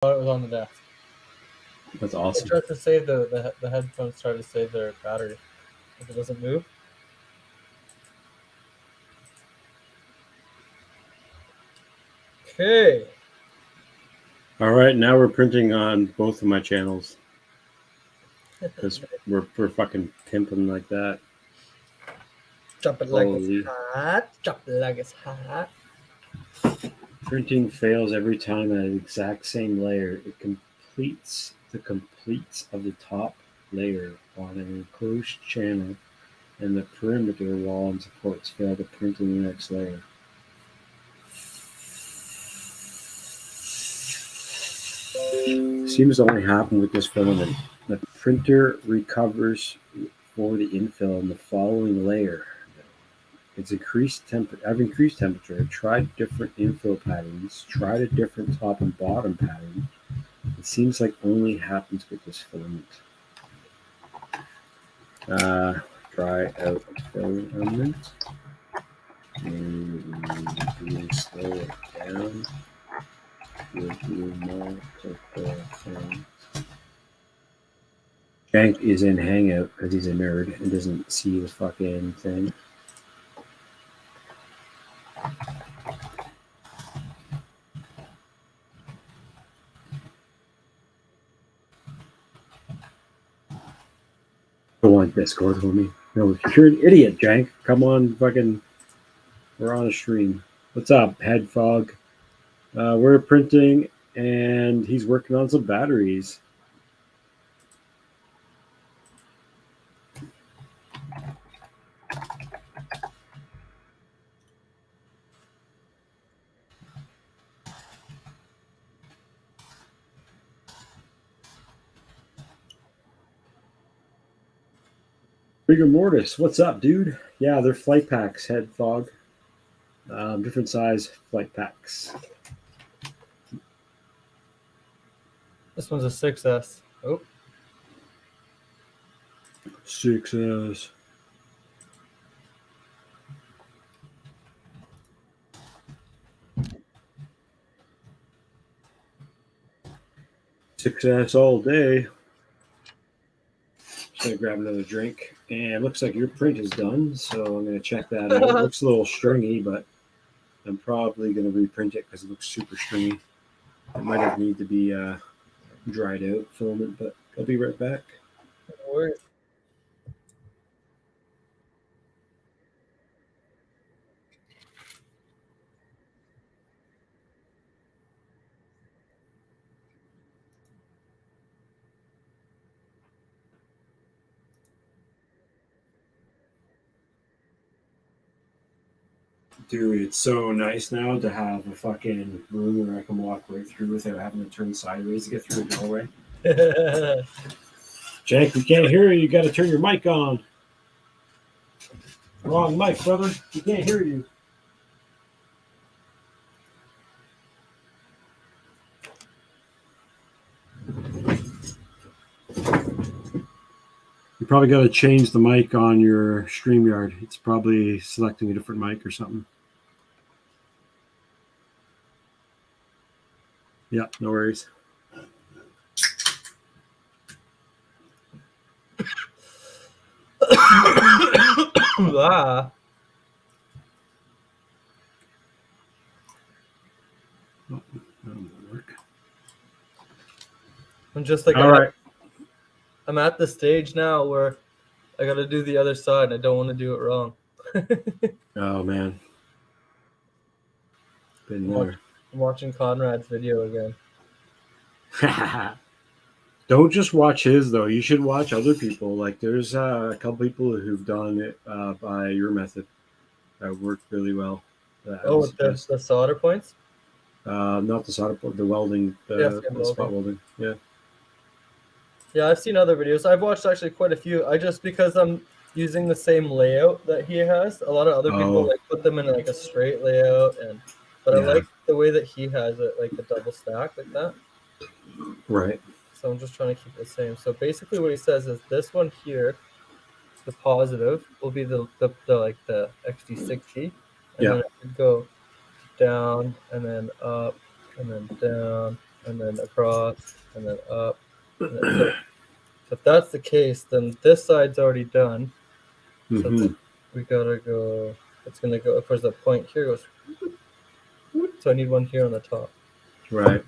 thought it was on the desk. That's It awesome. tries to save the headphones. Try to save their battery if it doesn't move. Okay. All right, now we're printing on both of my channels because we're fucking pimping like that. Drop it like it's hot. Drop it like it's hot. Printing fails every time at the exact same layer. It completes the completes of the top layer on an enclosed channel, and the perimeter wall and supports fail to print in the next layer. Seems to only happen with this filament. The printer recovers for the infill in the following layer. I've increased temperature. Tried different infill patterns. Tried a different top and bottom pattern. It seems like only happens with this filament. Try out filament. And slow it down. We'll do multiple things. Jank is in Hangout because he's a nerd and doesn't see the fucking thing. Go on Discord with me. No, you're an idiot, Jank. Come on, fucking. We're on a stream. What's up, Head Fog? We're printing, and he's working on some batteries. Rigor Mortis, what's up, dude? Yeah, they're flight packs, Head Fog. Different size flight packs. This one's a 6S. Oh. 6S. Success all day. Just gonna grab another drink, and it looks like your print is done, so I'm gonna check that out. It looks a little stringy, but I'm probably gonna reprint it because it looks super stringy. It might have need to be dried out filament, but I'll be right back. No worries. Dude, it's so nice now to have a fucking room where I can walk right through without having to turn sideways to get through the doorway. Jack, we can't hear you. You got to turn your mic on. Wrong mic, brother. We can't hear you. You probably got to change the mic on your StreamYard. It's probably selecting a different mic or something. Yeah, no worries. Ah. Oh, that won't work. I'm just like, all right. I'm at the stage now where I got to do the other side. I don't want to do it wrong. Oh, man. Been there. I'm watching Conrad's video again. Don't just watch his, though. You should watch other people. Like, there's a couple people who've done it by your method that worked really well. With the solder points? Not the solder point, the welding, the spot welding. Yeah. Yeah, I've seen other videos. I've watched actually quite a few. Because I'm using the same layout that he has. A lot of other people like put them in like a straight layout, but I like the way that he has it, like the double stack like that. Right. So I'm just trying to keep it the same. So basically, what he says is this one here, the positive, will be the like the XD60, and then it would go down and then up and then down and then across, and then up. And then, so if that's the case, then this side's already done. So then we gotta go. It's gonna go. Of course, the point here goes. So I need one here on the top. Right.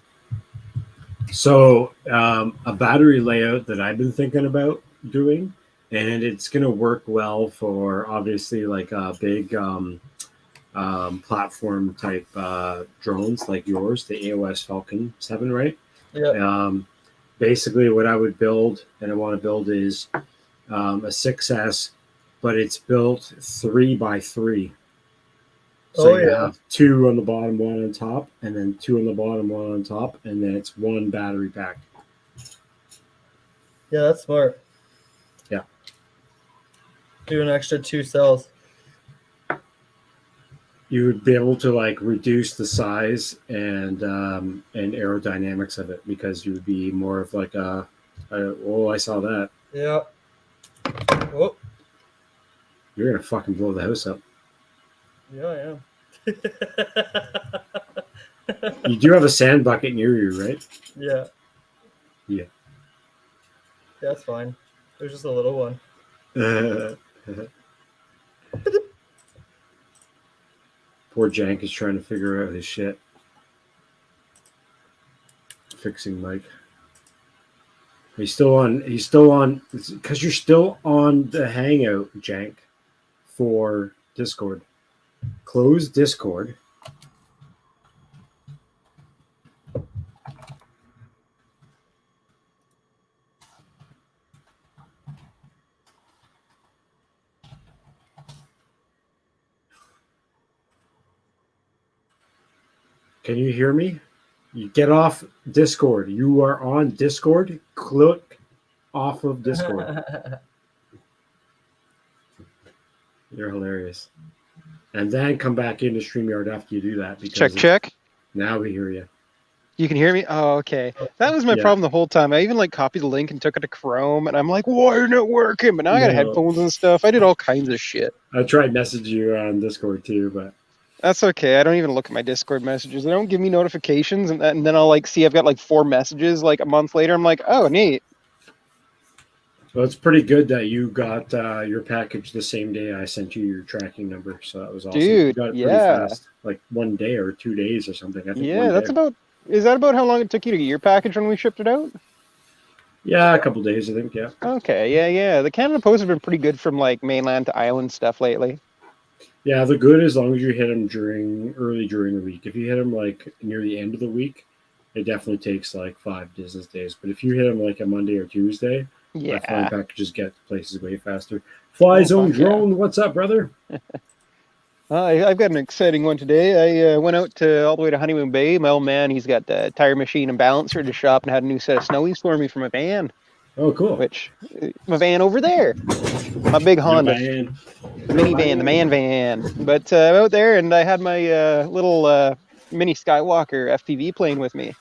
So a battery layout that I've been thinking about doing, and it's going to work well for obviously like a big platform type drones like yours, the AOS Falcon 7, right? Yeah. Basically, what I would build and I want to build is a 6S, but it's built 3x3. So you have 2 on the bottom, 1 on top, and then 2 on the bottom, 1 on top, and then it's 1 battery pack. Yeah, that's smart. Yeah. Do an extra 2 cells. You would be able to like reduce the size and aerodynamics of it because you would be more of like I saw that. Yeah. Oh. You're gonna fucking blow the house up. Yeah, I am. You do have a sand bucket near you, right? Yeah. Yeah. That's fine. There's just a little one. Poor Jank is trying to figure out his shit. Fixing Mike. He's still on, because you're still on the Hangout, Jank, for Discord. Close Discord. Can you hear me? You get off Discord. You are on Discord. Click off of Discord. You're hilarious. And then come back into StreamYard after you do that. Because check. Now we hear you. You can hear me? Oh, okay. That was my problem the whole time. I even like copied the link and took it to Chrome, and I'm like, why isn't it working? But now I got headphones and stuff. I did all kinds of shit. I tried messaging you on Discord too, but that's okay. I don't even look at my Discord messages. They don't give me notifications, and then I'll like see I've got like 4 messages like a month later. I'm like, oh, neat. Well, it's pretty good that you got your package the same day I sent you your tracking number. So that was awesome. Dude, you got it pretty fast, like 1 day or 2 days or something. I think that's about. Is that about how long it took you to get your package when we shipped it out? Yeah, a couple days, I think. Yeah. Okay. Yeah. The Canada Post have been pretty good from like mainland to island stuff lately. Yeah, they're good as long as you hit them early during the week. If you hit them like near the end of the week, it definitely takes like 5 business days. But if you hit them like a Monday or Tuesday, flying packages get places way faster. Fly Zone Drone, what's up, brother? I've got an exciting one today. I went out all the way to Honeymoon Bay. My old man, he's got the tire machine and balancer at his shop and had a new set of snowies for me for my van. Oh, cool. My van over there. My big Honda. Minivan, the man van. But I'm out there, and I had my little mini Skywalker FPV plane with me.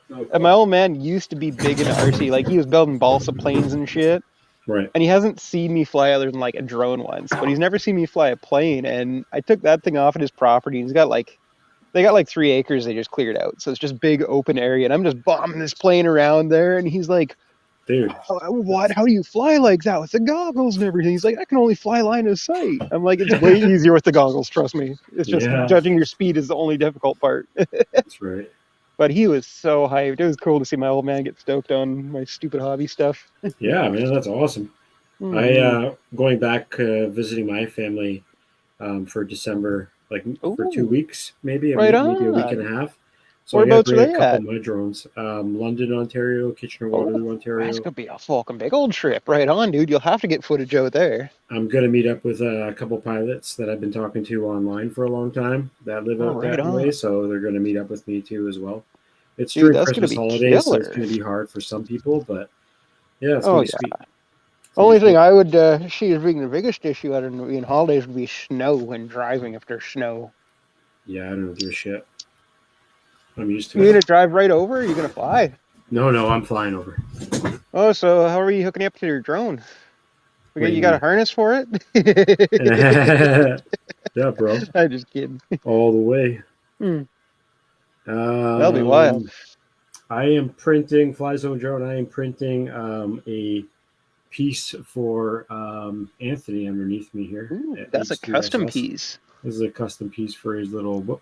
Oh, cool. And my old man used to be big into RC. Like, he was building balsa planes and shit. Right. And he hasn't seen me fly other than like a drone once, but he's never seen me fly a plane. And I took that thing off at his property. They got like 3 acres they just cleared out. So it's just big open area. And I'm just bombing this plane around there. And he's like, dude, what? How do you fly like that with the goggles and everything? He's like, I can only fly line of sight. I'm like, it's way easier with the goggles. Trust me. It's just judging your speed is the only difficult part. That's right. But he was so hyped. It was cool to see my old man get stoked on my stupid hobby stuff. Yeah, man, that's awesome. I going back visiting my family for December, like for 2 weeks, maybe a week and a half. So I got to bring a couple of my drones. London, Ontario, Kitchener-Waterloo, Ontario. That's gonna be a fucking big old trip. Right on, dude. You'll have to get footage out there. I'm gonna meet up with a couple pilots that I've been talking to online for a long time that live out that way. So they're gonna meet up with me too as well. It's during Christmas holidays, so it's gonna be hard for some people, but yeah, it's gonna be sweet. Only thing I would see as being the biggest issue out in holidays would be snow and driving after snow. Yeah, I don't do shit. I'm used to it. You gonna drive right over, or are you gonna fly? No, I'm flying over. Oh, so how are you hooking up to your drone? You got a harness for it? Yeah, bro. I'm just kidding. All the way. That'll be wild. I am printing Fly Zone Drone. I am printing a piece for Anthony underneath me here. Ooh, that's a custom piece. This is a custom piece for his little book.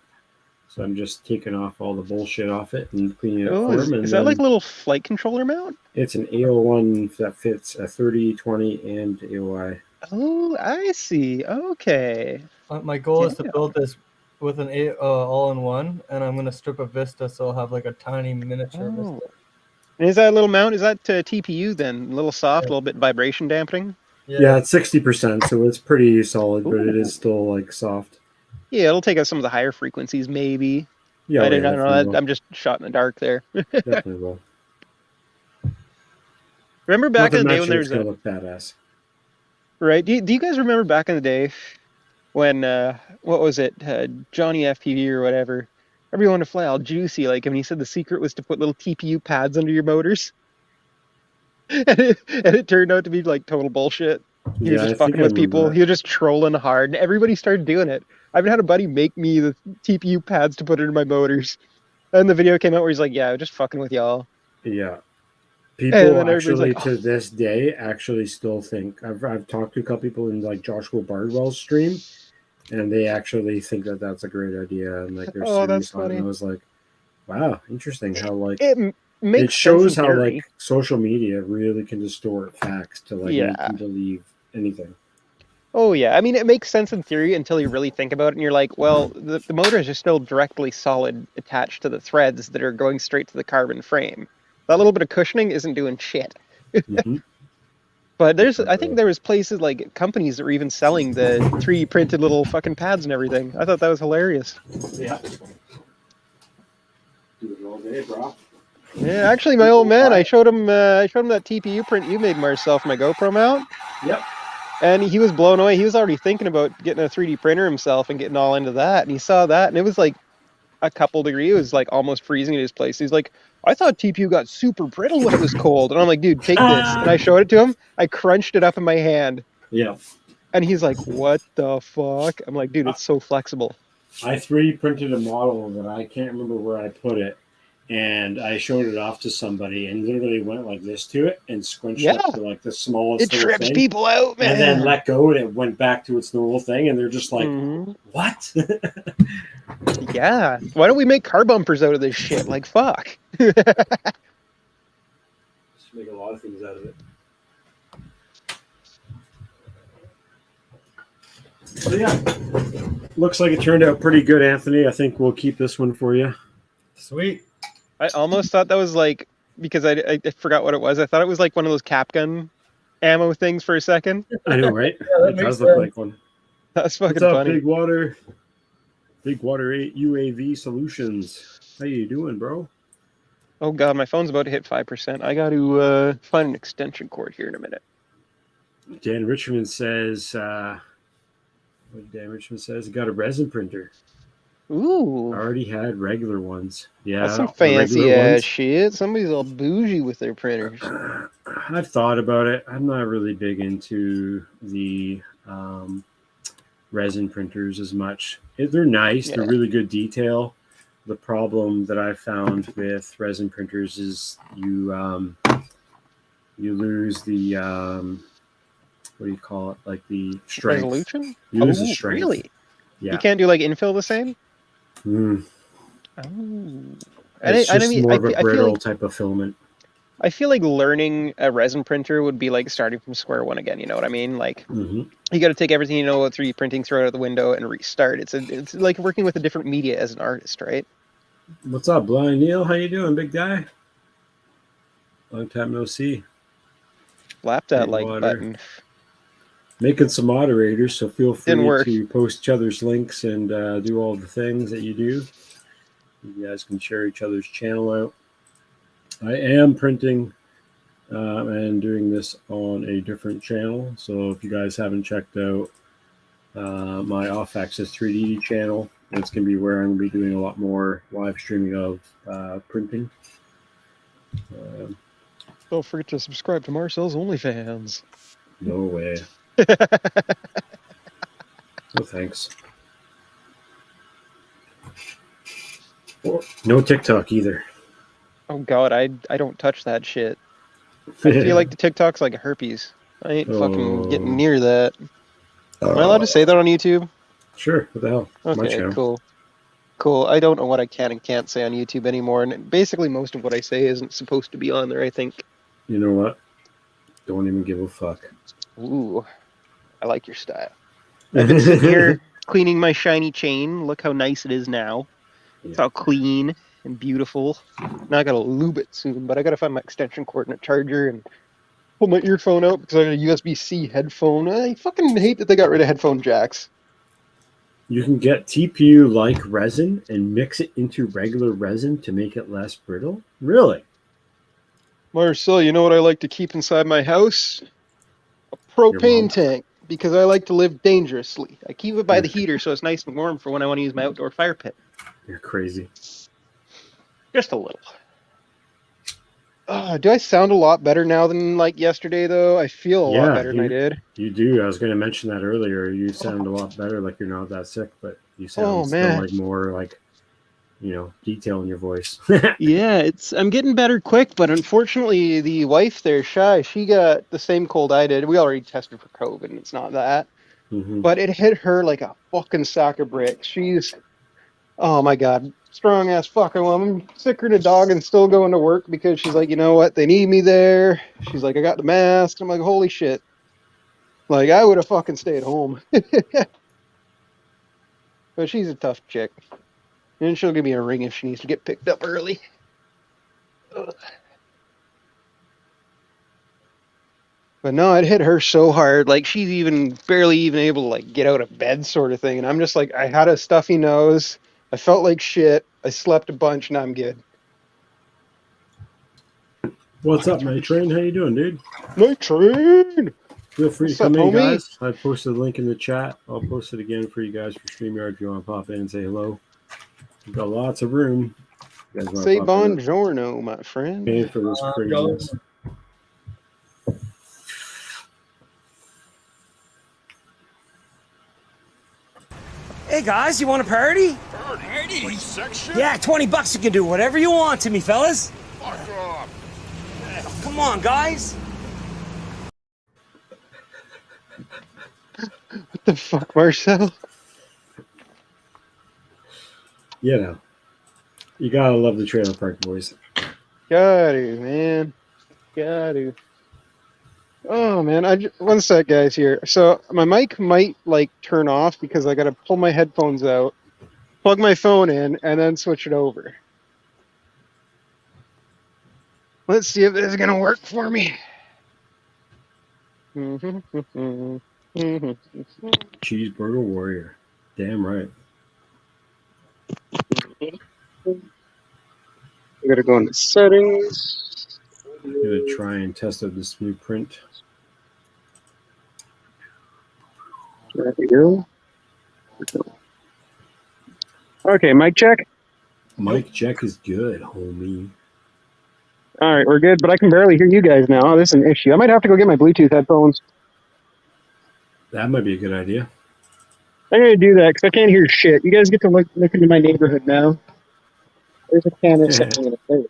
So I'm just taking off all the bullshit off it and cleaning it up for him. Is that like a little flight controller mount? It's an AO1 that fits a 30, 20, and AOI. Oh, I see. Okay. My goal is to build this with an all-in-one, and I'm going to strip a Vista so I'll have like a tiny miniature Vista. And is that a little mount? Is that TPU then? A little soft, a little bit vibration dampening? Yeah, it's 60%, so it's pretty solid, but it is still like soft. Yeah, it'll take out some of the higher frequencies, maybe. Yeah, I don't know. I'm just shot in the dark there. Definitely will. Remember back in the day when there was gonna look badass. Right? Do you guys remember back in the day when what was it, Johnny FPV or whatever? Everyone to fly all juicy, like when he said the secret was to put little TPU pads under your motors, and it turned out to be like total bullshit. He was just fucking with people. He was just trolling hard, and everybody started doing it. I even had a buddy make me the TPU pads to put into my motors, and the video came out where he's like, "Yeah, just fucking with y'all." Yeah. People actually to this day actually still think I've talked to a couple people in like Joshua Bardwell's stream, and they actually think that that's a great idea and like they're serious on it. And I was like, wow, interesting how like it shows how like social media really can distort facts to like make you believe anything. Oh yeah, I mean it makes sense in theory until you really think about it, and you're like, well, the motors are still directly solid attached to the threads that are going straight to the carbon frame. That little bit of cushioning isn't doing shit. Mm-hmm. But I think there was places like companies that were even selling the 3D printed little fucking pads and everything. I thought that was hilarious. Yeah. Do it all day, bro. Yeah, actually, my old man, I showed him that TPU print you made, Marcel, for my GoPro mount. Yep. And he was blown away. He was already thinking about getting a 3D printer himself and getting all into that. And he saw that, and it was like a couple degrees. It was like almost freezing at his place. He's like, I thought TPU got super brittle when it was cold. And I'm like, dude, take this. And I showed it to him. I crunched it up in my hand. Yeah. And he's like, what the fuck? I'm like, dude, it's so flexible. I 3D printed a model that I can't remember where I put it. And I showed it off to somebody and literally went like this to it and scrunched up to like the smallest thing. It trips people out, man. And then let go and it went back to its normal thing. And they're just like, what? Yeah. Why don't we make car bumpers out of this shit? Like, fuck. Just make a lot of things out of it. So yeah, looks like it turned out pretty good, Anthony. I think we'll keep this one for you. Sweet. I almost thought that was like, because I forgot what it was. I thought it was like one of those cap gun ammo things for a second. I know, right? Yeah, it does look like one. That's fucking What's up, funny. Big Water 8 UAV Solutions. How you doing, bro? Oh god, my phone's about to hit 5%. I got to find an extension cord here in a minute. Dan Richmond says, got a resin printer. Ooh. I already had regular ones. Yeah. That's some fancy ass shit. Somebody's all bougie with their printers. I've thought about it. I'm not really big into the resin printers as much. They're nice. Yeah. They're really good detail. The problem that I found with resin printers is you lose the what do you call it? Like the strength. Resolution? You lose the strength. Really? Yeah. You can't do like infill the same? Mm. Oh. It's just more of a brittle type of filament. I feel like learning a resin printer would be like starting from square one again. You know what I mean? Like you got to take everything you know about 3D printing, throw it out the window, and restart. It's like working with a different media as an artist, right? What's up, Blind Neil? How you doing, big guy? Long time no see. Slap that like button. Making some moderators, so feel free to post each other's links and do all the things that you do. You guys can share each other's channel out. I am printing and doing this on a different channel. So if you guys haven't checked out my Off Access 3D channel, it's going to be where I'm going to be doing a lot more live streaming of printing. Don't forget to subscribe to Marcel's OnlyFans. No way. No thanks. No TikTok either. Oh God, I don't touch that shit. I feel like the TikTok's like herpes. I ain't fucking getting near that. Am I allowed to say that on YouTube? Sure. What the hell? My Okay, channel. cool. Cool. I don't know what I can and can't say on YouTube anymore, and basically most of what I say isn't supposed to be on there, I think. You know what? Don't even give a fuck. Ooh, I like your style. I've been sitting here cleaning my shiny chain. Look how nice it is now. It's all clean and beautiful. Now I gotta lube it soon, but I gotta find my extension cord and a charger and pull my earphone out because I got a USB-C headphone. I fucking hate that they got rid of headphone jacks. You can get TPU-like resin and mix it into regular resin to make it less brittle? Really? Marcel, you know what I like to keep inside my house? A Your mom? propane tank, because I like to live dangerously. I keep it by the heater so it's nice and warm for when I want to use my outdoor fire pit. You're crazy. Just a little. Do I sound a lot better now than like yesterday, though? I feel a lot better than I did. You do. I was going to mention that earlier. You sound a lot better, like you're not that sick, but you sound still like more like, detail in your voice. Yeah, I'm getting better quick, but unfortunately, the wife there, Shy, she got the same cold I did. We already tested for COVID, and it's not that. Mm-hmm. But it hit her like a fucking sack of bricks. She's, oh my God, strong ass fucking woman. Sicker than a dog and still going to work because she's like, you know what? They need me there. She's like, I got the mask. I'm like, holy shit. Like, I would have fucking stayed home. But she's a tough chick. And she'll give me a ring if she needs to get picked up early. Ugh. But no, it hit her so hard. Like, she's even barely even able to like get out of bed sort of thing. And I'm just like, I had a stuffy nose. I felt like shit. I slept a bunch and I'm good. What's up, Night Train? How you doing, dude? Night Train! Feel free to come in, guys. I posted a link in the chat. I'll post it again for you guys for StreamYard if you want to pop in and say hello. We've got lots of room. You guys say buongiorno, my friend. Paying for this craziness. Hey guys, you want a party? Party? Section? Yeah, $20 you can do whatever you want to me, fellas. Fuck off. Come on, guys. What the fuck, Marcel? You gotta love the trailer park boys. Gotta, man. Gotta. Oh man, one sec, guys. Here, so my mic might like turn off because I gotta pull my headphones out, plug my phone in, and then switch it over. Let's see if this is gonna work for me. Cheeseburger Warrior. Damn right. I gotta go into settings. I'm gonna try and test out this new print. There we go. Okay, mic check. Mic check is good, homie. All right, we're good, but I can barely hear you guys now. This is an issue. I might have to go get my Bluetooth headphones. That might be a good idea. I'm gonna do that because I can't hear shit. You guys get to look into my neighborhood now. There's a can of something in it. There.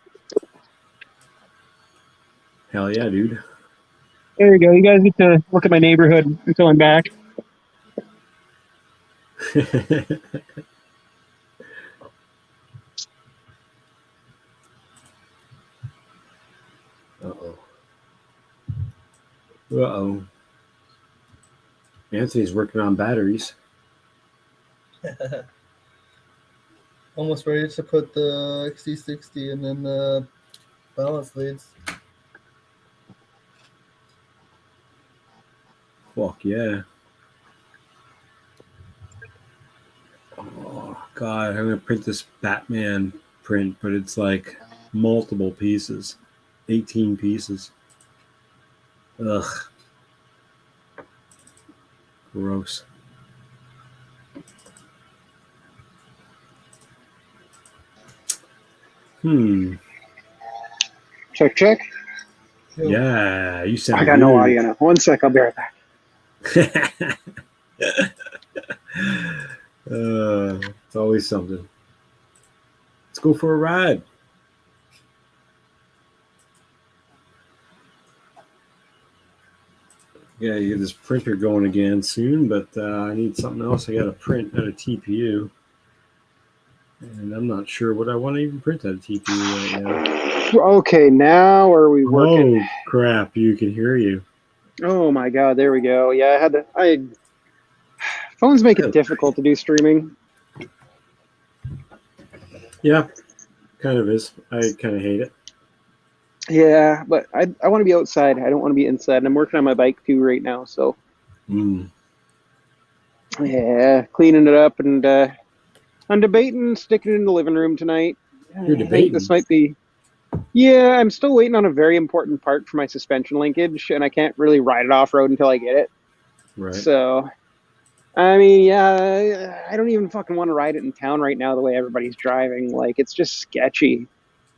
Hell yeah, dude. There you go. You guys get to look at my neighborhood until I'm back. Uh-oh. Uh-oh. Anthony's working on batteries. Almost ready to put the XT60 and then the balance leads. Fuck yeah. Oh, God. I'm going to print this Batman print, but it's like multiple pieces. 18 pieces. Ugh. Gross. Check, check. Yeah, you sound I got no audio now. One sec, I'll be right back. It's always something. Let's go for a ride. Yeah, you get this printer going again soon, but I need something else. I got to print out a TPU. And I'm not sure what I want to even print out of TPU right now. Okay, now are we working? Oh, crap. You can hear you. Oh my god, there we go. Yeah, phones make it difficult to do streaming. Yeah, kind of is. I kind of hate it. Yeah, but I want to be outside. I don't want to be inside. And I'm working on my bike too right now, so yeah, cleaning it up, and I'm debating sticking it in the living room tonight. You're debating? This might be. Yeah, I'm still waiting on a very important part for my suspension linkage, and I can't really ride it off-road until I get it. Right. So, I mean, yeah, I don't even fucking want to ride it in town right now the way everybody's driving. Like, it's just sketchy.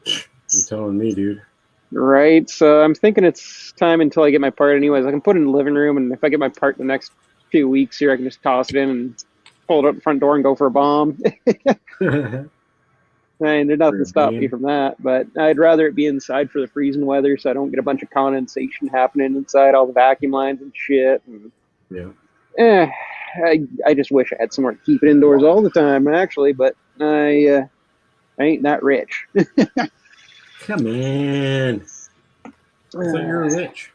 You're telling me, dude. Right, so I'm thinking it's time until I get my part anyways. I can put it in the living room, and if I get my part in the next few weeks here, I can just toss it in and pull it up the front door and go for a bomb. I mean, there's nothing to stop me from that, but I'd rather it be inside for the freezing weather so I don't get a bunch of condensation happening inside all the vacuum lines and shit. And, yeah. I just wish I had somewhere to keep it indoors all the time, actually, but I ain't that rich. Come on. I thought you were rich.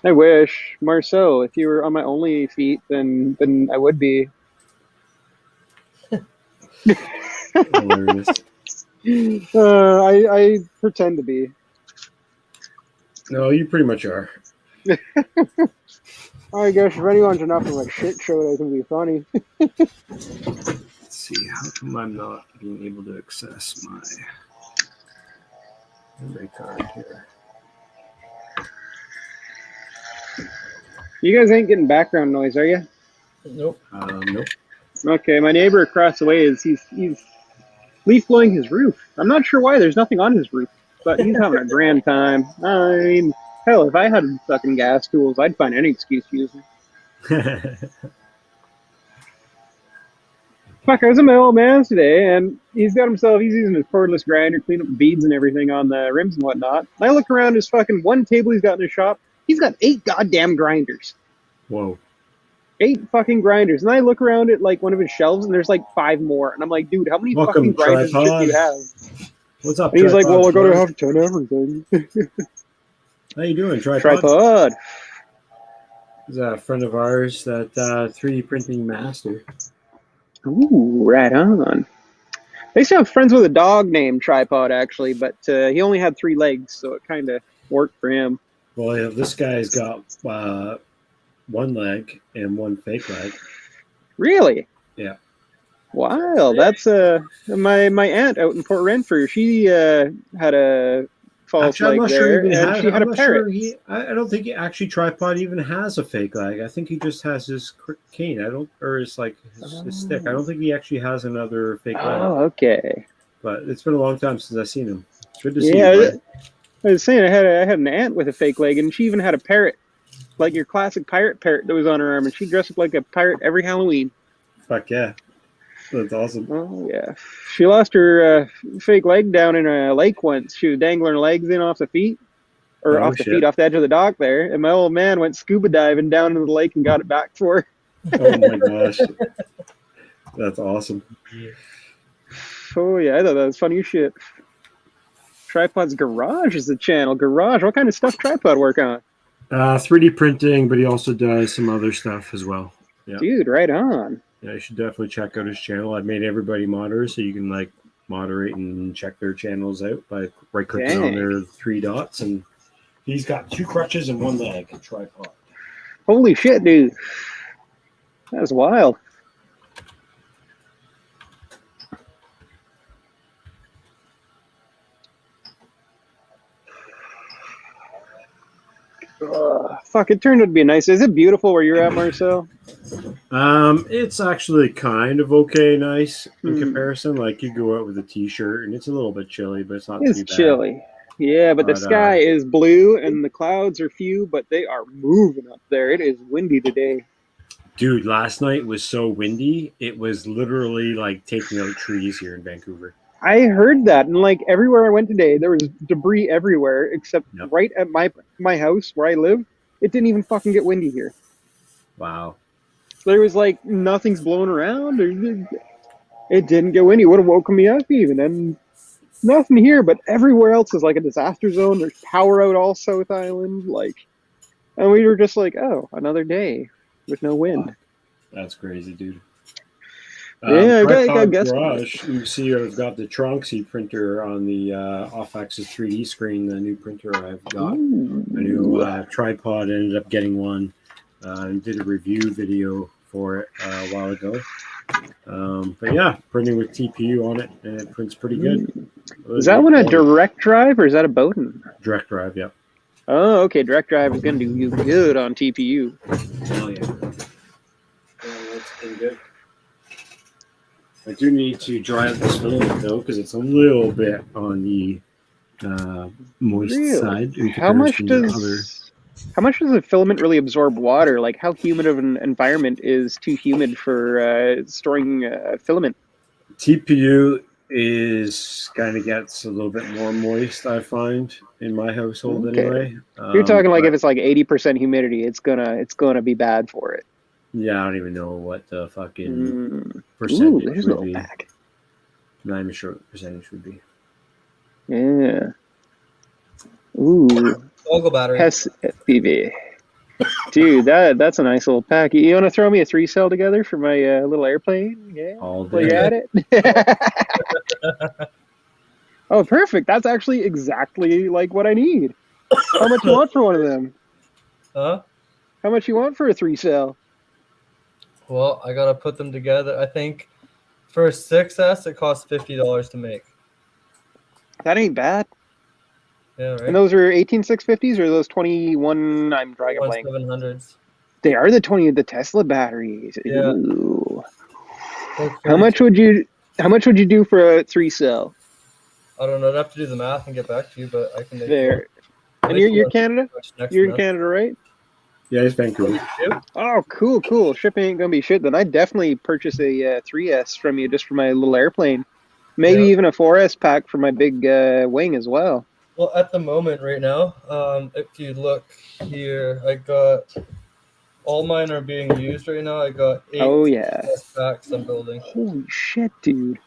I wish. Marceau, if you were on my only feet, then I would be. Hilarious. I pretend to be. No, you pretty much are. I guess if anyone's enough of a shit show, they can be funny. Let's see, how come I'm not being able to access my memory card here? You guys ain't getting background noise, are you? Nope. Nope. Okay, my neighbor across the way he's leaf blowing his roof. I'm not sure why. There's nothing on his roof, but he's having a grand time. I mean, hell, if I had fucking gas tools, I'd find any excuse to use them. Fuck, I was in my old man's today, and he's using his cordless grinder, clean up the beads and everything on the rims and whatnot. And I look around his fucking one table he's got in his shop. He's got 8 goddamn grinders. Whoa. 8 fucking grinders. And I look around at like one of his shelves and there's like 5 more. And I'm like, dude, how many fucking grinders do you have? What's up, and he's like, well, I gotta have 10 everything. How you doing, Tripod? He's a friend of ours, that 3D printing master. Ooh, right on. I used to have friends with a dog named Tripod, actually, but he only had 3 legs, so it kind of worked for him. Well, yeah, this guy's got 1 leg and 1 fake leg. Really? Yeah. Wow, that's my aunt out in Port Renfrew. She had a false leg there, and she had a parrot. I don't think actually Tripod even has a fake leg. I think he just has his cane. His stick. I don't think he actually has another fake leg. Oh, okay. But it's been a long time since I've seen him. Good to see you. I was saying I had an aunt with a fake leg, and she even had a parrot, like your classic pirate parrot that was on her arm, and she dressed up like a pirate every Halloween. Fuck yeah. That's awesome. Oh, yeah. She lost her fake leg down in a lake once. She was dangling her legs in off the feet, or off the edge of the dock there, and my old man went scuba diving down into the lake and got it back for her. Oh, my gosh. That's awesome. Oh, yeah, I thought that was funny as shit. Tripod's Garage is the channel. Garage, what kind of stuff Tripod work on? 3D printing, but he also does some other stuff as well. Yeah. Dude, right on. Yeah, you should definitely check out his channel. I've made everybody moderators, so you can like moderate and check their channels out by right-clicking on their 3 dots. And he's got 2 crutches and 1 leg. Tripod. Holy shit, dude! That's wild. Fuck, it turned out to be nice. Is it beautiful where you're at, Marcel? It's actually kind of okay, nice in comparison. Like you go out with a t-shirt and it's a little bit chilly, but it's not too bad. It's chilly. Yeah, but the sky is blue and the clouds are few, but they are moving up there. It is windy today. Dude, last night was so windy. It was literally like taking out trees here in Vancouver. I heard that, and like everywhere I went today, there was debris everywhere except right at my house where I live. It didn't even fucking get windy here. Wow. There was like nothing's blowing around. It didn't get windy. Would have woken me up even. And nothing here, but everywhere else is like a disaster zone. There's power out all South Island. And we were just like, oh, another day with no wind. That's crazy, dude. Yeah, I guess. Garage, you see I've got the Tronxy printer on the off-axis 3D screen, the new printer I've got. Ooh. A new tripod, ended up getting one. Did a review video for it a while ago. But yeah, printing with TPU on it, and it prints pretty good. Is that one a direct drive, or is that a Bowden? Direct drive, yeah. Oh, okay. Direct drive is going to do you good on TPU. Oh, yeah. That's been good. I do need to dry out this filament, though, because it's a little bit on the moist side. How much does the filament really absorb water? Like, how humid of an environment is too humid for storing filament? TPU is kind of gets a little bit more moist, I find, in my household anyway. You're talking like if it's like 80% humidity, it's gonna be bad for it. Yeah, I don't even know what the fucking percentage would be. Pack. Not even sure what percentage would be. Yeah. Ooh. Logo battery. FPV. Dude, that's a nice little pack. You want to throw me a 3-cell together for my little airplane? Yeah. All day. While you're at it. Oh, perfect. That's actually exactly like what I need. How much you want for one of them? Huh? How much you want for a 3-cell? Well, I gotta put them together. I think for a 6S, it costs $50 to make. That ain't bad. Yeah, right. And those are 18650s or those 21? I'm dragging blank. 700s. They are the Tesla batteries. Yeah. Ooh. How much would you do for a 3-cell? I don't know. I'd have to do the math and get back to you, but I can make there. And you're Canada? You're in Canada, right? Yeah, it's Vancouver. Oh, cool. Shipping ain't gonna be shit. Then I'd definitely purchase a 3S from you just for my little airplane. Maybe even a 4S pack for my big wing as well. Well, at the moment, right now, if you look here, I got all mine are being used right now. I got 8 packs I'm building. Holy shit, dude!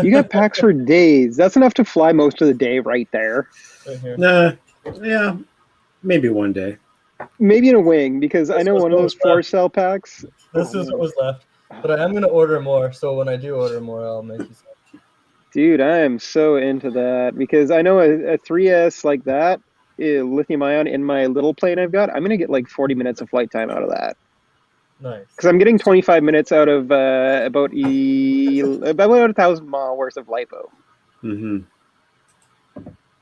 You got packs for days. That's enough to fly most of the day right there. Right here. Yeah, maybe one day. Maybe in a wing, because I know one of those 4-cell packs. This is what was left, but I am gonna order more. So when I do order more, I'll make you some. Dude, I am so into that because I know a 3S like that, lithium ion in my little plane I've got, I'm going to get like 40 minutes of flight time out of that. Nice. Because I'm getting 25 minutes out of about 1,000 mile worth of LiPo. Mm-hmm.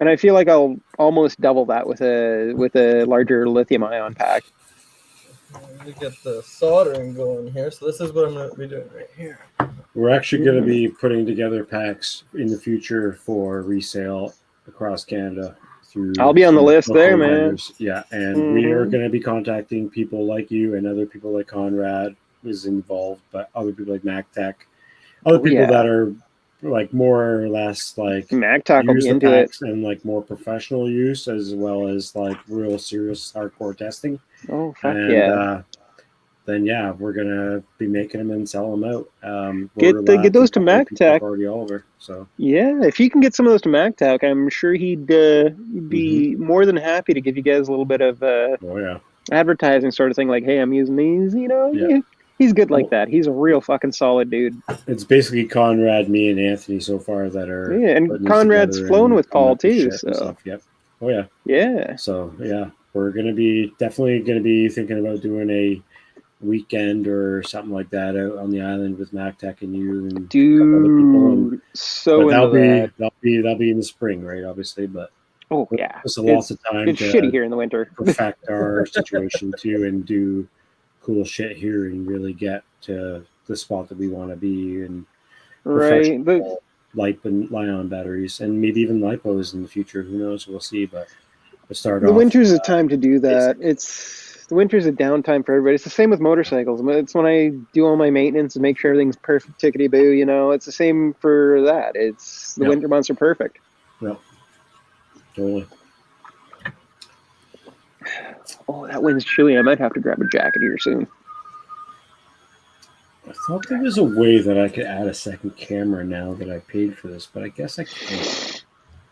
And I feel like I'll almost double that with a larger lithium ion pack. Let me get the soldering going here. So this is what I'm going to be doing right here. We're actually going to be putting together packs in the future for resale across Canada. I'll be on the list there, man. Vendors. Yeah, and we are going to be contacting people like you and other people like Conrad is involved, but other people like MacTech, other people that are like more or less like MacTech will be into it, and like more professional use as well as like real serious hardcore testing. Oh, fuck yeah. Then we're gonna be making them and sell them out. Get those to MacTech. Already all over. So if you can get some of those to MacTech, I'm sure he'd be more than happy to give you guys a little bit of advertising sort of thing. Like, hey, I'm using these. You know, he's good like that. He's a real fucking solid dude. It's basically Conrad, me, and Anthony so far that are and Conrad's flown with Paul too. So yep. Oh yeah. Yeah. So we're definitely gonna be thinking about doing a weekend or something like that out on the island with MacTech and you and dude, a couple other people. So that'll be in the spring, right? Obviously, but just lots of time. It's shitty here in the winter. Perfect our situation too, and do cool shit here, and really get to the spot that we want to be, and light-ion batteries, and maybe even lipos in the future. Who knows? We'll see. But the winter's a time to do that. The winter's a downtime for everybody. It's the same with motorcycles. It's when I do all my maintenance and make sure everything's perfect, tickety-boo, you know. It's the same for that. It's the winter months are perfect. Yep. Totally. Oh, that wind's chilly. I might have to grab a jacket here soon. I thought there was a way that I could add a second camera now that I paid for this, but I guess I can't.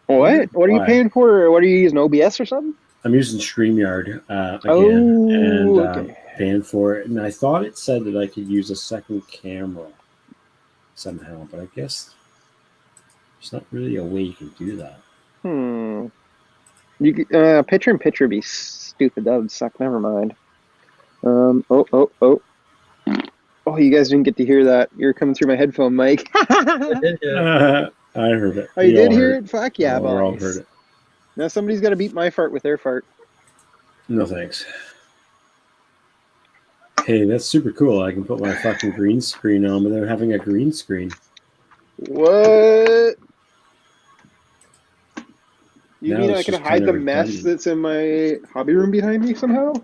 What? What are you paying for? What are you using, OBS or something? I'm using StreamYard again, Oh, and okay. paying for it. And I thought it said that I could use a second camera somehow, but I guess there's not really a way you can do that. You picture in picture would be stupid. That would suck. Never mind. Oh, you guys didn't get to hear that. You're coming through my headphone mic. I did hear it. I heard it. Oh, you did hear it? Fuck yeah, boys. We all boys. heard it. Now somebody's got to beat my fart with their fart. No thanks. Hey, that's super cool. I can put my fucking green screen on without having a green screen. What? You Now mean it's I can just hide kind the of mess redundant. that's in my hobby room behind me somehow?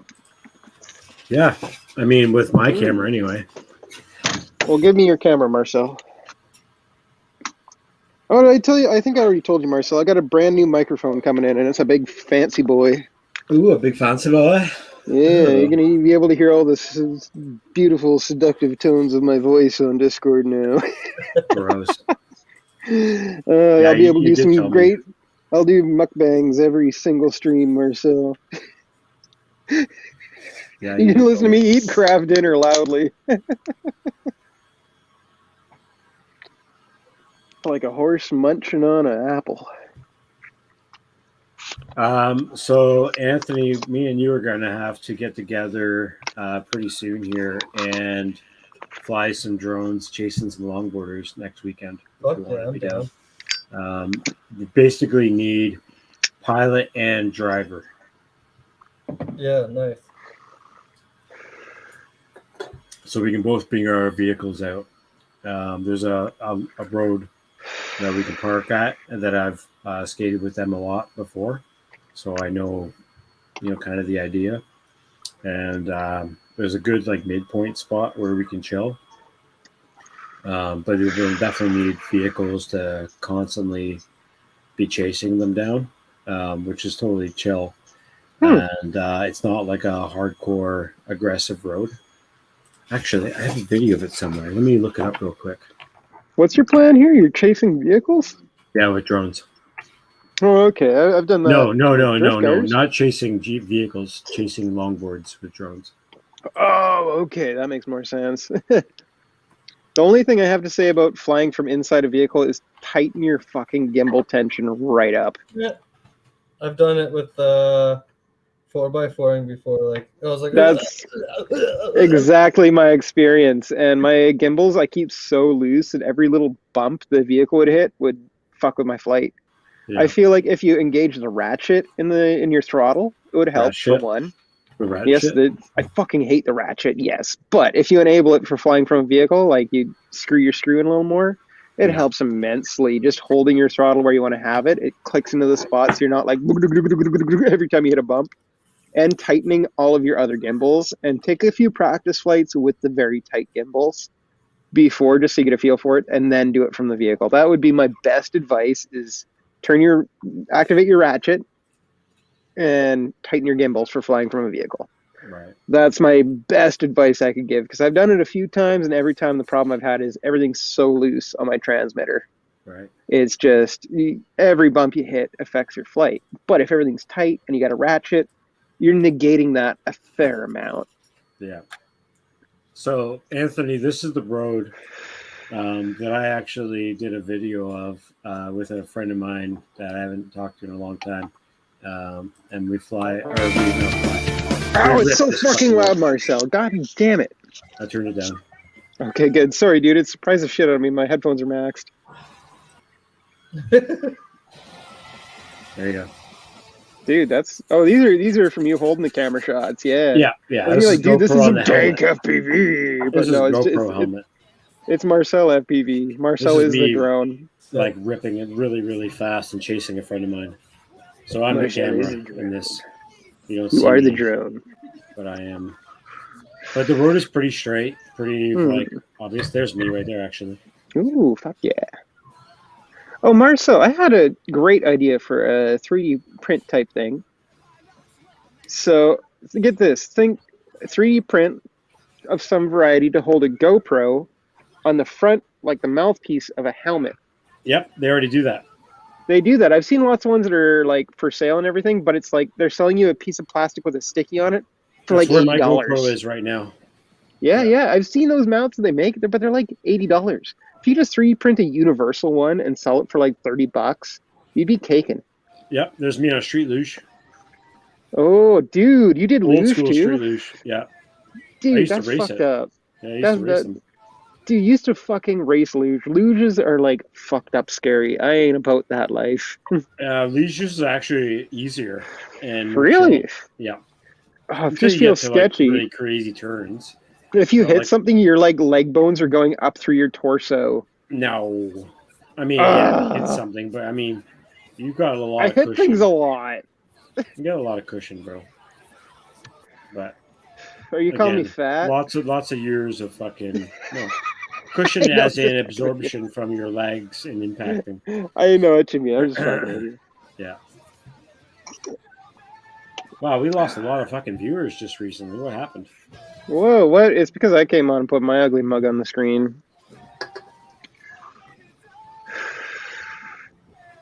Yeah, I mean, with my camera anyway. Well, give me your camera, Marcel. Oh, did I tell you? I think I already told you, Marcel. I got a brand new microphone coming in, and it's a big fancy boy. Ooh, a big fancy boy. Yeah, you're going to be able to hear all the beautiful, seductive tones of my voice on Discord now. Gross. I'll be able to do some great... I'll do mukbangs every single stream, Marcel. Yeah, you can listen to me eat craft dinner loudly. Like a horse munching on an apple. So Anthony, me and you are going to have to get together pretty soon here and fly some drones, chasing some longboarders next weekend. Fuck yeah, I'm down. You basically need pilot and driver. Yeah, nice. So we can both bring our vehicles out. There's a road that we can park at, and that I've skated with them a lot before, so I know, kind of the idea. And there's a good midpoint spot where we can chill. But we will definitely need vehicles to constantly be chasing them down, which is totally chill. And it's not like a hardcore aggressive road. Actually, I have a video of it somewhere. Let me look it up real quick. What's your plan here? You're chasing vehicles? Yeah, with drones. Oh, okay. I've done that. No. Not chasing vehicles, chasing longboards with drones. Oh, okay. That makes more sense. The only thing I have to say about flying from inside a vehicle is tighten your fucking gimbal tension right up. Yeah. I've done it with 4x4ing before. I was like, that's exactly my experience. And my gimbals, I keep so loose that every little bump the vehicle would hit would fuck with my flight. Yeah. I feel like if you engage the ratchet in your throttle, it would help for one. Yes, I fucking hate the ratchet, yes. But if you enable it for flying from a vehicle, you screw your screw in a little more, it helps immensely. Just holding your throttle where you want to have it, it clicks into the spot so you're not every time you hit a bump. And tightening all of your other gimbals, and take a few practice flights with the very tight gimbals before, just so you get a feel for it, and then do it from the vehicle. That would be my best advice, is activate your ratchet and tighten your gimbals for flying from a vehicle. Right. That's my best advice I could give, because I've done it a few times, and every time the problem I've had is everything's so loose on my transmitter. Right. It's just every bump you hit affects your flight. But if everything's tight and you got a ratchet, you're negating that a fair amount. Yeah. So, Anthony, this is the road that I actually did a video of with a friend of mine that I haven't talked to in a long time. And we fly, or we don't fly. Oh, it's so fucking loud, Marcel. God damn it. I turned it down. Okay, good. Sorry, dude. It surprised the shit out of me. My headphones are maxed. There you go. Dude, these are from you holding the camera shots. Yeah. Yeah. You're like, dude, this is a dank FPV. But no, it's Marcel FPV. Marcel is the drone. Ripping it really, really fast and chasing a friend of mine. So I'm the camera in this. You are the drone. But I am. But the road is pretty straight, pretty obvious. There's me right there, actually. Ooh, fuck yeah. Oh, Marcel, I had a great idea for a 3D print type thing. So So get this. Think 3D print of some variety to hold a GoPro on the front, like the mouthpiece of a helmet. Yep, they already do that. They do that. I've seen lots of ones that are like for sale and everything, but it's like they're selling you a piece of plastic with a sticky on it for That's like where my $80. GoPro is right now. Yeah. I've seen those mounts that they make, but they're like $80. If you just 3D print a universal one and sell it for like $30, you'd be caking. Yep, there's me on a street luge. Oh, dude, you did Old luge school too? street luge. Yeah. I Dude, used to that's race fucked it. up. Yeah, I used to race them. Dude, used to fucking race luge. Luges are like fucked up scary. I ain't about that life. Luges is actually easier and more Really? chill. Yeah. Oh, it Until just you feels get to like sketchy. really crazy turns. If you So, hit like, something, your like leg bones are going up through your torso. no. I mean, yeah, hit something, but I mean, you've got a lot I of hit cushion. things a lot. You got a lot of cushion, bro. But Are you calling me again, fat? lots of years of fucking cushion I know, as in just- absorption from your legs and impacting. I know what you mean. I'm just fucking with you. Yeah. Wow, we lost a lot of fucking viewers just recently. What happened? Whoa, what? It's because I came on and put my ugly mug on the screen.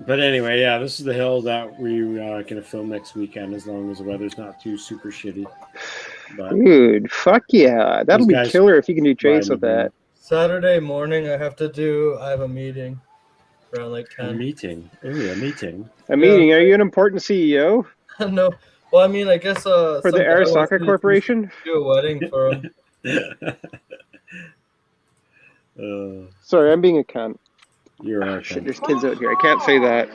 But anyway, yeah, this is the hill that we gonna film next weekend as long as the weather's not too super shitty. But Dude, fuck yeah. That'll Those be guys killer if you can do chase ride with that. Saturday morning, I have a meeting around like a 10. meeting. Ooh, a meeting. A meeting. Are you an important CEO No. Well, I mean, I guess for the Arasaka Corporation? do a wedding for him. Sorry, I'm being a cunt. You're Oh, right. shit, there's kids out here. I can't say that.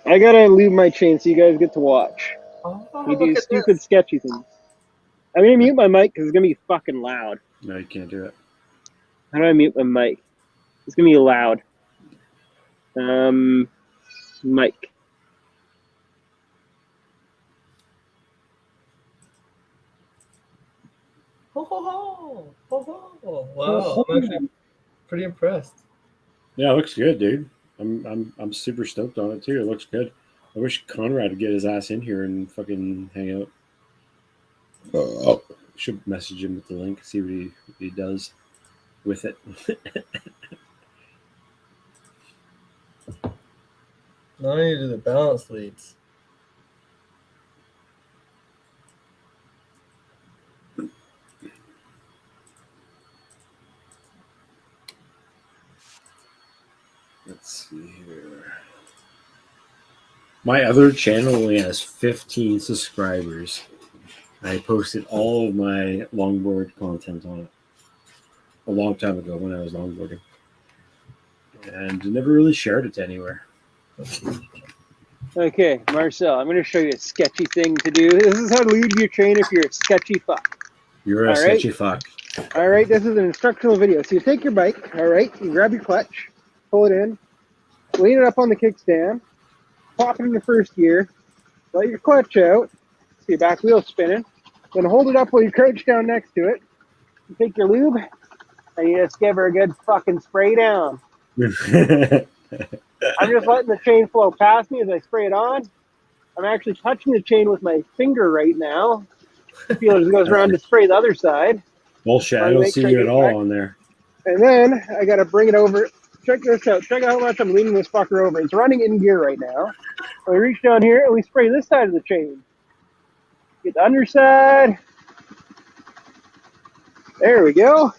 I gotta lube my chain so you guys get to watch. You do stupid, sketchy things. I'm gonna mute my mic because it's gonna be fucking loud. No, you can't do it. How do I mute my mic? It's gonna be loud. Mic. Wow, I'm actually pretty impressed. Yeah, it looks good, dude. I'm super stoked on it too. It looks good. I wish Conrad would get his ass in here and fucking hang out. Should message him with the link, see what he does with it. Now I need to do the balance leads. Let's see here. My other channel only has 15 subscribers. I posted all of my longboard content on it a long time ago when I was longboarding. And never really shared it anywhere. Okay, Marcel, I'm gonna show you a sketchy thing to do. This is how to lube your chain if you're a sketchy fuck. You're a sketchy fuck. All right, this is an instructional video. So you take your bike, all right, you grab your clutch, pull it in, lean it up on the kickstand, pop it in the first gear, let your clutch out, so your back wheel's spinning, then hold it up while you crouch down next to it. You take your lube, and you just give her a good fucking spray down. I'm just letting the chain flow past me as I spray it on. I'm actually touching the chain with my finger right now. The feeler just goes around to spray the other side. Bullshit, I don't see you at all on there. And then I gotta bring it over. Check this out. Check out how much I'm leaning this fucker over. It's running in gear right now. So we reach down here and we spray this side of the chain. Get the underside. There we go.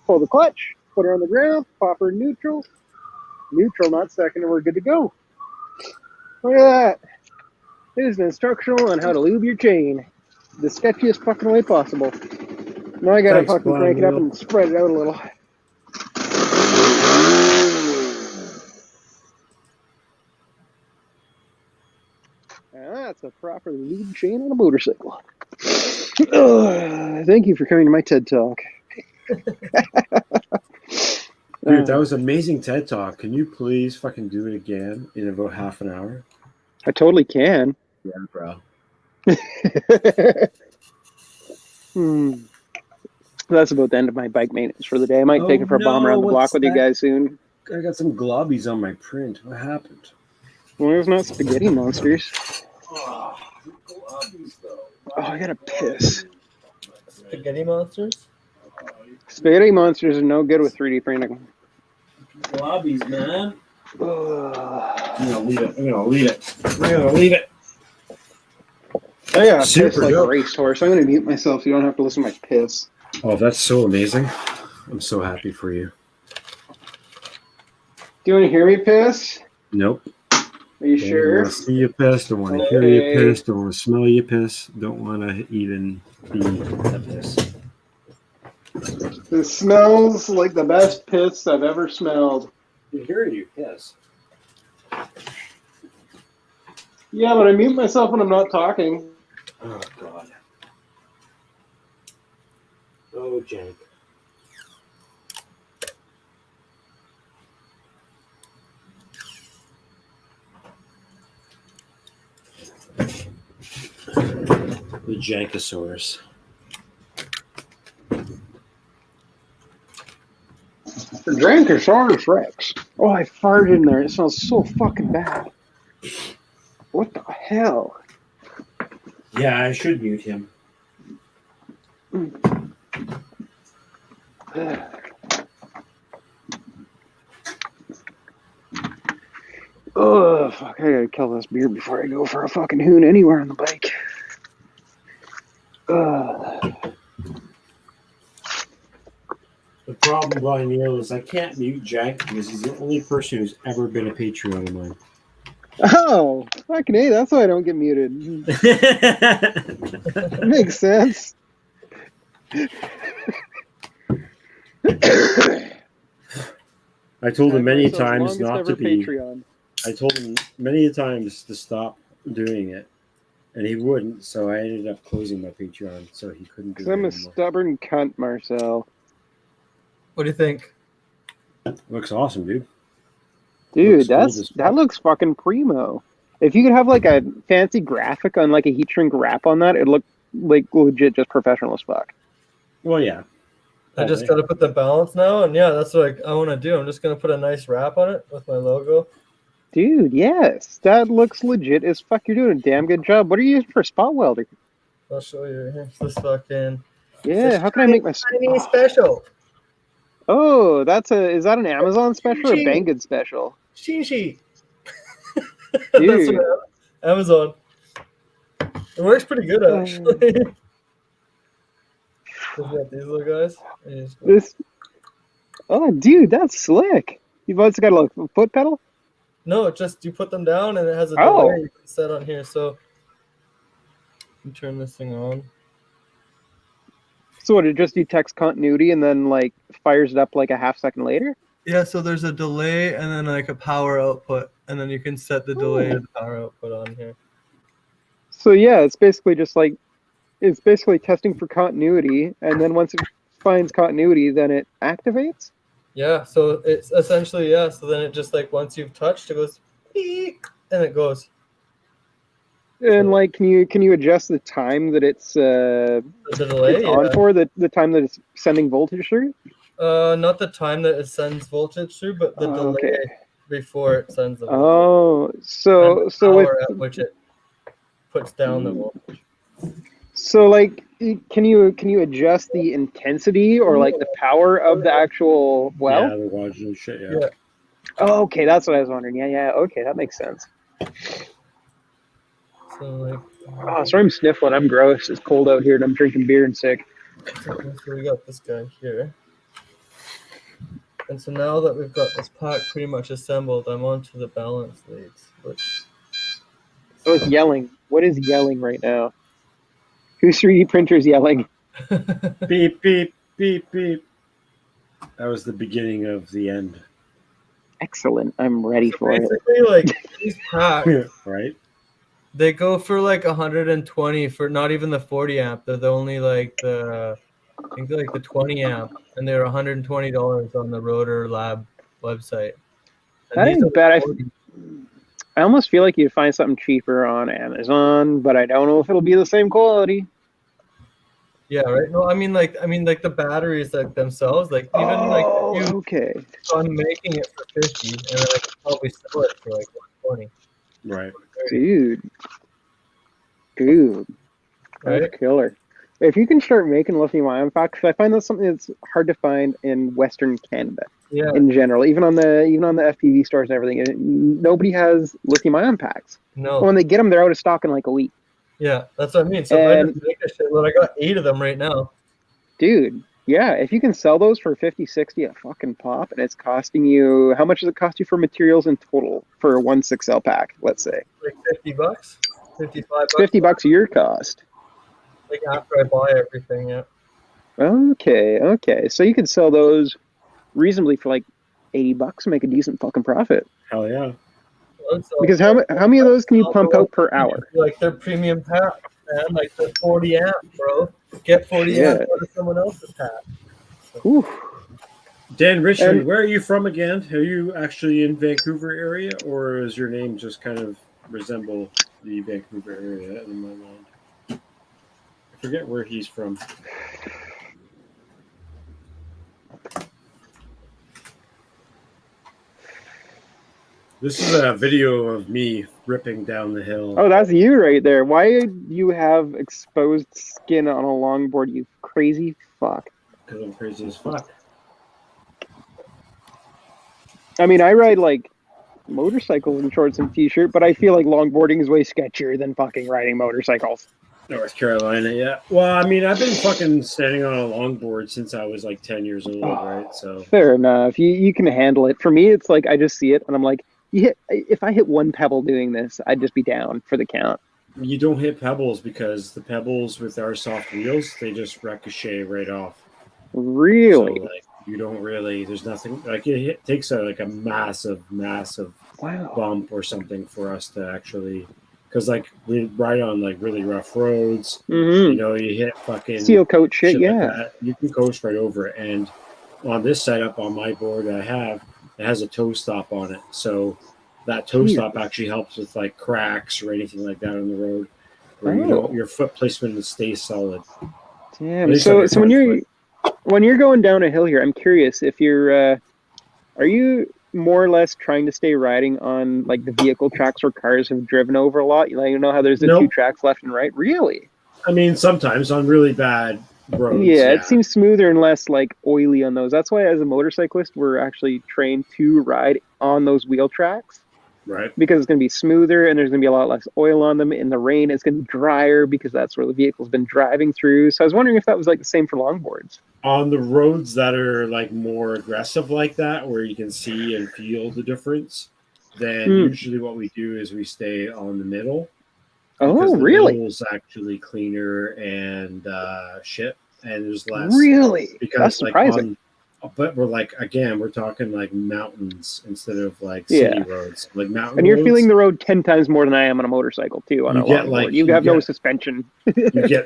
Pull the clutch. Put her on the ground. Pop her in neutral. Neutral, not second, and we're good to go. Look at that. It is an instructional on how to lube your chain. The sketchiest fucking way possible. Now I gotta fucking crank it up and spread it out a little. That's a proper lube chain on a motorcycle. Thank you for coming to my TED Talk. Dude, that was amazing TED Talk. Can you please fucking do it again in about half an hour? I totally can. Yeah, bro. That's about the end of my bike maintenance for the day. I might take it for a bomb around the block with you guys soon. I got some globbies on my print. What happened? Well, there's not spaghetti monsters. Oh, Oh, I gotta piss. Spaghetti monsters? Spaghetti monsters are no good with 3D printing. Lobbies, man. Ugh. I'm gonna leave it. I'm gonna leave it. I'm gonna leave it. I gotta piss Super like a dope. racehorse. I'm gonna mute myself so you don't have to listen to my piss. Oh, that's so amazing. I'm so happy for you. Do you want to hear me piss? Nope. Are you Don't sure? want to see you piss. Don't want to hear you piss. Don't want to smell you piss. Don't want to even be a piss. It smells like the best piss I've ever smelled. I can hear you piss. Yeah, but I mute myself when I'm not talking. Oh, God. Oh, Jank. The Jankosaurus. Drankosaurus Rex. Oh, I farted in there. It smells so fucking bad. What the hell? Yeah, I should mute him. Oh, fuck. I gotta kill this beer before I go for a fucking hoon anywhere on the bike. The problem, Brian Neal, is I can't mute Jank because he's the only person who's ever been a Patreon of mine. Oh, fucking A, that's why I don't get muted. Makes sense. I told him many Myself, times longest not ever to be. Patreon. I told him many times to stop doing it, and he wouldn't. So I ended up closing my Patreon, so he couldn't do it I'm a anymore. stubborn cunt, Marcel. What do you think? Looks awesome, dude. Dude, Looks cool as that fuck. looks fucking primo. If you could have like a fancy graphic on like a heat shrink wrap on that, it'd look like legit just professional as fuck. Well, yeah. I just got to put the balance now, and yeah, that's what I want to do. I'm just going to put a nice wrap on it with my logo. Dude, yes. That looks legit as fuck. You're doing a damn good job. What are you using for spot welder? I'll show you. Here's this fucking... Yeah, how can I make my... Shiny special. Oh, is that an Amazon special or a Banggood special? Shishi. Dude. That's what Amazon. It works pretty good, actually. Got these little guys. This... Oh, dude, that's slick. You've also got a foot pedal? No, just you put them down and it has a delay you can set on here. So you turn this thing on. So what, it just detects continuity and then like fires it up like a half second later? Yeah, so there's a delay and then like a power output, and then you can set the delay and the power output on here. So yeah, it's basically just like it's basically testing for continuity, and then once it finds continuity, then it activates. Yeah, so it's essentially so then it just like once you've touched, it goes beep, and it goes. And like, can you adjust the time that it's the delay it's on for the time that it's sending voltage through? Not the time that it sends voltage through, but the delay before it sends the voltage. Oh, so at which it puts down the voltage. So like, can you adjust the intensity or like the power of the actual well? Yeah, the watch and shit. Yeah. Oh, okay, that's what I was wondering. Yeah. Okay, that makes sense. So like. Oh, sorry, I'm sniffling. I'm gross. It's cold out here, and I'm drinking beer and sick. So we got this guy here. And so now that we've got this pack pretty much assembled, I'm on to the balance leads. Oh, it's yelling. What is yelling right now? Whose 3D printer's yelling? Beep, beep, beep, beep. That was the beginning of the end. Excellent. I'm ready for it. Basically, like, these packs, right? They go for like 120 for not even the 40 amp. They're the only like I think they're like the 20 amp, and they're $120 on the Rotor Lab website. That ain't bad. I almost feel like you'd find something cheaper on Amazon, but I don't know if it'll be the same quality. Yeah, right. No, I mean like the batteries like themselves, like even okay. So I'm making it for 50, and then I could probably sell it for like 120. Right. Dude. Right? That's killer. If you can start making lithium-ion packs, 'cause I find that's something that's hard to find in Western Canada Yeah. in general. Even on the FPV stores and everything, nobody has lithium-ion packs. No. Well, when they get them, they're out of stock in like a week. Yeah, that's what I mean. So if I just make a shitload, I got 8 of them right now. Dude, yeah, if you can sell those for 50, 60 a fucking pop, and it's costing you, how much does it cost you for materials in total for a 1/6L pack, let's say? Like $50, $55. $50 a year cost. Like after I buy everything, yeah. Okay. So you could sell those reasonably for like $80 and make a decent fucking profit. Hell yeah. Because how many of those can you pump out per hour? Like they're premium packs, man. Like they're 40 amp, bro. Get 40 amp out of someone else's pack. Ooh. Dan Richard, where are you from again? Are you actually in Vancouver area, or is your name just kind of resemble the Vancouver area in my mind? I forget where he's from. This is a video of me ripping down the hill. Oh, that's you right there. Why do you have exposed skin on a longboard, you crazy fuck? Because I'm crazy as fuck. I mean, I ride like motorcycles in shorts and t-shirt, but I feel like longboarding is way sketchier than fucking riding motorcycles. North Carolina, yeah. Well, I mean, I've been fucking standing on a longboard since I was like 10 years old, right? So fair enough. You can handle it. For me, it's like I just see it and I'm like, if I hit one pebble doing this, I'd just be down for the count. You don't hit pebbles because the pebbles with our soft wheels, they just ricochet right off. Really? So, like, you don't really, there's nothing, like it takes a massive bump or something for us to actually, because like we ride on like really rough roads, you know, you hit fucking steel coat shit, yeah. Like you can coast right over it. And on this setup on my board I have, it has a toe stop on it. So that toe stop actually helps with like cracks or anything like that on the road where you don't, your foot placement stays solid. Damn. So when you're going down a hill here, I'm curious if you're, are you more or less trying to stay riding on like the vehicle tracks where cars have driven over a lot? You know how there's the two tracks left and right? Really? I mean, sometimes on really bad roads. Yeah, it seems smoother and less like oily on those. That's why as a motorcyclist, we're actually trained to ride on those wheel tracks. Right. Because it's going to be smoother and there's going to be a lot less oil on them. In the rain, it's going to be drier because that's where the vehicle's been driving through. So I was wondering if that was like the same for longboards. On the roads that are like more aggressive like that, where you can see and feel the difference, then usually what we do is we stay on the middle. Oh, really? The middle's actually cleaner and shit, and there's less. Really? Because that's surprising. But we're like, again, we're talking like mountains instead of like city roads. Like mountain and you're roads, feeling the road 10 times more than I am on a motorcycle too. On a longboard, you have no suspension.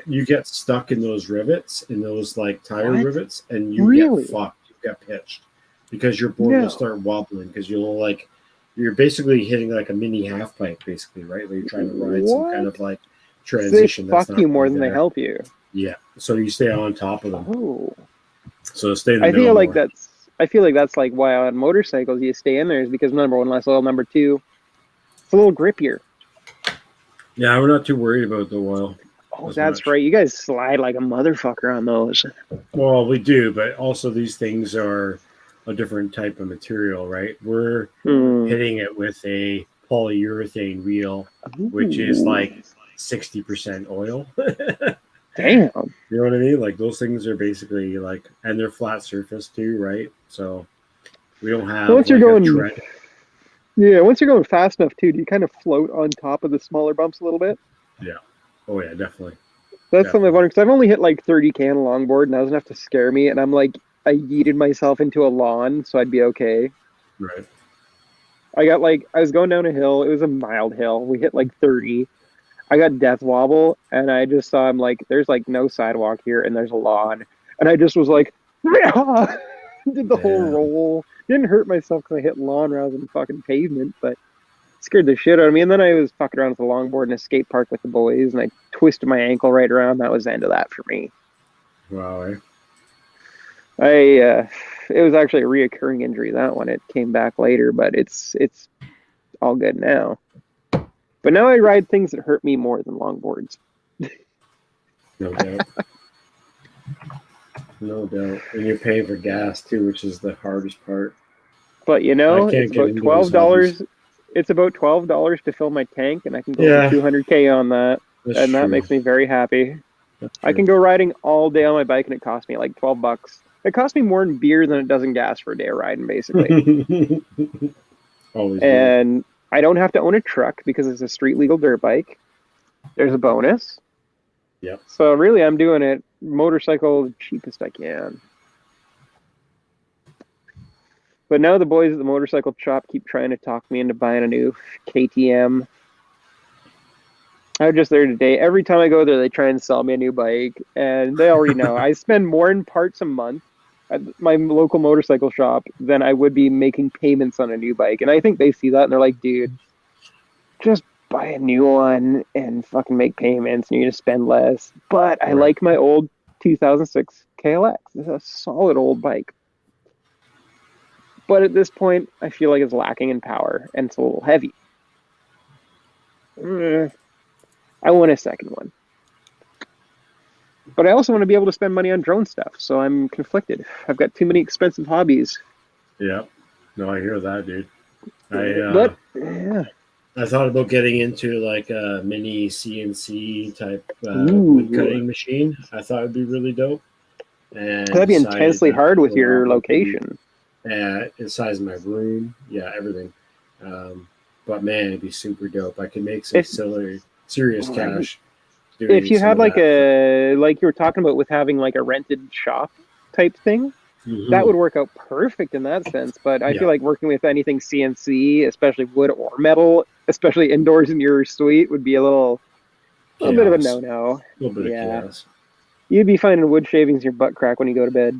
you get stuck in those rivets, in those like tire rivets, and you get fucked. You get pitched because your board will start wobbling because you're basically hitting like a mini half pipe, basically, right? Where you're trying to ride some kind of like transition. They fuck you more than they help you. Yeah, so you stay on top of them. Oh. So stay in the middle I feel like that's like why on motorcycles you stay in there is because number one, less oil. Number two, it's a little grippier. Yeah, we're not too worried about the oil. Oh, that's right. You guys slide like a motherfucker on those. Well, we do, but also these things are a different type of material, right? We're hitting it with a polyurethane wheel, which is like 60% oil. Damn. You know what I mean? Like those things are basically like, and they're flat surface too, right? So we don't have once you're going fast enough too, do you kind of float on top of the smaller bumps a little bit? Yeah. Oh yeah, definitely. That's something I've wondered because I've only hit like 30K on a longboard and that was enough to scare me. And I'm like, I yeeted myself into a lawn so I'd be okay. Right. I was going down a hill. It was a mild hill. We hit like 30. I got death wobble, and I just saw him like, there's like no sidewalk here, and there's a lawn, and I just was like, did the whole roll. Didn't hurt myself because I hit lawn rather than fucking pavement, but scared the shit out of me. And then I was fucking around with the longboard in a skate park with the boys, and I twisted my ankle right around. That was the end of that for me. Wow. It was actually a reoccurring injury. That one, it came back later, but it's all good now. But now I ride things that hurt me more than longboards. No doubt. No doubt. And you're paying for gas too, which is the hardest part. But I can't it's get about into those hobbies. $12. It's about $12 to fill my tank, and I can go Yeah. for 200K on that, That's and that true. makes me very happy. That's I true. can go riding all day on my bike, and it costs me like $12. It costs me more in beer than it does in gas for a day of riding, basically. Always will. And I don't have to own a truck because it's a street legal dirt bike. There's a bonus. Yep. So really, I'm doing it motorcycle the cheapest I can. But now the boys at the motorcycle shop keep trying to talk me into buying a new KTM. I was just there today. Every time I go there, they try and sell me a new bike, and they already know. I spend more in parts a month at my local motorcycle shop than I would be making payments on a new bike. And I think they see that, and they're like, dude, just buy a new one and fucking make payments, and you're going to spend less. But I like my old 2006 KLX. It's a solid old bike. But at this point, I feel like it's lacking in power, and it's a little heavy. I want a second one. But I also want to be able to spend money on drone stuff, so I'm conflicted. I've got too many expensive hobbies. Yeah. No, I hear that, dude. I thought about getting into like a mini CNC type wood cutting machine. I thought it'd be really dope. And that'd be intensely hard with your location. Yeah, the size of my room. Yeah, everything. But man, it'd be super dope. I could make some serious cash. If you had like you were talking about with having like a rented shop type thing, that would work out perfect in that sense. But I feel like working with anything CNC, especially wood or metal, especially indoors in your suite, would be a little bit of a no-no. A little bit of chaos. You'd be finding wood shavings in your butt crack when you go to bed.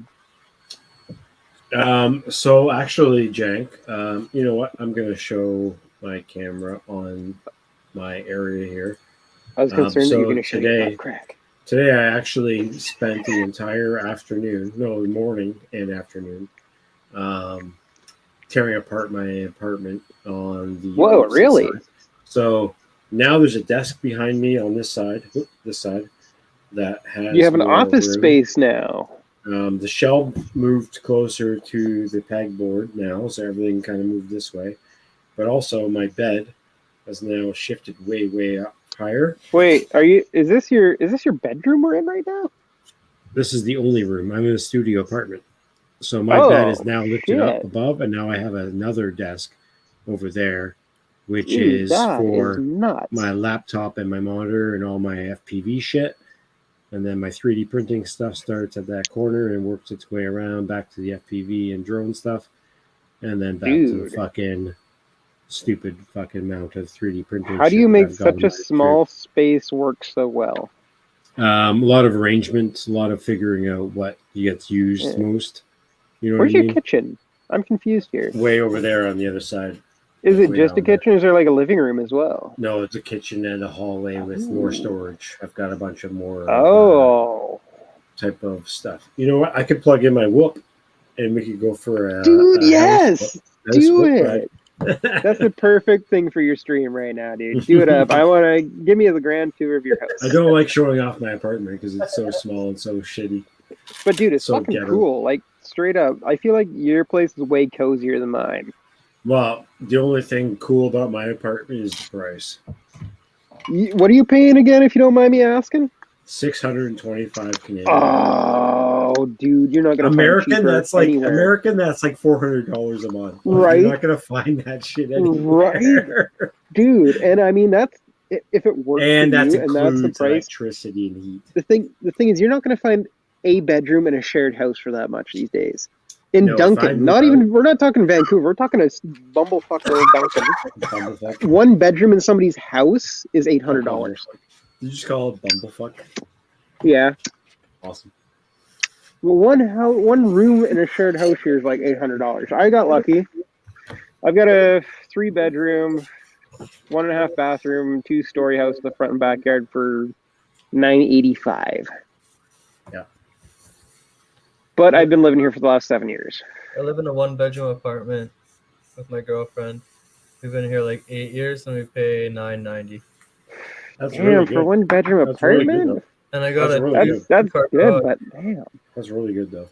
So actually, Jank, you know what? I'm going to show my camera on my area here. I was concerned that you're going to show your butt crack. Today, I actually spent the entire morning and afternoon, tearing apart my apartment on the Whoa, really? side. So now there's a desk behind me on this side, that has. You have an office space now. The shelf moved closer to the pegboard now, so everything kind of moved this way. But also, my bed has now shifted way up higher. Wait, is this your bedroom we're in right now? This is the only room. I'm in a studio apartment. So my bed is now lifted up above, and now I have another desk over there, which is for my laptop and my monitor and all my FPV shit. And then my 3D printing stuff starts at that corner and works its way around back to the FPV and drone stuff. And then back to the fucking stupid fucking mount of 3D printing. How do you make such a small space work so well? A lot of arrangements, a lot of figuring out what gets used most. You know Where's what I your mean? kitchen? I'm confused here. Way over there on the other side. Is it just a kitchen, or is there like a living room as well? No, it's a kitchen and a hallway with more storage. I've got a bunch of more type of stuff. You know what? I could plug in my whoop and we could go for a yes! Do it! That's the perfect thing for your stream right now, dude. Do it up. I want to give me the grand tour of your house. I don't like showing off my apartment because it's so small and so shitty. But dude, it's so fucking cool. Like straight up, I feel like your place is way cozier than mine. Well, the only thing cool about my apartment is the price. What are you paying again, if you don't mind me asking? $625 Canadian. Oh, dude, you're not gonna American. That's like anywhere. American. That's like $400 a month. Right? You're not gonna find that shit anywhere. Right, dude. And I mean, that's if it works. And for that's you, and that's the price. Electricity and heat. The thing is, you're not gonna find a bedroom in a shared house for that much these days. In Duncan, we're not talking Vancouver, we're talking a bumblefuck old Duncan. One bedroom in somebody's house is $800. Did you just call it bumblefuck? Yeah. Awesome. Well, one room in a shared house here is like $800. I got lucky. I've got a 3-bedroom, 1.5 bathroom, 2-story house in the front and backyard for $985. Yeah. But I've been living here for the last 7 years. I live in a 1-bedroom apartment with my girlfriend. We've been here like 8 years and we pay $990. That's damn, really for 1-bedroom apartment? Really And I got That's a really good. That's car good, dog. but damn. That's really good though.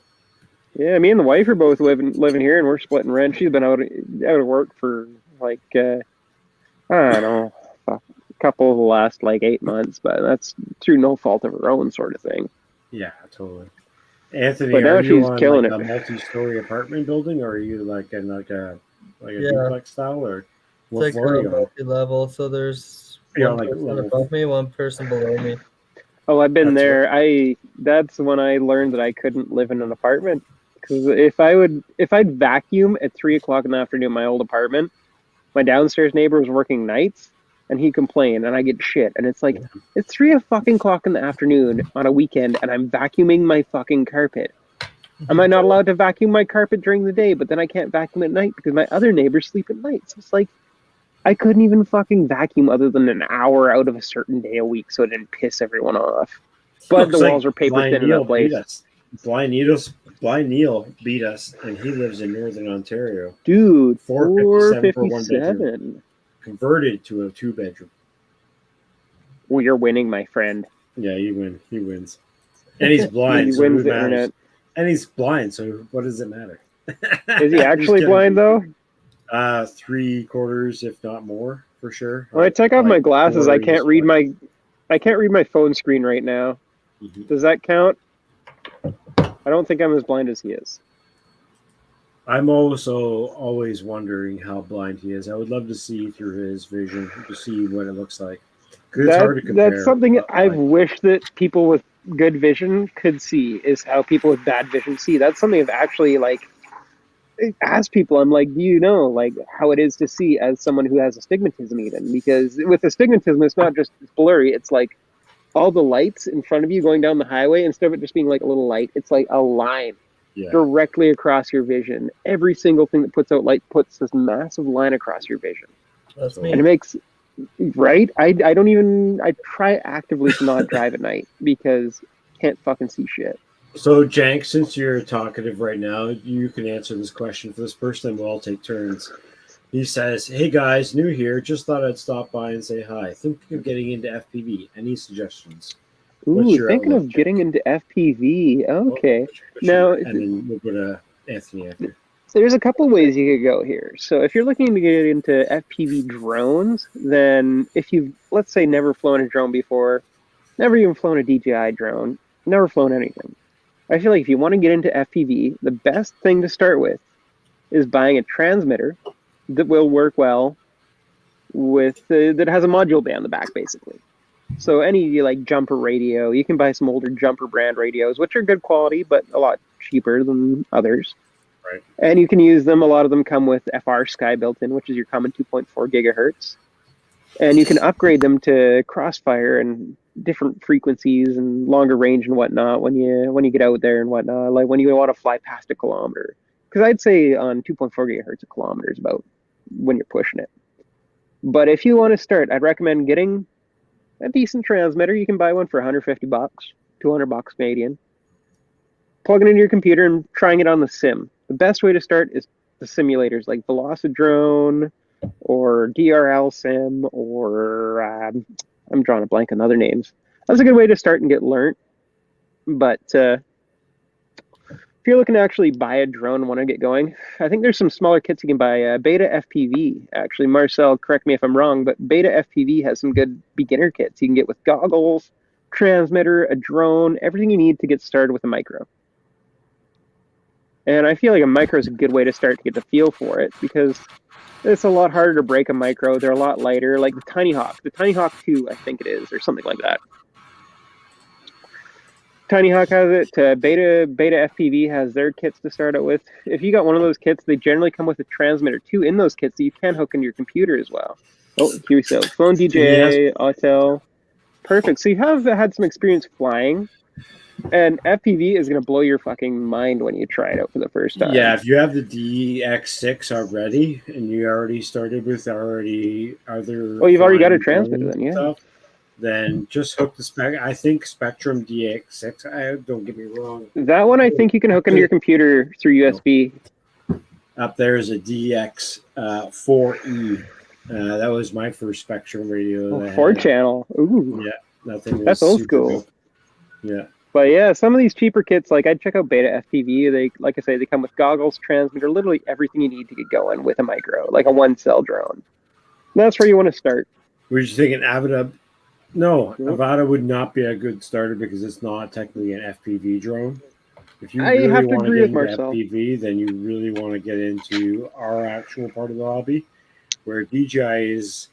Yeah, me and the wife are both living here, and we're splitting rent. She's been out of work for like I don't know, a couple of the last like 8 months, but that's through no fault of her own, sort of thing. Yeah, totally. Anthony, But now are you she's on killing like it. a multi-story apartment building, or are you like in like a Yeah. duplex style, or It's what like floor are you on? multi-level, so there's You're one on, like, person level- above me, one person below me. Oh, I've been That's there. That's when I learned that I couldn't live in an apartment, because if I'd vacuum at 3 o'clock in the afternoon in my old apartment, my downstairs neighbor was working nights, and he complained, and I get shit, and it's like it's 3 o'clock in the afternoon on a weekend, and I'm vacuuming my fucking carpet. Am I not allowed to vacuum my carpet during the day, but then I can't vacuum at night because my other neighbors sleep at night? So it's like I couldn't even fucking vacuum other than an hour out of a certain day a week, so it didn't piss everyone off. But Looks the like walls are paper Blind thin in Neil that place. beat us. Blind Neil beat us, and he lives in Northern Ontario. Dude, $457 for 1 bedroom, $457. converted to a 2-bedroom. Well, you're winning, my friend. Yeah, you win. He wins, and he's blind. He so wins who the matters? internet. And he's blind, so what does it matter? Is he actually Just blind though? 3/4, if not more, for sure. When I take off my glasses, I can't read my. my phone screen right now. Mhm. Does that count? I don't think I'm as blind as he is. I'm also always wondering how blind he is. I would love to see through his vision to see what it looks like. 'Cause it's hard to compare. That's something but, I've like, wished that people with good vision could see, is how people with bad vision see. That's something I've actually like asked people. I'm like, do you know like how it is to see as someone who has astigmatism even? Because with astigmatism, it's not just blurry. It's like all the lights in front of you going down the highway, instead of it just being like a little light, it's like a line yeah. directly across your vision. Every single thing that puts out light puts this massive line across your vision. That's And it me. makes, right? I don't even, I try actively to not drive at night because I can't fucking see shit. So, Jank, since you're talkative right now, you can answer this question for this person, and we'll all take turns. He says, "Hey guys, new here. Just thought I'd stop by and say hi. Thinking of getting into FPV. Any suggestions?" What's Ooh, your thinking outlook, of getting into FPV. Okay. What's your- Now, and then we'll go to Anthony after. so there's a couple ways you could go here. So if you're looking to get into FPV drones, then if you've, let's say, never flown a drone before, never even flown a DJI drone, never flown anything, I feel like if you want to get into FPV, the best thing to start with is buying a transmitter that will work well with, that has a module bay on the back, basically. So any like jumper radio, you can buy some older jumper brand radios, which are good quality, but a lot cheaper than others. Right. And you can use them. A lot of them come with FR Sky built in, which is your common 2.4 gigahertz. And you can upgrade them to crossfire and different frequencies and longer range and whatnot when you get out there and whatnot, like when you want to fly past a kilometer. Because I'd say on 2.4 gigahertz a kilometer is about when you're pushing it. But if you want to start, I'd recommend getting a decent transmitter. You can buy one for $150, $200 Canadian. Plug it into your computer and trying it on the sim. The best way to start is the simulators like Velocidrone or DRL Sim or I'm drawing a blank on other names. That's a good way to start and get learnt. But if you're looking to actually buy a drone and want to get going, I think there's some smaller kits you can buy. Beta FPV, actually, Marcel, correct me if I'm wrong, but Beta FPV has some good beginner kits you can get with goggles, transmitter, a drone, everything you need to get started with a micro. And I feel like a micro is a good way to start to get the feel for it because it's a lot harder to break a micro. They're a lot lighter, like the Tiny Hawk 2, I think it is, or something like that. Tiny Hawk has it. Beta FPV has their kits to start out with. If you got one of those kits, they generally come with a transmitter too in those kits that you can hook into your computer as well. Oh, here we go. Phone DJ, Autel. Perfect. So you have had some experience flying, and FPV is going to blow your fucking mind when you try it out for the first time. Yeah, if you have the DX6 already, and you already started with other. Oh, you've already got a transmitter then, yeah. Stuff, then just hook the I think Spectrum DX6. Don't get me wrong. That one I think you can hook into your computer through USB. Up there is a DX 4E. That was my first Spectrum radio. 4-channel. Ooh. Yeah, that thing was That's old super school. good. Yeah. But yeah, some of these cheaper kits, like I'd check out Beta FPV. They, like I say, they come with goggles, transmitter, literally everything you need to get going with a micro, like a 1-cell drone. That's where you want to start. Were you thinking Avada? No, Nope. Avada would not be a good starter because it's not technically an FPV drone. If you I really have to want to agree get with into Marcel. FPV, then you really want to get into our actual part of the hobby, where DJI is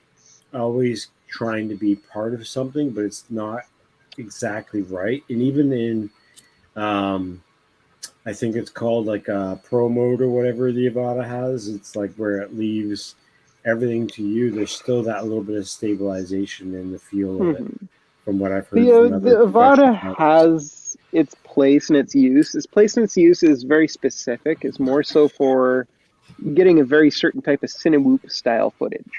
always trying to be part of something, but it's not exactly right. And even in, I think it's called like a pro mode or whatever the Avada has, it's like where it leaves everything to you. There's still that little bit of stabilization in the feel of it, from what I've heard from other The professional Avada pilots. has its place and its use. Its place and its use is very specific. It's more so for getting a very certain type of Cinewhoop style footage.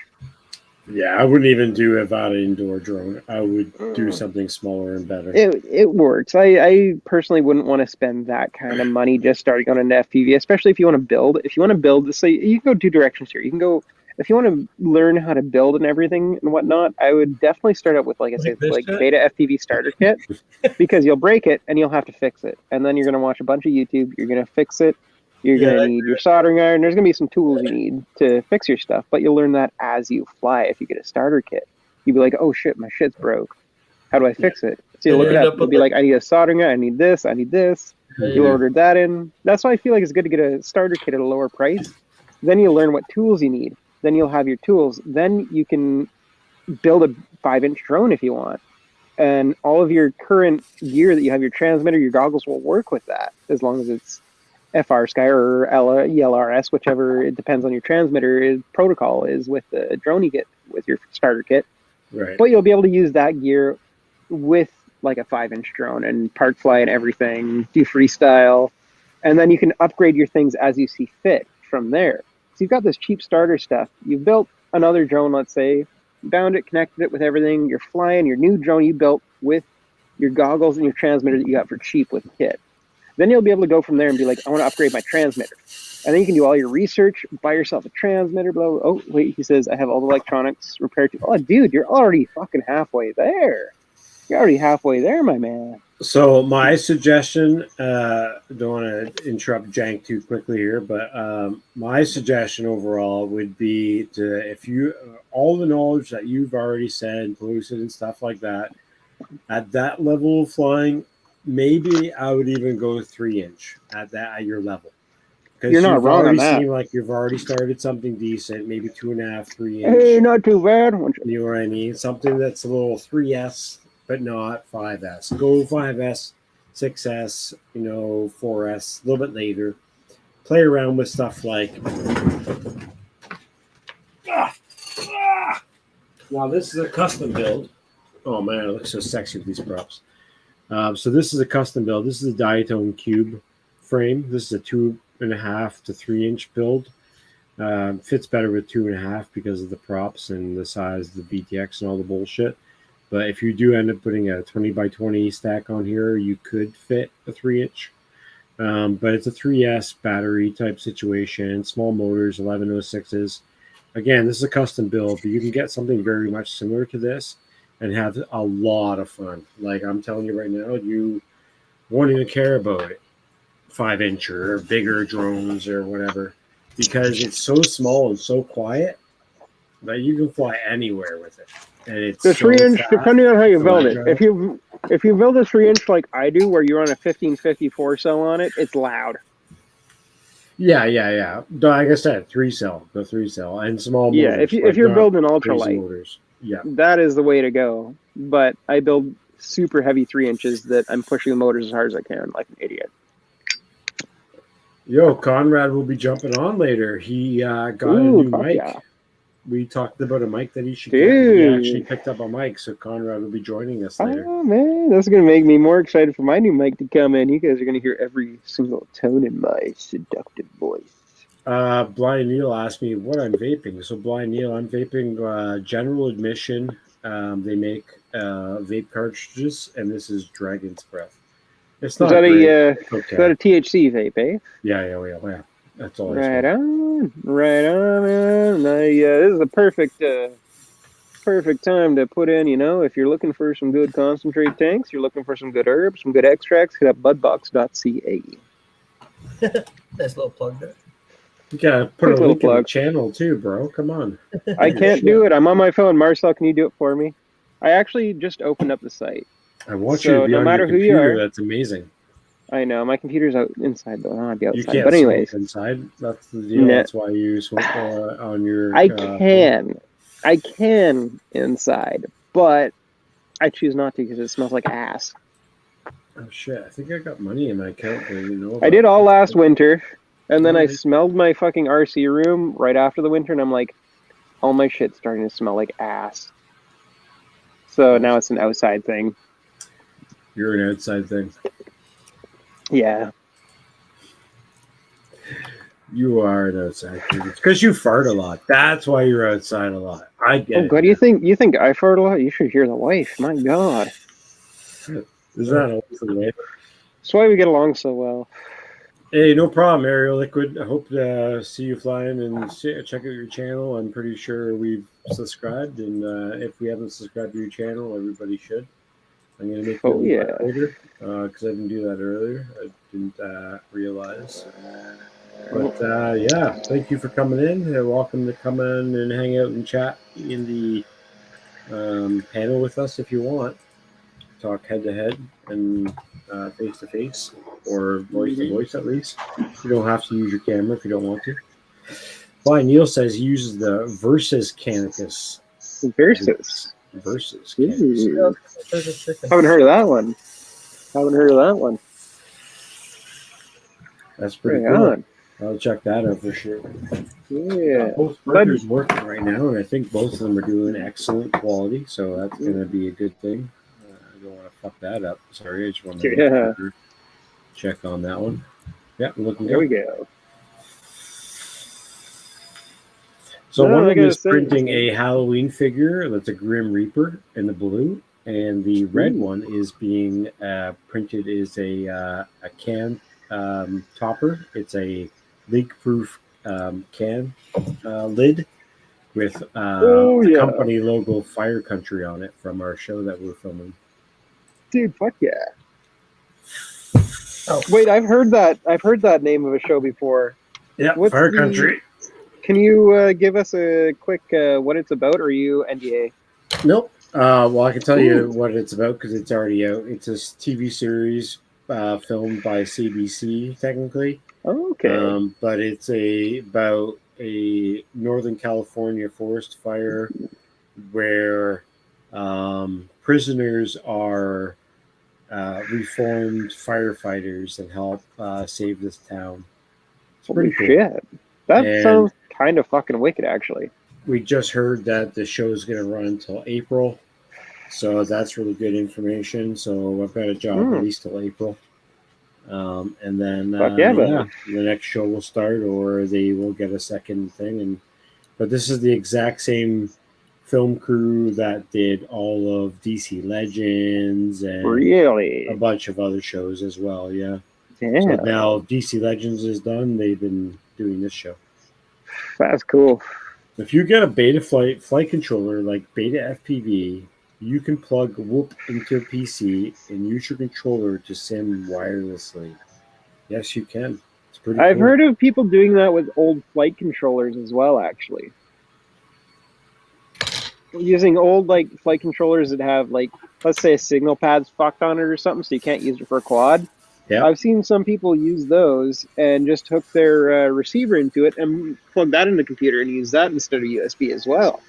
Yeah, I wouldn't even do Avada indoor drone. I would do something smaller and better. It works. I personally wouldn't want to spend that kind of money just starting on an FPV, especially if you want to build. If you want to build, so you can go two directions here. You can go, if you want to learn how to build and everything and whatnot, I would definitely start out with, like I said, like Beta FPV starter kit, because you'll break it and you'll have to fix it. And then you're going to watch a bunch of YouTube. You're going to fix it. You're going to need your soldering iron. There's going to be some tools you need to fix your stuff, but you'll learn that as you fly. If you get a starter kit, you'll be like, oh shit, my shit's broke. How do I fix it? So you'll look it up. You'll be like, I need a soldering iron. I need this. I need this. You'll order that in. That's why I feel like it's good to get a starter kit at a lower price. Then you'll learn what tools you need. Then you'll have your tools. Then you can build a 5-inch drone if you want. And all of your current gear that you have, your transmitter, your goggles will work with that, as long as it's FR Sky or ELRS, whichever, it depends on your transmitter protocol is with the drone you get with your starter kit. Right. But you'll be able to use that gear with like a 5-inch drone and park fly and everything, do freestyle, and then you can upgrade your things as you see fit from there. So you've got this cheap starter stuff. You've built another drone, let's say, bound it, connected it with everything. You're flying your new drone you built with your goggles and your transmitter that you got for cheap with the kit. Then you'll be able to go from there and be like, I want to upgrade my transmitter. And then you can do all your research, buy yourself a transmitter, blah, blah. Oh, wait, he says, I have all the electronics repaired. Oh, dude, you're already fucking halfway there. You're already halfway there, my man. So my suggestion, don't want to interrupt Jank too quickly here, but my suggestion overall would be to, if you, all the knowledge that you've already said, Pellucid and stuff like that, at that level of flying, maybe I would even go 3-inch at your level. Because you're not wrong on that. Seem like you've already started something decent, maybe 2.5, 3-inch. Hey, not too bad. You know what I mean? Something that's a little 3S, but not 5S. Go 5S, 6S, 4S, a little bit later. Play around with stuff like. Now this is a custom build. Oh man, it looks so sexy with these props. So this is a custom build. This is a Diatone Cube frame. This is a 2.5 to 3-inch build. Fits better with 2.5 because of the props and the size of the BTX and all the bullshit. But if you do end up putting a 20x20 stack on here, you could fit a 3-inch. But it's a 3S battery type situation, small motors, 1106s. Again, this is a custom build, but you can get something very much similar to this and have a lot of fun. Like I'm telling you right now, you won't even care about it. 5-inch or bigger drones or whatever, because it's so small and so quiet that you can fly anywhere with it. And it's the 3-inch, depending on how you build it. agile. If you build a 3-inch like I do, where you're on a 1554 cell on it, it's loud. Yeah. Like I said, the 3-cell and small motors. Yeah, if you're building ultralight, motors. Yeah, that is the way to go. But I build super heavy 3-inches that I'm pushing the motors as hard as I can, like an idiot. Yo, Conrad will be jumping on later. He got a new mic. Yeah. We talked about a mic that he should get. He actually picked up a mic, so Conrad will be joining us later. Oh, man, that's going to make me more excited for my new mic to come in. You guys are going to hear every single tone in my seductive voice. Blind Neil asked me what I'm vaping. So, Blind Neil, I'm vaping General Admission. They make vape cartridges, and this is Dragon's Breath. It's not is that a THC vape, eh? Yeah. That's all. Right on, man. This is a perfect perfect time to put in, if you're looking for some good concentrate tanks, you're looking for some good herbs, some good extracts, hit up budbox.ca. Nice little plug there. You gotta put Quick a little link in the plug. channel too, bro. Come on. I can't do it. I'm on my phone. Marcel, can you do it for me? I actually just opened up the site. I want So you to be no on matter your who you computer. are- That's amazing. I know, my computer's out inside, though. I'll be You outside. can't But anyways, smoke inside. That's the deal. Nah. That's why you smoke on your. I phone. can inside, but I choose not to because it smells like ass. Oh shit! I think I got money in my account. But you know. I did all last winter, and then I Alright. smelled my fucking RC room right after the winter, and I'm like, all my shit's starting to smell like ass. So now it's an outside thing. You're an outside thing. Yeah. You are an outside thing. It's because you fart a lot. That's why you're outside a lot. I get Oh it. god, you think I fart a lot? You should hear the wife. My god. Is that always the way? That's why we get along so well. Hey, no problem, Ariel Liquid. I hope to see you flying and check out your channel. I'm pretty sure we've subscribed, and if we haven't subscribed to your channel, everybody should. I'm going to make Oh, yeah. that later because I didn't do that earlier. I didn't realize. But yeah, thank you for coming in. You're welcome to come in and hang out and chat in the panel with us if you want. Talk head to head and face to face, or voice to voice at least. You don't have to use your camera if you don't want to. Fly Neil says he uses the Versus Canopus. Versus. Versus. Ooh. Chicken. Haven't heard of that one. That's pretty Right cool. on. I'll check that out for sure. Yeah. Both burgers working right now, and I think both of them are doing excellent quality, so that's going to be a good thing. I don't want to fuck that up. Sorry, I just want to check on that one. Yeah, looking There we good. go. So No, one I of them is gotta say- printing a Halloween figure that's a Grim Reaper in the blue, and the red one is being printed as a can topper. It's a leak-proof can lid with the company logo Fire Country on it from our show that we're filming. Dude, fuck yeah. Oh wait, I've heard that name of a show before. Yeah, What's Fire the- Country. Can you give us a quick what it's about, or are you NDA? Nope. Well, I can tell you what it's about because it's already out. It's a TV series filmed by CBC, technically. Oh, okay. But it's about a Northern California forest fire where prisoners are reformed firefighters and help save this town. It's Holy pretty cool. shit. That And sounds kind of fucking wicked, actually. we just heard that the show is going to run until April, so that's really good information. So I've got a job at least till April, and then the next show will start, or they will get a second thing. But this is the exact same film crew that did all of DC Legends and Really? a bunch of other shows as well. Yeah. Damn. So now DC Legends is done. They've been doing this show. That's cool. If you get a beta flight controller like Beta FPV, you can plug Whoop into a PC and use your controller to sim wirelessly. Yes, you can. It's pretty I've cool. heard of people doing that with old flight controllers as well, actually. Using old flight controllers that have let's say a signal pad's fucked on it or something, so you can't use it for a quad. Yeah. I've seen some people use those and just hook their receiver into it and plug that in the computer and use that instead of USB as well.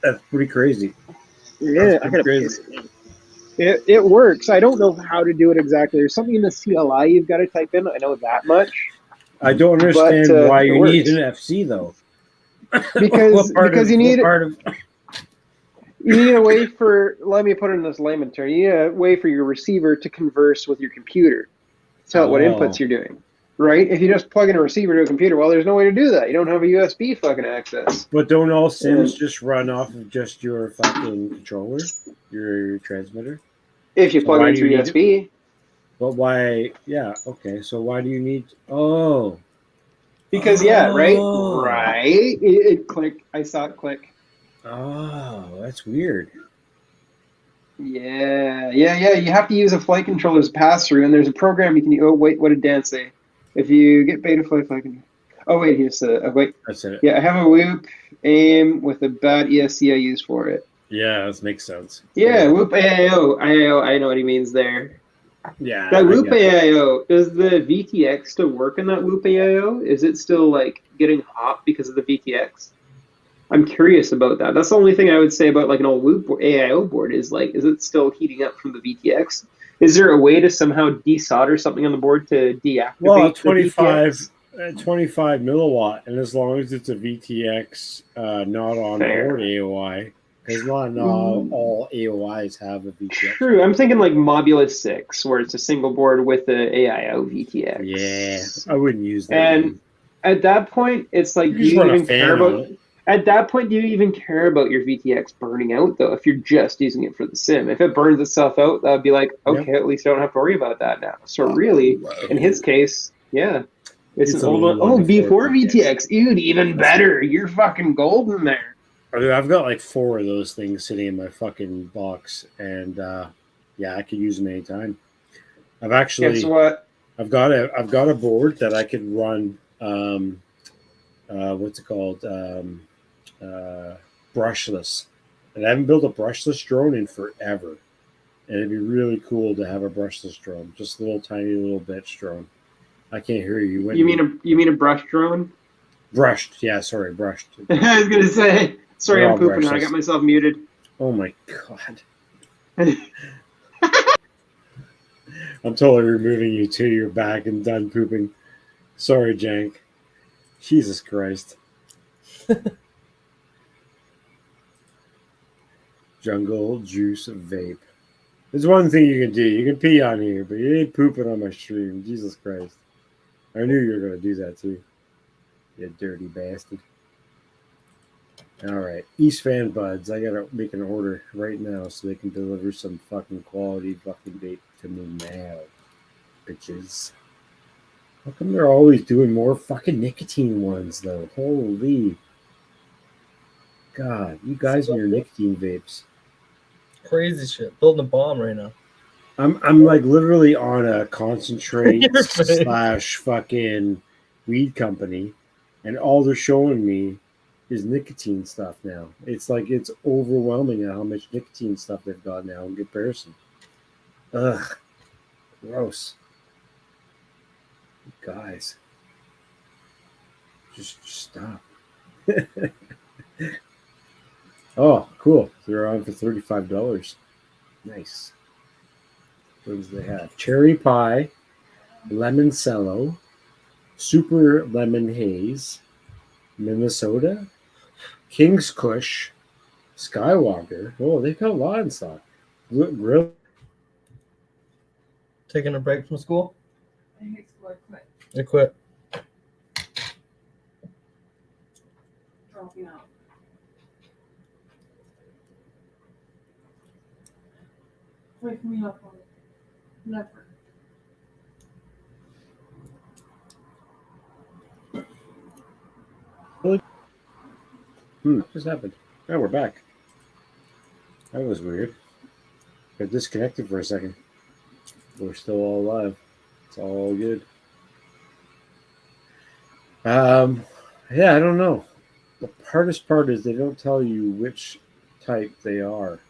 That's pretty crazy. Yeah, I gotta crazy. It works. I don't know how to do it exactly. There's something in the CLI you've got to type in. I know that much. I don't understand why you need an FC though. Because you need you need a way for. Let me put it in this layman term. You need a way for your receiver to converse with your computer. Tell it what inputs you're doing. Right? If you just plug in a receiver to a computer, well, there's no way to do that. You don't have a USB fucking access. But don't all sims just run off of just your fucking controller, your transmitter? If you plug it in through USB. But why? Yeah, okay. So why do you need? Because right. It clicked. I saw it click. Oh, that's weird. Yeah. You have to use a flight controller's pass-through, and there's a program you can. Oh wait, what did Dan say? If you get beta flight control. Oh wait, he just said. Wait. That's it. Yeah, I have a Whoop AIM with a bad ESC I use for it. Yeah, that makes sense. Yeah, Whoop AIO. I know what he means there. Yeah. That Whoop get it. AIO, does the VTX still work in that Whoop AIO? Is it still like getting hot because of the VTX? I'm curious about that. That's the only thing I would say about like an old Whoop AIO board is like, is it still heating up from the VTX? Is there a way to somehow desolder something on the board to deactivate Well, the VTX? 25 milliwatt, and as long as it's a VTX, not on Fair. board AOI, because not all AOIs have a VTX. True. I'm thinking like Mobulus 6, where it's a single board with the AIO VTX. Yeah, I wouldn't use that. And at that point, it's like, do you even care about? At that point, do you even care about your VTX burning out, though, if you're just using it for the sim? If it burns itself out, that would be like, okay, at least I don't have to worry about that now. So really, in his case, yeah. It's an old one. Oh, V4 VTX. Dude, even better. You're fucking golden there. I've got like 4 of those things sitting in my fucking box, and yeah, I could use them anytime. I've actually... Guess what? I've got a board that I could run, what's it called? Brushless, and I haven't built a brushless drone in forever, and it'd be really cool to have a brushless drone, just a little tiny little bitch drone. I can't hear you. You mean a brush drone? Brushed, yeah, sorry, brushed. I was gonna say, sorry, I'm pooping. I got myself muted. Oh my god. I'm totally removing you to your back and done pooping. Sorry, Jank. Jesus Christ. Jungle Juice Vape. There's one thing you can do. You can pee on here, but you ain't pooping on my stream. Jesus Christ. I knew you were going to do that too. You dirty bastard. All right. East Fan Buds. I got to make an order right now so they can deliver some fucking quality fucking vape to me now. Bitches. How come they're always doing more fucking nicotine ones, though? Holy. God. You guys and your nicotine vapes. Crazy shit. Building a bomb right now. I'm like literally on a concentrate / fucking weed company, and all they're showing me is nicotine stuff now. It's like it's overwhelming how much nicotine stuff they've got now in comparison. Ugh. Gross. Guys. Just stop. Oh, cool. They're on for $35. Nice. What do they have? Cherry pie, lemon cello, super lemon haze, Minnesota, King's Kush, Skywalker. Oh, they've got a lot in stock. Grill. Taking a break from school? I hate school. I quit. I quit. Dropping out. Wake me up on it. Never. What just happened? Oh, we're back. That was weird. Got disconnected for a second. We're still all alive. It's all good. Yeah, I don't know. The hardest part is they don't tell you which type they are.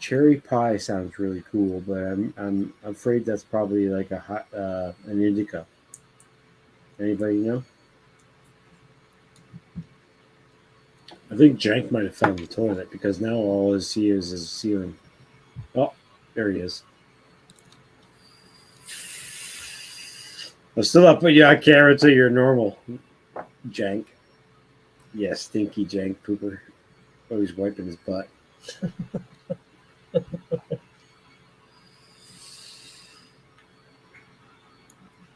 Cherry pie sounds really cool, but I'm afraid that's probably like an indica. Anybody know? I think Jank might have found the toilet because now all I see is his ceiling. Oh, there he is. I'm still up, but yeah, I can't until you're normal. Jank. Yeah, stinky Jank pooper. Always wiping his butt.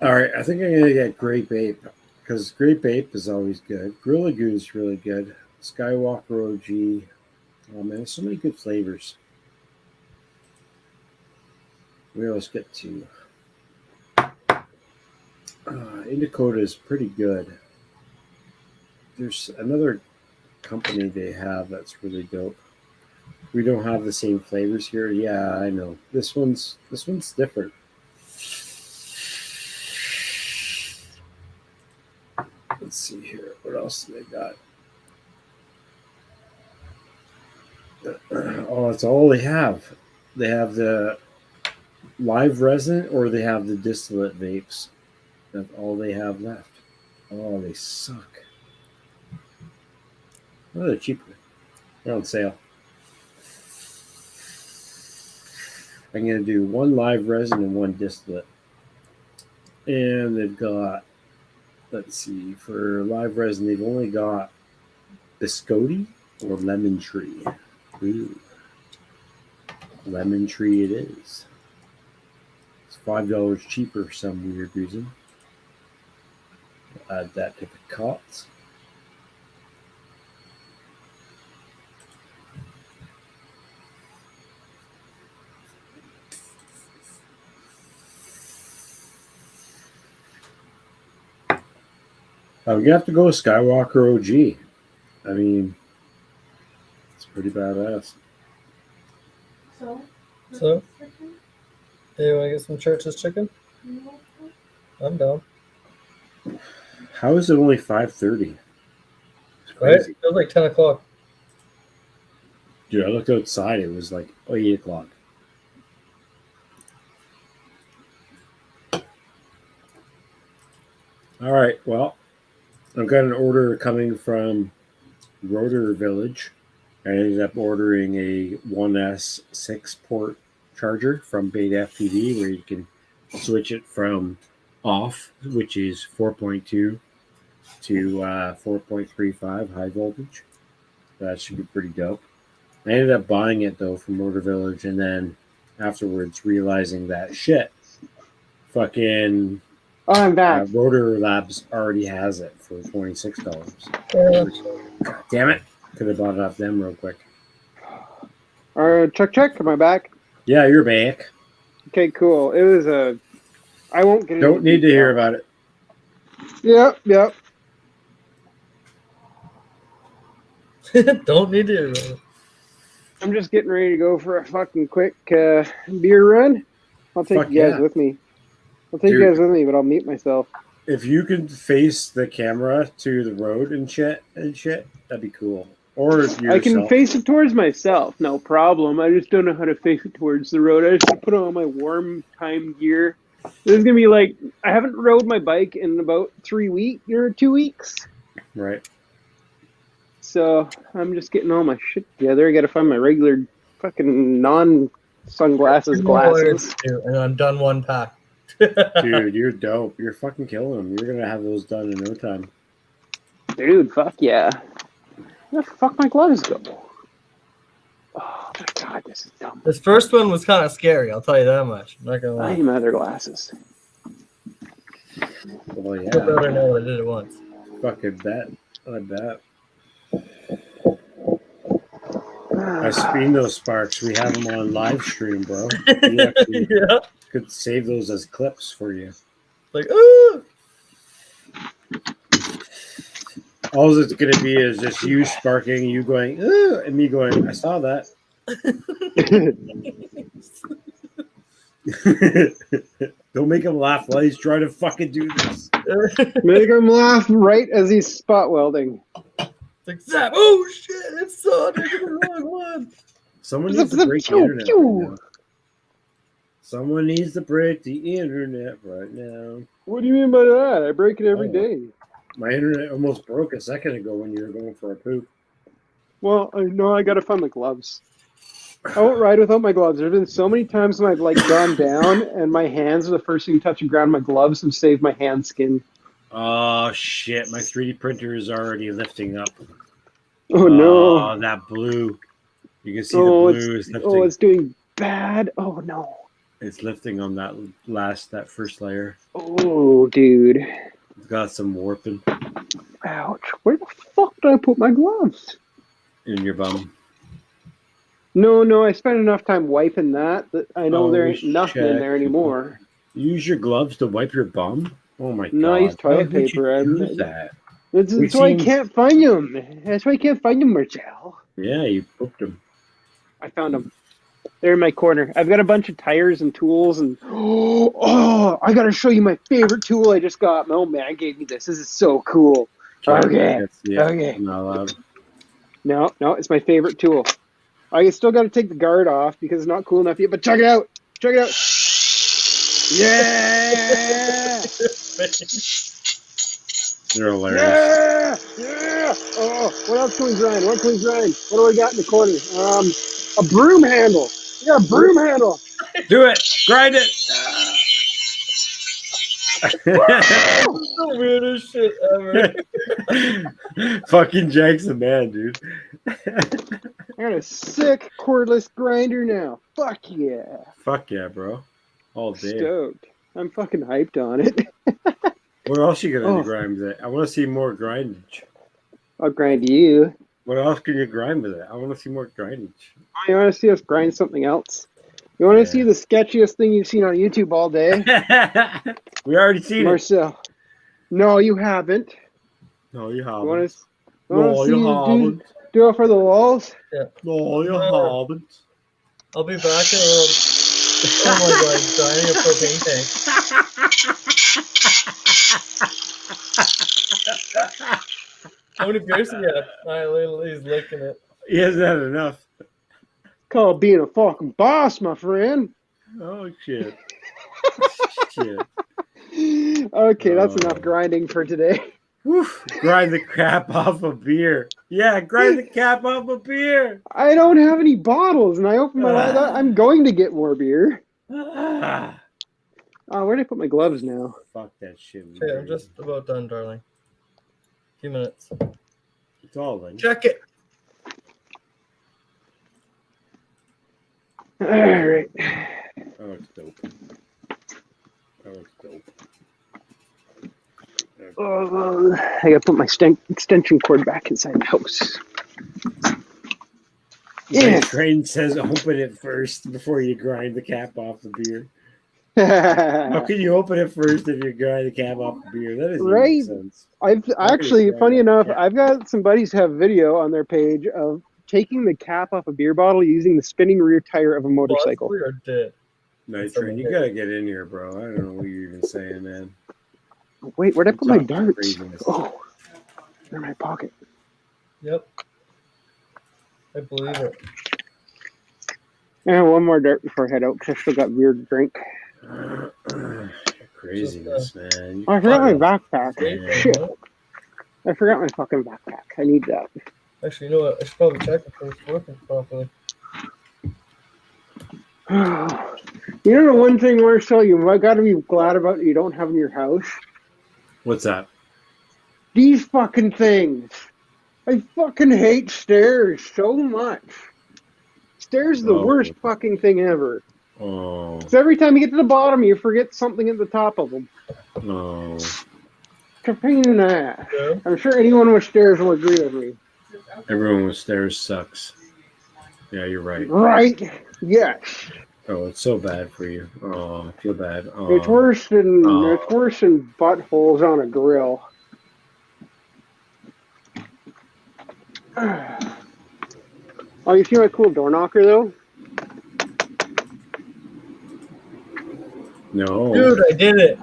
All right, I think I'm going to get Grape Ape because Grape Ape is always good. Gorilla Goo is really good. Skywalker OG. Oh, man, there's so many good flavors. We always get to. Indicota is pretty good. There's another company they have that's really dope. We don't have the same flavors here. Yeah, I know. This one's different. Let's see here. What else do they got? Oh, that's all they have. They have the live resin or they have the distillate vapes. That's all they have left. Oh, they suck. Oh, they're cheaper. They're on sale. I'm going to do one live resin and one distillate. And they've got, let's see, for live resin, they've only got biscotti or lemon tree. Ooh. Lemon tree it is. It's $5 cheaper for some weird reason. Add that to the cart. We have to go with Skywalker OG. I mean, it's pretty badass. So? So? Hey, you want to get some church's chicken? I'm down. How is it only 5:30? Right? It was like 10 o'clock. Dude, I looked outside. It was like 8 o'clock. All right. Well, I've got an order coming from Rotor Village. I ended up ordering a 1S 6-port charger from Beta FPV where you can switch it from off, which is 4.2 to 4.35 high voltage. That should be pretty dope. I ended up buying it though from Rotor Village and then afterwards realizing that shit, fucking I'm back. Rotor Labs already has it for $26. God damn it. Could have bought it off them real quick. Check. Am I back? Yeah, you're back. Okay, cool. It was a. I won't get. Don't need to hear about it. Yep. Don't need to hear about it. I'm just getting ready to go for a fucking quick beer run. I'll take you guys with me. I'll take you guys with me, but I'll mute myself. If you could face the camera to the road and shit, that'd be cool. Or yourself. I can face it towards myself, no problem. I just don't know how to face it towards the road. I just put on my warm time gear. This is gonna be like I haven't rode my bike in about 3 weeks or 2 weeks. Right. So I'm just getting all my shit together. I gotta find my regular fucking non-sunglasses glasses. And I'm done one pack. Dude, you're dope. You're fucking killing them. You're gonna have those done in no time. Dude, fuck yeah. Where the fuck my gloves go? Oh my god, this is dumb. This first one was kind of scary, I'll tell you that much. I'm not gonna lie. I need my other glasses. Well, yeah. I better know I did it once. Fucking bet. I bet. I spin those sparks. We have them on live stream, bro. We actually could save those as clips for you. Like, ooh! All it's going to be is just you sparking, you going, ooh, and me going, I saw that. Don't make him laugh while he's trying to fucking do this. Make him laugh right as he's spot welding. Like, Zap, oh shit, it's so under the wrong one. Someone needs to break the internet right now. Someone needs to break the internet right now. What do you mean by that? I break it every day. My internet almost broke a second ago when you were going for a poop. Well, I know I gotta find my gloves. I won't ride without my gloves. There's been so many times when I've like gone down and my hands are the first thing touching ground. My gloves have saved my hand skin. Oh shit! My 3D printer is already lifting up. Oh no! Oh, that blue. You can see the blue is lifting. Oh, it's doing bad. Oh no! It's lifting on that first layer. Oh, dude. It's got some warping. Ouch! Where the fuck did I put my gloves? In your bum. No, I spent enough time wiping that I know there ain't nothing in there anymore. You use your gloves to wipe your bum? Oh my god! No, I use toilet paper. Use that? That's We've why I seen- can't find them. That's why I can't find them, Marcel. Yeah, you pooped them. I found them. They're in my corner. I've got a bunch of tires and tools and oh, I gotta show you my favorite tool I just got. My old man gave me this. This is so cool. Okay. Okay. I'm not allowed. No, it's my favorite tool. I still got to take the guard off because it's not cool enough yet. But check it out. Check it out. Yeah. They're hilarious. Yeah. Oh, what else can we grind? What can we grind? What do I got in the corner? A broom handle. We got a broom handle. Do it. Grind it. The weirdest shit ever. Fucking Jack's the man, dude. I got a sick cordless grinder now. Fuck yeah. Fuck yeah, bro. All day. Stoked. I'm fucking hyped on it. What else you gonna Oh. grind with it? I want to see more grindage. I'll grind you. What else can you grind with it? I want to see more grindage. You want to see us grind something else? You want to Yeah. see the sketchiest thing you've seen on YouTube all day? We already seen it. Marcel. No, you haven't. No, you You want haven't. to No, you haven't. do it for the walls? No, you haven't. I'll be back in a little. Oh my god, dying a propane tank. How many beers do you have? He's licking it. He hasn't had enough. Called being a fucking boss, my friend. Oh, shit. Shit. Okay, that's Oh. enough grinding for today. Woof. Grind the crap off a beer. Yeah, grind the cap off a beer. I don't have any bottles, and I opened my. I'm going to get more beer. Ah. Oh, where did I put my gloves now? Fuck that shit. Okay, I'm just about done, darling. A few minutes. It's all in. Check it. All right. That looks dope. That looks dope. Oh, I gotta put my extension cord back inside the house. Yeah. Train says open it first before you grind the cap off the beer. How can you open it first if you grind the cap off the beer? That doesn't Right. make sense. I've actually, grind funny that enough, cap. I've got some buddies who have video on their page of taking the cap off a beer bottle using the spinning rear tire of a motorcycle. We are dead. Night Train, you gotta get in here, bro. I don't know what you're even saying, man. Wait, where'd I put my Talk darts? craziness. Oh, they're in my pocket. Yep. I believe it. And one more dart before I head out because I still got beer to drink. Craziness, man. Oh, I forgot my backpack. Yeah. Shit. I forgot my fucking backpack. I need that. Actually, you know what? I should probably check if it's working properly. You know the one thing, Marcel, you got to be glad about you don't have in your house? What's that? These fucking things. I fucking hate stairs so much. Stairs are the Oh. worst fucking thing ever. Oh, Because every time you get to the bottom, you forget something at the top of them. no. It's a pain in the ass. Yeah. I'm sure anyone with stairs will agree with me. Everyone with stairs sucks. Yeah, you're right. Right? Yes. Oh, it's so bad for you. Oh, I feel bad. Oh. It's worse than Oh. it's worse than buttholes on a grill. Oh, you see my cool door knocker though? No. Dude, I did it.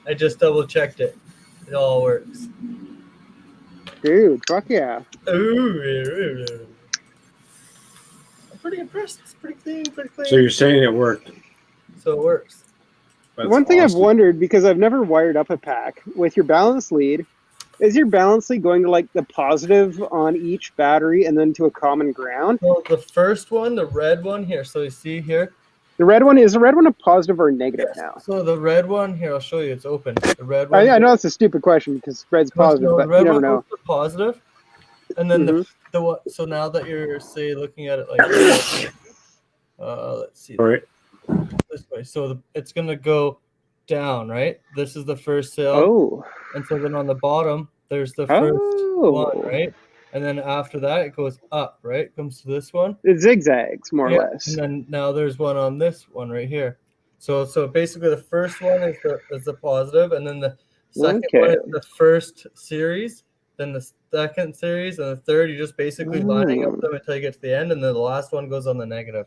I just double checked it. It all works. Dude, fuck yeah. Ooh. I'm pretty impressed. It's pretty clean, pretty clean. So you're saying it worked? So it works. That's One thing awesome. I've wondered, because I've never wired up a pack, with your balance lead, is your balance lead going to like the positive on each battery and then to a common ground? Well, the first one, the red one here. So you see here. The red one, is the red one a positive or a negative now? So the red one here, I'll show you. It's open. The red one. I know that's a stupid question because red's positive, No, but the red you never one know. goes to positive, and then the one. So now that you're say looking at it like, this, let's see. All right. This way. So it's gonna go down, right? This is the first cell, Oh. and so then on the bottom there's the first one, Oh. right? And then after that it goes up, right? Comes to this one. It zigzags, more Yeah, or less. and then now there's one on this one right here. So basically the first one is the positive, and then the Second Okay. one is the first series, then the second series, and the third. You're just basically lining up them until you get to the end, and then the last one goes on the negative.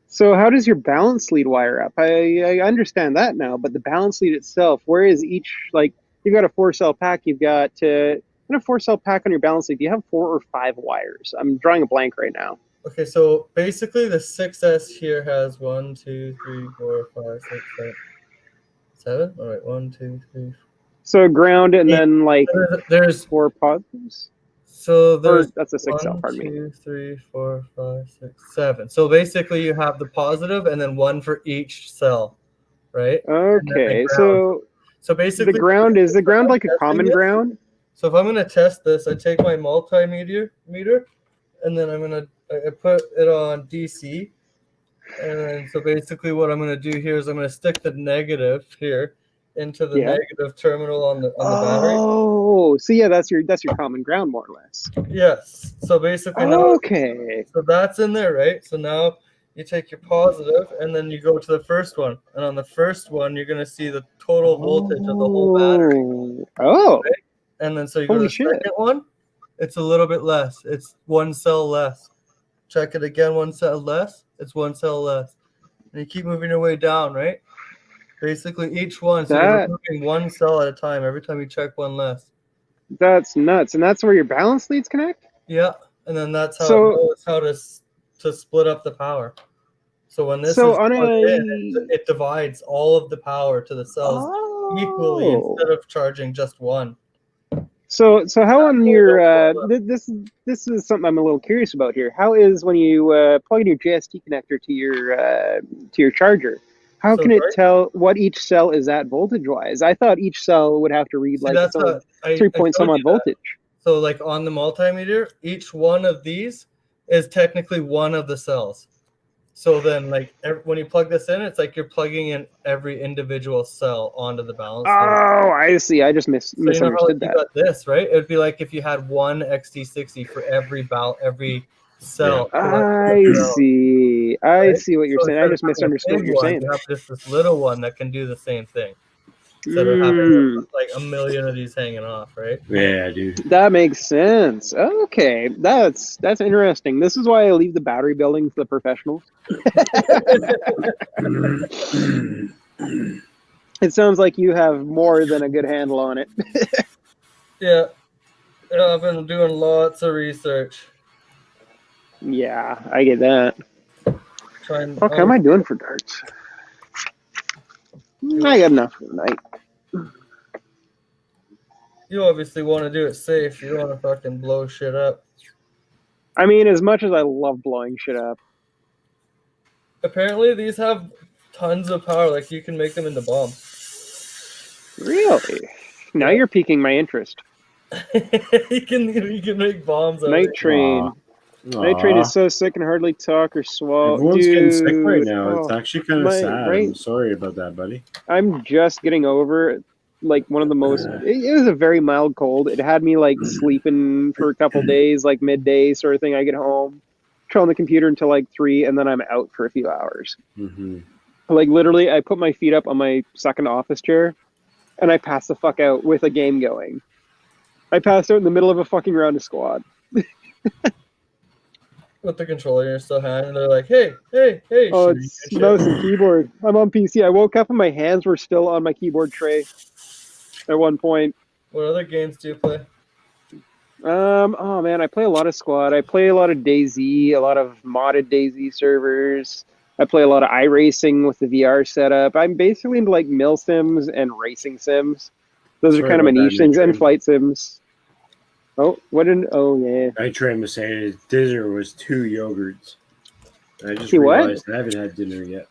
So how does your balance lead wire up? I understand that now, but the balance lead itself, where is each, like, you've got a 4-cell pack, you've got in a 4-cell pack on your balance lead, do you have 4 or 5 wires? I'm drawing a blank right now. Okay, so basically the 6S here has 1, 2, 3, 4, 5, 6, 7. 7? All right, 1, 2, 3. So ground and then like there's 4 positives? So there's that's a 6-cell, 1, pardon me. 2, 3, 4, 5, 6, 7. So basically you have the positive and then 1 for each cell, right? Okay, so basically the ground is the ground like a common ground? So if I'm gonna test this, I take my multimeter and then I put it on DC. And then so basically what I'm gonna do here is I'm gonna stick the negative here into the negative terminal on the battery. Oh, so yeah, that's your common ground more or less. Yes. So basically okay. So that's in there, right? So now you take your positive and then you go to the first one. And on the first one, you're going to see the total voltage of the whole battery. Oh. Right? And then so you go to the second one, it's a little bit less. It's 1 cell less. Check it again, 1 cell less. It's 1 cell less. And you keep moving your way down, right? Basically each one. So you're removing 1 cell at a time every time you check one less. That's nuts. And that's where your balance leads connect? Yeah. And then that's how it knows how to split up the power. So when this is plugged in, it divides all of the power to the cells equally instead of charging just one. So how on your this is something I'm a little curious about here. How is when you plug in your JST connector to your charger? How can it tell what each cell is at voltage wise? I thought each cell would have to read like its own 3 point some odd voltage. So like on the multimeter, each one of these is technically one of the cells. So then like when you plug this in, it's like you're plugging in every individual cell onto the balance. Oh, I see. I just misunderstood that. You got this, right? It would be like if you had one XT60 for every cell. I see. I see what you're saying. I just misunderstood what you're saying. You have just this little one that can do the same thing. Instead of having like a million of these hanging off, right? Yeah, dude. That makes sense. Okay, that's interesting. This is why I leave the battery building for the professionals. It sounds like you have more than a good handle on it. Yeah, I've been doing lots of research. Yeah, I get that. What am I doing for darts? I got enough for the night. You obviously want to do it safe. You don't want to fucking blow shit up. I mean, as much as I love blowing shit up. Apparently, these have tons of power. Like, you can make them into bombs. Really? Now you're piquing my interest. you can make bombs. Night Train. Night Train is so sick and hardly talk or swallow. Everyone's getting sick right now. It's actually kind of sad. Right? I'm sorry about that, buddy. I'm just getting over like one of the most. It was a very mild cold. It had me like sleeping for a couple days, like midday sort of thing. I get home, chill on the computer until like 3, and then I'm out for a few hours. Mm-hmm. Like literally, I put my feet up on my second office chair, and I pass the fuck out with a game going. I passed out in the middle of a fucking round of squad. With the controller in your still hand, and they're like, hey. Oh, it's mouse and keyboard. I'm on PC. I woke up and my hands were still on my keyboard tray at one point. What other games do you play? Oh man, I play a lot of Squad. I play a lot of DayZ, a lot of modded DayZ servers. I play a lot of iRacing with the VR setup. I'm basically into like mill sims and racing sims. Those are kind of my niche things, and flight sims. Oh, yeah. Night Train was saying his dinner was 2 yogurts. I just realized I haven't had dinner yet.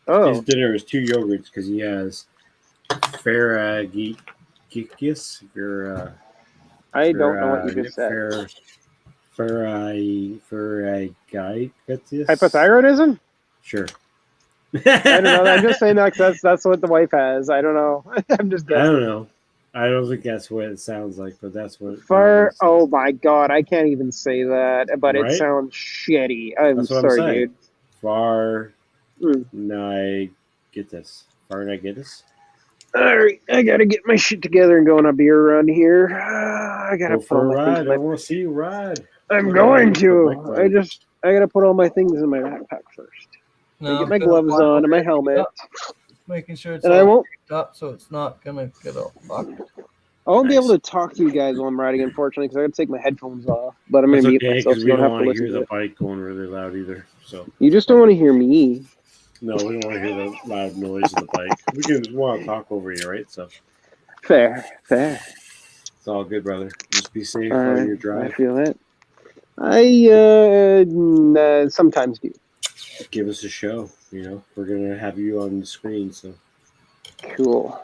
Oh. His dinner is 2 yogurts because he has Faragikis. I don't know what you just said. Hypothyroidism? Sure. I don't know. I'm just saying that because that's what the wife has. I don't know. I'm just guessing. I don't know. I don't think that's what it sounds like, but that's what. Oh my god, I can't even say that, but it sounds shitty. I'm sorry, dude. Farnigitis. All right, I gotta get my shit together and go on a beer run here. I gotta Go put all for a my things ride. in I my. want to see you ride. I'm Put going the bike to. ride. I gotta put all my things in my backpack first. I No, get my I'm gonna gloves fly on and over my here, helmet, making sure it's and I all won't. up so it's not gonna get all fucked. I won't be Nice. able to talk to you guys while I'm riding, unfortunately, because I gotta take my headphones off. But I'm That's gonna mute okay, myself because so we you don't don't have to want to listen hear to the it. bike going really loud either. So You just don't want to hear me. no, we don't want to hear the loud noise of the bike. We want to talk over you, right? So Fair. it's all good, brother. Just be safe on your I drive. feel that. Sometimes do. Give us a show. We're gonna have you on the screen. So Cool.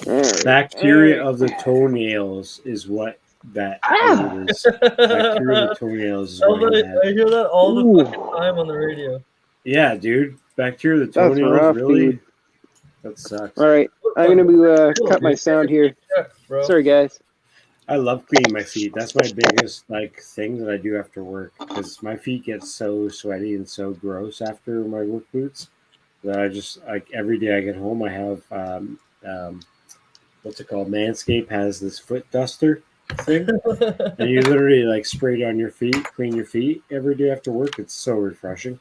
All bacteria right. of the toenails is what that Ah! word is. Bacteria of the toenails is what he had. I hear that all the Ooh. fucking time on the radio. Yeah, dude. Bacteria of the That's toenails, rough, really? dude. That sucks. All right, I'm gonna be cut my sound here. Check, bro. Sorry, guys. I love cleaning my feet. That's my biggest thing that I do after work, because my feet get so sweaty and so gross after my work boots that I just every day I get home I have what's it called? Manscaped has this foot duster thing, and you literally spray it on your feet, clean your feet every day after work. It's so refreshing.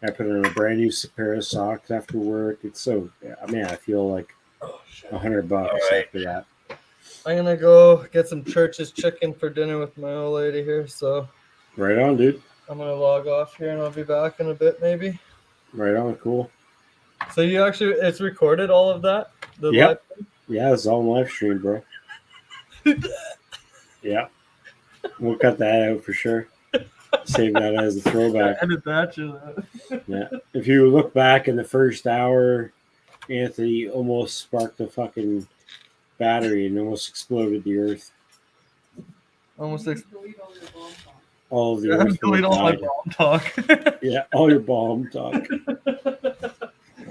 I put on a brand new pair of socks after work. It's so man, I feel like $100 right. after that. I'm gonna go get some Church's chicken for dinner with my old lady here, so Right on, dude. I'm gonna log off here and I'll be back in a bit, maybe. Right on, cool. So it's recorded, all of that? The live Yep. Yeah, it's all live stream, bro. Yeah. We'll cut that out for sure. Save that as a throwback. Edit that. Yeah. If you look back in the first hour, Anthony almost sparked a fucking battery and almost exploded the earth. Almost All of the earth delete all my died. bomb talk. Yeah, all your bomb talk.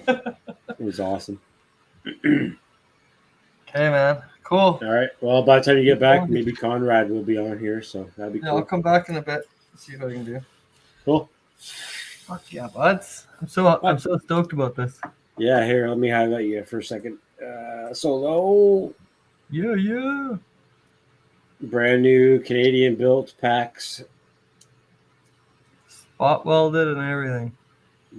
It was awesome. Okay, man. Cool. All right. Well, by the time you get back, maybe Conrad will be on here, so that'd be cool. I'll come back in a bit. See what I can do. Cool. Fuck yeah, buds. I'm so stoked about this. Yeah, here, let me highlight you for a second. Solo. Yeah. Brand new Canadian built packs. Spot welded and everything.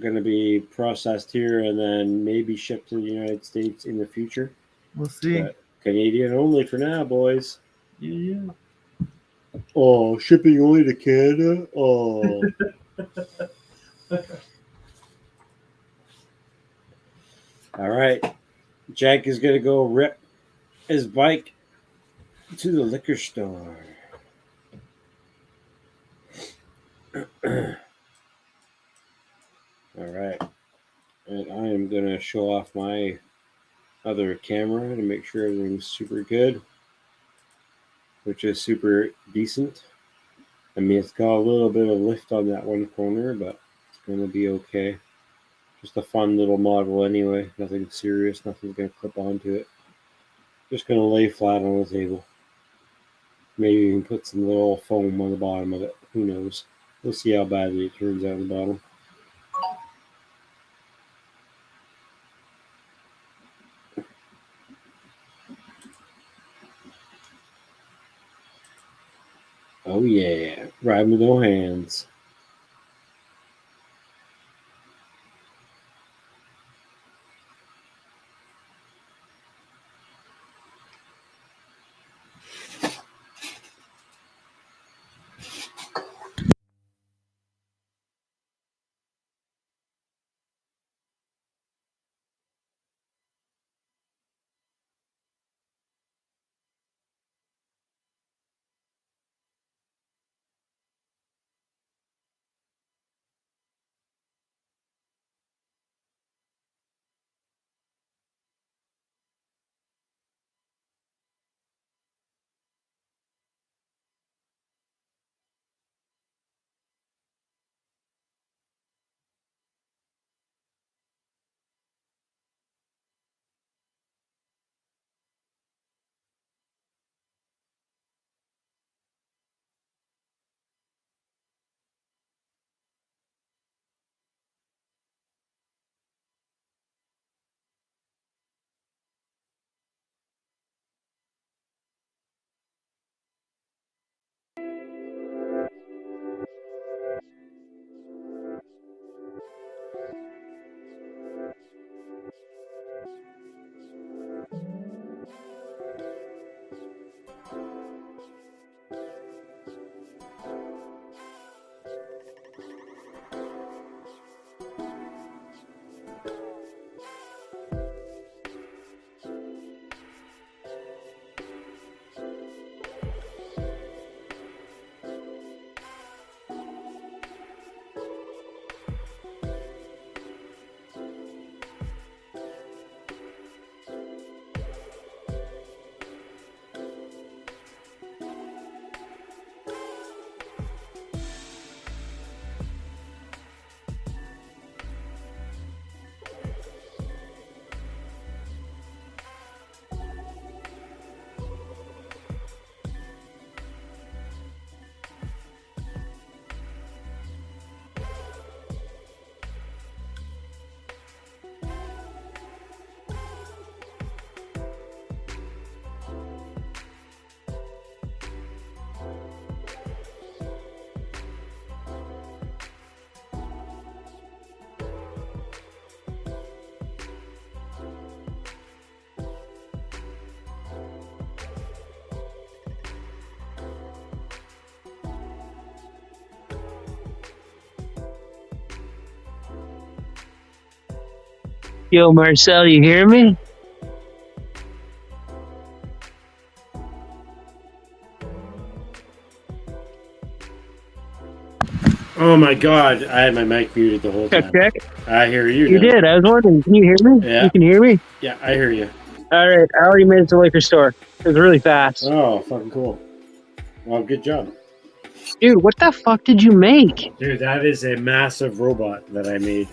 Going to be processed here and then maybe shipped to the United States in the future. We'll see. But Canadian only for now, boys. Yeah. Oh, shipping only to Canada? Oh. All right. Jack is going to go rip his bike to the liquor store. All right. And I am going to show off my other camera to make sure everything's super good, which is super decent. I mean, it's got a little bit of lift on that one corner, but it's going to be okay. Just a fun little model anyway. Nothing serious. Nothing's going to clip onto it. Just going to lay flat on the table. Maybe you can put some little foam on the bottom of it. Who knows? We'll see how badly it turns out on the bottom. Oh yeah. Ride with no hands. Yo, Marcel, you hear me? Oh my god, I had my mic muted the whole time. Check. I hear you. You now. did. I was wondering. Can you hear me? Yeah. You can hear me? Yeah, I hear you. All right. I already made it to the liquor store. It was really fast. Oh, fucking cool. Well, good job. Dude, what the fuck did you make? Dude, that is a massive robot that I made.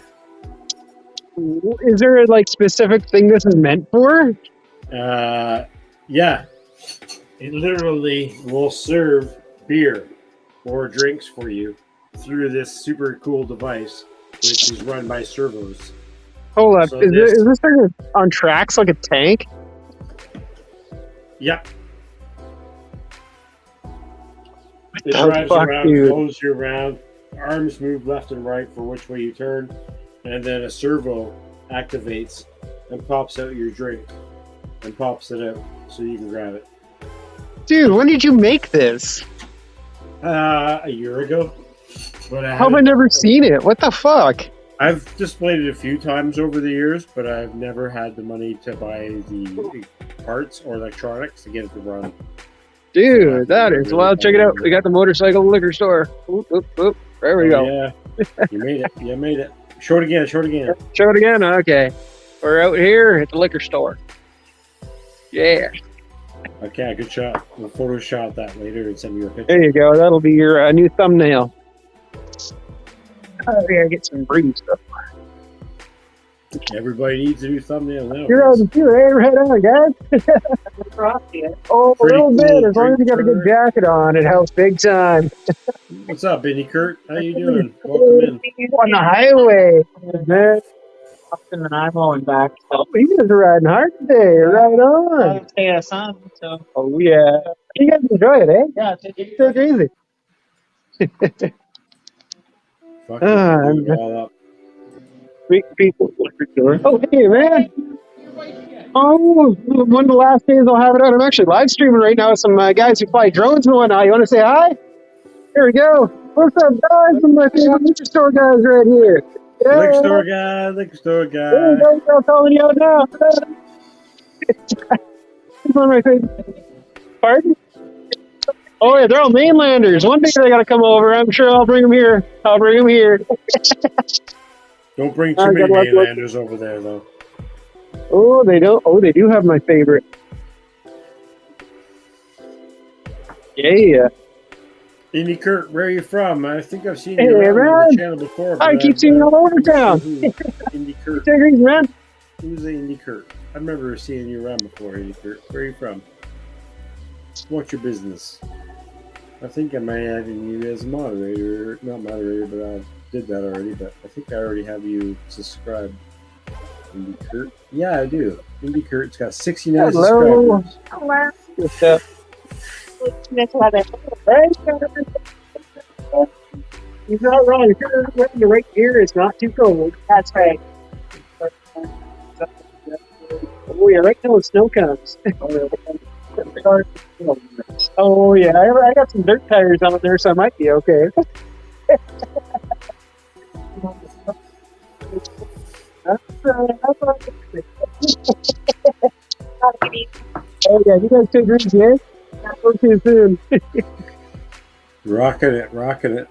Is there a like specific thing this is meant for? Yeah. It literally will serve beer or drinks for you through this super cool device, which is run by servos. Hold up. So Is this thing on tracks like a tank? Yep. It the drives fuck, around, dude? flows you around, arms move left and right for which way you turn, and then a servo activates and pops out your drink and pops it out so you can grab it. Dude, when did you make this? A year ago. But How have I never seen it? What the fuck? I've displayed it a few times over the years, but I've never had the money to buy the parts or electronics to get it to run. Dude, that is wild. Check it out. We got the motorcycle liquor store. Oop, oop, oop. There we go. Yeah, you made it. You made it. Show it again. Show it again. Show it again? Okay. We're out here at the liquor store. Yeah. Okay, good shot. We'll Photoshop that later and send you a picture. There you go. That'll be your new thumbnail. Oh, yeah, get some breeze stuff. Everybody needs a new thumbnail now. You're on the computer. Hey, right on, guys. Oh, a little bit. As long as you got a good jacket on, it helps big time. What's up, Benny Kurt? How you doing? Welcome in. On the highway. Man. And then I'm going back. So You guys are riding hard today. Right on. stay sun. So Oh, yeah. You guys enjoy it, eh? yeah, So crazy. Fuck yeah, do it all up. Great people. Oh, hey, man. Oh, one of the last days I'll have it out. I'm actually live streaming right now with some guys who fly drones and whatnot. You want to say hi? Here we go. What's up, guys? Some of my favorite liquor store guys right here. Yeah. Liquor store guy, liquor store guy. There you go. I'm calling you out now. He's one of my favorite. Pardon? Oh, yeah, they're all mainlanders. One day they got to come over. I'm sure I'll bring them here. Don't bring too many mainlanders over there, though. Oh, they don't. Oh, they do have my favorite. Yeah. Indy Kurt, where are you from? I think I've seen Hey, you around on man. the channel before. I but keep seeing you all over town. Indy Kurt. Take it easy, man. Who's the Indy Kurt? I remember seeing you around before, Indy Kurt. Where are you from? What's your business? I think I might add you as a moderator. Not moderator, but I did that already. But I think I already have you subscribed. Indy Kurt? Yeah, I do. Indy Kurt's got 69 Hello. subscribers. What's up? He's not wrong. If you're wearing the right gear, it's not too cold. That's right. Oh, yeah, right now when snow comes. Oh, yeah, I got some dirt tires on there, so I might be okay. Oh, yeah, you guys take it easy, eh? Talk to you soon. Rocking it, rocking it.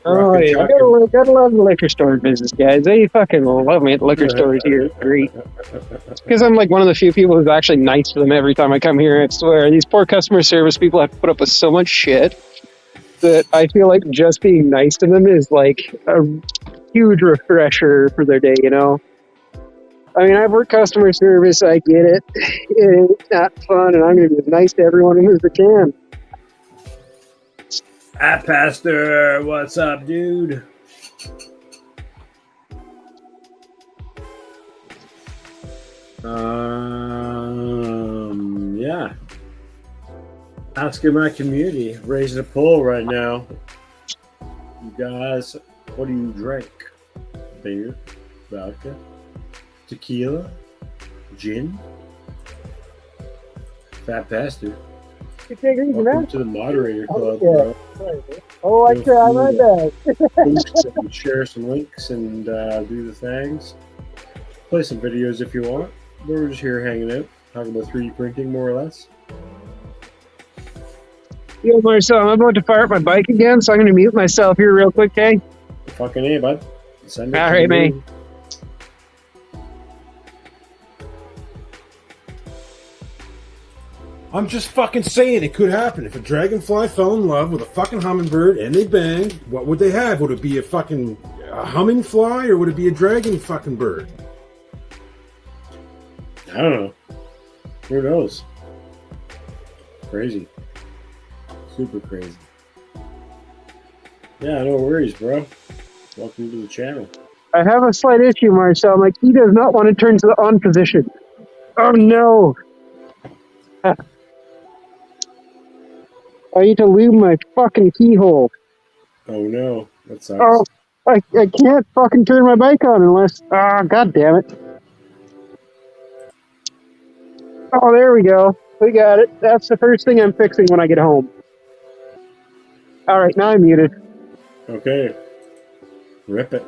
Oh, Rockin' yeah, shockin'. gotta love the liquor store business, guys. They fucking love me at the liquor stores here. It's great. Because I'm like one of the few people who's actually nice to them every time I come here. I swear, these poor customer service people have to put up with so much shit that I feel like just being nice to them is like a huge refresher for their day, you know? I mean, I've worked customer service, I get it. It's not fun, and I'm going to be as nice to everyone as I can. PhatPastor, what's up, dude? Yeah. Asking my community, raising a poll right now. You guys, what do you drink? Beer, vodka, tequila, gin? PhatPastor. Welcome to the moderator club, bro. Oh, I try my best. Post and share some links and do the things. play some videos if you want. We're just here hanging out, talking about 3D printing more or less. Yo, Marcel, I'm about to fire up my bike again, so I'm going to mute myself here real quick, okay? Fucking A, bud. Send it All to right, the mate. moon. I'm just fucking saying it could happen. If a dragonfly fell in love with a fucking hummingbird and they banged, what would they have? Would it be a humming fly or would it be a dragon fucking bird? I don't know. Who knows? Crazy. Super crazy. Yeah, no worries, bro. Welcome to the channel. I have a slight issue, Marcel. My key does not want to turn to the on position. Oh, no. I need to lube my fucking keyhole. Oh no, that sucks. Oh, I can't fucking turn my bike on unless... Ah, god damn it. Oh, there we go. We got it. That's the first thing I'm fixing when I get home. Alright, now I'm muted. Okay. Rip it.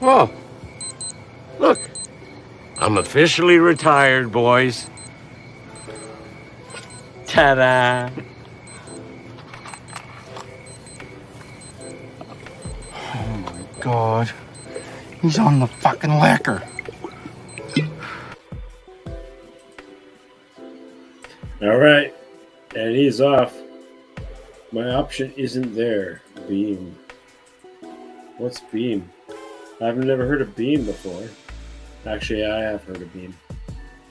Oh, look. I'm officially retired, boys. Ta-da! Oh my god. He's on the fucking lacquer. Alright. And he's off. My option isn't there. Beam. What's beam? I've never heard of beam before. Actually, I have heard of beam.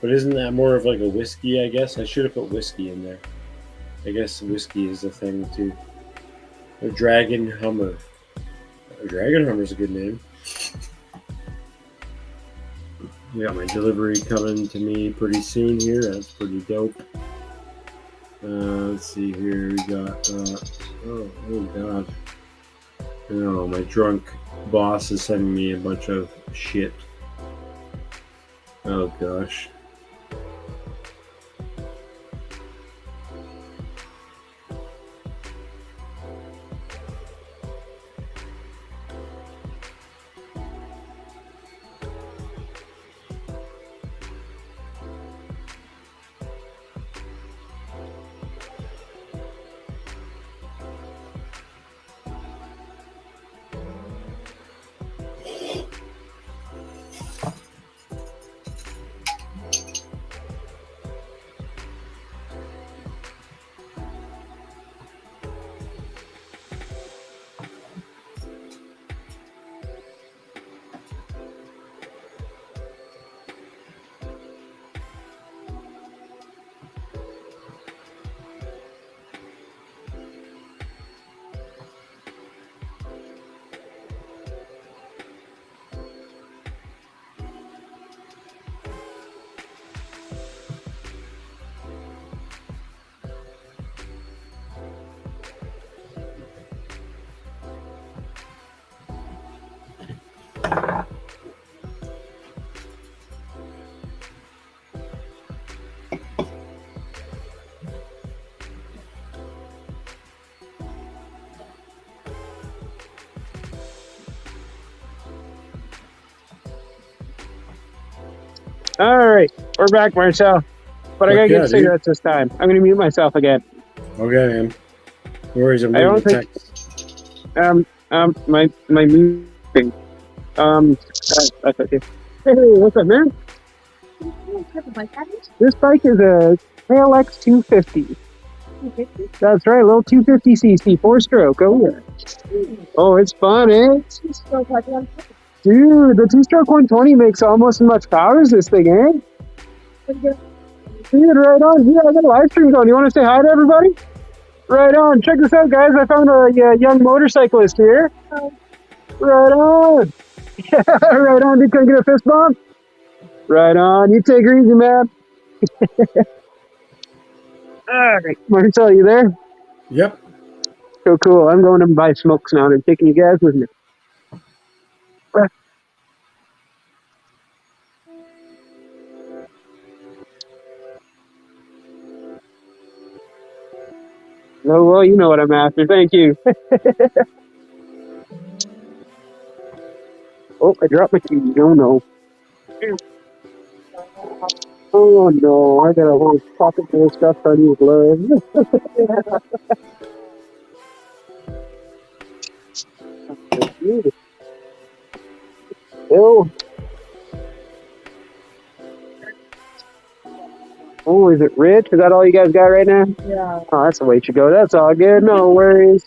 But isn't that more of like a whiskey, I guess? I should have put whiskey in there. I guess whiskey is the thing too. A Dragon Hummer. A Dragon Hummer's a good name. We got my delivery coming to me pretty soon here. That's pretty dope. Let's see here. We got, oh god. Oh, my drunk boss is sending me a bunch of shit. Oh gosh. Alright, we're back, Marcel. But I gotta get cigarettes this time. I'm gonna mute myself again. Okay, man. No worries, I'm reading the text. My moving. That's okay. Hey, what's up, man? This bike is a KLX 250. That's right, a little 250cc, 4-stroke. Oh, yeah. Oh, it's fun, eh? Dude, the 2-stroke 120 makes almost as much power as this thing, eh? Dude, right on. Yeah, I got a live stream going. You want to say hi to everybody? Right on. Check this out, guys. I found a young motorcyclist here. Right on. Yeah, right on. Dude, can I get a fist bump? Right on. You take her easy, man. All right. Marcel, you there? Yep. So cool. I'm going to buy smokes now. I'm taking you guys with me. Oh, well, you know what I'm after. Thank you. Oh, I dropped my keys. Oh no. Oh no, I got a whole pocket full of stuff on your gloves. Ew. Oh, is it Rich? Is that all you guys got right now? Yeah. Oh, that's the way it should go. That's all good. No worries.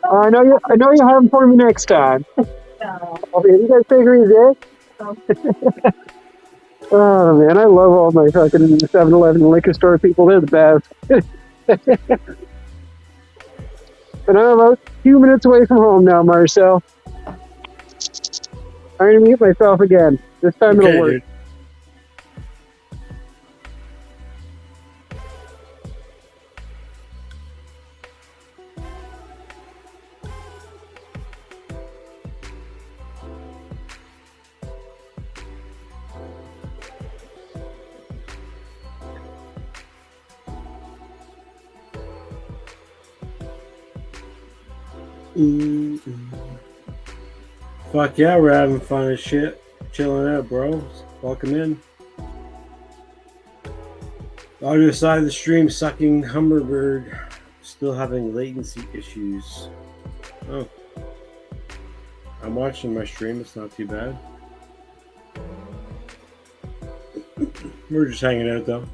I know you have them for me next time. Okay, you guys take it easy. Oh man, I love all my fucking 7-Eleven liquor store people. They're the best. And I'm about 2 minutes away from home now, Marcel. I'm gonna mute myself again. This time it'll work. Dude. Fuck yeah, we're having fun as shit. Chilling out, bro. Welcome in. Audio side of the stream, sucking Hummingbird. Still having latency issues. Oh. I'm watching my stream, it's not too bad. We're just hanging out though.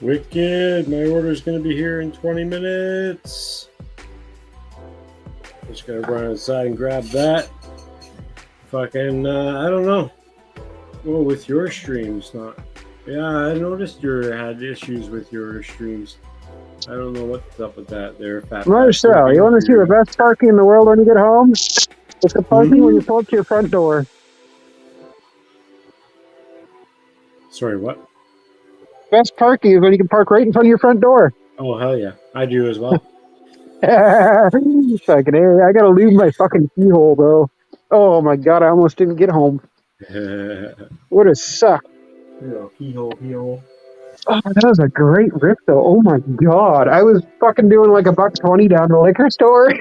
Wicked, my order's gonna be here in 20 minutes. Just gotta run outside and grab that. Fucking, I don't know. Well, with your streams, not. Yeah, I noticed you had issues with your streams. I don't know what's up with that there, FatPastor. Marcel, you want to see the best parking in the world when you get home? It's the parking when you pull up to your front door. Sorry, what? Best parking is when you can park right in front of your front door. Oh, hell yeah. I do as well. Fucking A. I gotta leave my fucking keyhole, though. Oh my god, I almost didn't get home. Would have sucked. Keyhole. Oh, that was a great rip, though. Oh my god. I was fucking doing like $1.20 down the liquor store.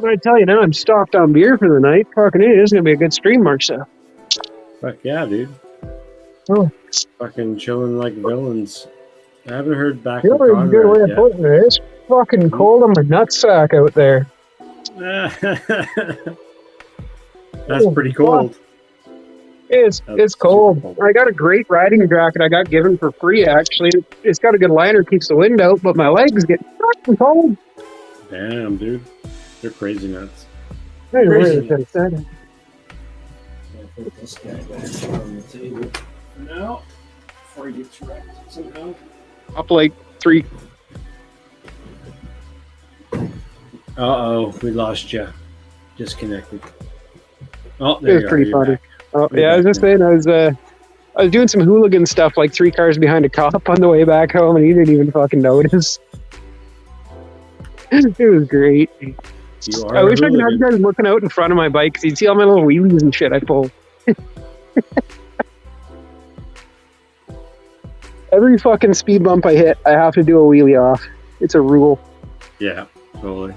But I tell you now, I'm stocked on beer for the night. Fucking it is gonna be a good stream, Marcel. Fuck yeah, dude. Oh. Fucking chilling like villains. I haven't heard back You know from a good way Conrad of putting it. It's fucking cold on my nutsack out there. That's pretty cold. It's cold. I got a great riding jacket I got given for free, actually. It's got a good liner, keeps the wind out, but my legs get fucking cold. Damn, dude. They're crazy nuts. I really could have said it. I'll put this guy back on the table for now before he gets wrecked somehow. Up like 3. Uh-oh, we lost you. Disconnected. Oh, there It was you are. pretty You're funny. back. Oh, You're yeah, I was back just saying, I was doing some hooligan stuff, like 3 cars behind a cop on the way back home, and he didn't even fucking notice. It was great. I wish I could have you guys looking out in front of my bike, because you'd see all my little wheelies and shit I pull. Every fucking speed bump I hit, I have to do a wheelie off. It's a rule. Yeah, totally.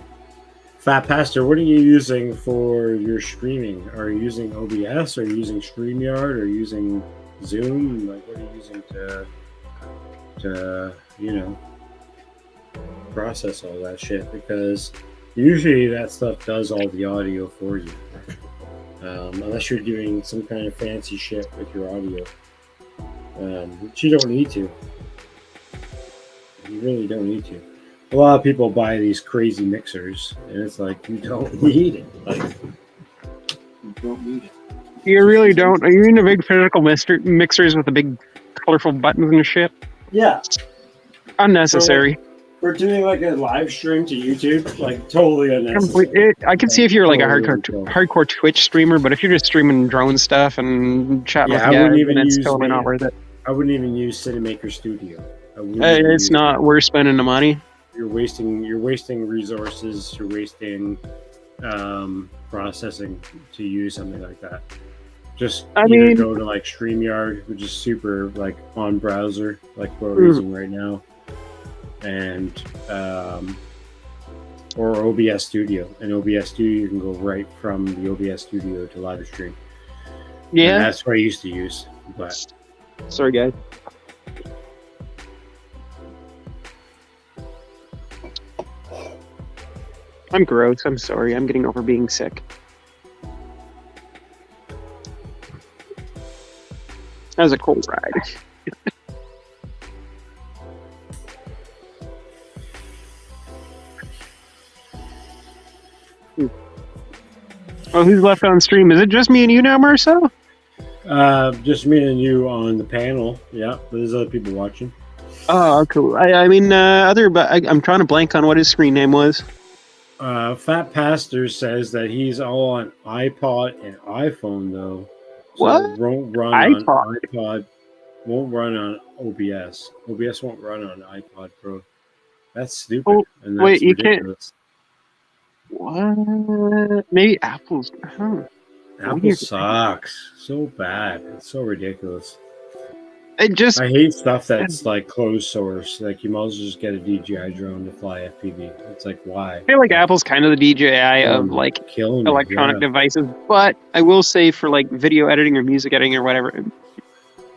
FatPastor, what are you using for your streaming? Are you using OBS? Are you using StreamYard? Are you using Zoom? Like, what are you using to process all that shit? Because usually that stuff does all the audio for you, unless you're doing some kind of fancy shit with your audio, which you don't need to. You really don't need to. A lot of people buy these crazy mixers, and it's like, you don't need it. Like, you don't need it. You really don't. Are you into big physical mixers with the big colorful buttons and shit? Yeah. Unnecessary. We're doing like a live stream to YouTube, like totally unnecessary. I can see if you're like a hardcore Twitch streamer, but if you're just streaming drone stuff and chatting with guys, then it's totally not worth it. I wouldn't even use Cinemaker Studio. It's not worth spending the money. You're wasting resources. You're wasting processing to use something like that. Just either go to like StreamYard, which is super like on browser, like what we're using right now, and or OBS Studio. And OBS Studio, you can go right from the OBS Studio to live stream. Yeah, and that's what I used to use. But sorry, guys. I'm gross. I'm sorry. I'm getting over being sick. That was a cold ride. Oh, who's left on stream? Is it just me and you now, Marcel? Just me and you on the panel. Yeah, but there's other people watching. Oh, cool. But I'm trying to blank on what his screen name was. FatPastor says that he's all on iPod and iPhone though. So what? It won't run on iPod. Won't run on OBS. OBS won't run on iPod Pro. That's stupid. Oh, and that's wait, you ridiculous. can't. What? Maybe Apple's. Huh. Apple sucks so bad. It's so ridiculous. I hate stuff that's like closed source. Like you might as well just get a DJI drone to fly FPV. It's like, why? I feel like Apple's kind of the DJI of like electronic devices, but I will say for like video editing or music editing or whatever,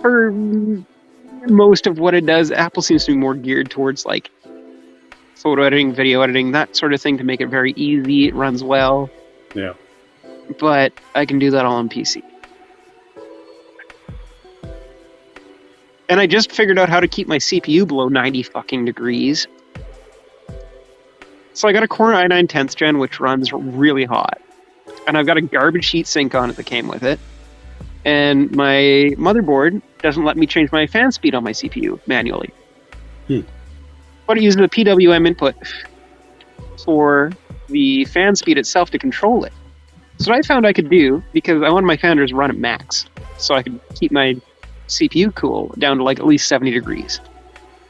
for most of what it does, Apple seems to be more geared towards like photo editing, video editing, that sort of thing to make it very easy. It runs well. Yeah. But I can do that all on PC. And I just figured out how to keep my CPU below 90 fucking degrees. So I got a Core i9 10th gen, which runs really hot. And I've got a garbage heat sink on it that came with it. And my motherboard doesn't let me change my fan speed on my CPU manually. But it uses the PWM input for the fan speed itself to control it. So what I found I could do, because I wanted my fan to run at max, so I could keep my CPU cool down to like at least 70 degrees.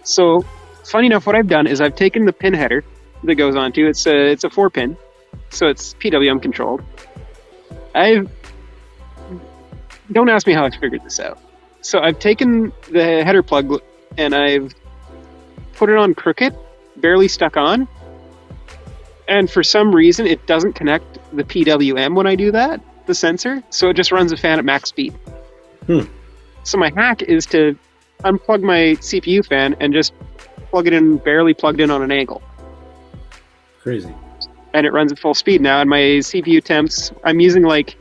So, funny enough, what I've done is I've taken the pin header that goes onto it's a 4-pin, so it's PWM controlled. Don't ask me how I figured this out. So I've taken the header plug and I've put it on crooked, barely stuck on, and for some reason it doesn't connect the PWM when I do that, the sensor, so it just runs the fan at max speed. So my hack is to unplug my CPU fan and just plug it in, barely plugged in on an angle. Crazy. And it runs at full speed now, and my CPU temps, I'm using like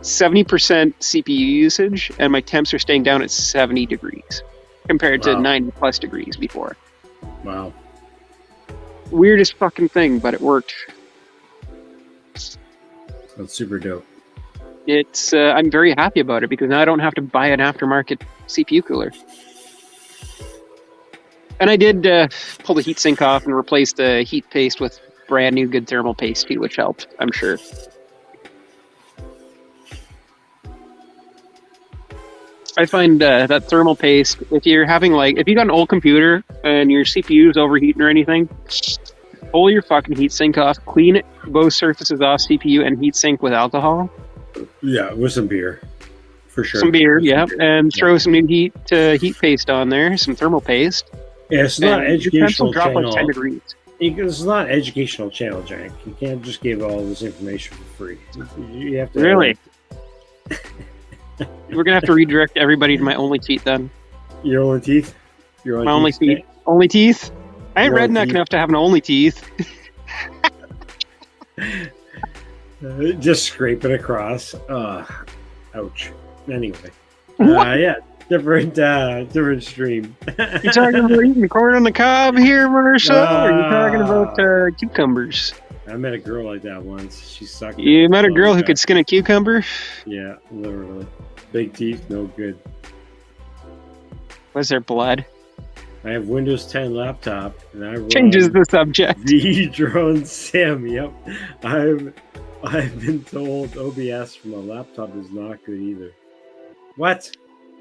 70% CPU usage, and my temps are staying down at 70 degrees compared to 90 plus degrees before. Wow. Weirdest fucking thing, but it worked. That's super dope. It's I'm very happy about it because now I don't have to buy an aftermarket CPU cooler. And I did pull the heatsink off and replace the heat paste with brand new good thermal paste too, which helped, I'm sure. I find that thermal paste, if you got an old computer and your CPU is overheating or anything, pull your fucking heatsink off, clean both surfaces off CPU and heatsink with alcohol. Yeah, with some beer. For sure. Some beer, yeah, and throw some new heat paste on there, some thermal paste. Yeah, it's not and your pencil educational drop like channel. 10 degrees. It's not educational channel, Jack. You can't just give all this information for free. You have to Really? We're gonna have to redirect everybody to my only teeth then. Your only teeth. Your My only teeth. Only teeth. I ain't Your only redneck teeth. enough to have an only teeth. Just scraping across. Ouch. Anyway. Yeah. Different stream. You talking about eating corn on the cob here, Marcel? Or are you talking about cucumbers? I met a girl like that once. She sucked. You met a girl who could skin a cucumber? Yeah, literally. Big teeth, no good. Was there blood? I have Windows 10 laptop, and I run Changes the subject. V-Drone Sim. Yep, I've been told OBS from a laptop is not good either. What?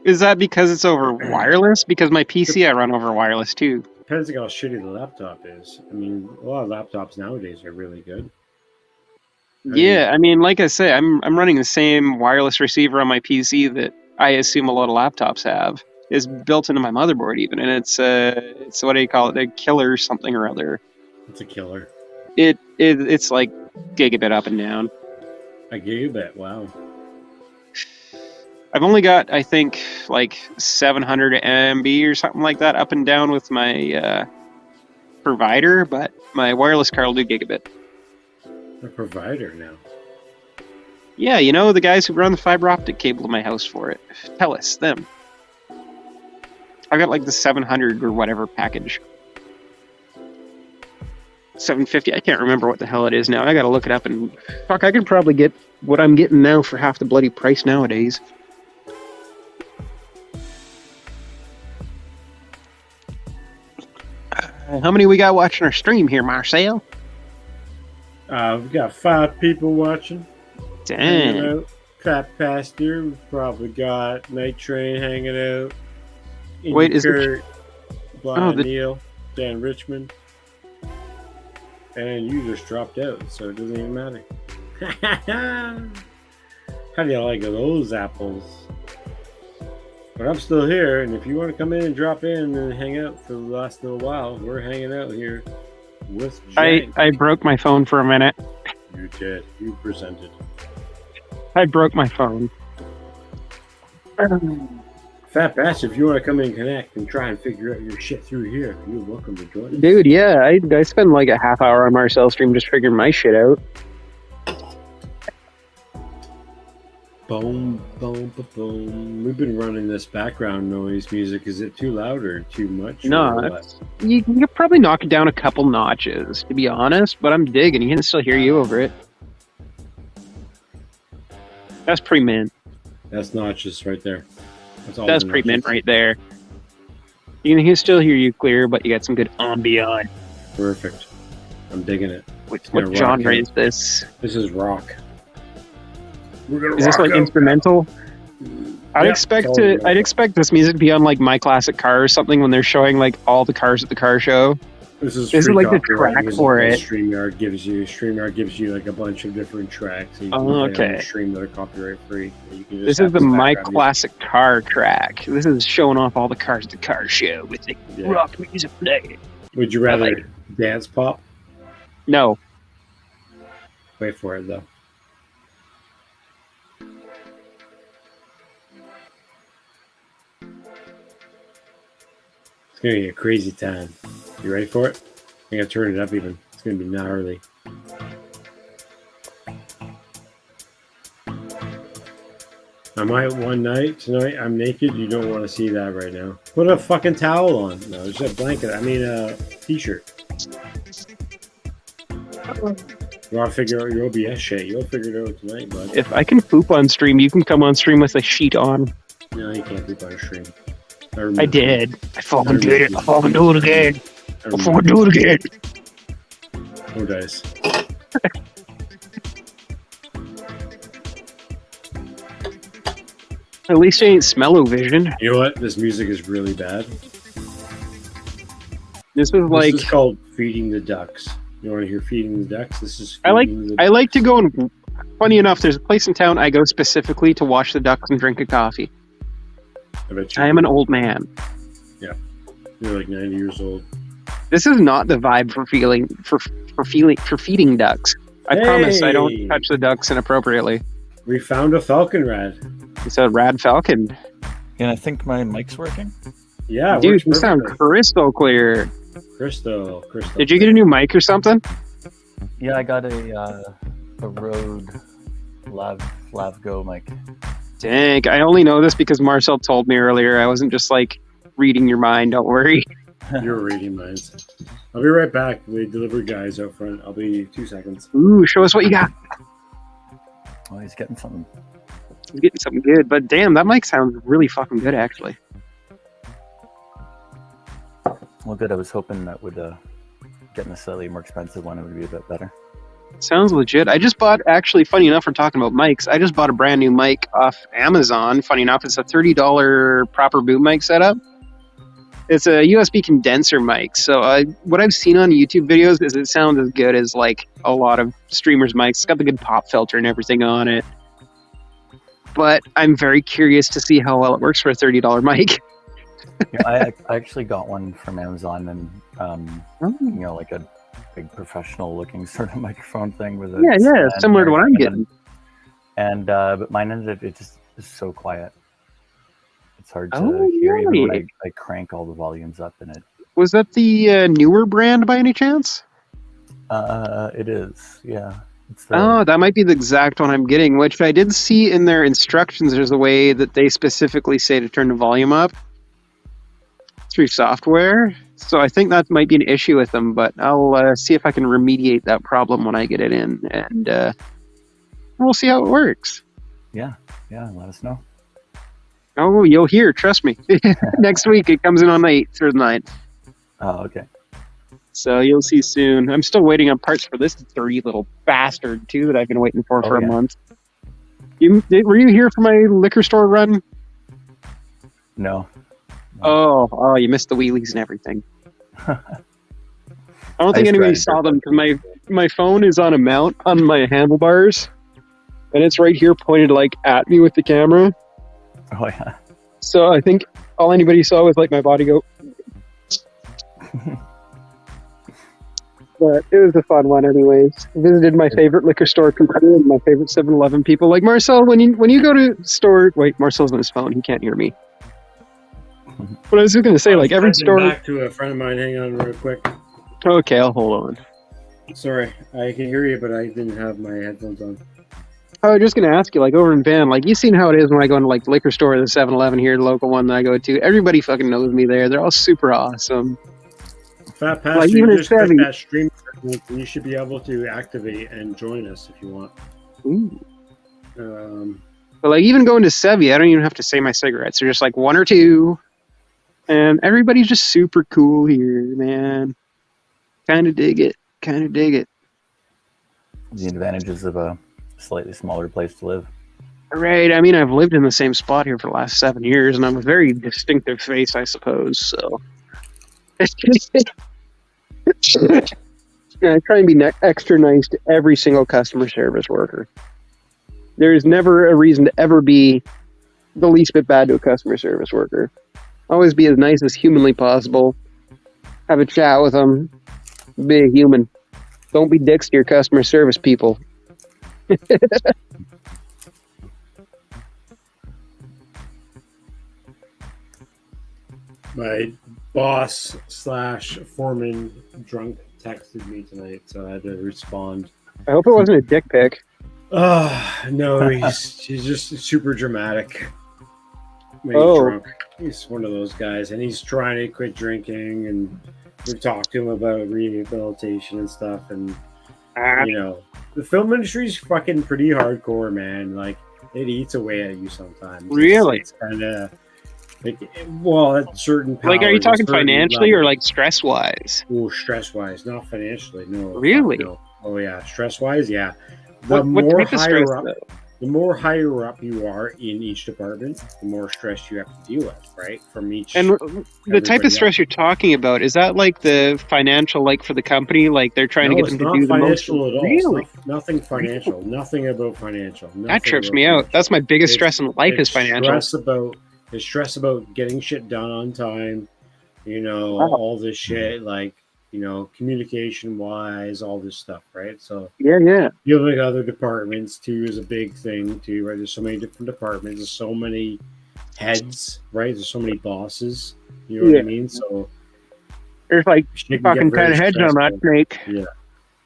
Is that because it's over wireless? Because my PC I run over wireless too. Depends on how shitty the laptop is. I mean, a lot of laptops nowadays are really good. Yeah, I mean, like I say, I'm running the same wireless receiver on my PC that I assume a lot of laptops have. It's built into my motherboard even, and it's what do you call it? A killer something or other. It's a killer. It's like gigabit up and down. A gigabit, wow. I've only got, I think, like 700 MB or something like that up and down with my provider, but my wireless card will do gigabit. A provider now. Yeah, you know, the guys who run the fiber optic cable to my house for it. Tell us, them. I got like the 700 or whatever package. 750, I can't remember what the hell it is now. I gotta look it up and... Fuck, I could probably get what I'm getting now for half the bloody price nowadays. How many we got watching our stream here, Marcel? We've got 5 people watching. Dang. FatPastor. We've probably got Night Train hanging out. Wait, is Kurt, Blind the- Neil, Dan Richmond. And you just dropped out, so it doesn't even matter. How do you like those apples? But I'm still here, and if you want to come in and drop in and hang out for the last little while, we're hanging out here with Jake. I broke my phone for a minute. You did. You presented. I broke my phone. FatPastor, if you want to come in and connect and try and figure out your shit through here, you're welcome to join us. Dude, yeah, I spend like a half hour on Marcel's stream just figuring my shit out. Boom, boom, boom, boom. We've been running this background noise music. Is it too loud or too much? No, you could probably knock it down a couple notches, to be honest, but I'm digging. You can still hear you over it. That's pretty mint. That's notches right there. That's pretty mint right there. You can still hear you clear, but you got some good ambient. Perfect. I'm digging it. What genre is this? This is rock. Is this like instrumental? I'd expect this music to be on like My Classic Car or something when they're showing like all the cars at the car show. This is like the track for it. StreamYard gives you like a bunch of different tracks. So you can play on the stream that are copyright free. This is the My Classic Car track. This is showing off all the cars at the car show with the rock music playing. Would you rather dance pop? No. Wait for it though. It's gonna be a crazy time. You ready for it? I'm gonna turn it up even. It's gonna be gnarly. I might one night tonight. I'm naked. You don't want to see that right now. Put a fucking towel on. No, just a blanket. I mean a t-shirt. You want to figure out your OBS shit? You'll figure it out tonight, bud. If I can poop on stream, you can come on stream with a sheet on. No, you can't poop on stream. I did. I fucking did it. I fucking do it again. I fucking do it again. Who does? At least it ain't smell-o-vision. You know what? This music is really bad. This is called Feeding the Ducks. You want to hear Feeding the Ducks? This is I like to go and funny enough, there's a place in town I go specifically to watch the ducks and drink a coffee. I am an old man. Yeah, you're like 90 years old. This is not the vibe for feeding ducks. I promise I don't touch the ducks inappropriately. We found a FalconRad. It's a rad falcon. And I think my mic's working. Yeah, dude, you sound crystal clear. Crystal. Did you get a new mic or something? Yeah, I got a Rode Lav Go mic. Dang, I only know this because Marcel told me earlier. I wasn't just like reading your mind. Don't worry. You're reading minds. I'll be right back. The delivery guy's out front. I'll be 2 seconds. Ooh, show us what you got. Oh, he's getting something. He's getting something good, but damn, that mic sounds really fucking good, actually. Well, good. I was hoping that would getting a slightly more expensive one, it would be a bit better. Sounds legit. I just bought, actually, funny enough, we're talking about mics. I just bought a brand new mic off Amazon. Funny enough, it's a $30 proper boom mic setup. It's a USB condenser mic. So what I've seen on YouTube videos is it sounds as good as like a lot of streamers' mics. It's got the good pop filter and everything on it. But I'm very curious to see how well it works for a $30 mic. I actually got one from Amazon, and like a big professional-looking sort of microphone thing with a similar to what I'm getting. And but mine ended it just is so quiet. It's hard to hear even when I crank all the volumes up in it. Was that the newer brand by any chance? It is, yeah. That might be the exact one I'm getting, which I did see in their instructions. There's a way that they specifically say to turn the volume up through software. So I think that might be an issue with them, but I'll see if I can remediate that problem when I get it in, and we'll see how it works. Yeah, let us know. Oh, you'll hear, trust me. Next week it comes in on the 8th or the 9th. Oh, okay. So you'll see soon. I'm still waiting on parts for this dirty little bastard, too, that I've been waiting for a month. Were you here for my liquor store run? No. Oh, you missed the wheelies and everything. I don't think anybody saw them because my phone is on a mount on my handlebars, and it's right here pointed like at me with the camera. Oh yeah. So I think all anybody saw was like my body go. But it was a fun one anyways. Visited my favorite liquor store people and my favorite 7-Eleven people. Like Marcel, when you go to store... Wait, Marcel's on his phone. He can't hear me. But I was just going to say, like, every store... Back to a friend of mine. Hang on real quick. Okay, I'll hold on. Sorry, I can hear you, but I didn't have my headphones on. I was just going to ask you, like, over in Van, like, you've seen how it is when I go into, like, the liquor store or the 7-Eleven here, the local one that I go to. Everybody fucking knows me there. They're all super awesome. FatPastor, like, you just click that stream and you should be able to activate and join us if you want. Ooh. But, like, even going to Sevi, I don't even have to say my cigarettes. They're just, like, 1 or 2. And everybody's just super cool here, man. Kind of dig it. The advantages of a slightly smaller place to live. Right. I mean, I've lived in the same spot here for the last 7 years, and I'm a very distinctive face, I suppose, so... I try and be extra nice to every single customer service worker. There is never a reason to ever be the least bit bad to a customer service worker. Always be as nice as humanly possible. Have a chat with them. Be a human. Don't be dicks to your customer service people. My boss / foreman drunk texted me tonight, so I had to respond. I hope it wasn't a dick pic. No, he's just super dramatic. Drunk. He's one of those guys, and he's trying to quit drinking, and we've talked to him about rehabilitation and stuff, and the film industry's fucking pretty hardcore, man. Like, it eats away at you sometimes. Really? It's kind of... at certain powers, like, are you talking financially or like stress wise? Oh, stress wise, not financially. No. Really? No. Oh yeah, stress wise, yeah. What type of stress, though? the more higher up you are in each department, the more stress you have to deal with, right? From each And the type of stress else. you're talking about, is that like the financial, like for the company, like they're trying to get them to do the most? Financial at all. Really? Nothing financial. Nothing about financial. Nothing That trips about me out. financial. That's my biggest stress in life is financial. It's stress about getting shit done on time, Wow. all this shit, like, communication wise, all this stuff, right? So Yeah. dealing with other departments too is a big thing too, right? There's so many different departments, there's so many heads, right? There's so many bosses, you know what I mean? So there's like shit can fucking get very 10 heads on that stressful. snake. Yeah.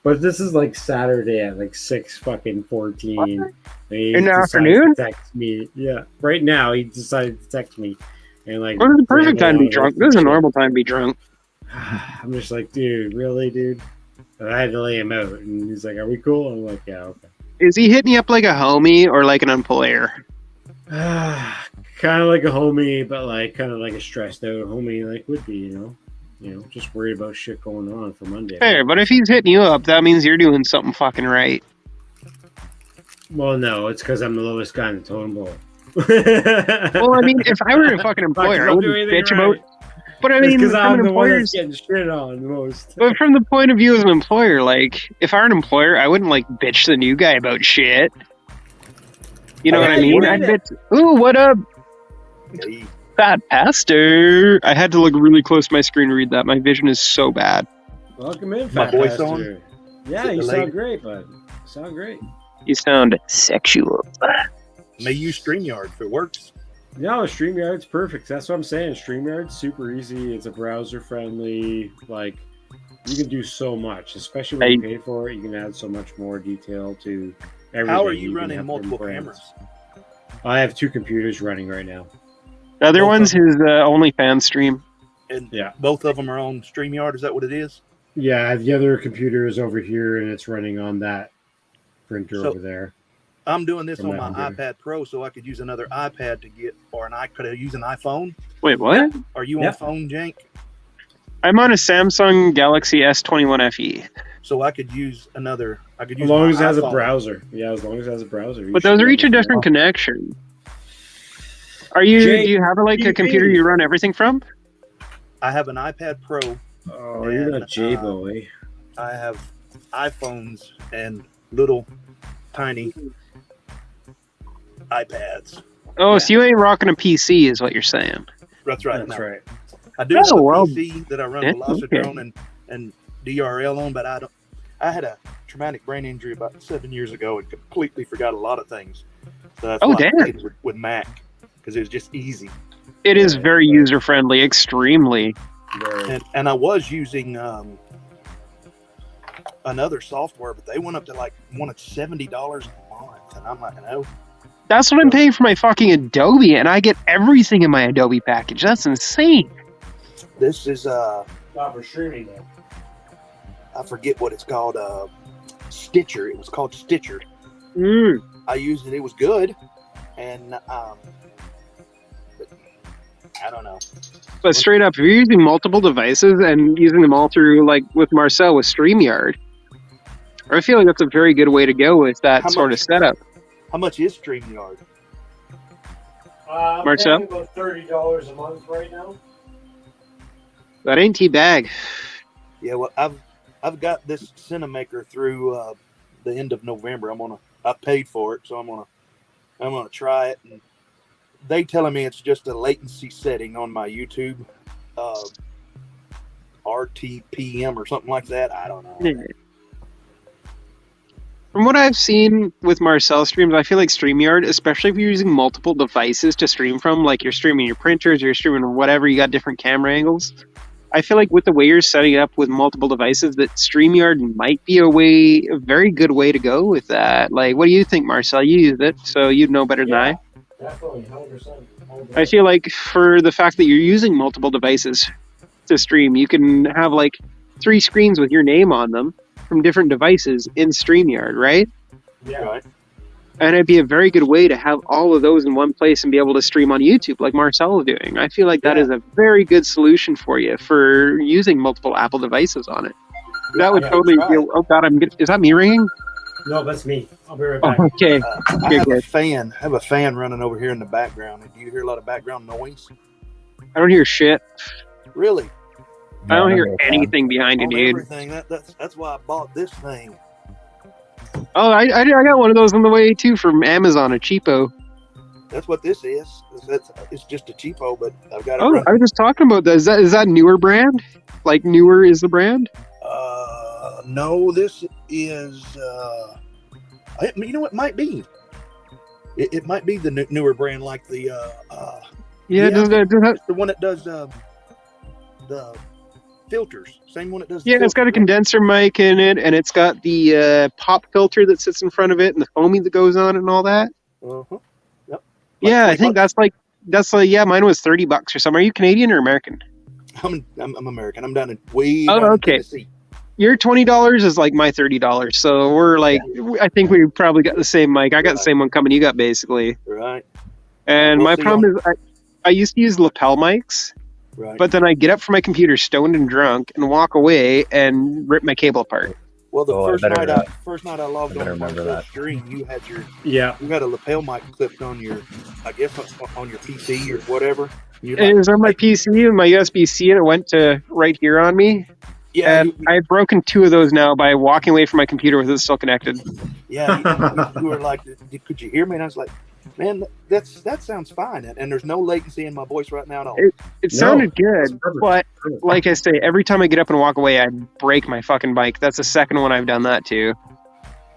But this is like Saturday at like 6:14. In the afternoon? Text me. Yeah. Right now he decided to text me. And like, When is the perfect time to be drunk? This is a normal time to be drunk. I'm just like, dude, really, dude? And I had to lay him out, and he's like, "Are we cool?" I'm like, "Yeah, okay." Is he hitting you up like a homie or like an employer? Kind of like a homie, but like kind of like a stressed out homie, like would be, just worried about shit going on for Monday. Fair, but if he's hitting you up, that means you're doing something fucking right. Well, no, it's because I'm the lowest guy in the totem pole. Well, I mean, if I were a fucking employer, I wouldn't bitch about. But I mean, because from I'm an the one employer's, that's getting shit on the most. but from the point of view as an employer, like if I were an employer, I wouldn't like bitch the new guy about shit. You know what I mean? I'd bitch. Ooh, what up, FhatPastor? I had to look really close to my screen to read that. My vision is so bad. Welcome in, My voice FhatPastor. Yeah, you sound great, bud. You sound great. You sound sexual. May use StreamYard if it works. No, StreamYard's perfect. That's what I'm saying. StreamYard's super easy. It's a browser friendly. Like, you can do so much, especially when you pay for it. You can add so much more detail to everything. How are you running multiple cameras? I have 2 computers running right now. The other one's his OnlyFans stream. And both of them are on StreamYard. Is that what it is? Yeah, the other computer is over here, and it's running on that printer over there. I'm doing this on my iPad Pro, so I could use another iPad to get, or could I use an iPhone? Wait, what? Are you on phone, Jank? I'm on a Samsung Galaxy S21 FE. So I could use another. I could use as long as it has iPhone. a browser. Yeah, as long as it has a browser. But those are each a different connection. Are you? Do you have a computer you run everything from? I have an iPad Pro. Oh, you're not J-Boy. I have iPhones and little tiny iPads. Oh, so you ain't rocking a PC, is what you're saying? That's right. That's right. I do have a PC that I run Velocitron and DRL on, but I don't. I had a traumatic brain injury about 7 years ago and completely forgot a lot of things. So that's why I did with Mac, because it was just easy. It is very user friendly, extremely. And I was using another software, but they went up to wanted $70 a month, and I'm like, no. That's what I'm paying for my fucking Adobe, and I get everything in my Adobe package. That's insane. This is not for streaming though. I forget what it's called. Stitcher. It was called Stitcher. I used it. It was good, and I don't know. But straight up, if you're using multiple devices and using them all through, like with Marcel with StreamYard, I feel like that's a very good way to go with that sort of setup. How much is StreamYard? Marcel? I'm paying about $30 a month right now. That ain't T-bag. Yeah, well, I've got this Cinemaker through the end of November. I paid for it, so I'm gonna try it. And they telling me it's just a latency setting on my YouTube, RTPM or something like that. I don't know. From what I've seen with Marcel streams, I feel like StreamYard, especially if you're using multiple devices to stream from, like you're streaming your printers, or you're streaming whatever, you got different camera angles. I feel like with the way you're setting it up with multiple devices, that StreamYard might be a very good way to go with that. Like, what do you think, Marcel? You use it, so you'd know better than I. Definitely, 100%. I feel like for the fact that you're using multiple devices to stream, you can have like 3 screens with your name on them from different devices in StreamYard, right? Yeah. Right. And it'd be a very good way to have all of those in one place and be able to stream on YouTube like Marcel is doing. I feel like that is a very good solution for you for using multiple Apple devices on it. That would totally feel, oh God, is that me ringing? No, that's me. I'll be right back. Okay. I have a fan. I have a fan running over here in the background. Do you hear a lot of background noise? I don't hear shit. Really? I don't hear anything behind you, On dude. everything. That's why I bought this thing. Oh, I got one of those on the way too from Amazon, a cheapo. That's what this is. It's just a cheapo, but I've got it. Oh, I was just talking about that. Is that newer brand? Like newer is the brand? No, this is. You know, it might be. It might be the newer brand, like the. Does that the one that does the filters? Same one that does. Yeah, it's got a condenser mic in it, and it's got the pop filter that sits in front of it, and the foamy that goes on it, and all that. Uh-huh. Yep. Yeah, I think that's like mine was $30 or something. Are you Canadian or American? I'm American. I'm down in way. Oh, down okay. In Tennessee. Your $20 is like my $30, so we're like, I think we probably got the same mic. I got the same one coming you got, basically. Right. And my problem is, I used to use lapel mics, right. But then I get up from my computer stoned and drunk and walk away and rip my cable apart. Well, the first night I logged on the stream, you had you had a lapel mic clipped on your, I guess on your PC or whatever. It was on my PC and my USB-C, and it went to right here on me. Yeah, and I've broken 2 of those now by walking away from my computer with it still connected. Yeah, you were like, "Could you hear me?" And I was like, "Man, that sounds fine." And there's no latency in my voice right now at all. It sounded good, but like I say, every time I get up and walk away, I break my fucking mic. That's the second one I've done that to.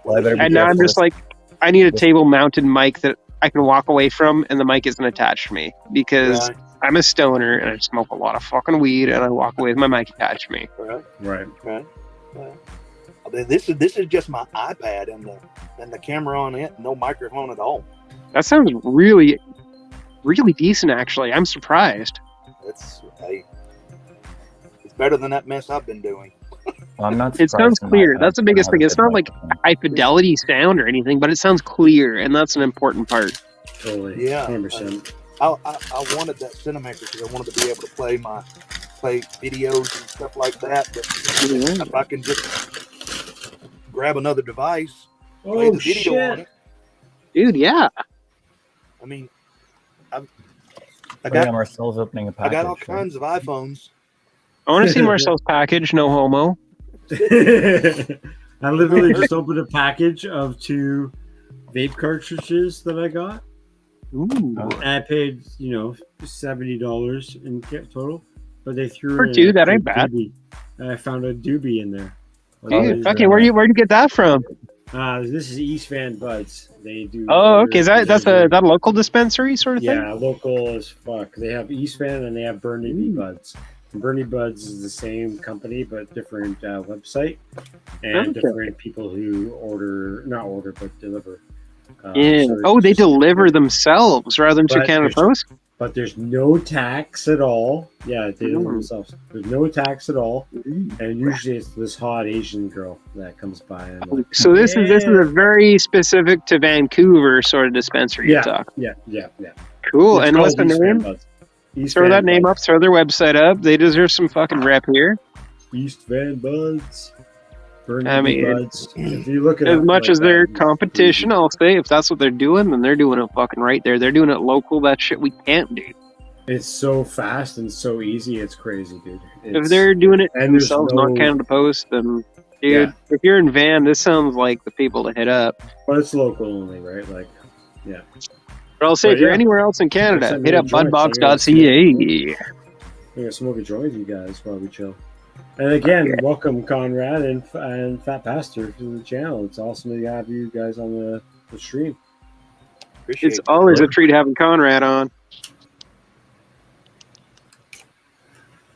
And now I'm just like, I need a table-mounted mic that I can walk away from, and the mic isn't attached to me because I'm a stoner and I smoke a lot of fucking weed, and I walk away with my mic attached to me. Right. This is just my iPad and the camera on it, no microphone at all. That sounds really, really decent. Actually, I'm surprised. It's better than that mess I've been doing. Well, I'm not. It sounds clear. That's the biggest thing. It's not like high fidelity sound or anything, but it sounds clear, and that's an important part. Totally. Yeah. 100%. I wanted that Cinemaker because I wanted to be able to play videos and stuff like that. But if I can just grab another device, play the video on it. Dude, yeah. I mean, I got Marcel's opening a package. I got all kinds of iPhones. I want to see Marcel's package. No homo. I literally just opened a package of 2 vape cartridges that I got. Ooh. I paid, $70 in total, but they threw for in 2. That ain't bad. I found a doobie in there. Dude, okay, where'd you get that from? This is East Van Buds. They do. Oh, okay. Is that a local dispensary sort of thing? Yeah, local as fuck. They have East Van and they have Burnaby Buds. And Burnaby Buds is the same company but different website and different people who deliver. They deliver themselves rather than through Canada Post? But there's no tax at all. Yeah, they deliver themselves. There's no tax at all. And usually it's this hot Asian girl that comes by. And so this is a very specific to Vancouver sort of dispensary you talk. Yeah. Cool. And what's the name? Throw that name up, throw their website up. They deserve some fucking rep here. East Van Buds. Buds. If you look at as much as their competition, I'll say if that's what they're doing, then they're doing it fucking right there. They're doing it local. That shit we can't do. It's so fast and so easy. It's crazy, dude. If they're doing it themselves, not Canada Post, then dude, if you're in Van, this sounds like the people to hit up. But it's local only, right? Yeah. But I'll say if you're anywhere else in Canada, hit up budbox.ca. I'm gonna smoke a joint with you guys while we chill. And again, welcome Conrad and FatPastor to the channel. It's awesome to have you guys on the stream. It's always a treat having Conrad on.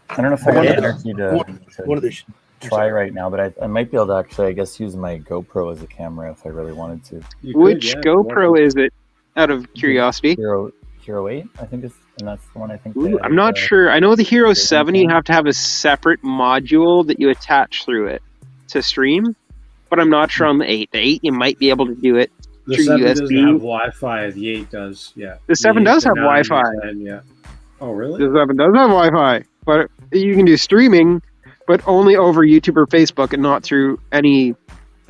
I don't know if I have the energy to try right now, but I might be able to actually, I guess, use my GoPro as a camera if I really wanted to. Which GoPro is it, out of curiosity? Hero 8, I think and that's the one I think. I'm not sure. I know the Hero 7, you have to have a separate module that you attach through it to stream, but I'm not sure on the 8. The 8, you might be able to do it the through 7 USB. Doesn't have Wi-Fi. The 8 does, yeah. The 7 does have Wi-Fi. Yeah. Oh, really? The 7 does have Wi-Fi, but you can do streaming, but only over YouTube or Facebook and not through any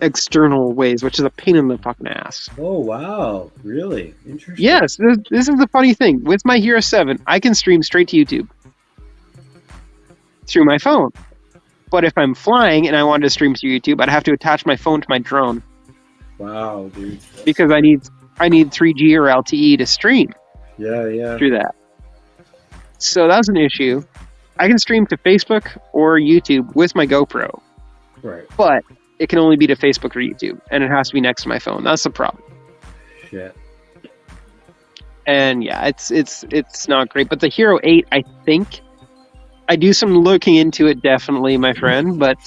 external ways, which is a pain in the fucking ass. Oh wow, really interesting. Yes, this is the funny thing. With my Hero 7, I can stream straight to YouTube through my phone. But if I'm flying and I wanted to stream through YouTube, I'd have to attach my phone to my drone. Wow, dude. Because I need 3G or LTE to stream. Yeah. Through that. So that's an issue. I can stream to Facebook or YouTube with my GoPro. Right. But it can only be to Facebook or YouTube, and it has to be next to my phone. That's the problem. Shit. And yeah, it's not great. But the Hero 8, I think, I do some looking into it, definitely, my friend. But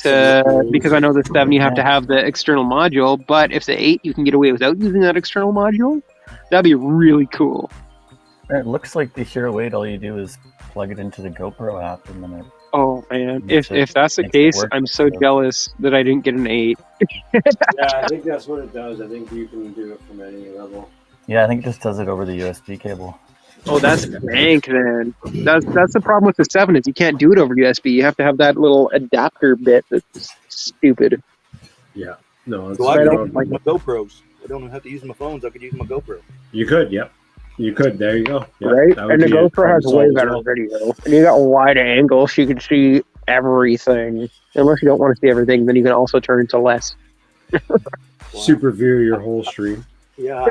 because I know the 7 you have to have the external module, but if the 8 you can get away without using that external module, that'd be really cool. It looks like the Hero 8, all you do is plug it into the GoPro app, and then it. Oh man, if that's the case, I'm so jealous that I didn't get an 8. Yeah, I think that's what it does. I think you can do it from any level. Yeah, I think it just does it over the USB cable. Oh, that's bank then. That's the problem with the 7 is you can't do it over USB. You have to have that little adapter bit that's stupid. Yeah. No, it's so I don't like my GoPros. I don't have to use my phones. I could use my GoPro. You could, yep. You could. There you go. Yep. Right? And the GoPro has way better video. And you got wide angle, so you can see everything. Unless you don't want to see everything, then you can also turn it to less. Super view your whole stream. Yeah.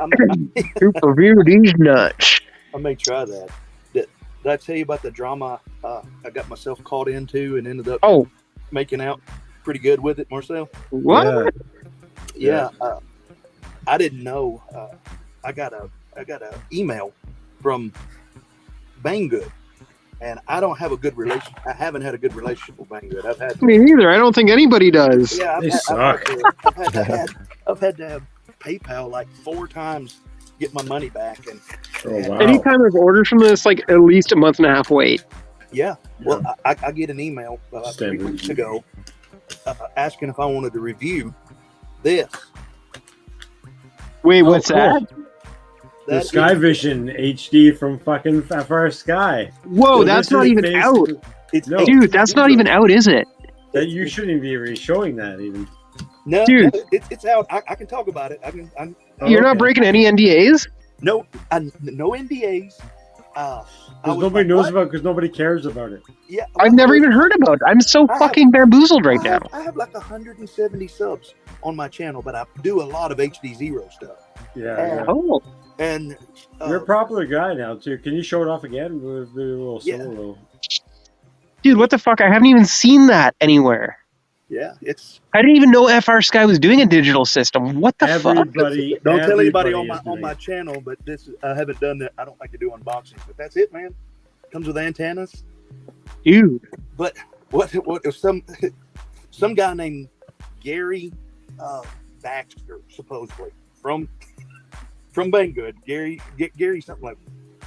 Super view these nuts. I may try that. Did I tell you about the drama I got myself caught into and ended up making out pretty good with it, Marcel? What? Yeah. I didn't know. I got a email from Banggood, and I don't have a good relationship. I haven't had a good relationship with Banggood. I've had. Me neither. I don't think anybody does. Yeah, they suck. I've had to have PayPal like 4 times get my money back, and wow. Anytime I've ordered from this, like at least a month and a half wait. Yeah. Well, I get an email 3 weeks ago asking if I wanted to review this. Wait, what's that? The Sky Vision HD from fucking FR Sky. Whoa, that's not even out. Dude, that's not even out, is it? That you shouldn't be really showing that even. No, dude, it's out. I can talk about it. You're not breaking any NDAs? No, no NDAs. Because nobody knows about it, because nobody cares about it. Yeah, I've never even heard about it. I'm so fucking bamboozled right now. I have like 170 subs on my channel, but I do a lot of HD0 stuff. Yeah. And you're a popular guy now too. Can you show it off again with the little solo? Dude, what the fuck? I haven't even seen that anywhere. Yeah, it's. I didn't even know FR Sky was doing a digital system. What the fuck? Don't tell anybody on my channel, but this I haven't done that. I don't like to do unboxings, but that's it, man. Comes with antennas. Dude. But what if some guy named Gary Baxter, supposedly from Banggood, Gary something like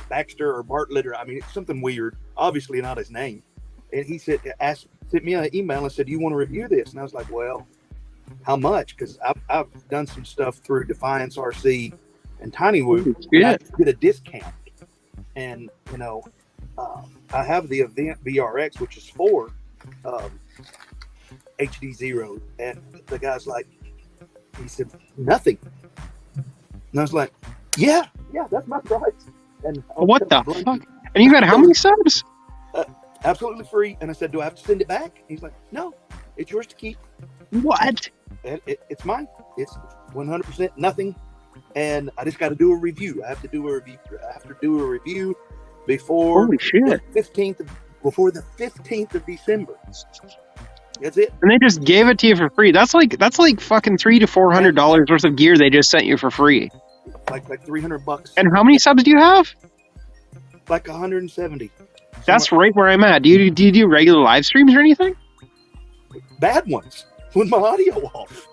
Baxter or Bartlett, or I mean it's something weird. Obviously not his name. And he sent me an email and said, "You want to review this?" And I was like, "Well, how much?" Because I've done some stuff through Defiance RC and Tiny Woo. Yeah. I get a discount, and I have the Event VRX, which is for HD0, and the guy's like, he said nothing, and I was like, "Yeah, that's my price." And what the fuck? And you got how many subs? Absolutely free. And I said, "Do I have to send it back?" He's like, "No, it's yours to keep." What? It's mine. It's 100% nothing. And I just got to do a review. I have to do a review before Holy shit. the 15th of December. That's it. And they just gave it to you for free. That's like fucking $300 to $400 worth of gear they just sent you for free. Like $300. And how many subs do you have? Like 170. That's right where I'm at. Do you do regular live streams or anything? Bad ones with my audio off.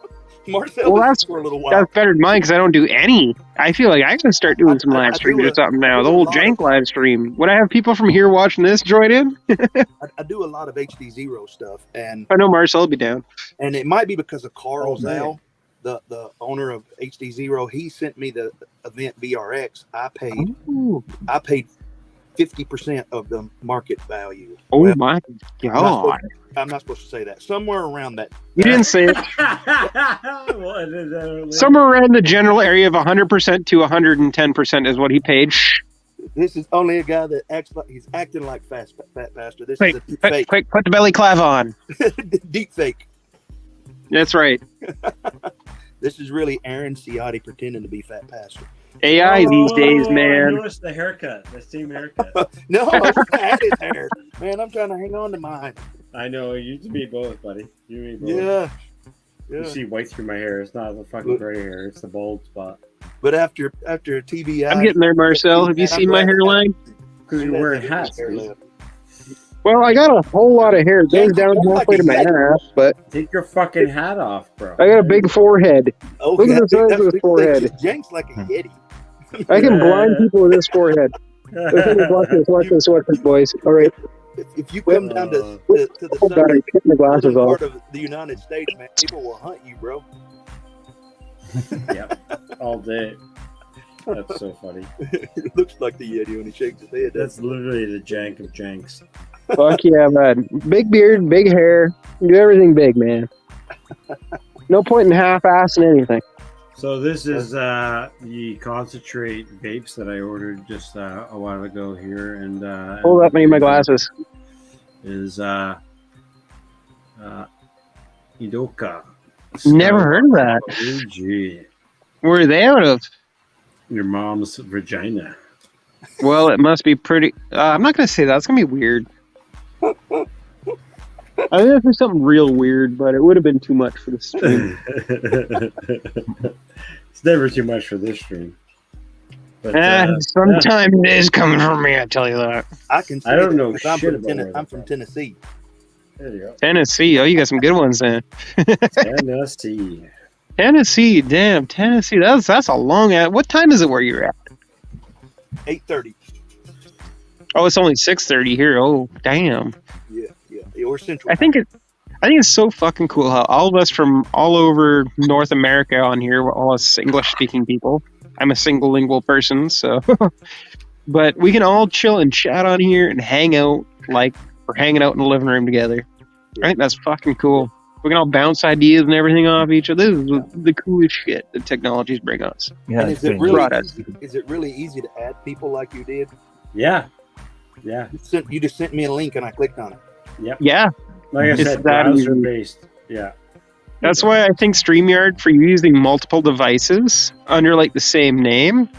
Marcel, well, that's for a little while. That's better than mine because I don't do any. I feel like I can start doing some live streams or something now. The whole jank live stream. Would I have people from here watching this join in? I do a lot of HD0 stuff, and I know Marcel will be down. And it might be because of Carl Zell, the owner of HD0. He sent me the Event VRX. I paid 50% of the market value. Oh Well, my God. I'm not supposed to say that. Somewhere around that. You didn't say it. Somewhere around the general area of 100% to 110% is what he paid. Shh. This is only a guy that acts like he's acting like FatPastor. This Quick, is a deep fake. quick, put the belly clav on. Deep fake. That's right. This is really Aaron Ciotti pretending to be FatPastor. AI these days, man. Notice the haircut, the same haircut. No, I had his hair. Man, I'm trying to hang on to mine. I know. You to me both, buddy. You and me both. Yeah. You see white through my hair. It's not the fucking gray hair. It's the bald spot. But after TBI, I'm getting there, Marcel. Have you seen my hairline? Because you're wearing hats. Well, I got a whole lot of hair. It goes down halfway to my ass, but take your fucking hat off, bro. I got a big forehead. Okay, look at the size of this forehead. Jenks like a yeti. I can blind people with this forehead. Watch this, boys. All right. If you come down to the southern part of the United States, man, people will hunt you, bro. Yep, all day. That's so funny. It looks like the Yeti when he shakes his head. That's literally the jank of janks. Fuck yeah, man. Big beard, big hair. Do everything big, man. No point in half-assing anything. So this is the concentrate vapes that I ordered just a while ago here, and hold up, I need my glasses. Is Idoka. Never heard of that. OG. Where are they out of? Your mom's vagina. Well, it must be pretty. I'm not gonna say that. It's gonna be weird. I think there's something real weird, but it would have been too much for the stream. It's never too much for this stream. But, sometimes it is coming from me, I tell you that. I can. I don't know I'm shit from about I'm from Tennessee. There you go. Tennessee. Oh, you got some good ones then. Tennessee. Tennessee. Damn, Tennessee. That's a long ass. What time is it where you're at? 8:30. Oh, it's only 6:30 here. Oh, damn. Yeah. Or Central. I think it's so fucking cool how all of us from all over North America on here, we're all us English-speaking people. I'm a single lingual person, so. But we can all chill and chat on here and hang out like we're hanging out in the living room together. I think that's fucking cool. We can all bounce ideas and everything off each other. This is the coolest shit that technologies bring us. Yeah, and is it really easy to add people like you did? Yeah. You just sent me a link and I clicked on it. Yep. Yeah. Like I said, browser based. Yeah. That's why I think StreamYard, for you using multiple devices under like the same name.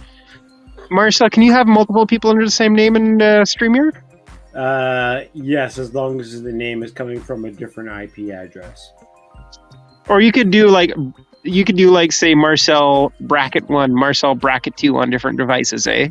Marcel, can you have multiple people under the same name in StreamYard? Yes, as long as the name is coming from a different IP address. Or you could do like say Marcel bracket 1, Marcel bracket 2 on different devices, eh?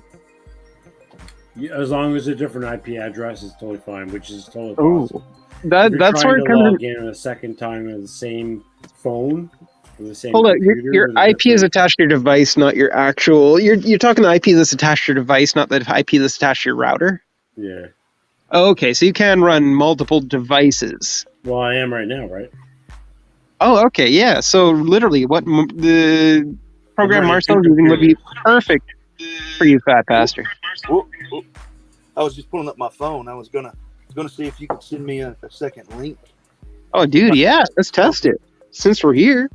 Yeah, as long as a different IP address is totally fine, which is totally possible. That's where it comes log in a second time on the same phone. The same Hold on, your IP is attached to your device, not your actual. You're talking the IP that's attached to your device, not the IP that's attached to your router. Yeah. Oh, okay, so you can run multiple devices. Well, I am right now, right? Oh, okay, yeah. So literally, what the program Marcel is using would be perfect for you, FatPastor. I was just pulling up my phone. I was gonna see if you could send me a second link. Oh, dude, yeah, let's test it since we're here.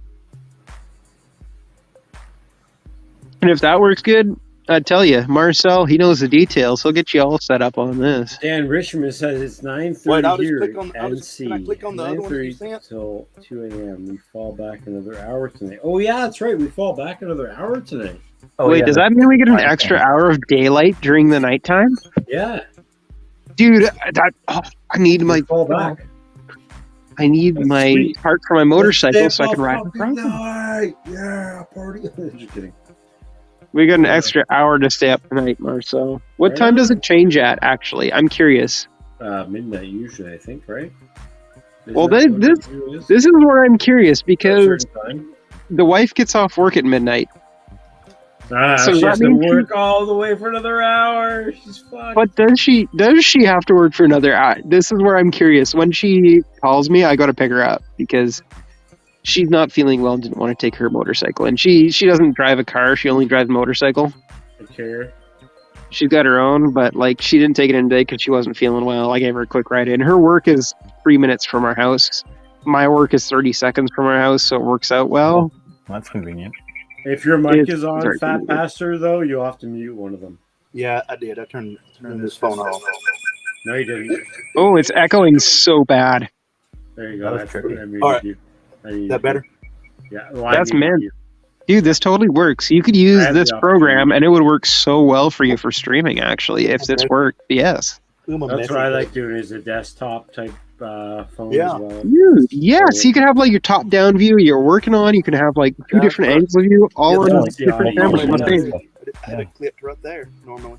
And if that works good, I tell you, Marcel, he knows the details. He'll get you all set up on this. Dan Richmond says it's 9:30 here at NC. Can I click on the other one that you sent? Till 2 a.m. We fall back another hour tonight. Oh yeah, that's right. We fall back another hour tonight. Oh, wait, does that mean we get an extra hour of daylight during the nighttime? Yeah. Dude, I need my fall back. I need my part for my motorcycle so I can ride around. Yeah, party. Just kidding. We got an extra hour to stay up tonight, Marcel. What time does it change at, actually? I'm curious. Midnight usually, I think, right? Well, this is where I'm curious because the wife gets off work at midnight. So she has to work all the way for another hour. She's fucked. But does she have to work for another hour? This is where I'm curious. When she calls me, I got to pick her up because she's not feeling well and didn't want to take her motorcycle. And she doesn't drive a car. She only drives a motorcycle. A carrier. She's got her own, but like she didn't take it in today because she wasn't feeling well. I gave her a quick ride in. Her work is 3 minutes from our house. My work is 30 seconds from our house, so it works out well. That's convenient. If your mic It's is on very FatPastor, though, you'll have to mute one of them. Yeah, I did. I turned this phone off. No, you didn't. Oh, it's echoing so bad. There you go. That was tricky. All right. Is that better? Yeah. Well, I That's muted meant. you. Dude, this totally works. You could use have this the program and it would work so well for you for streaming, actually, if this worked. Yes. That's what I like doing is a desktop type phone Yeah. as well. Dude, yes, you can have like your top-down view you're working on. You can have like two different angles of you, all Yeah, on that's different the cameras. idea. One thing. I had it clipped right there normally.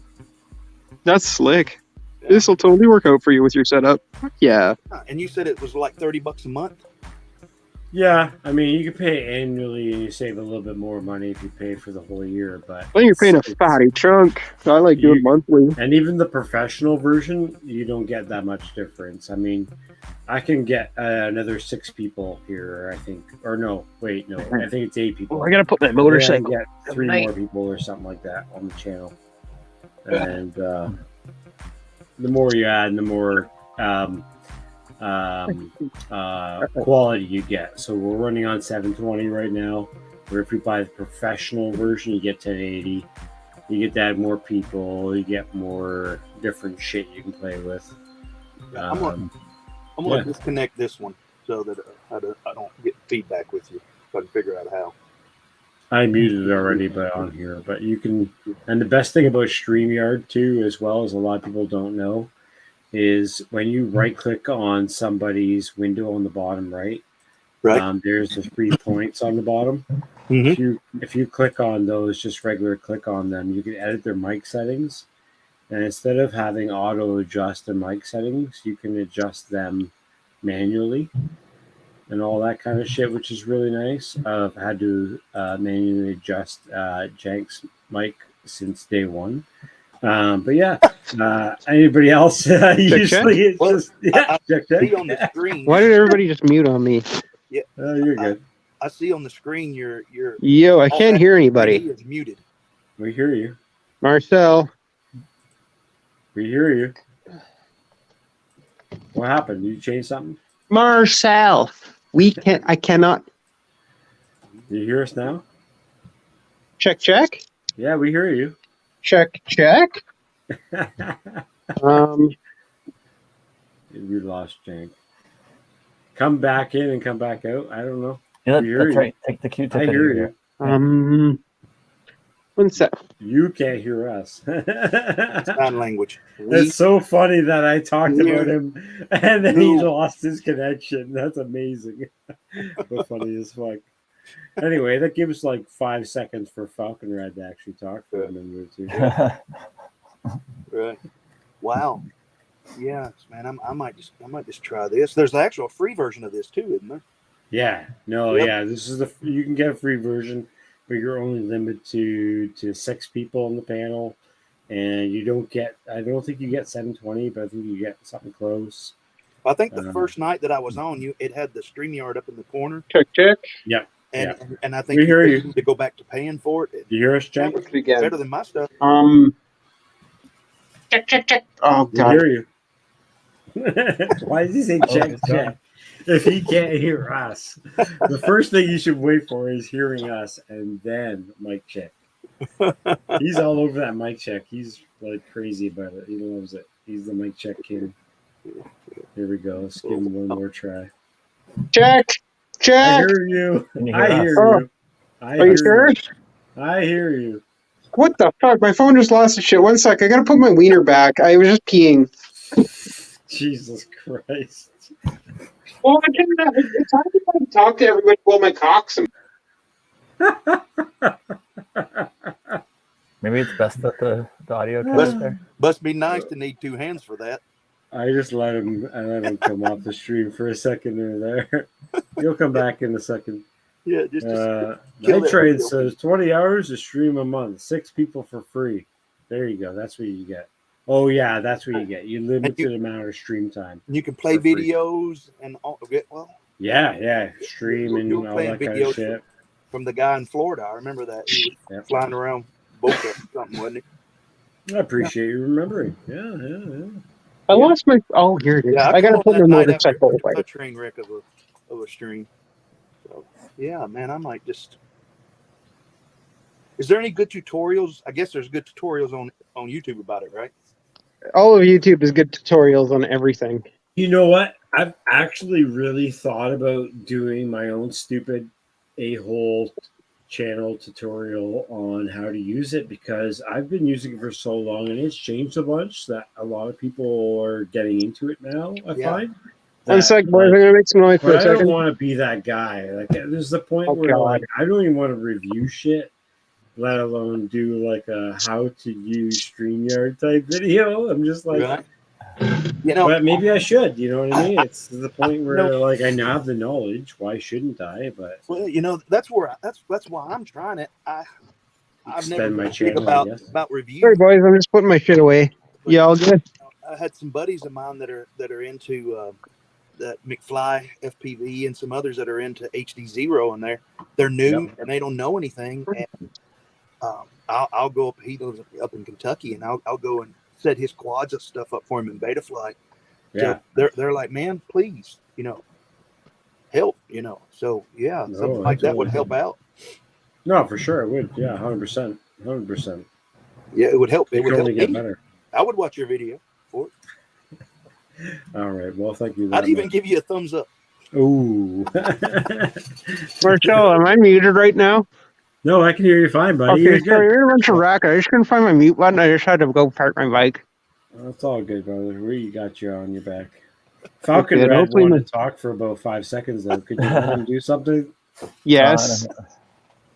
That's slick. This will totally work out for you with your setup. Yeah. And you said it was like $30 a month? Yeah, I mean, you can pay annually and you save a little bit more money if you pay for the whole year. But Well, you're paying a fatty chunk. I like doing monthly. And even the professional version, you don't get that much difference. I mean, I can get another 6 people here, I think. Or no, wait, no. I think it's 8 people. Oh, I gotta put my motorcycle. I get 3 more people or something like that on the channel. And the more you add, the more quality you get. So we're running on 720 right now. Where if you buy the professional version, you get 1080. You get to add more people. You get more different shit you can play with. I'm gonna disconnect this one so that I don't get feedback with you. So I can figure out how. I muted it already, but on here. But you can, and the best thing about StreamYard too, as well as a lot of people don't know, is when you right click on somebody's window on the bottom right, there's the 3 points on the bottom. Mm-hmm. If you click on those, just regular click on them, you can edit their mic settings. And instead of having auto adjust the mic settings, you can adjust them manually and all that kind of shit, which is really nice. I've had to manually adjust Jank's mic since day one. But yeah, anybody else? Usually it's just see on the screen. Why did everybody just mute on me? Yeah, you're good. I see on the screen your Yo, I can't hear anybody. Is muted. We hear you, Marcel. We hear you. What happened? Did you change something? Marcel, I cannot. Do you hear us now? Check. Yeah, we hear you. Check. We lost Jank. Come back in and come back out. I don't know. Yeah, that's right. Take the Q-tip. I hear you. What's that? You can't hear us. Sign language. It's so funny that I talked about him and then he lost his connection. That's amazing. But funny as fuck. Anyway, that gives like 5 seconds for FalconRad to actually talk for a minute or 2. Right. Wow. Yeah, man. I might just try this. There's the actual free version of this too, isn't there? Yeah. No. Yep. Yeah. This is you can get a free version, but you're only limited to 6 people on the panel, and you don't get. I don't think you get 720, but I think you get something close. I think the first night that I was on, it had the StreamYard up in the corner. Check. Yeah. And I think we hear you to go back to paying for it. You hear us, Jack? Better than my stuff. Check. Oh We god. hear you. Why does he say check? If he can't hear us, the first thing you should wait for is hearing us, and then mic check. He's all over that mic check. He's like crazy about it. He loves it. He's the mic check king. Here we go. Let's give him one more try. Check. I hear you. I hear you. Are you sure? I hear you. What the fuck? My phone just lost its shit. 1 sec. I gotta put my wiener back. I was just peeing. Jesus Christ. Well, I can't. It's hard to talk to everybody while my cock's. Maybe it's best that the audio cuts there. Must be nice to need 2 hands for that. I just let him come off the stream for a second or there. He'll come back in a second. Yeah, just Night Train says 20 hours to stream a month, 6 people for free. There you go. That's what you get. Oh yeah, that's what you get. You limited amount of stream time. You can play videos and all. Well, yeah, stream and all that kind of shit. From the guy in Florida, I remember that he was flying around Boca or something, wasn't I appreciate you remembering. Yeah. I lost my. Oh, here it is. Yeah, I gotta called put my that night after motorcycle away. a train wreck of a stream. So yeah, man, I might just. Is there any good tutorials? I guess there's good tutorials on YouTube about it, right? All of YouTube is good tutorials on everything. You know what? I've actually really thought about doing my own stupid a-hole channel tutorial on how to use it because I've been using it for so long and it's changed a bunch that a lot of people are getting into it now. I find. One sec, boys. I'm gonna make some noise for But a I don't second. want to be that guy. Like, there's the point Oh, where God. like I don't even want to review shit, let alone do like a how to use StreamYard type video. I'm just like, Right. You know, but maybe I should. You know what I mean? It's the point where no. like I now have the knowledge. Why shouldn't I? But Well, you know, that's why I'm trying it. I've never extend my been big channel, I guess. about reviews. Sorry, boys. I'm just putting my shit away. But, Yeah, all good. I had some buddies of mine that are into that McFly FPV and some others that are into HD0, and they're new and they don't know anything. And I'll go up. He lives up in Kentucky, and I'll go and set his quads and stuff up for him in Betaflight. Yeah, so they're like, man, please, help, So yeah, something like that would help out. No, for sure it would. Yeah, 100%, 100%. Yeah, it would help. It would help only get me. better. I would watch your video for it. All right. Well, thank you. I'd even give you a thumbs up. Ooh. Marcel, am I muted right now? No, I can hear you fine, buddy. Okay, You're sorry, good. you're a bunch of rack. I just couldn't find my mute button. I just had to go park my bike. That's all good, brother. We got you on your back. Okay, FalconRad hopefully wanted to talk for about 5 seconds, though. Could you let him do something? Yes.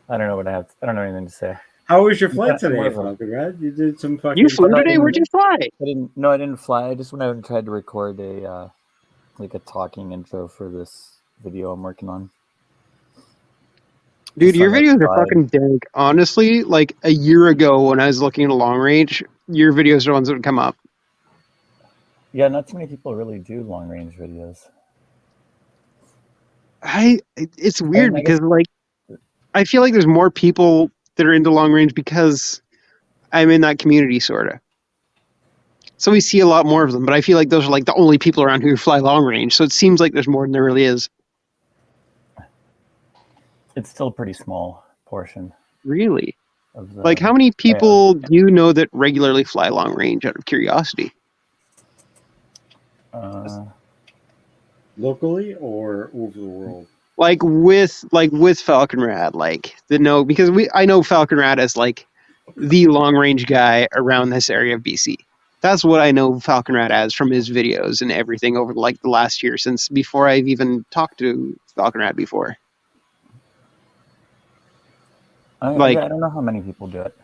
I don't know what I have. I don't know anything to say. How was your flight today, whatever. FalconRad? You did some fucking. You flew today? Where'd you fly? I didn't fly. I just went out and tried to record a talking intro for this video I'm working on. Dude, your videos are fucking dank. Honestly, like a year ago when I was looking at long range, your videos are the ones that would come up. Yeah, not too many people really do long range videos. It's weird because like I feel like there's more people that are into long range because I'm in that community sort of. So we see a lot more of them, but I feel like those are like the only people around who fly long range. So it seems like there's more than there really is. It's still a pretty small portion. Really? Of Like how many people do you know that regularly fly long range out of curiosity? Locally or over the world? Like with FalconRad, like because I know FalconRad as like the long range guy around this area of BC. That's what I know FalconRad as from his videos and everything over like the last year since before I've even talked to FalconRad before. I don't know how many people do it.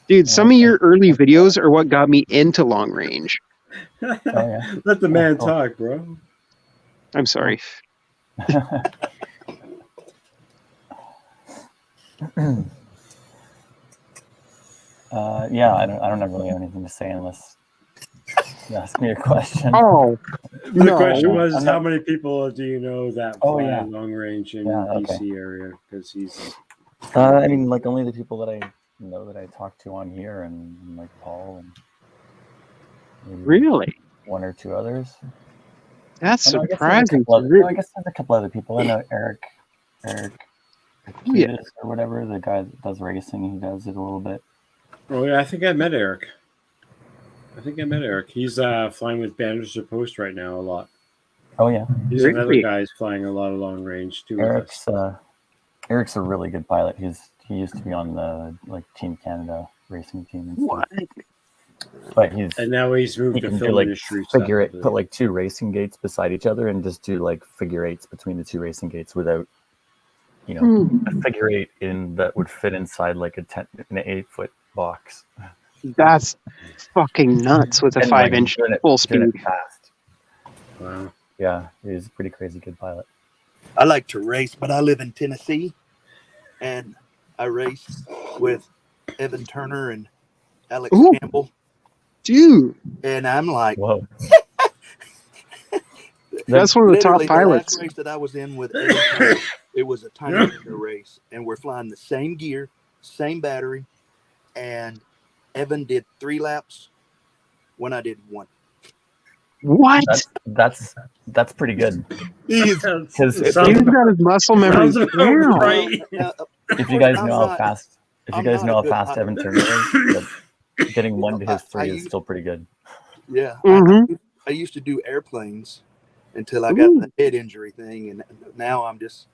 Dude, some of your early videos are what got me into long range. Let the man talk, bro. I'm sorry. Yeah, I don't really have anything to say unless you ask me a question. Oh, the question was, how many people do you know that fly long range in okay. BC area? Because he's. I mean, like only the people that I know that I talk to on here, and like Paul and really one or two others. That's surprising. I guess there's a couple other people. I know Eric, or whatever, the guy that does racing. He does it a little bit. Oh yeah, I think I met Eric. He's flying with Bannister Post right now a lot. Oh yeah, he's another guy who's flying a lot of long range too. Eric's a really good pilot. He used to be on the like Team Canada racing team and stuff. But now he's moved to film industry. Put like two racing gates beside each other and just do like figure eights between the two racing gates without, a figure eight that would fit inside like an 8-foot box. That's fucking nuts with a 5-inch full speed. Fast. Wow. Yeah, he's a pretty crazy good pilot. I like to race, but I live in Tennessee, and I race with Evan Turner and Alex Campbell. Dude. And I'm like, whoa. That's one of the top pilots. The last race that I was in with Evan Turner, it was a tiny race, and we're flying the same gear, same battery, and Evan did 3 laps when I did 1. What? That's pretty good. He's got his muscle memory down. Right. If you guys know how fast, Evan Turner is, getting 1 to his 3 is still pretty good. Yeah, Mm-hmm. I used to do airplanes until I got the head injury thing, and now I'm just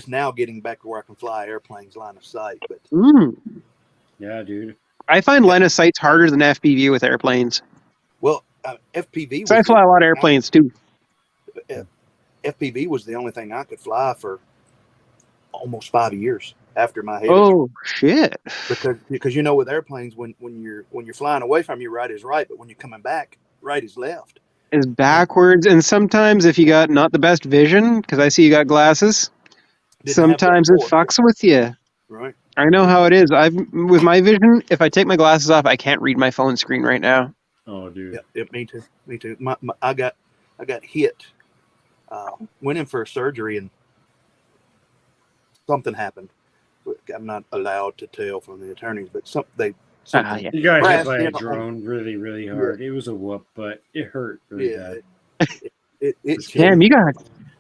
now getting back to where I can fly airplanes line of sight. But yeah, dude, I find line of sight's harder than FPV with airplanes. Well, FPV. So I fly a lot of airplanes too. FPV was the only thing I could fly for almost 5 years after my head. Oh shit! Because with airplanes, when you're flying away from you, right is right, but when you're coming back, right is left. Is backwards, and sometimes if you got not the best vision, because I see you got glasses, sometimes it fucks with you. Right. I know how it is. With my vision, if I take my glasses off, I can't read my phone screen right now. Oh, dude. Yeah, me too. Me too. I got hit. Went in for a surgery and something happened. I'm not allowed to tell from the attorneys, but You got hit by a drone really, really hard. It was a whoop, but it hurt really bad. Damn, you got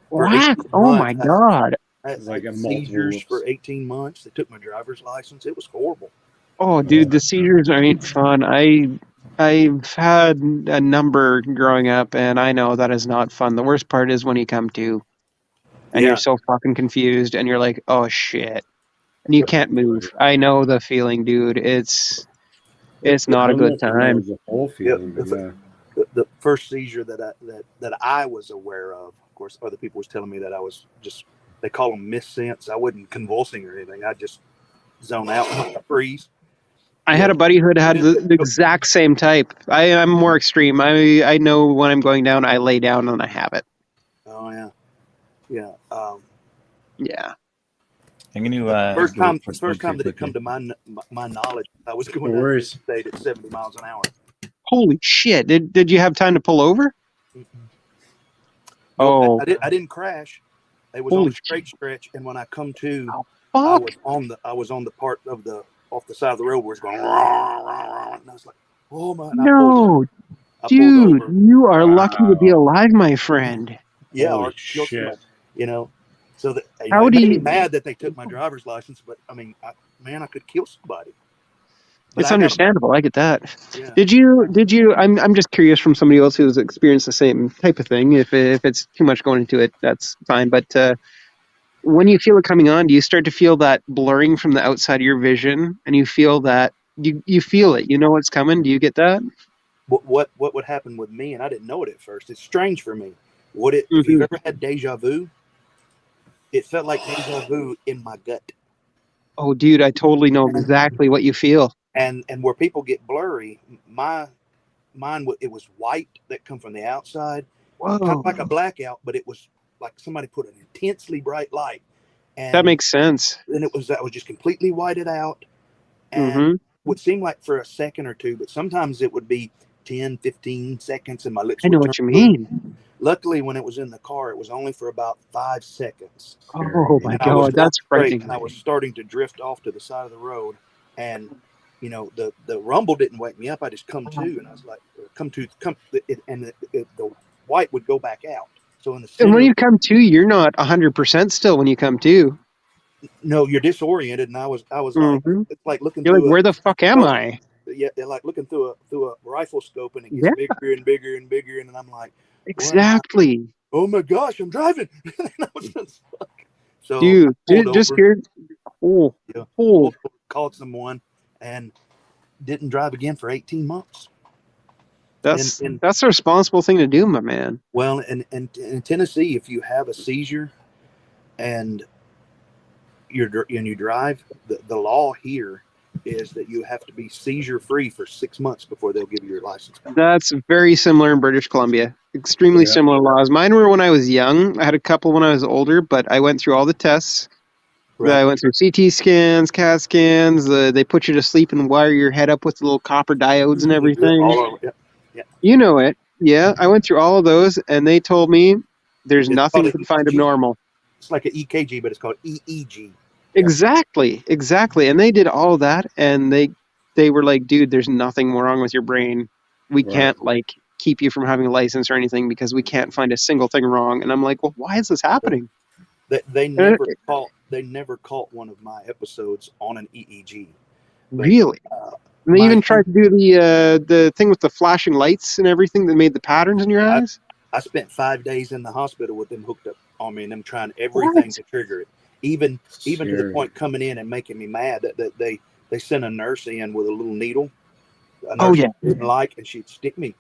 whacked. Oh my god. I had seizures for 18 months. They took my driver's license. It was horrible. Oh, dude, the seizures ain't fun. I've had a number growing up, and I know that is not fun. The worst part is when you come to, and you're so fucking confused, and you're like, oh shit, and you can't move. I know the feeling, dude. It's not a good time. The whole feeling, the first seizure that I was aware of course, other people was telling me that I was just, they call them missense. I wasn't convulsing or anything. I just zone out and freeze. I had a buddy who had the exact same type. I'm more extreme. I know when I'm going down, I lay down and I have it. Oh yeah, yeah, yeah. I'm gonna first time that it come to my knowledge, I was going down the state at 70 miles an hour. Holy shit! Did you have time to pull over? No, I didn't crash. It was on a straight stretch, and when I come to, I was on the part of the off the side of the road where it's going, rah, rah, rah, and I was like, oh my! No, dude, you are lucky to be alive, my friend. Yeah, Holy or shit. You know, so that How it do made me you- mad that they took my driver's license, but I mean, I could kill somebody. But It's I got- understandable. I get that. Yeah. Did you? I'm just curious from somebody else who's experienced the same type of thing. If it's too much going into it, that's fine. But when you feel it coming on, do you start to feel that blurring from the outside of your vision, and you feel that you feel it? You know what's coming. Do you get that? What would happen with me, and I didn't know it at first. It's strange for me. If you've ever had deja vu, it felt like deja vu in my gut. Oh, dude, I totally know exactly what you feel. And where people get blurry, mine it was white that come from the outside, Whoa. kind of like a blackout, but it was like somebody put an intensely bright light. And That makes sense. then that was just completely whited out, and would seem like for a second or two, but sometimes it would be 10, 15 seconds, and my lips. I know would what you turn mean. blue. Luckily, when it was in the car, it was only for about 5 seconds. Oh my And I was god, that's going straight, frightening. and I was starting to drift off to the side of the road, and you know the rumble didn't wake me up. I just come to, and I was like, the white would go back out. So in the center, And when you come to, you're not 100% still when you come to. no, you're disoriented, and I was like, it's like looking. You're through like, where the fuck am I? Yeah, they're like looking through a rifle scope, and it gets bigger and bigger and bigger, and I'm like, Exactly. oh my gosh, I'm driving. And I was just like, so Dude, I pulled just over. scared. Oh, oh. Called someone and didn't drive again for 18 months. That's And- that's a responsible thing to do, my man. Well, and in Tennessee, if you have a seizure and you drive, the law here is that you have to be seizure free for 6 months before they'll give you your license back. That's very similar in British Columbia. Extremely similar laws. Mine were when I was young. I had a couple when I was older, but I went through all the tests. Right. I went through CT scans, CAT scans. They put you to sleep and wire your head up with the little copper diodes and everything. All over, yeah. You know it. Yeah, I went through all of those, and they told me there's nothing you can find abnormal. It's like an EKG, but it's called EEG. Exactly. And they did all that, and they they were like, dude, there's nothing wrong with your brain. We Right. can't like keep you from having a license or anything because we can't find a single thing wrong. And I'm like, well, why is this happening? They never caught one of my episodes on an EEG. But, Really? And they even tried to do the thing with the flashing lights and everything that made the patterns in your eyes? I spent 5 days in the hospital with them hooked up on me and them trying everything to trigger it. Even to the point coming in and making me mad that they sent a nurse in with a little needle. A nurse I didn't like, and she'd stick me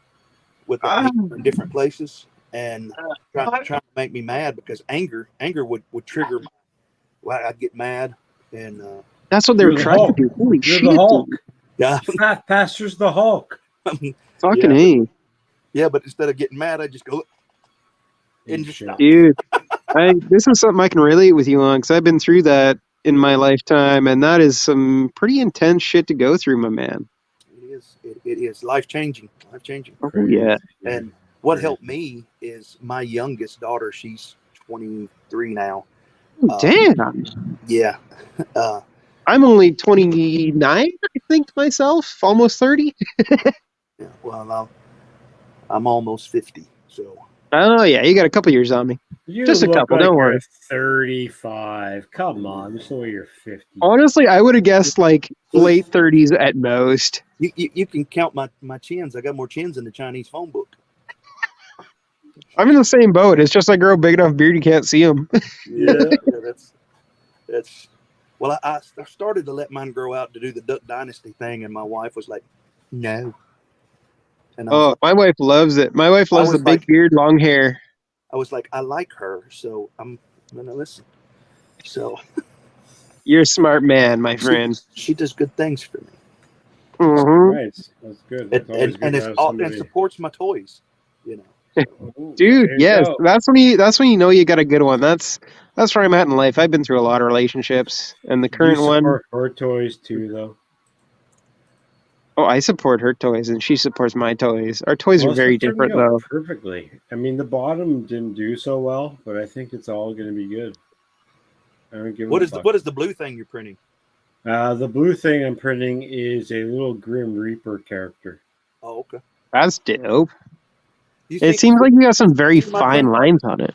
with that needle in different places and trying to make me mad because anger would trigger my, well, I'd get mad and that's what they were trying to do. Holy You're shit. the Hulk. Yeah. FatPastor's the Hulk. Fucking A. Yeah, but instead of getting mad, I just go and just stop. Dude, this is something I can relate with you on because I've been through that in my lifetime, and that is some pretty intense shit to go through, my man. It is life-changing. Oh, yeah. And what helped me is my youngest daughter. She's 23 now. Damn. Yeah. I'm only 29, I think, myself. Almost 30. Yeah, well, I'm almost 50, so. Oh, yeah, you got a couple years on me. You Just a look couple, like don't you're worry. 35. Come on, just the way you're 50. Honestly, I would have guessed like late 30s at most. You can count my chins. I got more chins in the Chinese phone book. I'm in the same boat. It's just I grow a big enough beard you can't see them. Yeah, that's. Well, I started to let mine grow out to do the Duck Dynasty thing, and my wife was like, "No." And my wife loves it. My wife loves the big beard, long hair. I was like, I like her, so I'm gonna listen. So you're a smart man, my friend. She does good things for me. Mm-hmm. Nice. That's good. That's and supports my toys. You know, dude. Yes, that's when you know you got a good one. That's where I'm at in life. I've been through a lot of relationships, and the current one. Her toys too, though. Oh, I support her toys, and she supports my toys. Our toys are very different, though. Perfectly. I mean, the bottom didn't do so well, but I think it's all going to be good. I don't give what is the blue thing you're printing? The blue thing I'm printing is a little Grim Reaper character. Oh, okay. That's dope. It seems like you got some very fine lines on it.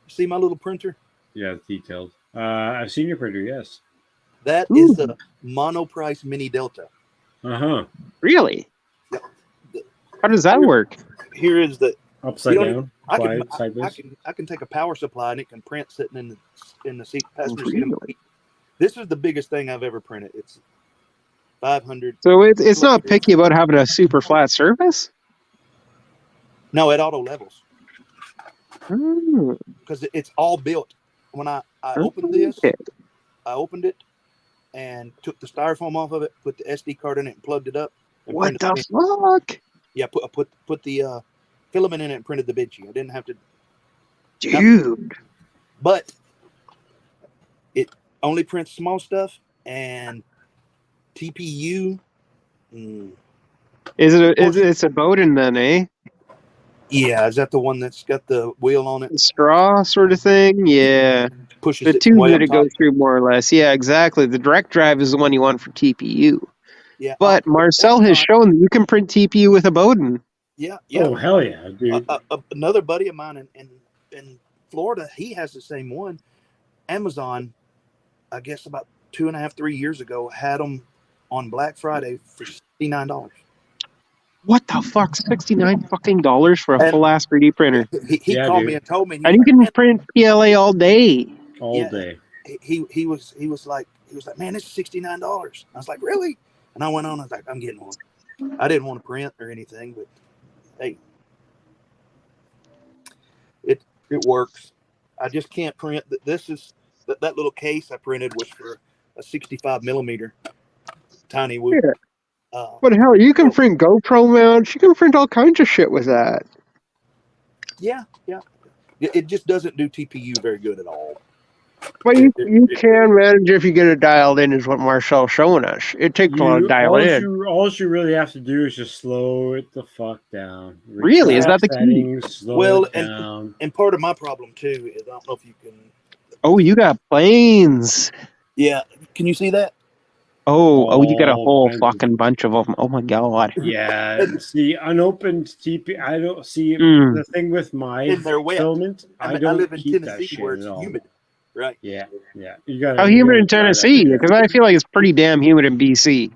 See my little printer? Yeah, it's detailed. I've seen your printer, yes. That is a Monoprice Mini Delta. Uh-huh. Really? Yep. How does that work? Here is the upside down. I can take a power supply and it can print sitting in the seat passenger seat. This is the biggest thing I've ever printed. It's 500. So it's not picky about having a super flat surface? No, at auto levels. Because it's all built. When I opened this, I opened it and took the styrofoam off of it, put the SD card in it, and plugged it up. What the fuck? Yeah, put the filament in it and printed the bid sheet. I didn't have to. Dude. But it only prints small stuff and TPU. It's a Bowden then, eh? Yeah, is that the one that's got the wheel on it? Straw sort of thing? Yeah. Pushes the it tube way that it up top. goes through more or less. Yeah, exactly. The direct drive is the one you want for TPU. Yeah. But Marcel has shown that you can print TPU with a Bowden. Yeah. Oh, hell yeah, dude. Another buddy of mine in Florida, he has the same one. Amazon, I guess about 2.5, 3 years ago, had them on Black Friday for $69. What the fuck? $69 fucking dollars for a full ass 3D printer. He called me and told me, and you can print PLA all day. All day. He was like, man, it's $69. I was like, really? And I went on. I was like, I'm getting one. I didn't want to print or anything, but hey, it works. I just can't print. This is that little case I printed was for a 65 millimeter tiny wood. Yeah. But hell, you can print GoPro mounts. You can print all kinds of shit with that. Yeah. It just doesn't do TPU very good at all. But you can manage if you get it dialed in, is what Marcel's showing us. It takes a lot to dial in. All you really have to do is just slow it the fuck down. Really? Is that the key? Well, and part of my problem too is I don't know if you can. Oh, you got planes. Yeah. Can you see that? Oh, you got a whole kinds of- fucking bunch of them. Oh my god. Yeah, see, unopened TP. I don't see Mm. the thing with my And they're wet. filament. I I mean, don't I live in keep that Tennessee shit where at it's all. humid, right? Yeah. You gotta. How you humid gotta in try that Tennessee? shit. Because I feel like it's pretty damn humid in BC.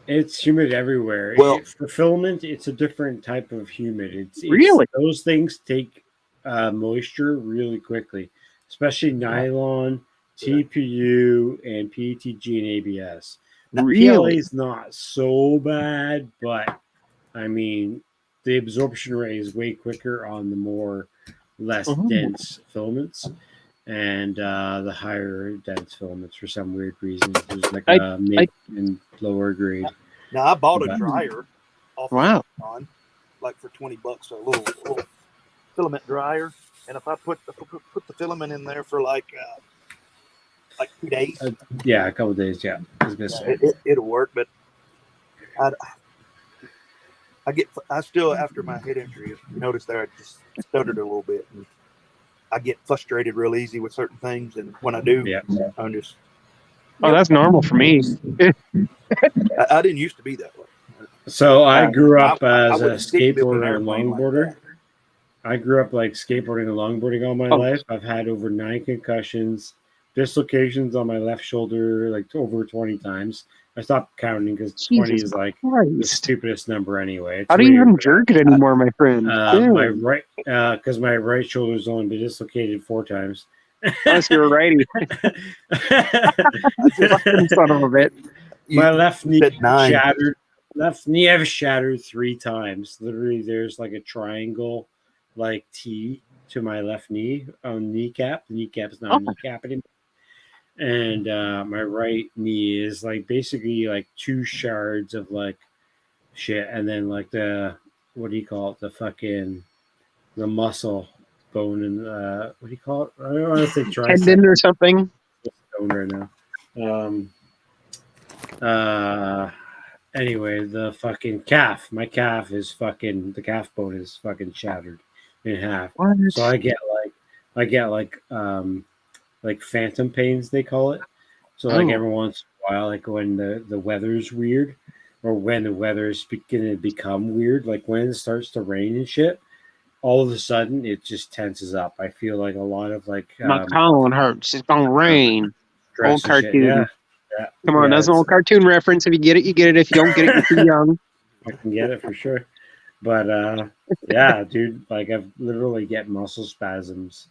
It's humid everywhere. Well- For filament, it's a different type of humid. It's Really? those things take moisture really quickly, especially nylon, TPU, and PETG and ABS. PLA is not so bad, but I mean, the absorption rate is way quicker on the less dense filaments, and the higher dense filaments for some weird reason. There's like a mid and lower grade. Now I bought a dryer off of Wow. Amazon, like for $20, a little filament dryer, and if I put the filament in there for like 2 days, Yeah, a couple of days. Yeah, I was gonna say. it'll work. But I still after my head injury, you notice there I just stuttered a little bit. And I get frustrated real easy with certain things, and when I do, I'm just. Oh, that's normal for me. I didn't used to be that way. So I grew up I as a wouldn't stick building an skateboarder and airplane like longboarder. I grew up like skateboarding and longboarding all my Oh. life. I've had over 9 concussions, dislocations on my left shoulder, like over 20 times. I stopped counting because 20 Jesus is like the Christ. stupidest number anyway. It's How do you weird, even but, jerk it anymore, my friend? my right, because my right shoulder's only been dislocated 4 times. Unless you're a righty. Son of a bit. My left knee said 9. shattered. Left knee I've shattered 3 times. Literally, there's like a triangle, like T to my left knee on kneecap. The kneecap's not a kneecap anymore. And my right knee is like basically like 2 shards of like shit, and then like what do you call it? The muscle bone and what do you call it? I don't want to say tricep. Tendon or something. Bone right now. Anyway, the fucking calf. My calf is fucking. The calf bone is fucking shattered in half. What? So I get like phantom pains, they call it. So like every once in a while, like when the weather's weird, or when the weather's beginning to become weird, like when it starts to rain and shit, all of a sudden it just tenses up. I feel like a lot of like My colon hurts. It's gonna rain. Old stress and shit. cartoon. Yeah. Come on, that's an old cartoon reference. If you get it, you get it. If you don't get it, you're too young. I can get it for sure. But yeah, dude, like I've literally get muscle spasms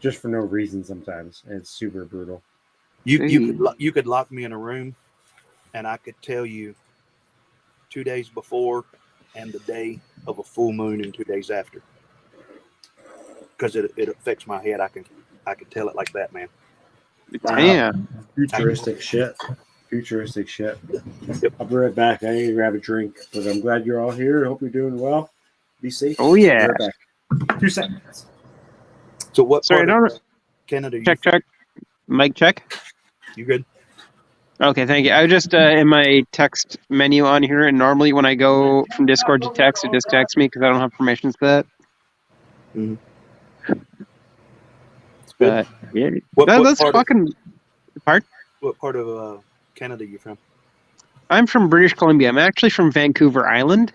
just for no reason sometimes. And it's super brutal. You could lock me in a room, and I could tell you 2 days before and the day of a full moon and 2 days after, because it affects my head. I can tell it like that, man. Damn. Futuristic shit. I'll be right back. I need to grab a drink, but I'm glad you're all here. I hope you're doing well. Be safe. Oh yeah. I'll be right back. 2 seconds. So what Sorry, part of Canada? Check. Mic check. You good? Okay, thank you. I was just in my text menu on here, and normally when I go from Discord to text, it just texts me because I don't have permissions for that. Mm-hmm. But yeah, What that's part fucking part. What part of Canada you from? I'm from British Columbia. I'm actually from Vancouver Island.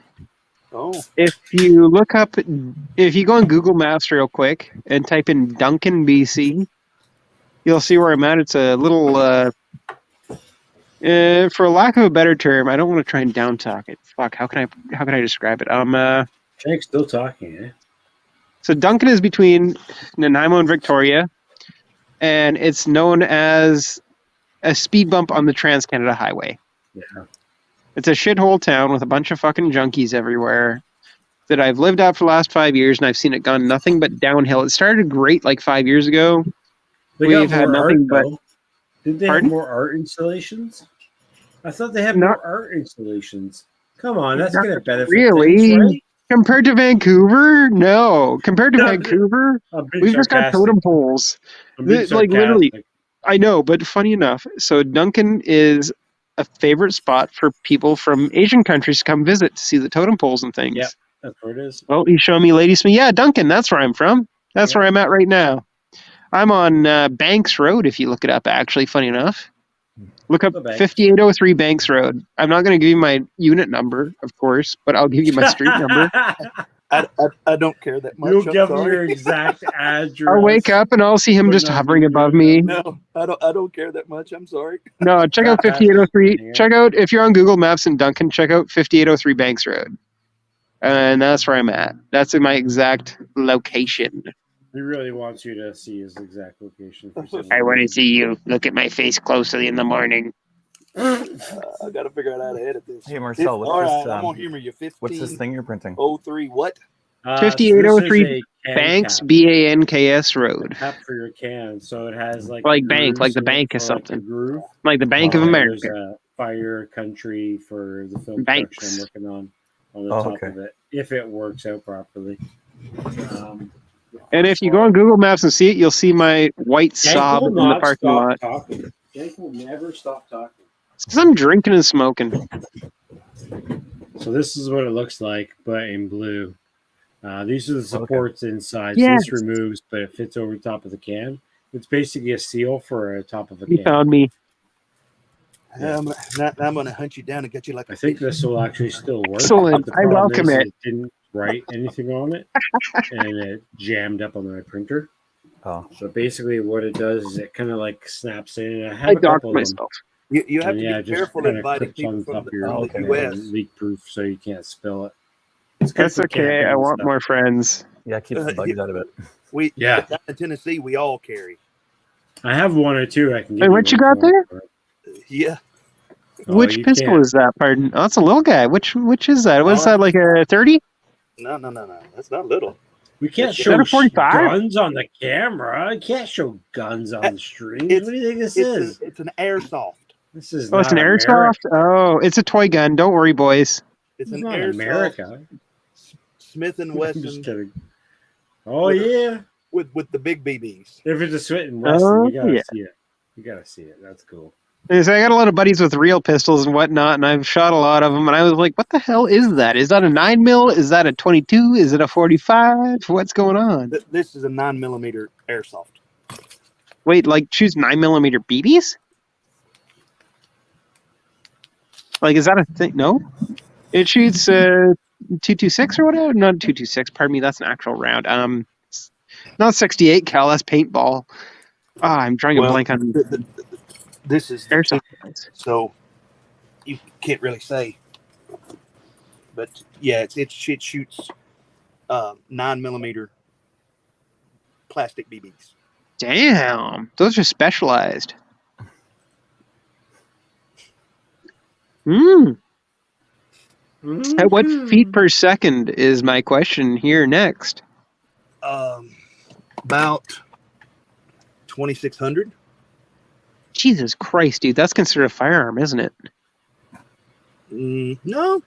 Oh. If you look up, if you go on Google Maps real quick and type in Duncan, BC, you'll see where I'm at. It's a little, for lack of a better term, I don't want to try and down talk it. Fuck, how can I describe it? Jake's still talking, eh? So Duncan is between Nanaimo and Victoria, and it's known as a speed bump on the Trans-Canada Highway. Yeah. It's a shithole town with a bunch of fucking junkies everywhere that I've lived at for the last 5 years, and I've seen it gone nothing but downhill. It started great like 5 years ago. We've had nothing but... Did they have more art installations? I thought they had more art installations. Come on, that's going to benefit Really? things, right? Compared to Vancouver? No. Compared to Vancouver, we've just got totem poles. Like literally, I know, but funny enough, so Duncan is a favorite spot for people from Asian countries to come visit to see the totem poles and things. Yeah, that's where it is. Well, he's showing me Lady Smith. Yeah, Duncan, that's where I'm from. That's where I'm at right now. I'm on Banks Road, if you look it up, actually, funny enough. Look up 5803 Banks Road. I'm not going to give you my unit number, of course, but I'll give you my street number. I don't care that much. You'll I'm give sorry. me your exact address. I'll wake up and I'll see him just hovering above me. No, I don't care that much. I'm sorry. No, check out 5803. Check out, if you're on Google Maps in Duncan, check out 5803 Banks Road. And that's where I'm at. That's in my exact location. He really wants you to see his exact location. I want to see you. Look at my face closely in the morning. I got to figure out how to edit this. Hey, Marcel, All what's right, this, I'm gonna humor you. 15. what's this thing you're printing? 03 what? 5803 Banks, Banks Road. Cap for your can, so it has like bank, like the bank or something. Like the Bank of America. There's a fire country for the film Banks. production I'm working on the top of it, if it works out properly. And if you go on Google Maps and see it, you'll see my white Saab in the parking lot. Jake will never stop talking. It's because I'm drinking and smoking. So this is what it looks like, but in blue. These are the supports inside. Yes. So this removes, but it fits over the top of the can. It's basically a seal for a top of a You can. found me. I'm going to hunt you down and get you like I think this will actually still work. Excellent. The I problem welcome is it. It didn't write anything on it, and it jammed up on my printer. Oh. So basically what it does is it kind of like snaps in. And I have I a couple docked of myself. You have them. to be just careful kinda inviting clips on people top from of your the can, U.S. leak proof so you can't spill it. It's good That's for okay. camping I and want stuff. more friends. Yeah, keep the bugs out of it. Down in Tennessee, we all carry. I have one or two I can give Hey, what you got there? Yeah. Which you pistol can't. is that? Pardon. Oh, that's a little guy. Which is that? Was that like a 30? No. That's not little. We can't Is show that a 45? guns on the camera. I can't show guns on the stream. What do you think this is? It's an airsoft. This is Oh, it's an not airsoft? Oh, it's a toy gun. Don't worry, boys. It's an not airsoft. America. Smith and I'm Wesson. just kidding. Oh yeah, with the big BBs. if it's a Smith and Wesson, you gotta yeah. see it. You gotta see it. That's cool. And so I got a lot of buddies with real pistols and whatnot, and I've shot a lot of them, and I was like, what the hell is that? Is that a 9mm? Is that a 22? Is it a 45? What's going on? This is a 9mm airsoft. Wait, like choose 9mm BBs? Like, is that a thing? No? It shoots 226 or whatever? Not 226, pardon me, that's an actual round. Not 68 cal, that's paintball. I'm drawing a blank on... This is airsoft. So you can't really say, but yeah, it shoots 9mm plastic BBs. Damn, those are specialized. At what feet per second is my question here next? About 2,600. Jesus Christ, dude, that's considered a firearm, isn't it? No.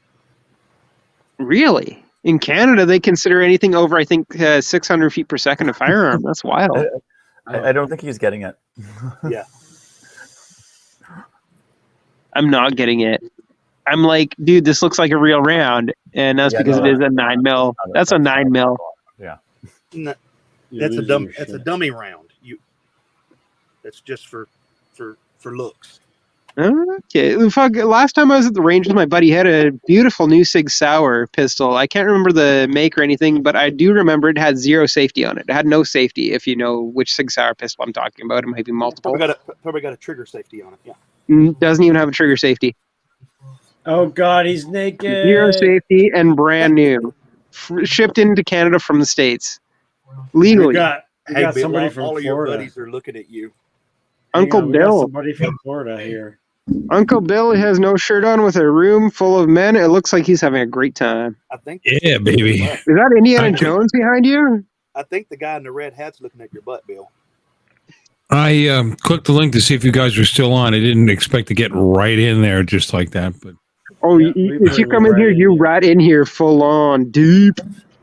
Really? In Canada, they consider anything over, I think, 600 feet per second a firearm. That's wild. I don't think he's getting it. Yeah. I'm not getting it. I'm like, dude, this looks like a real round, and that's because it is a 9mm. That's a 9mm. Yeah. No, that's a dummy round. That's just for looks. Okay. Fuck, last time I was at the range with my buddy, he had a beautiful new Sig Sauer pistol. I can't remember the make or anything, but I do remember it had zero safety on it. It had no safety, if you know which Sig Sauer pistol I'm talking about. It might be multiple. Probably got a trigger safety on it, yeah. Doesn't even have a trigger safety. Oh God, he's naked. Zero safety and brand new. Shipped into Canada from the States. Legally. We got Bill, somebody from all of your Florida. buddies are looking at you. Uncle We got Bill. somebody from Florida here. Uncle Bill has no shirt on with a room full of men. It looks like he's having a great time. I think. Yeah, baby. Is that Indiana Jones behind you? I think the guy in the red hat's looking at your butt, Bill. I clicked the link to see if you guys were still on. I didn't expect to get right in there just like that, but Oh, if you come in here, you right in here full on deep.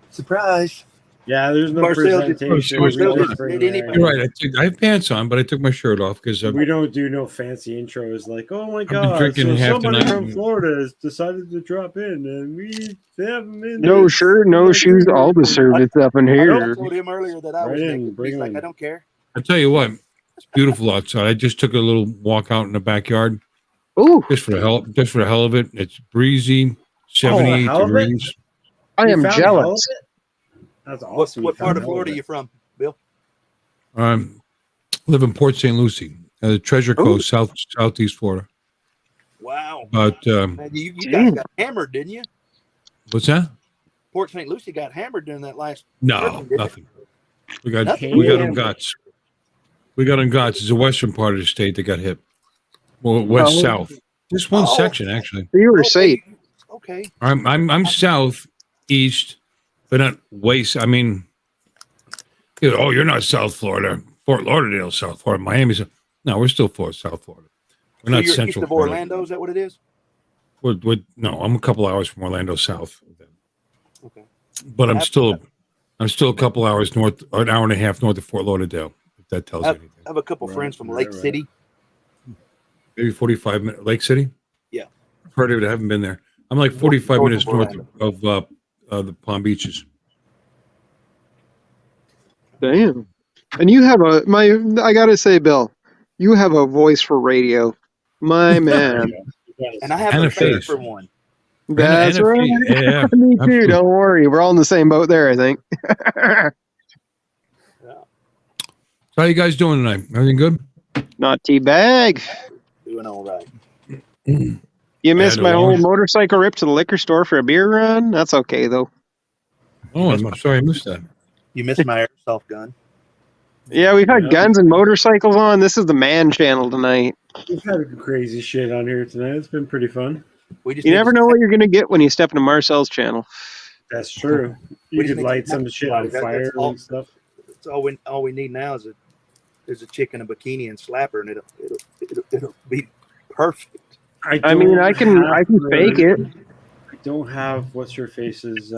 Surprise. Yeah, there's no Marcel, presentation. Marcel, We just bring did it you're right. I have pants on, but I took my shirt off because We don't do no fancy intros like, oh my been God, drinking so half the somebody night. from Florida has decided to drop in and we have them in. No this. shirt, no shoes, all the service up in I here. told him earlier that I was Right in, naked. bring He's like, him. I don't care. I tell you what, it's beautiful outside. I just took a little walk out in the backyard. Ooh. Just for the hell of it. It's breezy, 78 halibut? degrees. I You am found jealous. halibut? That's awesome. What You part found of Florida are halibut. you from, Bill? Live in Port St. Lucie, Treasure Coast, southeast Florida. Wow. But Man, you guys got hammered, didn't you? what's that? Port St. Lucie got hammered during that last No, hurricane, didn't it? nothing. We got Nothing? them guts. We got them guts. It's the western part of the state that got hit. Well, west Oh. south. Just one section actually. You were safe. Okay. I'm south east, but not west. I mean, you're not South Florida. Fort Lauderdale, South Florida. Miami's. No, we're still South Florida. We're So not you're Central east of Florida. Orlando, is that what it is? No, I'm a couple hours from Orlando south. Okay. But I'm still a couple hours north, an hour and a half north of Fort Lauderdale. If that tells you anything. I have a couple friends from Lake City. Maybe 45 minutes. Lake City. Yeah. I've heard of it. I haven't been there. I'm like 45 minutes north of the Palm Beaches. Damn. And you have I gotta say, Bill, you have a voice for radio. My man. And I have And a a face face. for one. That's and a right. fee. Yeah, Me too. absolutely. Don't worry. We're all in the same boat there, I think. So how you guys doing tonight? Everything good? Not teabag. Doing all right. You missed no my whole longer. motorcycle rip to the liquor store for a beer run? That's okay, though. Oh, I'm sorry I missed that. You missed my airsoft gun. Yeah, we've had guns and motorcycles on. This is the man channel tonight. We've had some crazy shit on here tonight. It's been pretty fun. You never know what you're going to get when you step into Marcel's channel. That's true. You could light some shit on fire and stuff. That's all we need now is a chick in a bikini and slap her, and it'll be perfect. I mean, I can fake it. I don't have what's her face's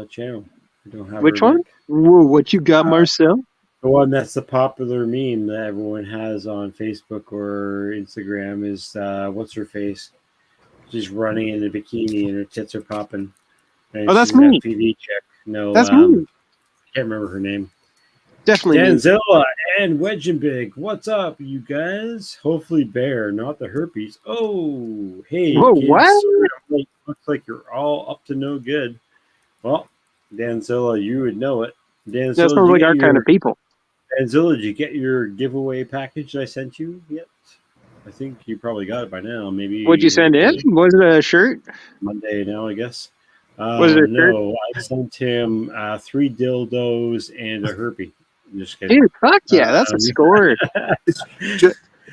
channel. I don't have Which her one? link. Whoa, what you got, Marcel? The one that's the popular meme that everyone has on Facebook or Instagram is what's her face? She's running in a bikini and her tits are popping. And Oh, that's she's an me. FPV chick. No, That's me. I can't remember her name. Definitely me. Danzilla and Wedge and Big. What's up, you guys? Hopefully bear, not the herpes. Oh, hey. Whoa, kids. what? Looks like you're all up to no good. Well, Danzilla, you would know it. Danzilla, That sounds like our kind of people. Danzilla, did you get your giveaway package I sent you yet? I think you probably got it by now. Maybe. What'd you send in? Was it a shirt? Monday now, I guess. Was it a no, I sent him 3 dildos and a herpy. I'm just kidding. Dude, fuck yeah, that's a score.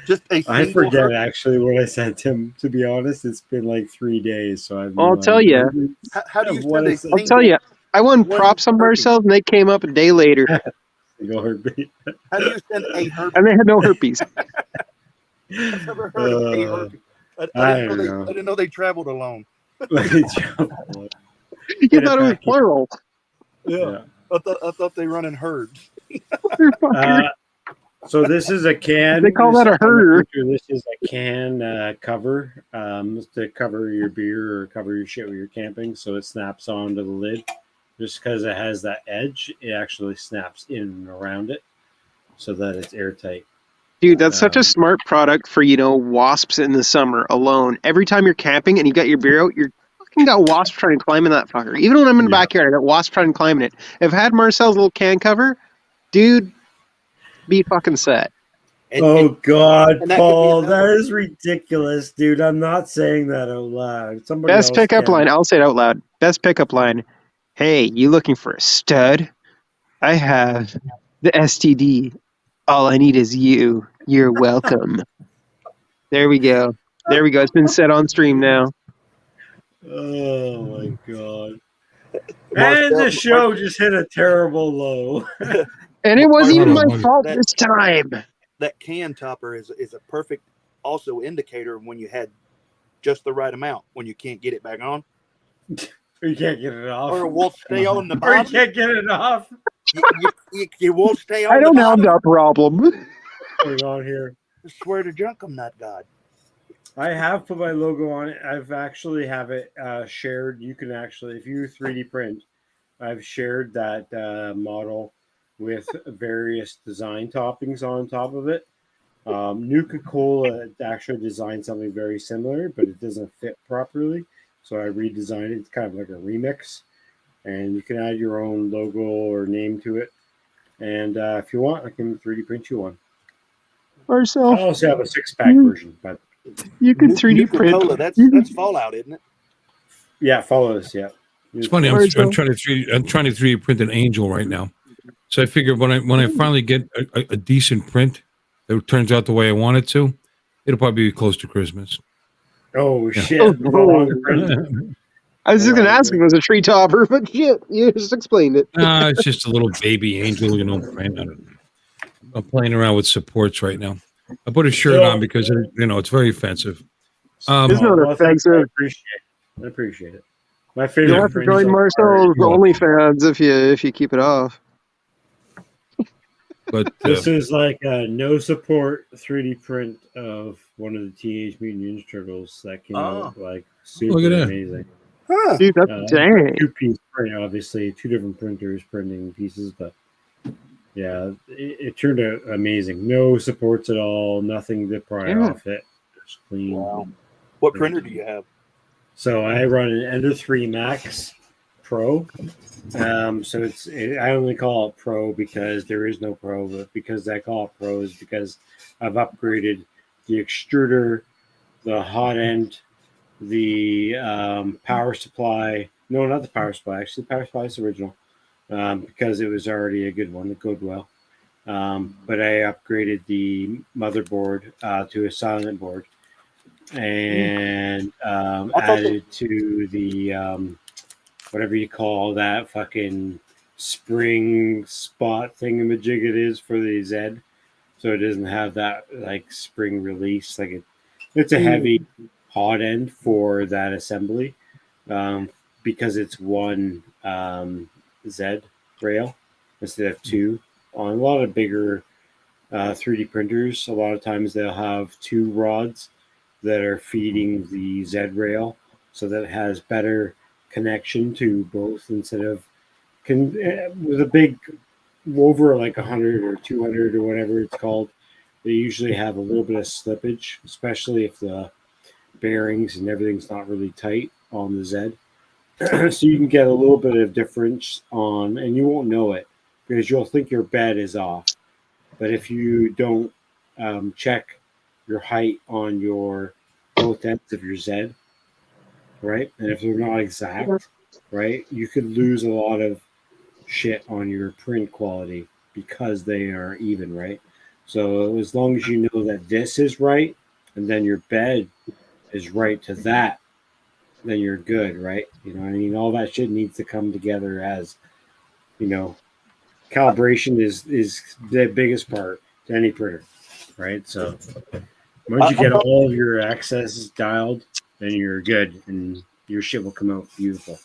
just I forget actually what I sent him. To be honest, it's been like 3 days, so I'll tell you. How do you what send I'll tell you. I won props on Marcel's, and they came up a day later. Go herpy. How do you send a herpes? And they had no herpes. I've never heard of a herpes. I don't I didn't know they traveled alone. You thought it was plural. Yeah. I thought they run in herds. So this is a can. They call that a herder. This is a can cover to cover your beer or cover your shit when you're camping, so it snaps onto the lid. Just because it has that edge, it actually snaps in and around it, so that it's airtight. Dude, that's such a smart product for, wasps in the summer alone. Every time you're camping and you got your beer out, you're fucking got wasps trying to climb in that fucker. Even when I'm in the backyard, I got wasps trying to climb in it. If I had Marcel's little can cover, dude, be fucking set. God, Paul, that is ridiculous, dude. I'm not saying that out loud. Somebody Best else pickup can. line. I'll say it out loud. Best pickup line. Hey, you looking for a stud? I have the STD. All I need is you. You're welcome. There we go. There we go. It's been set on stream now. Oh my god. And the show just hit a terrible low. And it wasn't even my fault this time. That can topper is a perfect also indicator of when you had just the right amount, when you can't get it back on. Or you can't get it off. Or it won't stay on the Or you bottom. can't get it off. You won't stay on I don't the have bottom. that problem. Hang on here. I swear to Junkum, nut God. I have put my logo on it. I've actually have it shared. You can actually, if you 3D print, I've shared that model with various design toppings on top of it. Nuka-Cola actually designed something very similar, but it doesn't fit properly. So I redesigned it. It's kind of like a remix. And you can add your own logo or name to it. And if you want, I can 3D print you one. Marcel, I also have a 6-pack version, but you can 3D print. Nuka-Cola, that's Fallout, isn't it? Yeah, follow us. Yeah, It's funny. I'm trying to 3D print an angel right now. So I figure when I finally get a decent print that turns out the way I want it to, it'll probably be close to Christmas. Oh Yeah. shit! I was just going to ask if it was a tree topper, but shit, you just explained it. It's just a little baby angel, print. I'm playing around with supports right now. I put a shirt on because it's very offensive. It's not offensive. I appreciate it. My favorite. You'll have to join Marcel's OnlyFans if you keep it off. But this is like a no support 3D print of one of the Teenage Mutant Ninja Turtles that came out like super amazing. Dude, that's dang. 2-piece print, obviously, 2 different printers printing pieces, but yeah, it turned out amazing. No supports at all, nothing to pry off it. Just clean. Wow. What printer do you have? So I run an Ender 3 Max Pro. So I only call it Pro because there is no Pro, but because I call it Pro is because I've upgraded the extruder, the hot end, the power supply. No, not the power supply. Actually, the power supply is original because it was already a good one. It goes well. But I upgraded the motherboard to a silent board and added to the whatever you call that fucking spring spot thingamajig it is for the Z. So it doesn't have that like spring release. Like it's a heavy hot end for that assembly because it's one Z rail instead of 2. On a lot of bigger 3D printers, a lot of times they'll have 2 rods that are feeding the Z rail so that it has better connection to both instead of with a big over like 100 or 200 or whatever it's called. They usually have a little bit of slippage, especially if the bearings and everything's not really tight on the Z. So you can get a little bit of difference on, and you won't know it because you'll think your bed is off. But if you don't check your height on your both ends of your Z, right, and if they're not exact, right, you could lose a lot of shit on your print quality because they are even, right? So as long as you know that this is right, and then your bed is right to that, then you're good, right? You know what I mean? All that shit needs to come together as, calibration is the biggest part to any printer, right? So once you get all of your accesses dialed, then you're good, and your shit will come out beautiful.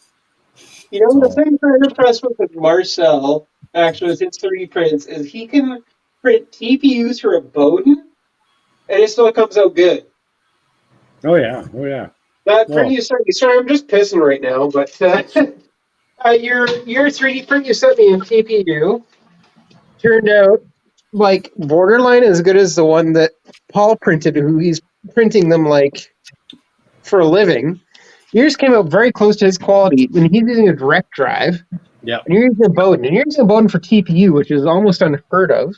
The thing I'm impressed with Marcel, actually, with his 3D prints, is he can print TPUs for a Bowden, and it still comes out good. Oh yeah. That print you sent me, sorry, I'm just pissing right now, but your 3D print you sent me in TPU turned out like borderline as good as the one that Paul printed, who he's printing them like for a living. Yours came out very close to his quality, and he's using a direct drive. Yeah. And you're using a Bowden, and you're using a Bowden for TPU, which is almost unheard of.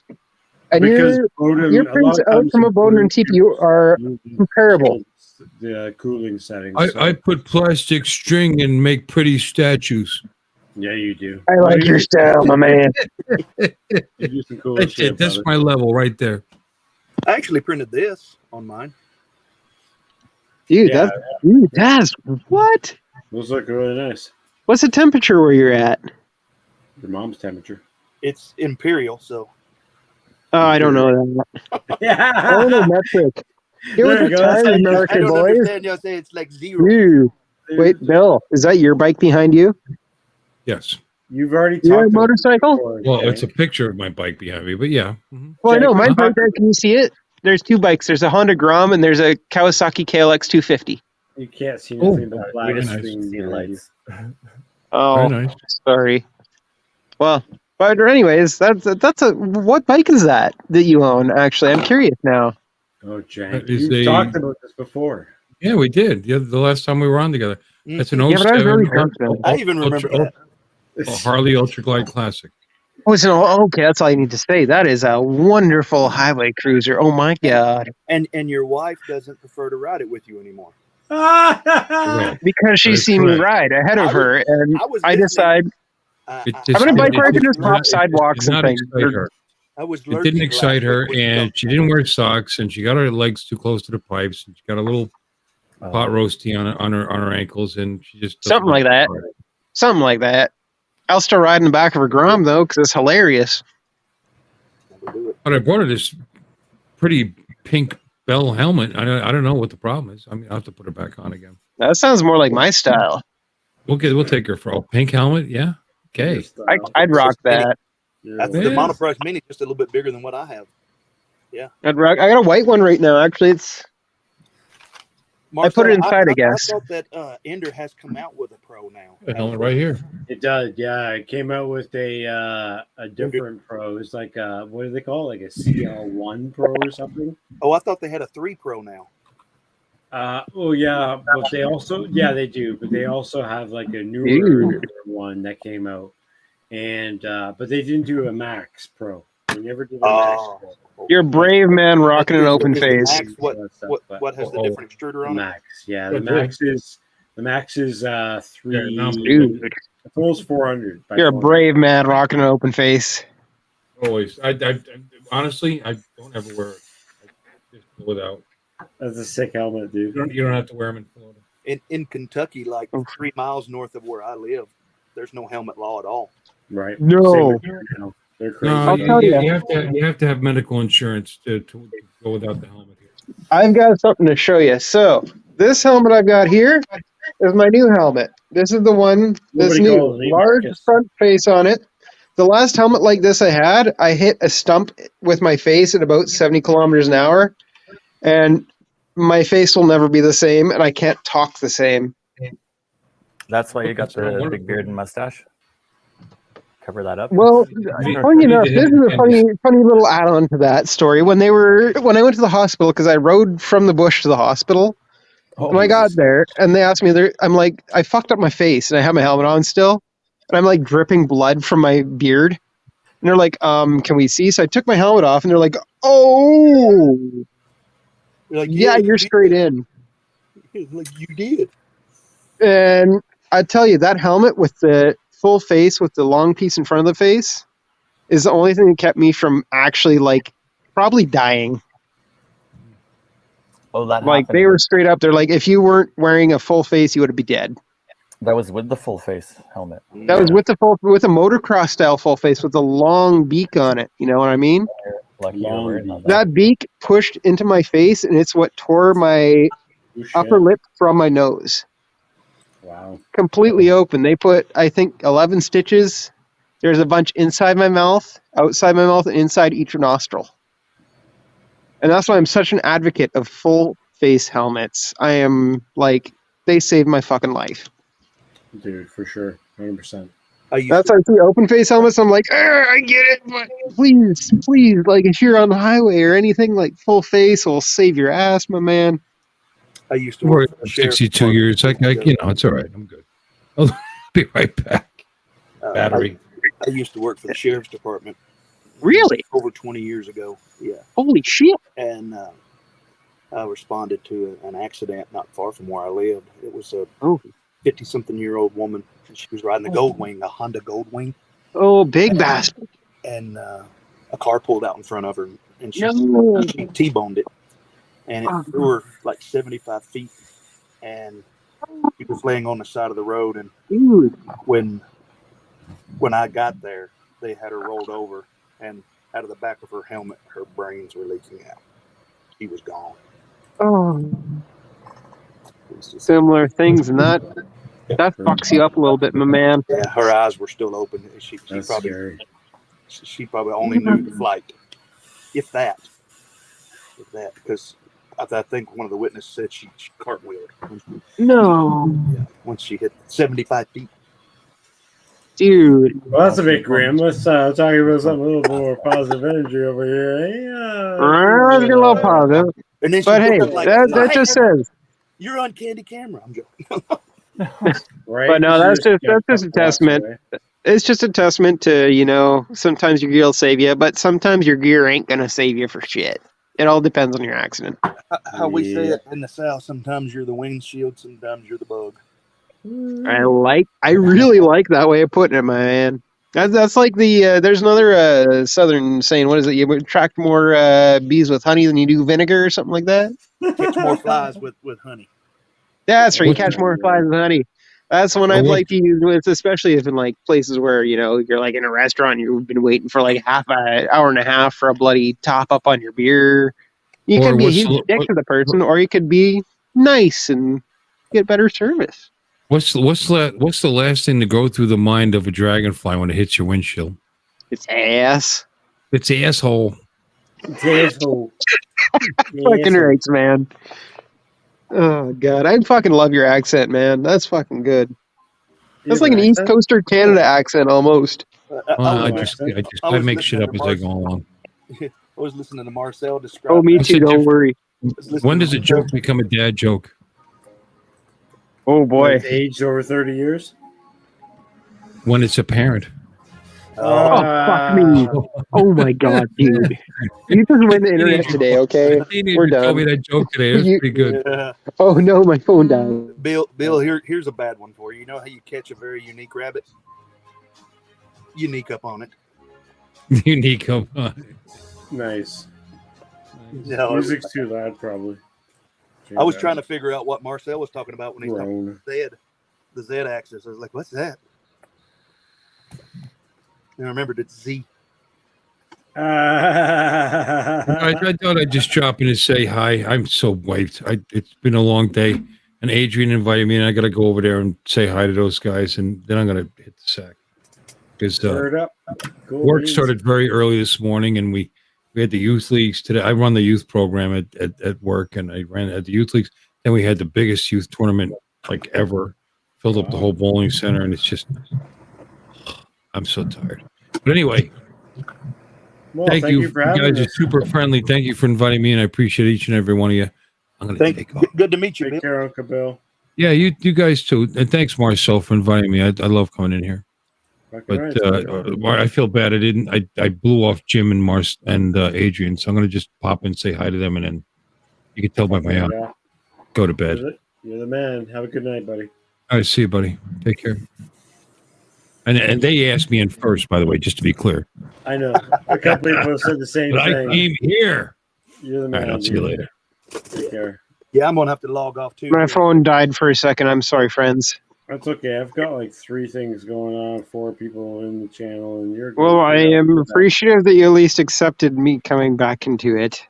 And your prints out from a Bowden and TPU are comparable. The cooling settings. I put plastic string and make pretty statues. Yeah, you do. I like your style, my man. You do some cool That's shit, it. That's brother. my level right there. I actually printed this on mine. Dude, that's what? Those look really nice. What's the temperature where you're at? Your mom's temperature. It's imperial, so. Oh, I don't know that. I don't know metric. Give us a time, American I don't boys. understand. You'll say it's like 0. Dude. Wait, Bill, is that your bike behind you? Yes. You've already talked Your motorcycle? Well, it's a picture of my bike behind me, but yeah. Mm-hmm. Well, I know. Mine's right there. Can you see it? There's 2 bikes. There's a Honda Grom and there's a Kawasaki KLX 250. You can't see anything but black We just screen see lights. Oh, Very nice. sorry. Well, But anyways, that's a what bike is that you own? Actually, I'm curious now. Oh, Jank, Is you've a- talked about this before. Yeah, we did. The last time we were on together. That's an Yeah, but I was 07 really drunk then. I even remember that. A Harley Ultra Glide Classic. Oh, it's okay. That's all you need to say. That is a wonderful highway cruiser. Oh my god! And your wife doesn't prefer to ride it with you anymore. Because she's seen me ride ahead of her, and I decide I'm gonna bike ride to just top sidewalks and things. It didn't excite her, and she didn't wear socks, and she got her legs too close to the pipes, and she got a little pot roasty on her ankles, and she just Something like that. Something like that. I'll still ride in the back of her Grom though, because it's hilarious. But I bought her this pretty pink bell helmet. I don't know what the problem is. I mean, I'll have to put her back on again. That sounds more like my style. We'll take her for a pink helmet. Yeah. Okay. I'd rock that. That's the monoprice mini, just a little bit bigger than what I have. Yeah. I'd rock. I got a white one right now. Actually, it's. Marcel, I put it inside, I guess. I thought that Ender has come out with a Pro now. The helmet right here. It does, yeah. It came out with a different Pro. It's like what do they call it? Like a CL1 Pro or something? Oh, I thought they had a 3 Pro now. Oh yeah, but they also they do, but they also have like a newer one that came out, and but they didn't do a Max Pro. They never did a Max Pro. You're a brave man rocking an open face. What has the different extruder on Max, yeah, the Max is 3. Dude, it's almost 400. You're a brave man rocking an open face. Always. I honestly, I don't ever wear it. I just go without. That's a sick helmet, dude. You don't have to wear them in Florida. In Kentucky, like 3 miles north of where I live, there's no helmet law at all. Right. No. They're crazy. No, I'll tell you. You have to have medical insurance to go without the helmet here. I've got something to show you. So this helmet I've got here is my new helmet. This is the one. This new large front face on it. The last helmet like this I had, I hit a stump with my face at about 70 kilometers an hour, and my face will never be the same, and I can't talk the same. That's why you got the big beard and mustache. Cover that up. Well, funny enough, this is a funny little add-on to that story. When I went to the hospital, because I rode from the bush to the hospital, when I got there, and they asked me, I'm like, I fucked up my face, and I have my helmet on still, and I'm like dripping blood from my beard, and they're like, can we see? So I took my helmet off, and they're like, oh, like, yeah, you're straight in. Like you did. And I tell you, that helmet with the full face with the long piece in front of the face is the only thing that kept me from actually probably dying. Oh, that like happened. they were straight up. They're like, if you weren't wearing a full face, you would be dead. That was with the full face helmet. That was with a motocross style full face with a long beak on it. You know what I mean? Lucky you're wearing that. That beak pushed into my face, and it's what tore my upper lip from my nose. Wow. Completely open. They put, I think, 11 stitches. There's a bunch inside my mouth, outside my mouth, and inside each nostril. And that's why I'm such an advocate of full face helmets. I am they saved my fucking life. Dude, for sure. 100%. That's why I see open face helmets. I'm like, I get it, but please, if you're on the highway or anything, full face will save your ass, my man. I used to work for 62 years. It's all right. I'm good. I'll be right back. Battery. I used to work for the sheriff's department. Really? Over 20 years ago. Yeah. Holy shit. And I responded to an accident not far from where I lived. It was a 50-something-year-old woman. And she was riding a Goldwing, a Honda Goldwing. Oh, big bastard. And a car pulled out in front of her, and she T-boned it. And it threw her 75 feet. And she was laying on the side of the road. And when I got there, they had her rolled over. And out of the back of her helmet, her brains were leaking out. She was gone. Oh. Similar things, and that fucks you up a little bit, my man. Yeah, her eyes were still open. She probably only knew the flight, if that. Because I think one of the witnesses said she cartwheeled. No. Yeah, once she hit 75 feet. Dude. Well, that's a bit grim. Let's talk about something a little more positive energy over here. Let's get a little positive. And then she But hey, looked like, that just says. you're on candy camera. I'm joking. Right? But no, that's just a walks testament. away. It's just a testament to, sometimes your gear will save you, but sometimes your gear ain't gonna save you for shit. It all depends on your accident. How we say it in the South, sometimes you're the windshield, sometimes you're the bug. I really like that way of putting it, my man. That's like there's another southern saying, what is it? You attract more bees with honey than you do vinegar or something like that? Catch more flies with honey. That's right. You catch more flies with honey. That's one I'd like to use with, especially if in like places where, you're like in a restaurant, you've been waiting for like half an hour and a half for a bloody top up on your beer. You could be a huge dick to the person, or you could be nice and get better service. What's the last thing to go through the mind of a dragonfly when it hits your windshield? It's ass. It's asshole. It's asshole. Fucking right, man. Oh god, I fucking love your accent, man. That's fucking good. That's like an East Coaster Canada accent almost. I just I make shit up as I go along. I was listening to Marcel describe. Oh, me too. Don't worry. When does a joke become a dad joke? Oh boy, aged over 30 years. When it's apparent. Oh fuck me! Oh my god, dude! You just went the internet today, okay? We're done. Told me that joke today. It was pretty good. Yeah. Oh no, my phone died. Bill, here's a bad one for you. You know how you catch a very unique rabbit? Unique up on it. Unique up on it. Nice. No, music's too loud, probably. I was trying to figure out what Marcel was talking about when he talking about the Z axis. I was like, what's that? And I remembered it's Z. I thought I'd just drop in and say hi. I'm so wiped. It's been a long day. And Adrian invited me, and I got to go over there and say hi to those guys, and then I'm going to hit the sack. Because work started very early this morning, and we had the youth leagues today. I run the youth program at work, and I ran at the youth leagues. Then we had the biggest youth tournament like ever, filled up the whole bowling center, and it's just, I'm so tired. But anyway, thank you. You guys are super friendly. Thank you for inviting me, and I appreciate each and every one of you. I'm going to take off. Good to meet you. Take care, Uncle Bill. Yeah, you guys too. And thanks, Marcel, for inviting me. I love coming in here. But I feel bad. I blew off Jim and Mars and Adrian, so I'm going to just pop in and say hi to them, and then you can tell by my go to bed. You're the man. Have a good night, buddy. All right, see you, buddy. Take care. And they asked me in first, by the way, just to be clear. I know. A couple people said the same but thing. I came here. You're the man. All right, I'll see you later. Take care. Yeah, I'm going to have to log off too. My phone died for a second. I'm sorry, friends. That's okay. I've got like 3 things going on, 4 people in the channel, and you're good. Well, I am appreciative that you at least accepted me coming back into it.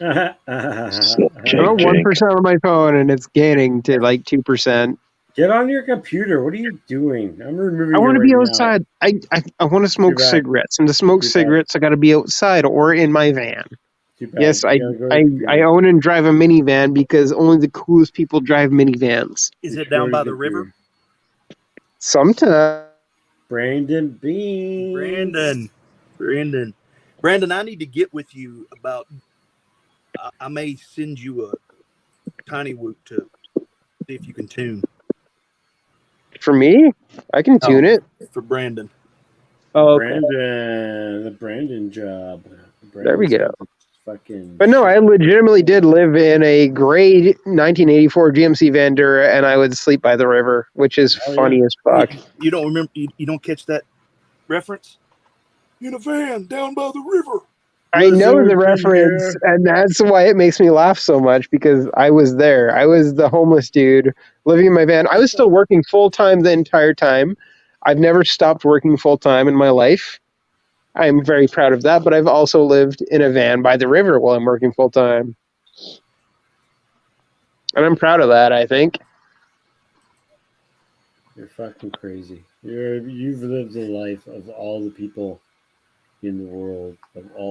I got 1% on my phone, and it's gaining to like 2%. Get on your computer. What are you doing? I'm removing. I want to be outside. I want to smoke cigarettes, and to smoke cigarettes, I got to be outside or in my van. Yes, I own and drive a minivan because only the coolest people drive minivans. Is it down by the river? Sometimes. Brandon Bean. Brandon, I need to get with you about. I may send you a tiny whoop to see if you can tune. For me, I can tune it. For Brandon. Oh, okay. The Brandon job. There we go. Fucking. But no, I legitimately did live in a gray 1984 GMC Vandura, and I would sleep by the river, which is funny as fuck. You don't remember? You don't catch that reference? In a van down by the river. I know the reference, and that's why it makes me laugh so much, because I was there. I was the homeless dude living in my van. I was still working full-time the entire time. I've never stopped working full-time in my life. I'm very proud of that, but I've also lived in a van by the river while I'm working full-time. And I'm proud of that, I think. You're fucking crazy. You've lived the life of all the people in the world.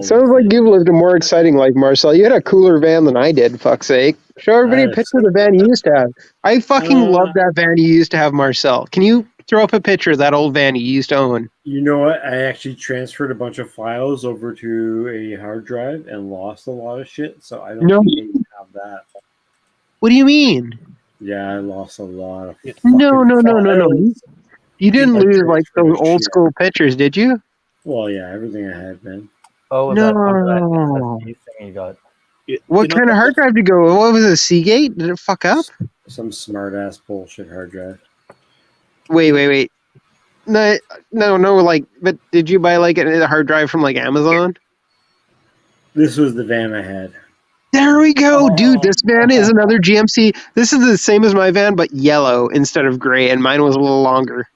Sounds like you've lived a more exciting life, Marcel. You had a cooler van than I did, fuck's sake. Show everybody a picture of the van you used to have. I fucking love that van you used to have, Marcel. Can you Throw up a picture of that old van you used to own. You know what? I actually transferred a bunch of files over to a hard drive and lost a lot of shit, so I don't think I even have that. What do you mean? Yeah, I lost a lot of No. files. You didn't lose like transferred those the old shit. school pictures, did you? Well, yeah, everything I had, man. Oh, No. that SSD thing you got. What kind of hard drive did you go? What was it, Seagate? Did it fuck up? Some smart ass bullshit hard drive. Wait. No, like, but did you buy like a hard drive from like Amazon? This was the van I had. There we go, dude. This van is another GMC. This is the same as my van, but yellow instead of gray, and mine was a little longer.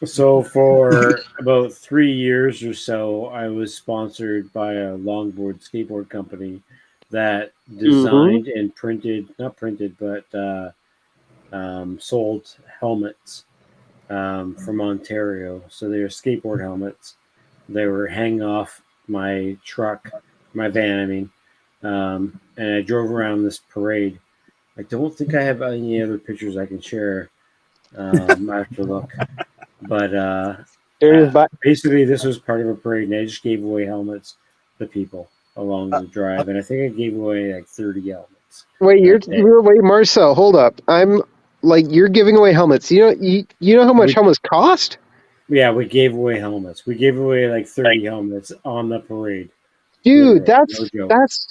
So for about 3 years or so, I was sponsored by a skateboard company that designed and sold helmets from Ontario. So they were skateboard helmets. They were hanging off my van, I mean. And I drove around this parade. I don't think I have any other pictures I can share. I have to look. But basically, this was part of a parade, and I just gave away helmets to people along the drive. And I think I gave away like 30 helmets. Wait, Marcel, hold up. I'm like, you're giving away helmets. You know how much helmets cost? Yeah, we gave away helmets. We gave away like 30 helmets on the parade. Dude, that's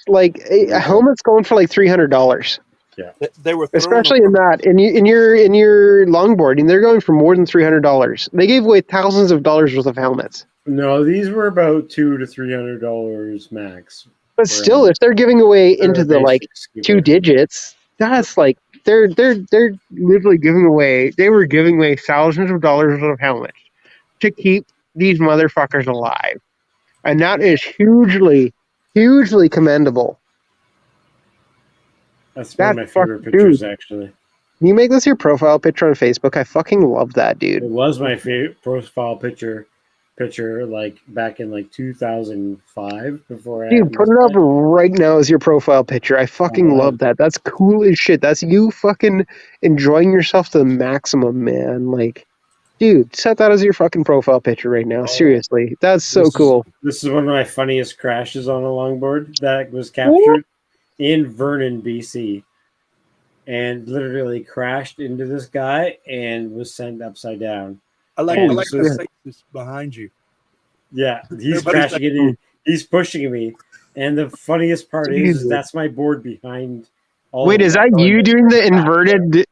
like a helmet's going for like $300. Yeah, they were especially in that in your longboard, and they're going for more than $300. They gave away thousands of dollars worth of helmets. No, these were about $200 to $300 max. But still, if they're giving away into the like 2 digits, that's like they're literally giving away. They were giving away thousands of dollars worth of helmets to keep these motherfuckers alive, and that is hugely commendable. That's one of my favorite pictures, actually. Can you make this your profile picture on Facebook? I fucking love that, dude. It was my favorite profile picture like back in like 2005 before I Dude, put it up right now as your profile picture. I fucking love that. That's cool as shit. That's you fucking enjoying yourself to the maximum, man. Like, dude, set that as your fucking profile picture right now. Seriously. That's so cool. This is one of my funniest crashes on a longboard that was captured in Vernon, BC, and literally crashed into this guy and was sent upside down. I like the faces behind you. Yeah, he's crashing it. He's pushing me, and the funniest part is that's my board behind. Wait, is that you doing the inverted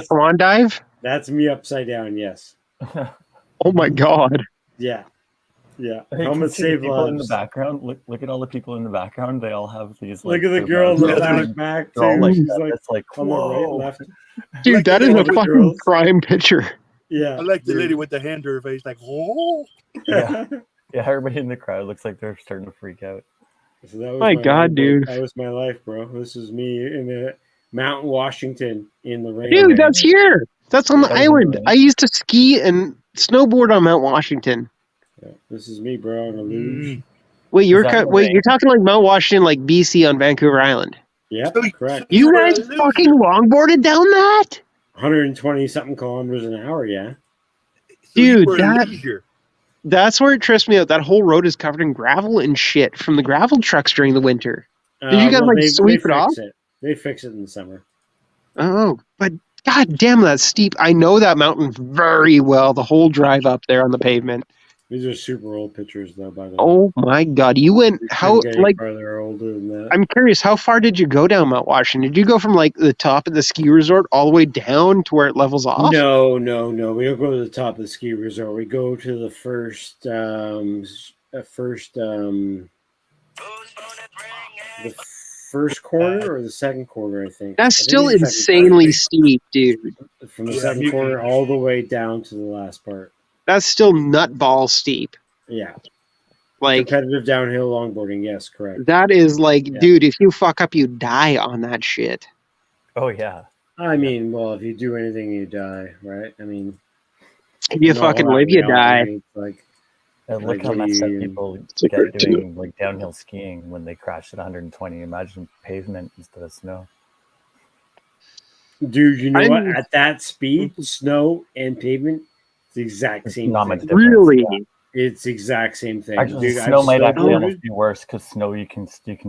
swan dive? That's me upside down. Yes. Oh my god. Yeah. Yeah, Hey, helmet save people lives. in the background. Look at all the people in the background. They all have these. Look at the girl in the back too. All like, She's it's like on the right, left. Dude, that is a fucking prime picture. Yeah, I like the lady with the hand to her face, like, oh. Yeah, everybody in the crowd looks like they're starting to freak out. So that was my god, dude. That was my life, bro. This is me in Mount Washington in the rain. Dude, that's here. That's on the island. I used to ski and snowboard on Mount Washington. Yeah, this is me, bro, on a luge. Wait, you're talking like Mount Washington, like BC on Vancouver Island. Yeah, correct. You guys fucking longboarded down that? 120 something kilometers an hour, yeah. Dude, that's where it trips me out. That whole road is covered in gravel and shit from the gravel trucks during the winter. Did you guys sweep it off? They fix it in the summer. Oh, but god damn, that's steep. I know that mountain very well. The whole drive up there on the pavement. These are super old pictures, though. By the way. Oh my god, you went farther older than that. I'm curious, how far did you go down Mount Washington? Did you go from like the top of the ski resort all the way down to where it levels off? No. We don't go to the top of the ski resort. We go to the first corner or the second corner, I think. That's still insanely steep, dude. From the second corner all the way down to the last part. That's still nutball steep. Yeah. Like competitive downhill longboarding, yes, correct. That is like, dude, if you fuck up, you die on that shit. Oh yeah. I mean, well, if you do anything, you die, right? I mean, if you fucking live, you die. And look how messed up people get doing like downhill skiing when they crash at 120. Imagine pavement instead of snow. Dude, you know what? I'm- At that speed, snow and pavement, it's the exact same Not thing. much difference. Really? It's the exact same thing. Actually, Dude, snow I've might actually snowboarded. almost be worse because snow you can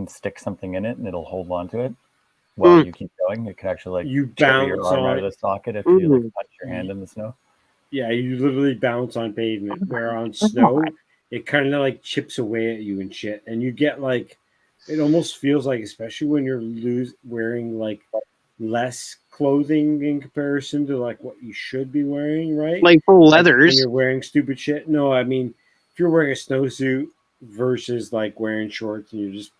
stick something in it and it'll hold on to it while you keep going. It can actually You tear your bounce arm out on of the socket if you punch your hand in the snow. Yeah, you literally bounce on pavement. Where on God. snow, it kind of like chips away at you and shit, and you get like, it almost feels like, especially when you're wearing like less clothing in comparison to like what you should be wearing, right? Like full When leathers. you're wearing stupid shit. No, I mean, if you're wearing a snowsuit versus like wearing shorts and you're just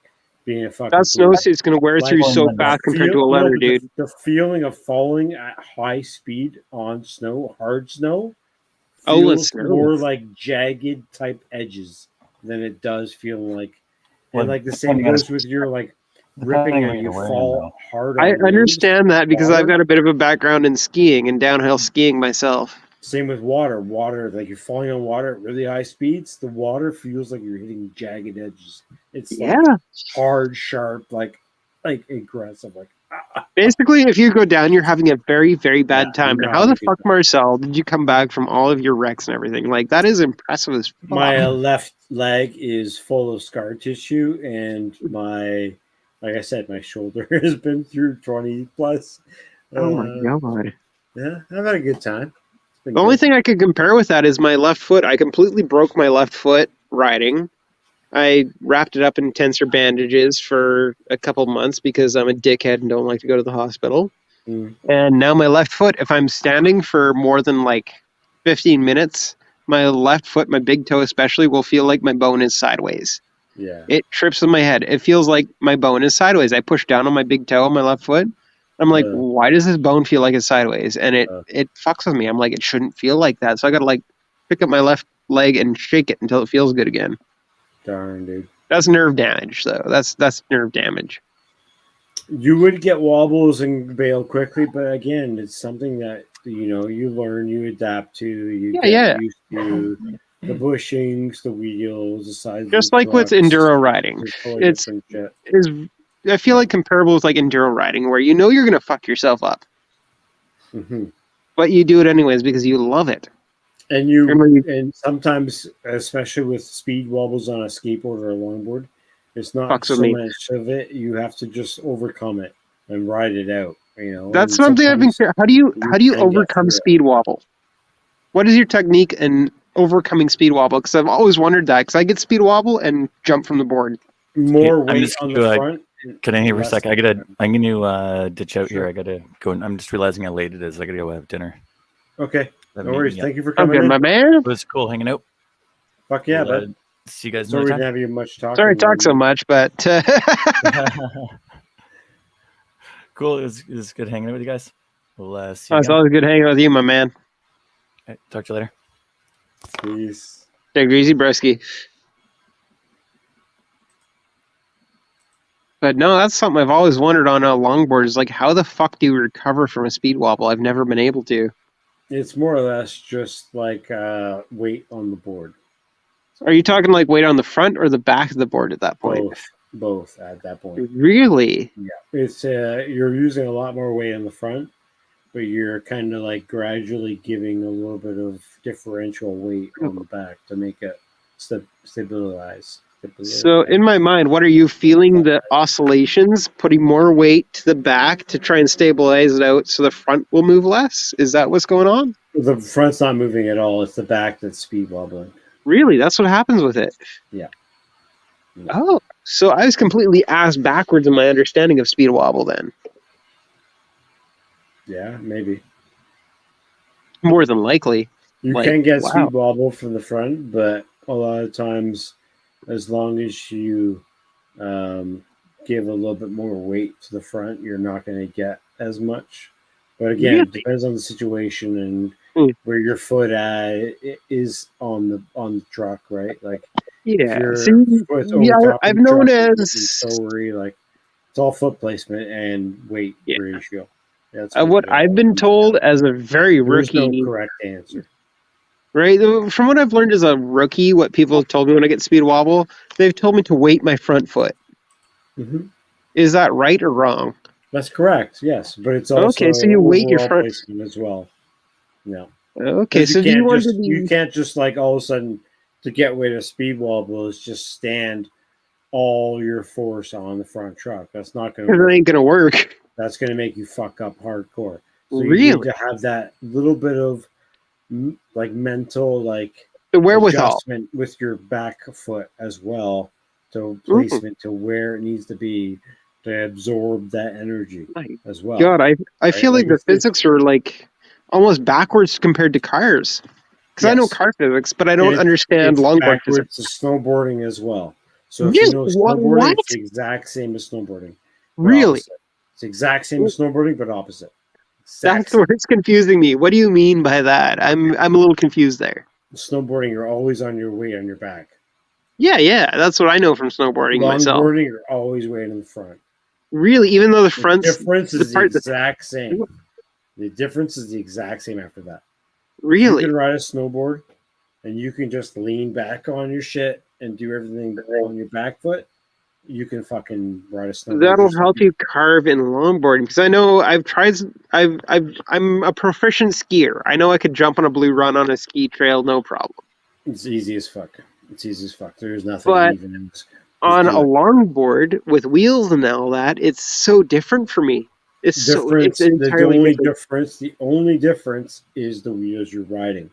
being a fucking That fool. snowsuit's gonna wear through so fast compared to a leather, dude. The feeling of falling at high speed on snow, hard snow, Oh, feels snow. more like jagged type edges than it does feel like. And Well, like the same depending on- goes with your like ripping depending on and what you you're wearing, fall hard. I on waves, understand that because I've water. got a bit of a background in skiing and downhill skiing myself. Same with water. Water, like you're falling on water at really high speeds. The water feels like you're hitting jagged edges. It's like hard, sharp, like aggressive. Like Basically, if you go down, you're having a very, very bad time. you're And how the having a fuck, Marcel, did you come back from all of your wrecks and everything? Like, that is impressive as fuck. my left leg is full of scar tissue, and like I said, my shoulder has been through 20 plus. Oh my god. Yeah, I've had a good time. The only thing I could compare with that is my left foot. I completely broke my left foot riding. I wrapped it up in tensor bandages for a couple months because I'm a dickhead and don't like to go to the hospital. And now my left foot, if I'm standing for more than like 15 minutes, my left foot, my big toe especially, will feel like my bone is sideways. Yeah. It trips in my head. It feels like my bone is sideways. I push down on my big toe on my left foot. I'm like, why does this bone feel like it's sideways? And it fucks with me. I'm like, it shouldn't feel like that. So I got to like pick up my left leg and shake it until it feels good again. Darn, dude. That's nerve damage, though. That's nerve damage. You would get wobbles and bail quickly, but again, it's something that you learn, you adapt to, you get used to the bushings, the wheels, the size. Just like with enduro riding, I feel like comparable with like enduro riding, where you're gonna fuck yourself up, but you do it anyways because you love it. And and sometimes, especially with speed wobbles on a skateboard or a longboard, it's not so much of it. You have to just overcome it and ride it out. That's something I've been. How do you overcome speed wobble? What is your technique in overcoming speed wobble? Because I've always wondered that. Because I get speed wobble and jump from the board. More weight on the front. Can I hear for a sec? I'm gonna ditch out here. I gotta go. I'm just realizing how late it is. I gotta go have dinner. Okay. No worries. Thank you for coming in. My man. It was cool hanging out. Fuck yeah, bud. See you guys Sorry another we time. didn't have you much talking. Sorry to talk so much, but cool. It was good hanging out with you guys. We'll see you it's again. always good hanging out with you, my man. Okay, talk to you later. Peace. Take it easy, broski. But no, that's something I've always wondered on a longboard is like, how the fuck do you recover from a speed wobble? I've never been able to. It's more or less just like weight on the board. Are you talking like weight on the front or the back of the board at that point? Both at that point. Really? Yeah. It's you're using a lot more weight on the front, but you're kind of like gradually giving a little bit of differential weight on the back to make it stabilize. So in my mind, what are you feeling the oscillations, putting more weight to the back to try and stabilize it out so the front will move less? Is that what's going on? The front's not moving at all. It's the back that's speed wobbling. Really? That's what happens with it? Yeah. Oh, so I was completely ass backwards in my understanding of speed wobble then. Yeah, maybe. More than likely. You can get speed wobble from the front, but a lot of times, as long as you give a little bit more weight to the front, you're not going to get as much. But again, it depends on the situation and where your foot is on the truck, right? Like, I've known as like it's all foot placement and weight ratio. That's what I've been told as a very rookie. There's no correct answer. Right? From what I've learned as a rookie, what people have told me when I get speed wobble, they've told me to weight my front foot. Mm-hmm. Is that right or wrong? That's correct. Yes, but it's also Okay, so you weight your overall front. placement as well. Yeah. Okay, so do you want to be? You can't just like all of a sudden to get weight of speed wobbles just stand all your force on the front truck. That's not going to Because work. it ain't gonna work. That's going to make you fuck up hardcore. So you Really? need to have that little bit of like mental like The wherewithal adjustment with your back foot as well to placement to where it needs to be to absorb that energy as well. God, I Right? feel like the physics are like almost backwards compared to cars. Because I know car physics, but I don't understand it's longboard backwards physics. to snowboarding as well. So if Really? you know What? snowboarding, it's the exact same as snowboarding. But Really? opposite. It's the exact same as snowboarding, but opposite. That's where it's confusing me. What do you mean by that? I'm a little confused there. Snowboarding, you're always on your weight on your back. Yeah, that's what I know from snowboarding myself. Longboarding, you're always weight in the front. Really, even though the front's difference is the part that- exact same. The difference is the exact same after that. Really? You can ride a snowboard and you can just lean back on your shit and do everything on your back foot. You can fucking ride a snowboard. That'll help you carve in longboarding because I know I'm a proficient skier. I know I could jump on a blue run on a ski trail, no problem. It's easy as fuck. It's easy as fuck. There's nothing But even in this. on a longboard with wheels and all that, it's so different for me. It's entirely different. The only difference is the wheels you're riding.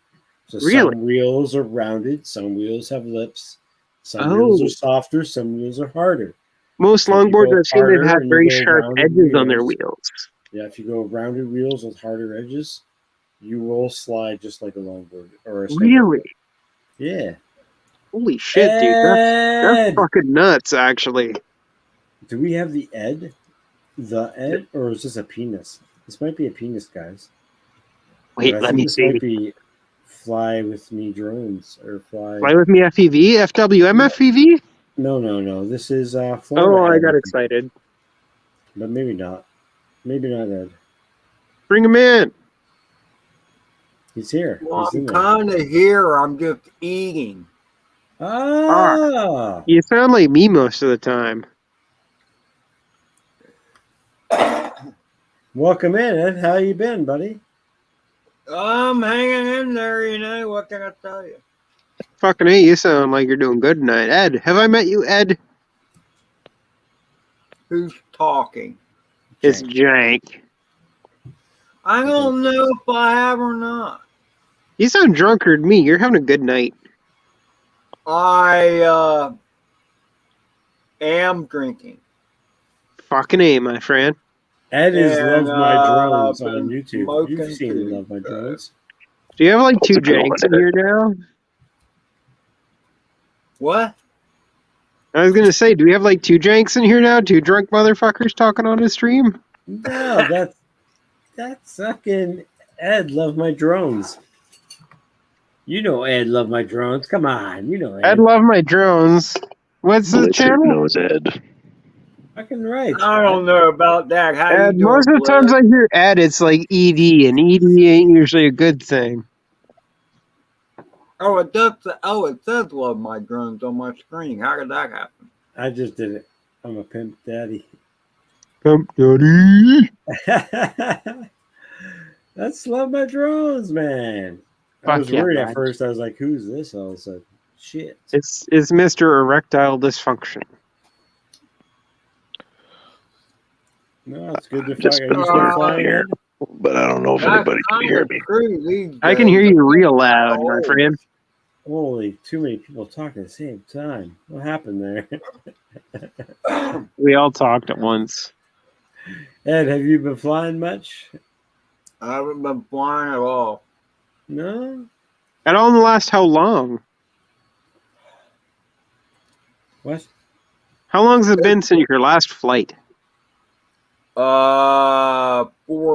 So Really? some wheels are rounded, some wheels have lips, some wheels are softer, some wheels are harder. Most longboards I've seen, they've had very sharp edges on their wheels. Yeah, if you go rounded wheels with harder edges, you will slide just like a longboard or a snowboard. Really? Yeah. Holy shit, dude. That's fucking nuts, actually. Do we have the Ed? The Ed? Or is this a penis? This might be a penis, guys. Wait, let me see. This might be Fly With Me Drones or Fly With Me FEV? FWM FEV? No. This is Florida. Oh, I got excited. But maybe not. Maybe not Ed. Bring him in. He's here. Well, He's I'm kind of here. I'm just eating. Ah. You sound like me most of the time. Welcome in, Ed. How you been, buddy? I'm hanging in there, you know. What can I tell you? Fucking hey, you sound like you're doing good tonight. Ed, have I met you, Ed? Who's talking? It's Jank. I don't know if I have or not. You sound drunker than me. You're having a good night. I am drinking. Fucking A, my friend. Ed is Love My Drones on YouTube. You've seen Love My Drones. Do you have like two Janks in here now? What? I was gonna say, do we have like two Janks in here now? Two drunk motherfuckers talking on a stream? No, that's fucking Ed Love My Drones. You know Ed Love My Drones. Come on, you know Ed. Ed Love My Drones. What's the channel? Knows Ed. Fucking right. I don't know about that. How Ed, you doing, most of the times I hear Ed, it's like ED, and ED ain't usually a good thing. Oh, it does. Oh, it says "Love My Drones" on my screen. How did that happen? I just did it. I'm a pimp daddy. Pimp daddy. That's Love My Drones, man. I was worried at first. I was like, "Who's this?" All of a sudden, shit. It's Mr. Erectile Dysfunction. No, it's good to Just fly here, but I don't know if anybody can hear me. I can hear you real loud, my friend. Holy, too many people talking at the same time. What happened there? We all talked at once. Ed, have you been flying much? I haven't been flying at all. No? At all in the last how long? What? How long has it been since your last flight? 4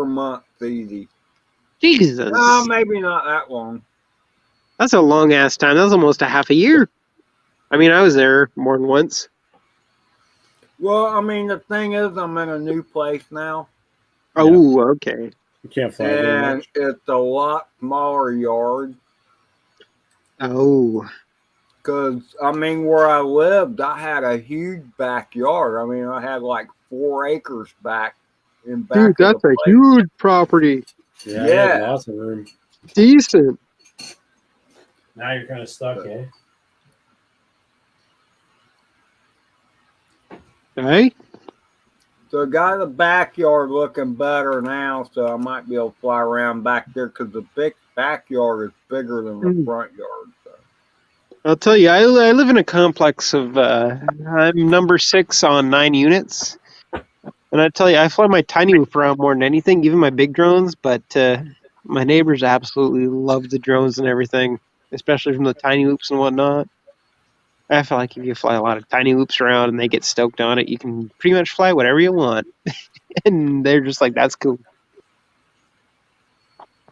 months easy. Jesus. Maybe not that long. That's a long ass time. That was almost a half a year. I mean, I was there more than once. Well, I mean, the thing is, I'm in a new place now. Oh, okay. You can't fly very And much. it's a lot smaller yard. Oh. Because, I mean, where I lived, I had a huge backyard. I mean, I had like 4 acres back in back Dude, of that's the a place. huge property. Yeah, Yeah. I had lots of room. Decent. Now you're kind of stuck, eh? Hey? So I got the backyard looking better now, so I might be able to fly around back there because the big backyard is bigger than the front yard. So. I'll tell you, I live in a complex of, I'm number 6 on 9 units. And I tell you, I fly my tiny whoop around more than anything, even my big drones, but my neighbors absolutely love the drones and everything, especially from the tiny whoops and whatnot. I feel like if you fly a lot of tiny whoops around and they get stoked on it, you can pretty much fly whatever you want. And they're just like, that's cool.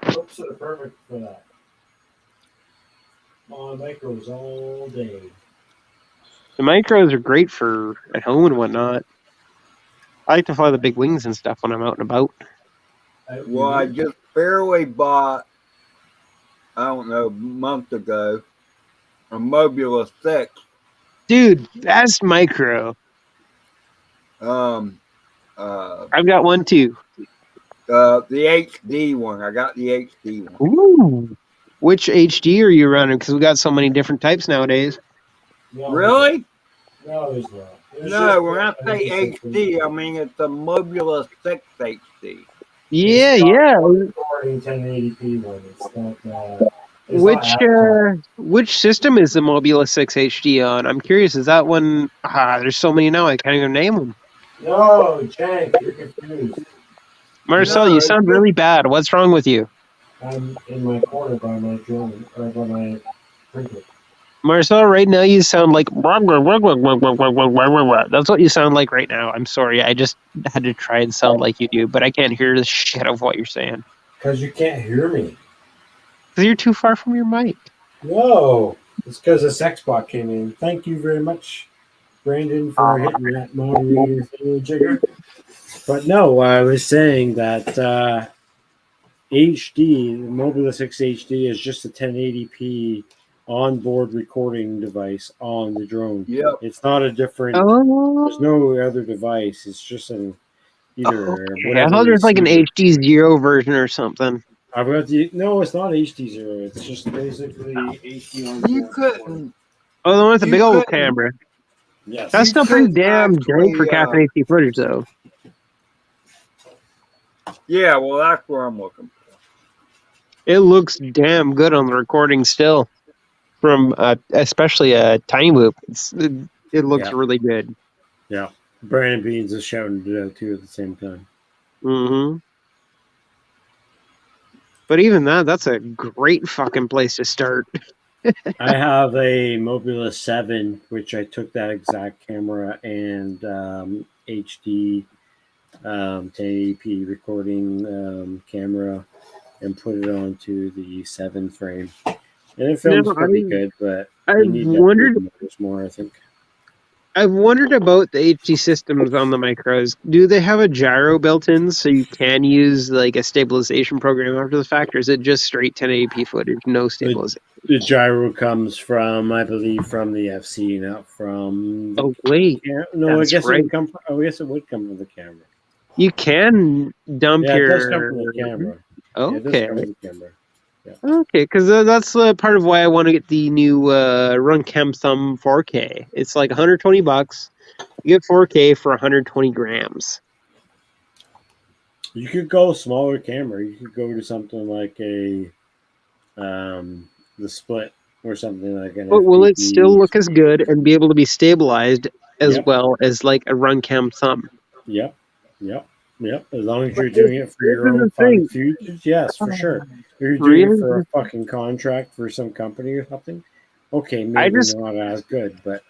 Whoops are perfect for that. On micros all day. The micros are great for at home and whatnot. I like to fly the big wings and stuff when I'm out and about. Well, I just barely bought, I don't know, a month ago, a Mobula 6. Dude, best micro. I've got one too. The HD one. I got the HD one. Ooh. Which HD are you running? Because we got so many different types nowadays. Really? No, there's not. No, when I say HD, I mean it's a Mobula 6 HD. Yeah, it's yeah. Recording 1080p one. It's not. Which system is the Mobula 6 HD on? I'm curious. Is that one? There's so many now. I can't even name them. No, Jank, you're confused. Marcel, No, you sound really bad. What's wrong with you? I'm in my corner by my drone or by my printer. Marcel, right now you sound like that's what you sound like right now. I'm sorry, I just had to try and sound like you do, but I can't hear the shit of what you're saying. Because you can't hear me. Because you're too far from your mic. No, it's because a sex bot came in. Thank you very much, Brandon, for hitting that moderator jigger. But no, I was saying that HD, the Mobula 6 HD, is just a 1080p onboard recording device on the drone. Yep. It's not a different. Oh. There's no other device. It's just an either. Okay. I thought there was like an HD 0 version or something. I've got the no. It's not HD 0. It's just basically HD on. You couldn't. Oh, the one with the big old camera. Yes. That's still pretty damn dank for Captain HD footage, though. Yeah, well, that's where I'm looking for. It looks damn good on the recording still, from especially a tiny whoop. It looks really good. Yeah, Brandon Beans is shouting it out too at the same time. Mm-hmm. But even that's a great fucking place to start. I have a Mobula 7, which I took that exact camera and HD 1080p recording camera and put it onto the 7 frame. And it films pretty good, but you need to more, I think. I've wondered about the HD systems on the micros. Do they have a gyro built in so you can use like a stabilization program after the fact, or is it just straight 1080p footage, no stabilization? The gyro comes from, I believe, from the FC, not from. Oh wait, no, I guess it would come. I guess it would come from the camera. You can dump it your. does come from the camera. Okay. Yeah, it does come from the camera. Yeah. Okay, because that's part of why I want to get the new Runcam Thumb 4K. It's like $120. You get 4K for 120 grams. You could go smaller camera. You could go to something like a the Split or something like an. But will it still look as good and be able to be stabilized as well as like a Runcam Thumb? Yep. As long as you're doing it for your own fun futures, yes, for sure. If you're doing it for a fucking contract for some company or something, okay, maybe not as good, but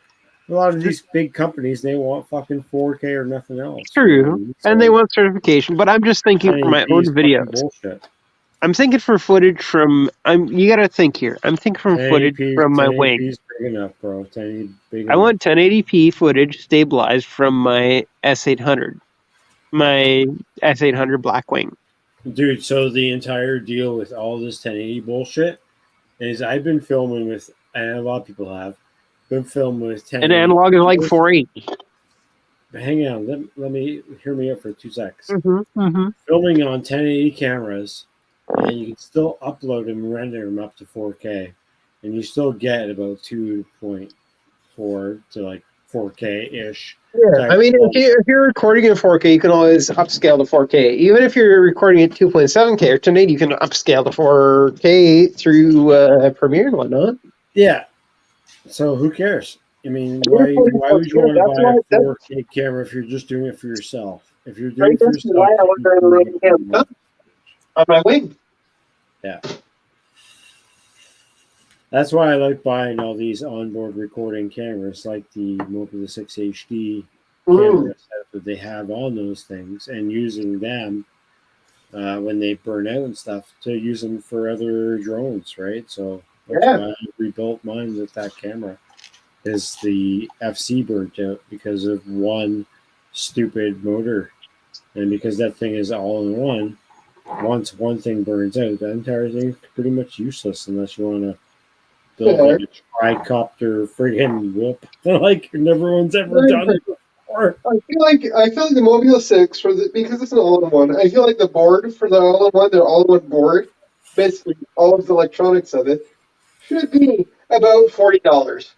a lot of these big companies, they want fucking 4K or nothing else. True, and they want certification, but I'm just thinking for my own videos. Bullshit. I'm thinking for footage from. You got to think here. I'm thinking from footage from my wing. 1080p is big enough, bro. 1080 big I want 1080p footage stabilized from my S800. My S800 Blackwing. Dude, so the entire deal with all this 1080 bullshit is I've been filming with, and a lot of people have, been filming with 1080. And analog is like 480. hang on. Let me hear me out for 2 seconds. Mm-hmm. Filming on 1080 cameras, and you can still upload them and render them up to 4K, and you still get about 2.4 to like 4K ish. Yeah, I mean, if you're recording in 4K, you can always upscale to 4K. Even if you're recording at 2.7K or 1080, you can upscale to 4K through Premiere and whatnot. Yeah. So who cares? I mean, why would you want to buy a 4K camera if you're just doing it for yourself? If you're doing it for yourself, on my wing. Yeah. That's why I like buying all these onboard recording cameras, like the Mobile 6 HD camera setup that they have on those things, and using them when they burn out and stuff to use them for other drones, right? So that's why I rebuilt mine with that camera. Is the FC burnt out because of one stupid motor, and because that thing is all in one. Once one thing burns out, the entire thing's pretty much useless unless you want to build like a tricopter friggin' whoop like everyone's ever done it before. I feel like the Mobile 6 because it's an all-in-one. I feel like the board for the all-in-one, their all-in-one board, basically all of the electronics of it, should be about $40.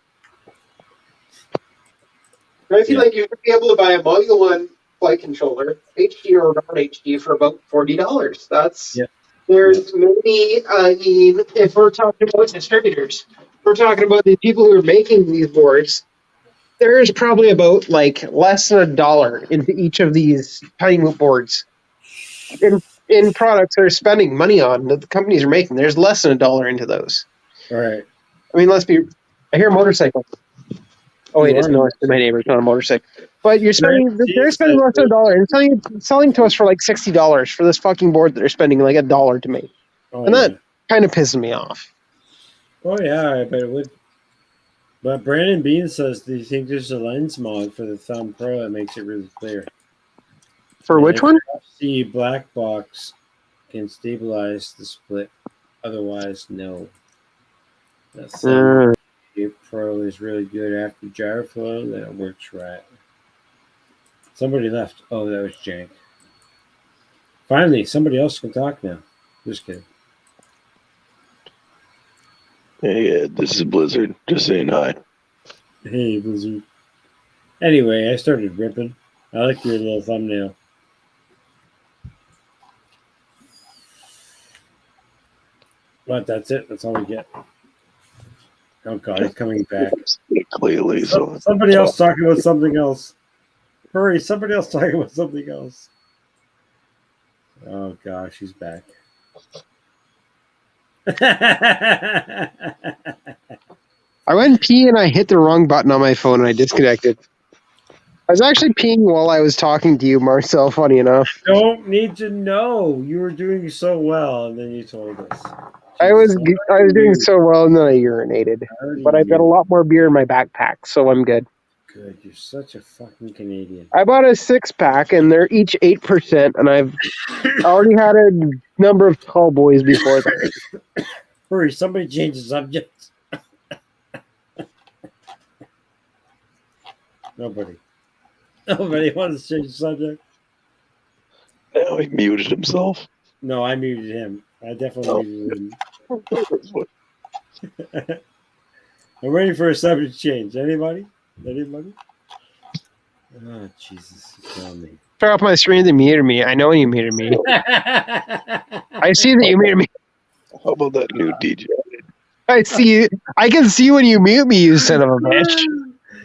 I feel like you should be able to buy a Mobile 1 flight controller, HD or non-HD, for about $40. There's maybe, I mean, if we're talking about distributors, we're talking about the people who are making these boards, there's probably about like less than $1 into each of these tiny boards. In products they're spending money on that the companies are making, there's less than $1 into those. All right. I mean, I hear motorcycle. Oh wait, it's not my neighbor. It's not a motorcycle. But they're spending less than $1 and selling to us for like $60 for this fucking board that they're spending like $1 to make. And that kind of pisses me off. Oh yeah, I bet it would. But Brandon Bean says, do you think there's a lens mod for the Thumb Pro that makes it really clear? For which one? The black box can stabilize the split. Otherwise, no. The Thumb Pro is really good after gyro flow. Then it works right. Somebody left. Oh, that was Jank. Finally, somebody else can talk now. Just kidding. Hey, this is Blizzard. Just saying hi. Hey, Blizzard. Anyway, I started ripping. I like your little thumbnail. But that's it. That's all we get. Oh, God, he's coming back. Clearly, so somebody else talking about something else. Hurry, somebody else talking about something else. Oh, gosh, he's back. I went pee and I hit the wrong button on my phone and I disconnected. I was actually peeing while I was talking to you, Marcel, funny enough. I don't need to know. You were doing so well, and then you told us. I was doing so well and then I urinated. But I've got a lot more beer in my backpack, so I'm good. Good. You're such a fucking Canadian. I bought a 6-pack and they're each 8%, and I've already had a number of tall boys before that. Hurry, somebody change the subject. Nobody wants to change the subject. Now he muted himself. No, I muted him. I definitely muted him. I'm waiting for a subject change. Anybody? Oh, Jesus. Tell me. Turn off my screen to mute me. I know when you muted me. I see that you muted me. How about that new DJ? I see. I can see when you mute me, you son of a bitch.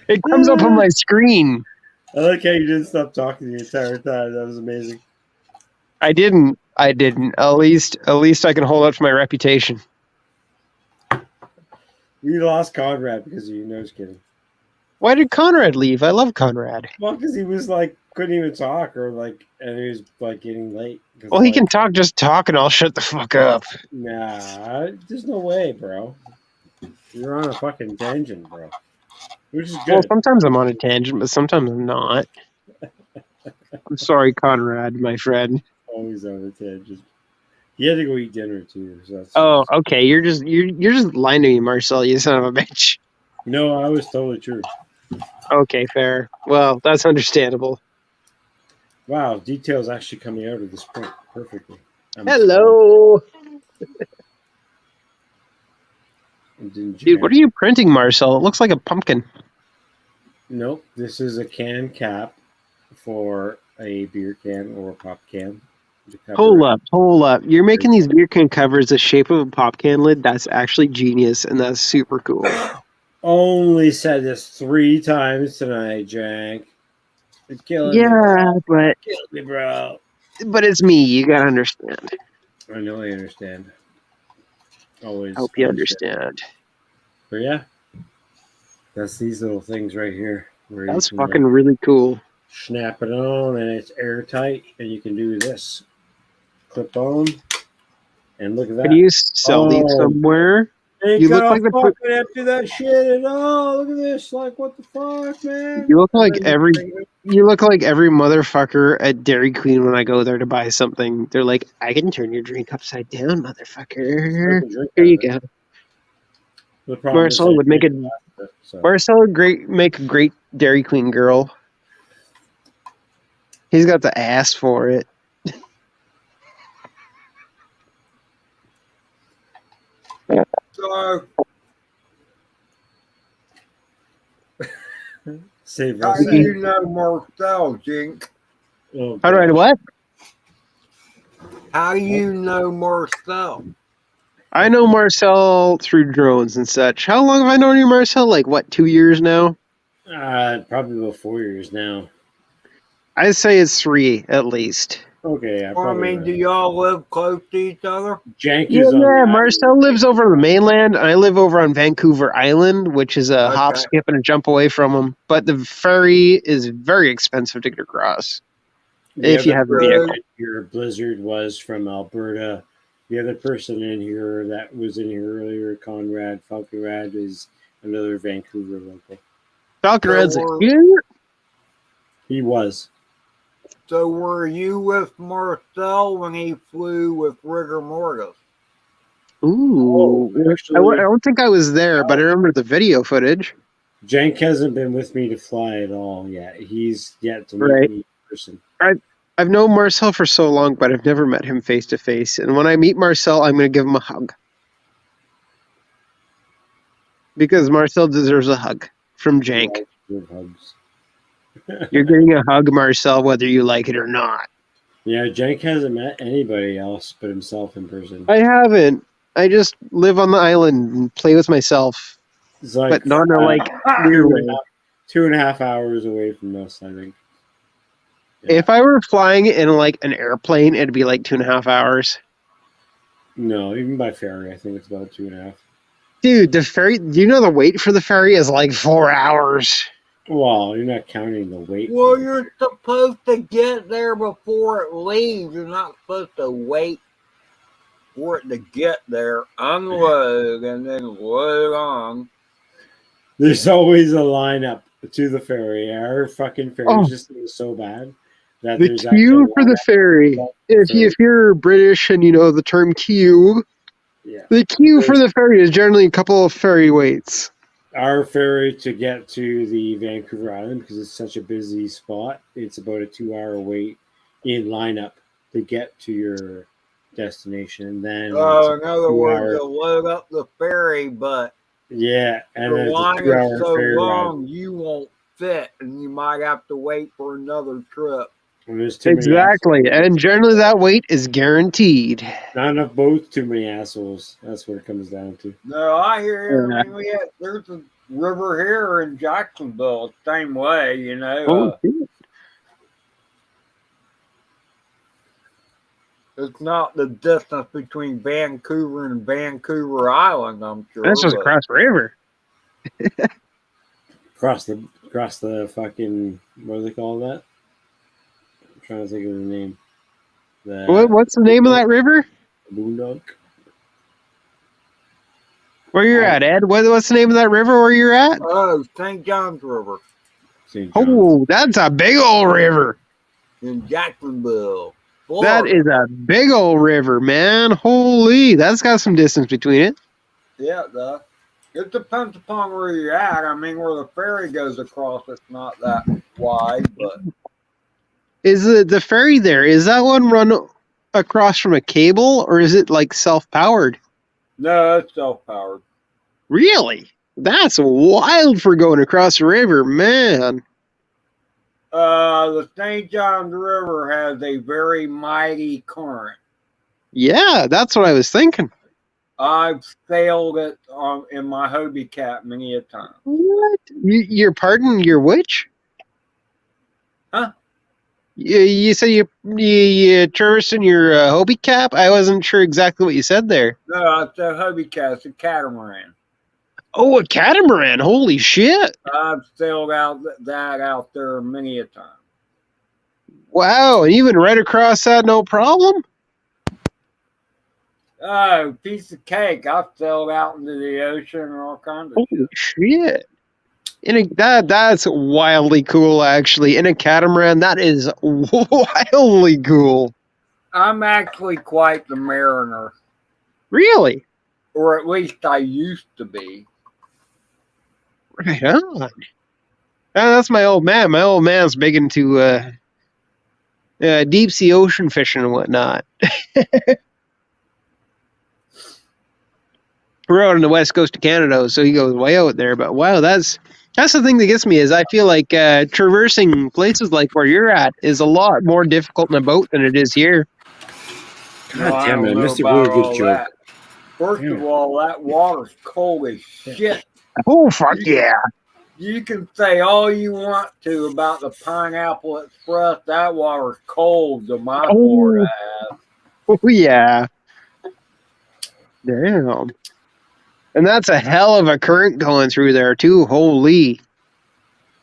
It comes up on my screen. I like how you didn't stop talking the entire time. That was amazing. I didn't. At least I can hold up to my reputation. We lost Conrad because of you. No, just kidding. Why did Conrad leave? I love Conrad. Well, because he was like couldn't even talk, or like, and he was like getting late. Well, he can talk, just talk, and I'll shut the fuck up. Nah, there's no way, bro. You're on a fucking tangent, bro. Which is good. Well, sometimes I'm on a tangent, but sometimes I'm not. I'm sorry, Conrad, my friend. Always on a tangent. He had to go eat dinner too. So that's okay. You're just lying to me, Marcel. You son of a bitch. No, I was totally true. Okay, fair. Well, that's understandable. Wow, details actually coming out of this print perfectly. Hello. Dude, what are you printing, Marcel? It looks like a pumpkin. Nope, this is a can cap for a beer can or a pop can. Hold up. You're making these beer can covers the shape of a pop can lid? That's actually genius, and that's super cool. Only said this 3 times tonight, Jack. It's killing me, Yeah, bro. but Killing me, bro. But it's me. You gotta understand. I know I understand. Always. Hope you understand. But yeah, that's these little things right here. Where That's you can, fucking really cool. snap it on, and it's airtight, and you can do this. Clip on, and look at that. Can you sell these somewhere? Ain't You look gonna like the fucking empty that shit at all. Look at this. Like, what the fuck, man? you look like every motherfucker at Dairy Queen when I go there to buy something. They're like, I can turn your drink upside down, motherfucker. Here you go. The problem is Marcel would make a so. Marcel would make a great Dairy Queen girl. He's got the ass for it. So, Save how us. do you know Marcel, Jink? Oh, How do I what? How do you know Marcel? I know Marcel through drones and such. How long have I known you, Marcel? Like, what, 2 years now? Probably about 4 years now. I'd say it's 3 at least. Okay, I mean, do y'all live close to each other? Jank Yeah, is on the Marcel lives over on the mainland, and I live over on Vancouver Island, which is a hop, skip, and a jump away from him. But the ferry is very expensive to get across if you have a vehicle. Your Blizzard was from Alberta. The other person in here that was in here earlier, FalconRad, is another Vancouver local. FalconRad's here? He was. So were you with Marcel when he flew with Rigor Mortis? Ooh. I don't think I was there, but I remember the video footage. Jank hasn't been with me to fly at all yet. He's yet to meet me in person. I've known Marcel for so long, but I've never met him face to face. And when I meet Marcel, I'm going to give him a hug. Because Marcel deserves a hug from Jank. You're getting a hug, Marcel, whether you like it or not. Yeah, Jank hasn't met anybody else but himself in person. I haven't. I just live on the island and play with myself. It's like, but not in a weird way. 2.5 hours away from us, I think. If I were flying in like an airplane, it'd be like 2.5 hours. No, even by ferry, I think it's about 2.5. Dude, the ferry, do you know the wait for the ferry is like 4 hours? Well, you're not counting the wait. Well, you're supposed to get there before it leaves. You're not supposed to wait for it to get there, unload, and then load on. There's always a lineup to the ferry. Our fucking ferry system is so bad that the queue for the ferry. If you're British and you know the term queue, the queue for the ferry is generally a couple of ferry waits. Our ferry to get to the Vancouver Island, because it's such a busy spot, it's about a 2-hour wait in lineup to get to your destination. And then in other words, you'll load up the ferry, but and the line is so long you won't fit, and you might have to wait for another trip. Exactly, and generally that wait is guaranteed. Not enough boats, too many assholes. That's what it comes down to. No, I hear. I mean, there's a river here in Jacksonville, same way, you know. It's not the distance between Vancouver and Vancouver Island, I'm sure. That's just across the river. Across the fucking, what do they call that? I'm trying to think of the name. What's the name of that river? Boondock. Where you're at, Ed? What's the name of that river where you're at? Oh, St. John's River. Oh, that's a big old river. In Jacksonville. That is a big old river, man. Holy, that's got some distance between it. Yeah, it does. It depends upon where you're at. I mean, where the ferry goes across, it's not that wide, but Is the ferry there? Is that one run across from a cable, or is it like self-powered? no, it's self-powered. Really? That's wild for going across the river, man. The St. John's River has a very mighty current. Yeah, that's what I was thinking. I've sailed it in my Hobie Cat many a time. What? Your pardon? Your which? Huh? You said you traversed in your Hobie Cap? I wasn't sure exactly what you said there. No, it's a Hobie Cat. It's a catamaran. Oh, a catamaran! Holy shit! I've sailed that out there many a time. Wow, and even right across that, no problem? Oh, piece of cake. I've sailed out into the ocean and all kinds of Holy shit. That's wildly cool, actually. In a catamaran, that is wildly cool. I'm actually quite the mariner. Really? Or at least I used to be. Right on. That's my old man. My old man's big into deep sea ocean fishing and whatnot. We're out on the west coast of Canada, so he goes way out there. But wow, that's the thing that gets me is I feel like traversing places like where you're at is a lot more difficult in a boat than it is here. God damn it, I missed a really good joke. First of all, that water's cold as shit. Oh, fuck yeah. You can say all you want to about the Pineapple Express. That water's cold to my Florida ass. Oh, yeah. Damn. And that's a hell of a current going through there, too. Holy.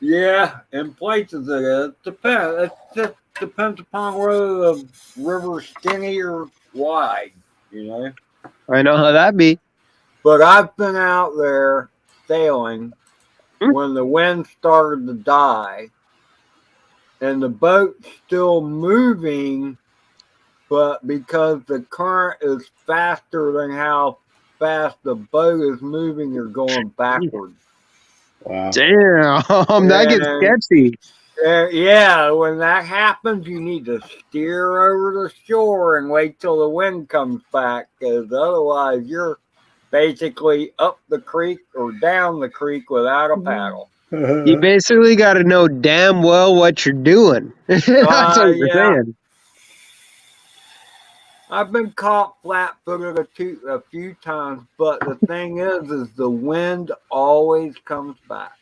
Yeah, in places it is. Depends. It just depends upon whether the river's skinny or wide, you know? I know how that be. But I've been out there sailing when the wind started to die and the boat's still moving, but because the current is faster than how fast the boat is moving, you're going backwards. Wow. Damn, that gets sketchy. Yeah, when that happens, you need to steer over the shore and wait till the wind comes back, because otherwise you're basically up the creek or down the creek without a paddle. You basically got to know damn well what you're doing. That's what you're saying. I've been caught flat-footed a few times, but the thing is the wind always comes back.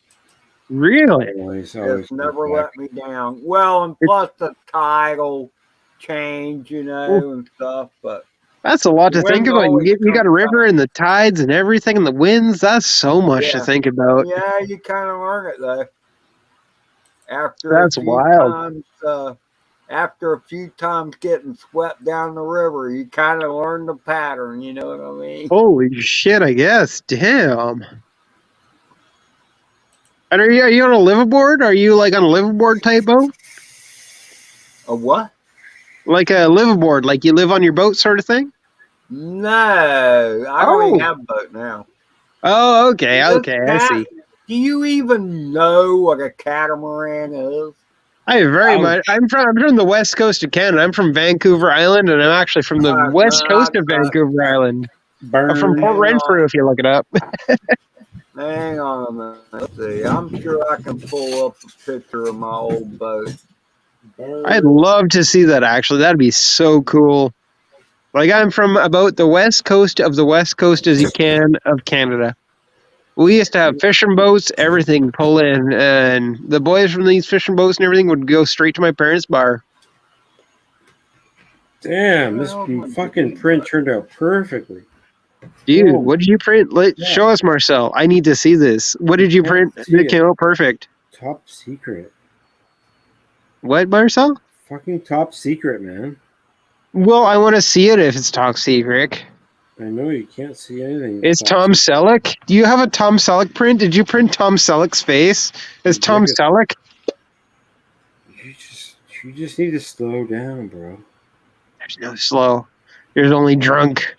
Really? It's never let me down. Well, and plus the tidal change, you know, and stuff. But that's a lot to think about. You got a river and the tides and everything and the winds. That's so much to think about. Yeah, you kind of learn it though. That's wild. After a few times getting swept down the river, you kind of learn the pattern. You know what I mean? Holy shit! I guess. Damn. And are you on a liveaboard? Are you like on a liveaboard type boat? A what? Like a liveaboard, like you live on your boat sort of thing? No, I don't even have a boat now. Oh, okay, I see. Do you even know what a catamaran is? I very much. I'm from the west coast of Canada. I'm from Vancouver Island, and I'm actually from the west coast of Vancouver Island. I'm from Port Renfrew, if you look it up. Hang on a minute. Let's see. I'm sure I can pull up a picture of my old boat. I'd love to see that, actually. That'd be so cool. Like, I'm from about the west coast of the west coast as you can of Canada. We used to have fishing boats, everything pull in, and the boys from these fishing boats and everything would go straight to my parents' bar. Damn, this fucking print turned out perfectly. Dude, what did you print? Show us, Marcel. I need to see this. What did you print that came out perfect? Top secret. What, Marcel? Fucking top secret, man. Well, I want to see it if it's top secret. I know you can't see anything. It's Tom Selleck? Do you have a Tom Selleck print? Did you print Tom Selleck's face as Tom Selleck? You just need to slow down, bro. There's no slow. There's only drunk.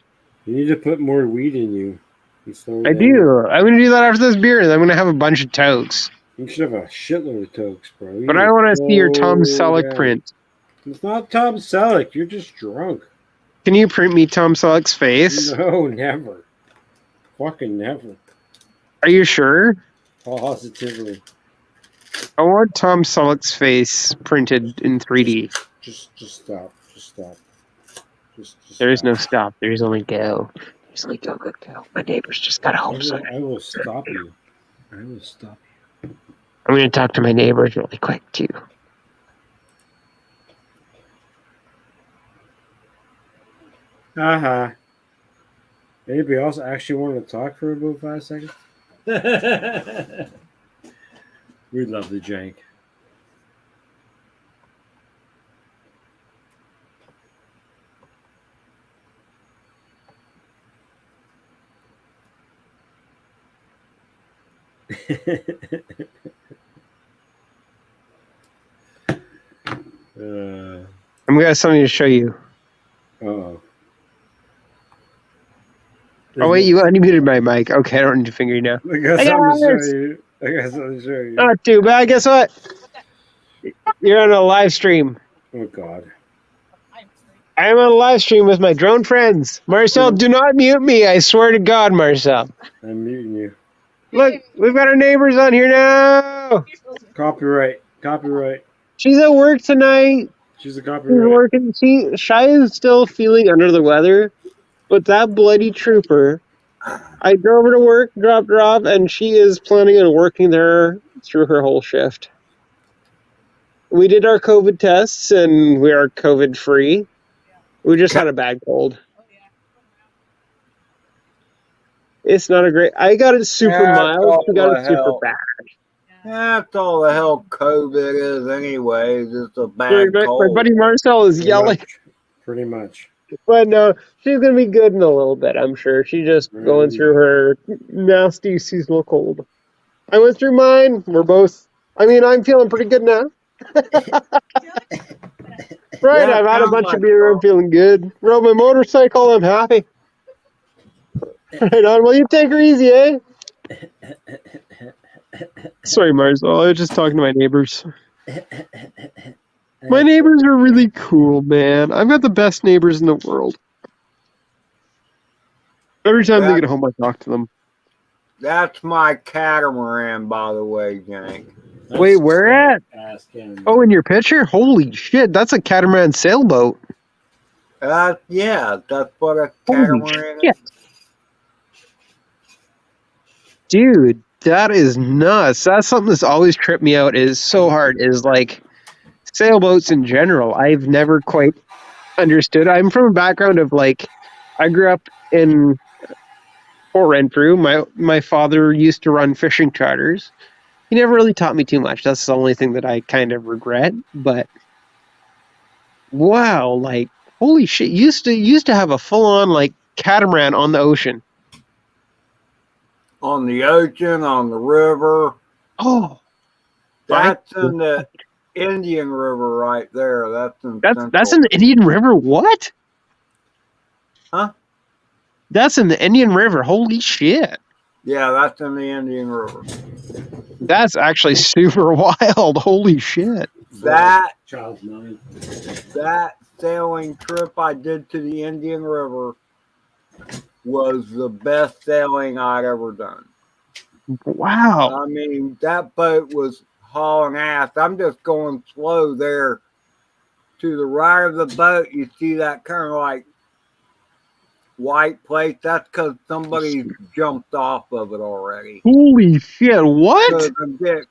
You need to put more weed in you. I do. I'm going to do that after this beer, and I'm going to have a bunch of toques. You should have a shitload of tokes, bro. But I want to see your Tom Selleck down. print. It's not Tom Selleck. You're just drunk. Can you print me Tom Selleck's face? No, never. Fucking never. Are you sure? Positively. I want Tom Selleck's face printed in 3D. Just stop. Just stop. Just there is no stop. There is only go. There's only go, good go. My neighbors just got home. I will stop you. I will stop you. I'm going to talk to my neighbors really quick, too. Anybody else actually want to talk for about 5 seconds? We'd love the jank. I'm going to have something to show you. Uh-oh. Oh, wait, you unmuted my mic. Okay, I don't need to finger you now. I got something to show you. Not too bad. Guess what? You're on a live stream. Oh, God. I'm on a live stream with my drone friends. Marcel, do not mute me. I swear to God, Marcel. I'm muting you. Look, we've got our neighbors on here now. Copyright. She's at work tonight. She's a She's copyright. working. Shy is still feeling under the weather. But that bloody trooper, I drove her to work, dropped her off, and she is planning on working there through her whole shift. We did our COVID tests, and we are COVID-free. We just had a bad cold. It's not a great... I got it super mild. She got it super bad. That's all the hell COVID is anyway. Just a bad cold. My buddy Marcel is yelling. Pretty much. But no, she's going to be good in a little bit, I'm sure. She's just going through her nasty seasonal cold. I went through mine. We're both... I mean, I'm feeling pretty good now. Right, I've had a bunch of beer. I'm feeling good. Rode my motorcycle. I'm happy. Right on. Well, you take her easy, eh? Sorry, Marcel. I was just talking to my neighbors. My neighbors are really cool, man. I've got the best neighbors in the world. Every time they get home, I talk to them. That's my catamaran, by the way, Jank. Wait, where at? Oh, in your picture? Holy shit, that's a catamaran sailboat. Yeah, that's what a catamaran is. Dude, that is nuts. That's something that's always tripped me out. Is so hard. Is like sailboats in general. I've never quite understood. I'm from a background of like, I grew up in Port Renfrew. My father used to run fishing charters. He never really taught me too much. That's the only thing that I kind of regret. But wow, like holy shit! Used to have a full on like catamaran on the ocean. On the ocean, on the river. Oh, that's in the Indian River right there. That's in the Indian River. What? Huh? That's in the Indian River. Holy shit! Yeah, that's in the Indian River. That's actually super wild. Holy shit! That child's that sailing trip I did to the Indian River was the best sailing I'd ever done. Wow. I mean, that boat was hauling ass. I'm just going slow there. To the right of the boat, you see that kind of like white place. That's because somebody jumped off of it already. Holy shit, what?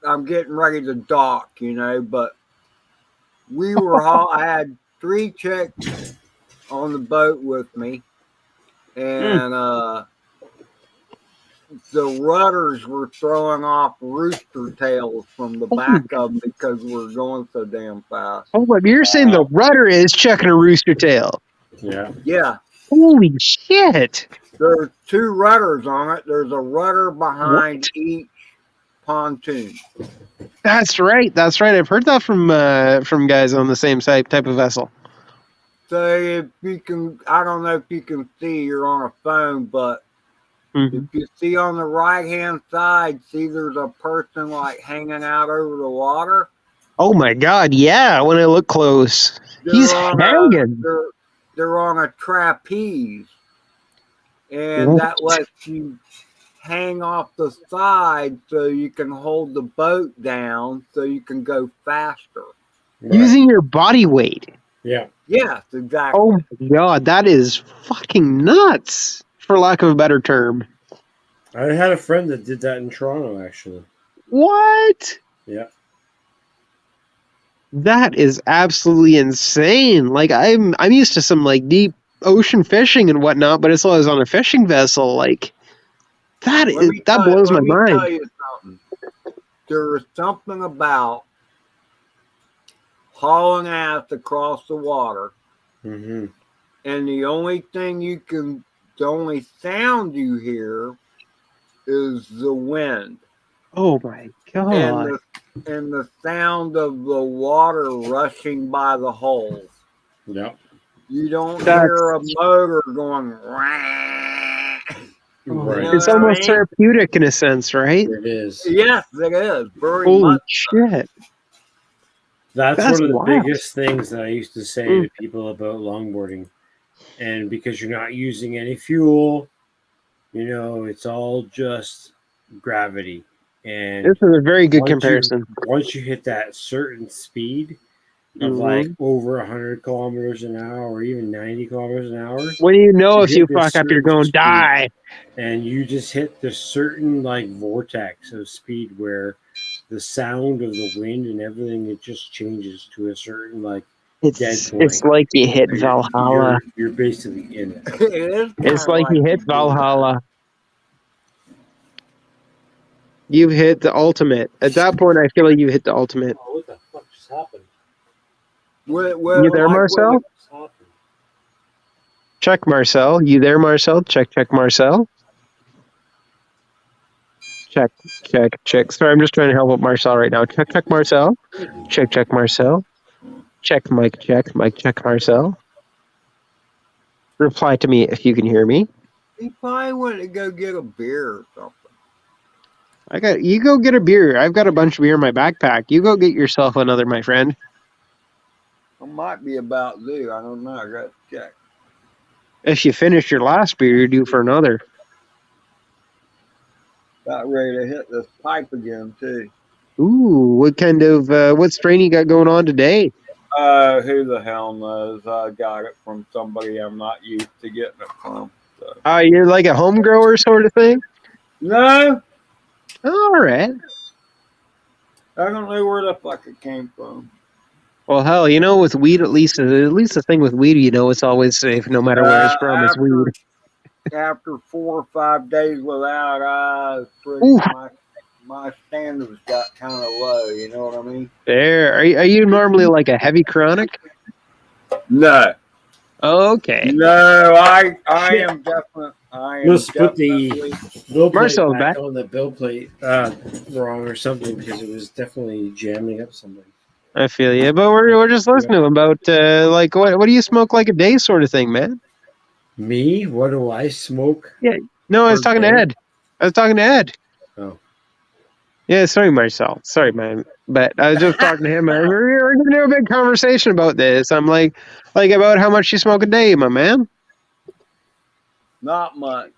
I'm getting ready to dock, you know, but we were I had 3 chicks on the boat with me. And the rudders were throwing off rooster tails from the back of them because we're going so damn fast. Oh, but you're saying the rudder is checking a rooster tail? Yeah. Yeah. Holy shit! There's 2 rudders on it. There's a rudder behind each pontoon. That's right. I've heard that from guys on the same type of vessel. So if you can, I don't know if you can see, you're on a phone, but If you see on the right-hand side, see there's a person like hanging out over the water. Oh my God! Yeah, when I look close, he's hanging. They're on a trapeze, and that lets you hang off the side so you can hold the boat down so you can go faster. Using your body weight. Yeah. Yes, exactly. Oh my God, that is fucking nuts, for lack of a better term. I had a friend that did that in Toronto, actually. What? Yeah. That is absolutely insane. Like I'm used to some like deep ocean fishing and whatnot, but it's always on a fishing vessel. Like that blows my mind. Let me tell you something. There is something about hauling ass across the water, Mm-hmm. and the only sound you hear is the wind. Oh my God. And the sound of the water rushing by the holes. Yep. You don't hear a motor going. Right. It's almost therapeutic in a sense, right? It is. Yes, it is. Very Holy much. shit. That's one of the wild. biggest things that I used to say to people about longboarding. And because you're not using any fuel, it's all just gravity. And this is a very good comparison. Once you hit that certain speed of like over 100 kilometers an hour or even 90 kilometers an hour. When you know if you fuck up, you're going to die. And you just hit the certain like vortex of speed where the sound of the wind and everything, it just changes to a certain like dead point. It's like you hit Valhalla. You're basically in it. It's like you hit Valhalla. You've hit the ultimate. At that point, I feel like you hit the ultimate. Oh, what the fuck just happened? You there, Marcel? Check, Marcel. You there, Marcel? Check, Marcel. Check. Sorry, I'm just trying to help out Marcel right now. Check, Marcel. Check, Marcel. Check, Mike, Marcel. Reply to me if you can hear me. He probably went to go get a beer or something. You go get a beer. I've got a bunch of beer in my backpack. You go get yourself another, my friend. I might be about due. I don't know. I got to check. If you finish your last beer, you're due for another. About ready to hit this pipe again, too. Ooh, what strain you got going on today? Who the hell knows? I got it from somebody I'm not used to getting it from. So. You're like a home grower sort of thing? No. All right. I don't know where the fuck it came from. Well, hell, with weed, at least the thing with weed, it's always safe, no matter where it's from. It's weed. After 4 or 5 days without, my standards got kind of low. You know what I mean? There. Are you normally like a heavy chronic? No. Oh, okay. No, I am definitely. Must put the bill plate back on the bill plate wrong or something because it was definitely jamming up something. I feel you, but we're just listening about like what do you smoke like a day sort of thing, man? Me? What do I smoke? Yeah. No, I was talking to Ed. Oh. Yeah, sorry, Marcel. Sorry, man. But I was just talking to him. We're going to do a big conversation about this. I'm like about how much you smoke a day, my man. Not much.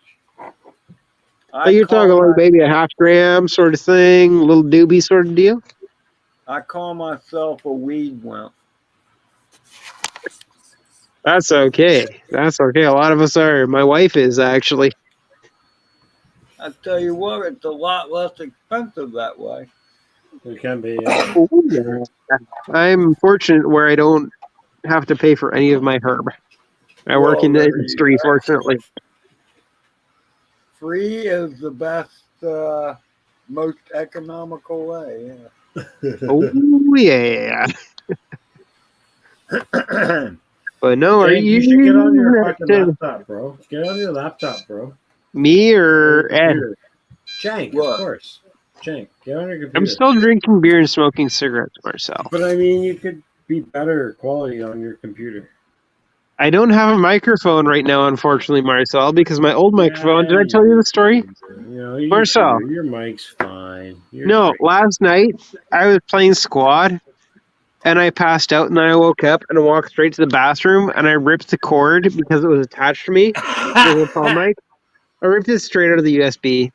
You're talking like maybe a half gram sort of thing, a little doobie sort of deal? I call myself a weed wimp. That's okay. A lot of us are. My wife is, actually. I tell you what, it's a lot less expensive that way. It can be. Yeah. I'm fortunate where I don't have to pay for any of my herb. I work in the industry, fortunately. Free is the best, most economical way. Yeah. Oh yeah. But no, Jake, you should get on your fucking laptop, bro. Get on your laptop, bro. Me or Ed? Shank, of course. Shank, get on your computer. I'm still drinking beer and smoking cigarettes, Marcel. But I mean, you could be better quality on your computer. I don't have a microphone right now, unfortunately, Marcel, because my old microphone. Did I tell you the story? Marcel. Your mic's fine. You're No, great. last night I was playing squad and I passed out and then I woke up and I walked straight to the bathroom and I ripped the cord because it was attached to me. The lapel mic. I ripped it straight out of the USB.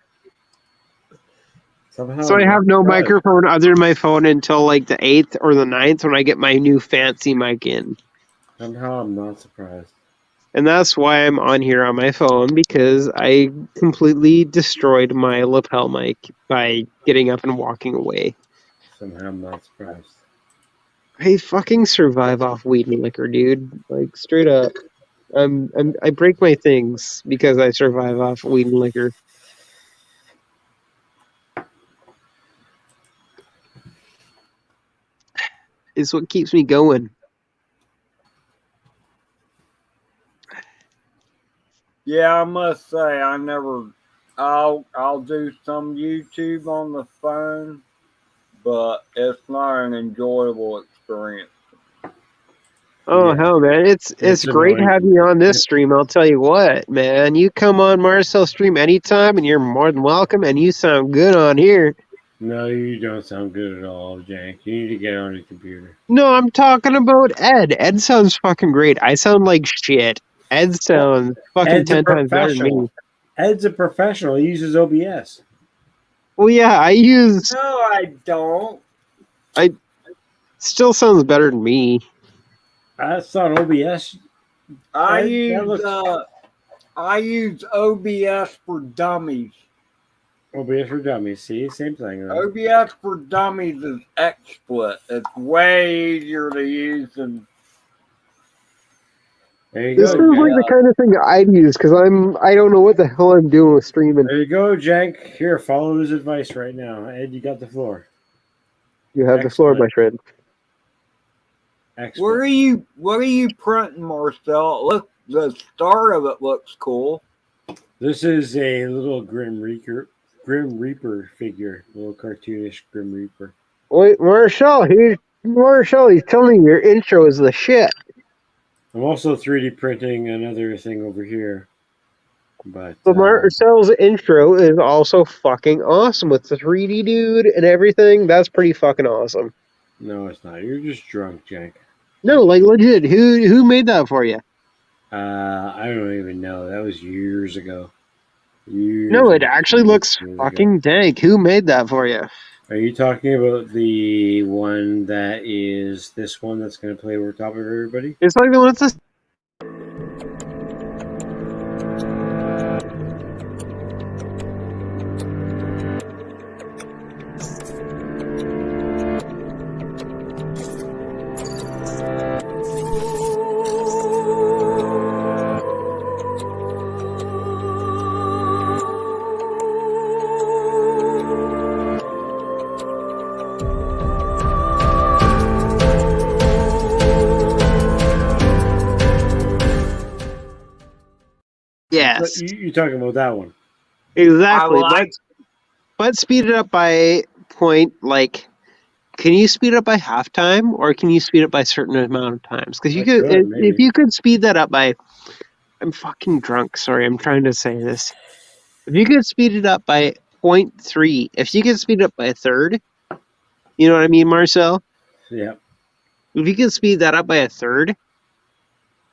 Somehow So I have no microphone other than my phone until like the 8th or the 9th when I get my new fancy mic in. Somehow I'm not surprised. And that's why I'm on here on my phone, because I completely destroyed my lapel mic by getting up and walking away. Somehow I'm not surprised. I fucking survive off weed and liquor, dude. Like, straight up. I break my things because I survive off weed and liquor. It's what keeps me going. Yeah, I must say I'll do some YouTube on the phone, but it's not an enjoyable experience. Oh hell, man! It's great having you on this stream. I'll tell you what, man. You come on Marcel's stream anytime, and you're more than welcome. And you sound good on here. No, you don't sound good at all, Jank. You need to get on your computer. No, I'm talking about Ed. Ed sounds fucking great. I sound like shit. Ed sounds fucking 10 times better than me. Ed's a professional. He uses OBS. Well, yeah, I use. No, I don't. I still sounds better than me. That's not OBS. I use OBS for Dummies. OBS for Dummies. See, same thing. Right? OBS for Dummies is XSplit. It's way easier to use than. There you this go. is like the kind of thing I'd use because I don't know what the hell I'm doing with streaming. There you go, Jank. Here, follow his advice right now. Ed, you got the floor. You have the floor, my friend. Excellent. What are you printing, Marcel? Look, the start of it looks cool. This is a little Grim Reaper figure, a little cartoonish Grim Reaper. Wait, Marcel, he's telling you your intro is the shit. I'm also 3D printing another thing over here. But Marcel's intro is also fucking awesome with the 3D dude and everything. That's pretty fucking awesome. No, it's not. You're just drunk, Jank. No, like legit. Who made that for you? I don't even know. That was years ago. No, it actually looks fucking dank. Who made that for you? Are you talking about the one that is this one that's going to play over top of everybody? It's like the one that's Yes. You're talking about that one. Exactly. But speed it up by point, like, can you speed it up by halftime or can you speed it by a certain amount of times? Because if you could speed that up by, I'm fucking drunk. Sorry, I'm trying to say this. If you could speed it up by 0.3, if you could speed it up by a third, you know what I mean, Marcel? Yeah. If you could speed that up by a third,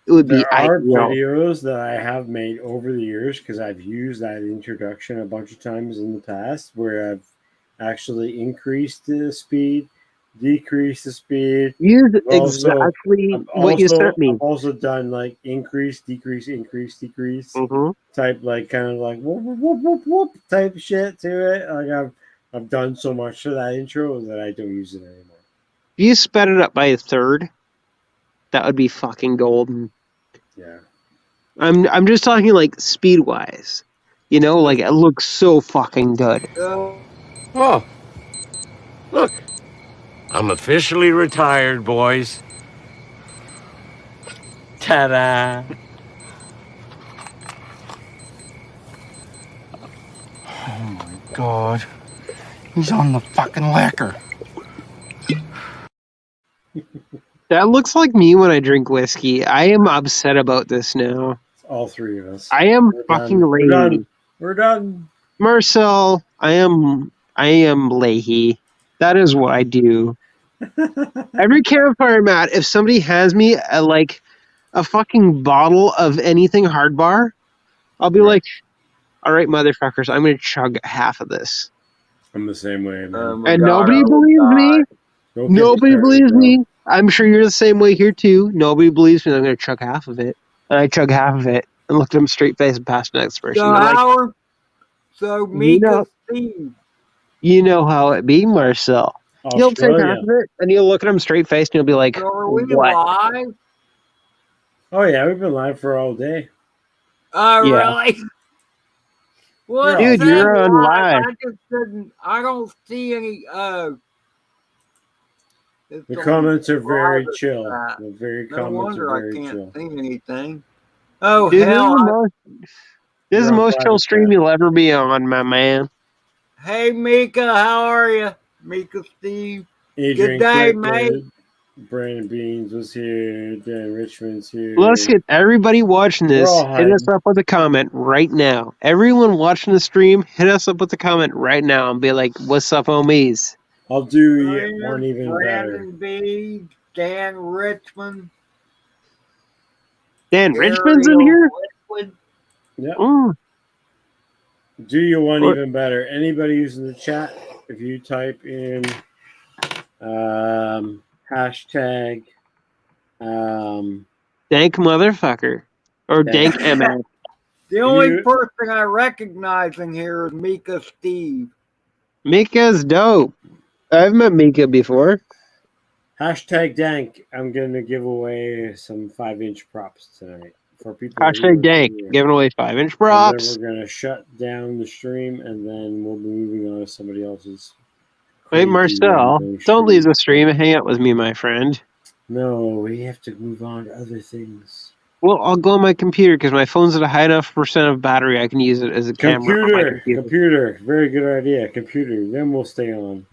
it would be There are ideal. videos that I have made over the years because I've used that introduction a bunch of times in the past where I've actually increased the speed, decreased the speed. Use exactly what you sent me. I've also done like increase, decrease, increase, decrease type, like kind of like whoop, whoop, whoop, whoop, whoop type shit to it. Like I've done so much to that intro that I don't use it anymore. If you sped it up by a third, that would be fucking golden. Yeah. I'm just talking like speed wise. You know, like it looks so fucking good. Oh, look. I'm officially retired, boys. Ta-da. Oh my god. He's on the fucking liquor. That looks like me when I drink whiskey. I am upset about this now. All three of us. I am We're fucking done. We're Leahy. done. We're done. Marcel, I am Leahy. That is what I do. Every campfire, Matt, if somebody hands me a fucking bottle of anything hard bar, I'll be like, all right, motherfuckers, I'm going to chug half of this. I'm the same way, man. Oh my And God, nobody I will believes me. die. Don't get Nobody started, believes bro. me. I'm sure you're the same way here, too. Nobody believes me. I'm going to chug half of it. And I chug half of it and look at them straight face and pass to the next person. So They're like, Howard, so Mika Steve. you know how it be, Marcel. You'll take half Australia. of it and you'll look at them straight face and you'll be like, So are we what? live? Oh yeah, we've been live for all day. Oh, Yeah. really? Well, Dude, it you're said on live. I just didn't. I don't see any. It's The on comments are very private chill. chat. The very No comments are wonder I very can't chill. see anything. Oh Dude, hell! this is the You're on most chill private stream chat. you'll ever be on, my man. Hey Mika, how are you? Mika Steve. Adrian Good day, Cricket, mate. Brandon Beans was here. Dan Richmond's here. Let's get everybody watching We're this. all Hit us hiding. up with a comment right now. Everyone watching the stream, hit us up with a comment right now and be like, what's up, homies? I'll do Here's one even better. Brandon B, Dan Richmond, Dan Richmond's in Ariel here? Liquid. Yep. Mm. Do you one What? even better? Anybody using the chat, if you type in hashtag Dank motherfucker. Or dank ML. The only person I recognize in here is Mika Steve. Mika's dope. I've met Mika before. hashtag dank, I'm gonna give away some 5-inch props tonight for people. Hashtag dank. Giving away 5-inch props. And then we're gonna shut down the stream, and then we'll be moving on to somebody else's. Wait, crazy Marcel, random don't leave stream. the stream and hang out with me, my friend. No, we have to move on to other things. Well, I'll go on my computer because my phone's at a high enough percent of battery I can use it as a camera on my computer. Computer, very good idea. Computer, then we'll stay on.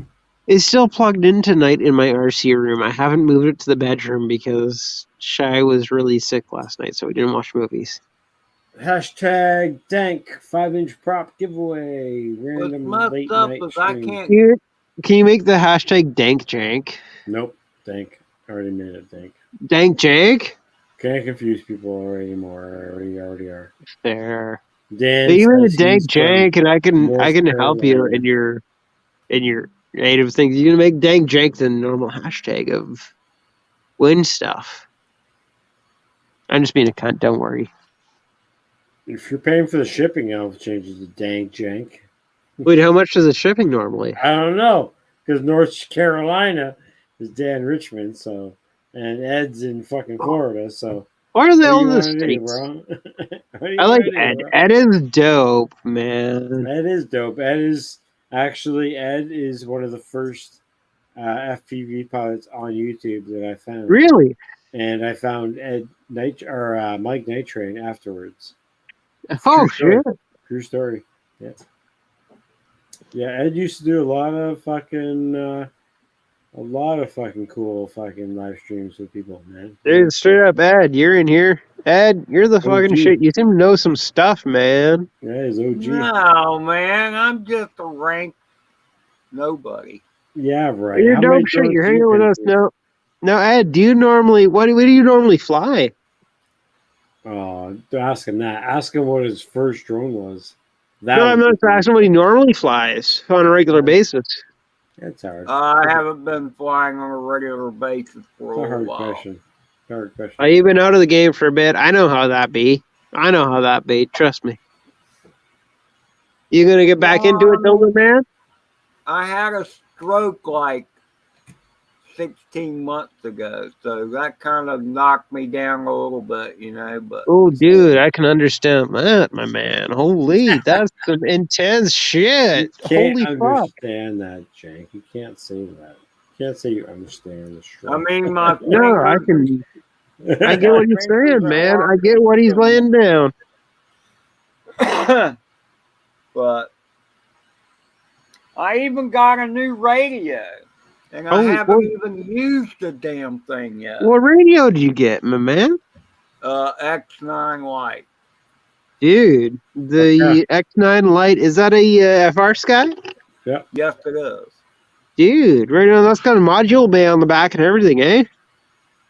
It's still plugged in tonight in my RC room. I haven't moved it to the bedroom because Shy was really sick last night, so we didn't watch movies. Hashtag dank 5-inch prop giveaway. Random What's late messed up night is I stream. can't. Can you make the hashtag dank jank? Nope, dank. Already made it dank. Dank jank? Can't confuse people already more. Already are. There. Dan, But even a dank jank, and I can help you Carolina. in your native things. You're gonna make dank jank the normal hashtag of win stuff. I'm just being a cunt. Don't worry. If you're paying for the shipping, I'll change it to dank jank. Wait, how much is it shipping normally? I don't know, because North Carolina is Dan Richmond, so, and Ed's in fucking Florida, so. Why are they What all do in you the wanna do, States? bro? What do you I like wanna do, Ed. bro? Ed is dope, man. Ed is dope. Ed is one of the first FPV pilots on YouTube that I found. Really? And I found Mike Nitrain afterwards. Oh shit! True story. Yeah. Yeah, Ed used to do a lot of fucking cool fucking live streams with people, man. Dude, straight up, Ed, you're in here. Ed, you're the fucking OG. shit. You seem to know some stuff, man. Yeah, he's OG. No, man, I'm just a rank nobody. Yeah, right. You're How dope many shit. drones You're do you hanging with pay us for? now. Now, Ed, do you normally what do you normally fly? Oh, don't ask him that. Ask him what his first drone was. No, I'm not asking what he normally flies on a regular basis. That's hard. I haven't been flying on a regular basis for It's a a hard while. question. Hard question. Oh, you've been out of the game for a bit. I know how that be. Trust me. You gonna get back into it, Dildo Man? I had a stroke like 16 months ago, so that kind of knocked me down a little bit, you know. But Oh, dude, I can understand that, my man. Holy, that's some intense shit. You can't Holy fuck. understand that, Jank. You can't say that. You can't say you understand the stroke. I mean, my No, I can. I get what he's saying, man. I get what he's laying down. But I even got a new radio. And I haven't even used the damn thing yet. What radio did you get, my man? X9 Lite. Dude, the X9 Lite, is that a FR Sky? Yeah. Yes, it is. Dude, right now that's got a module bay on the back and everything, eh?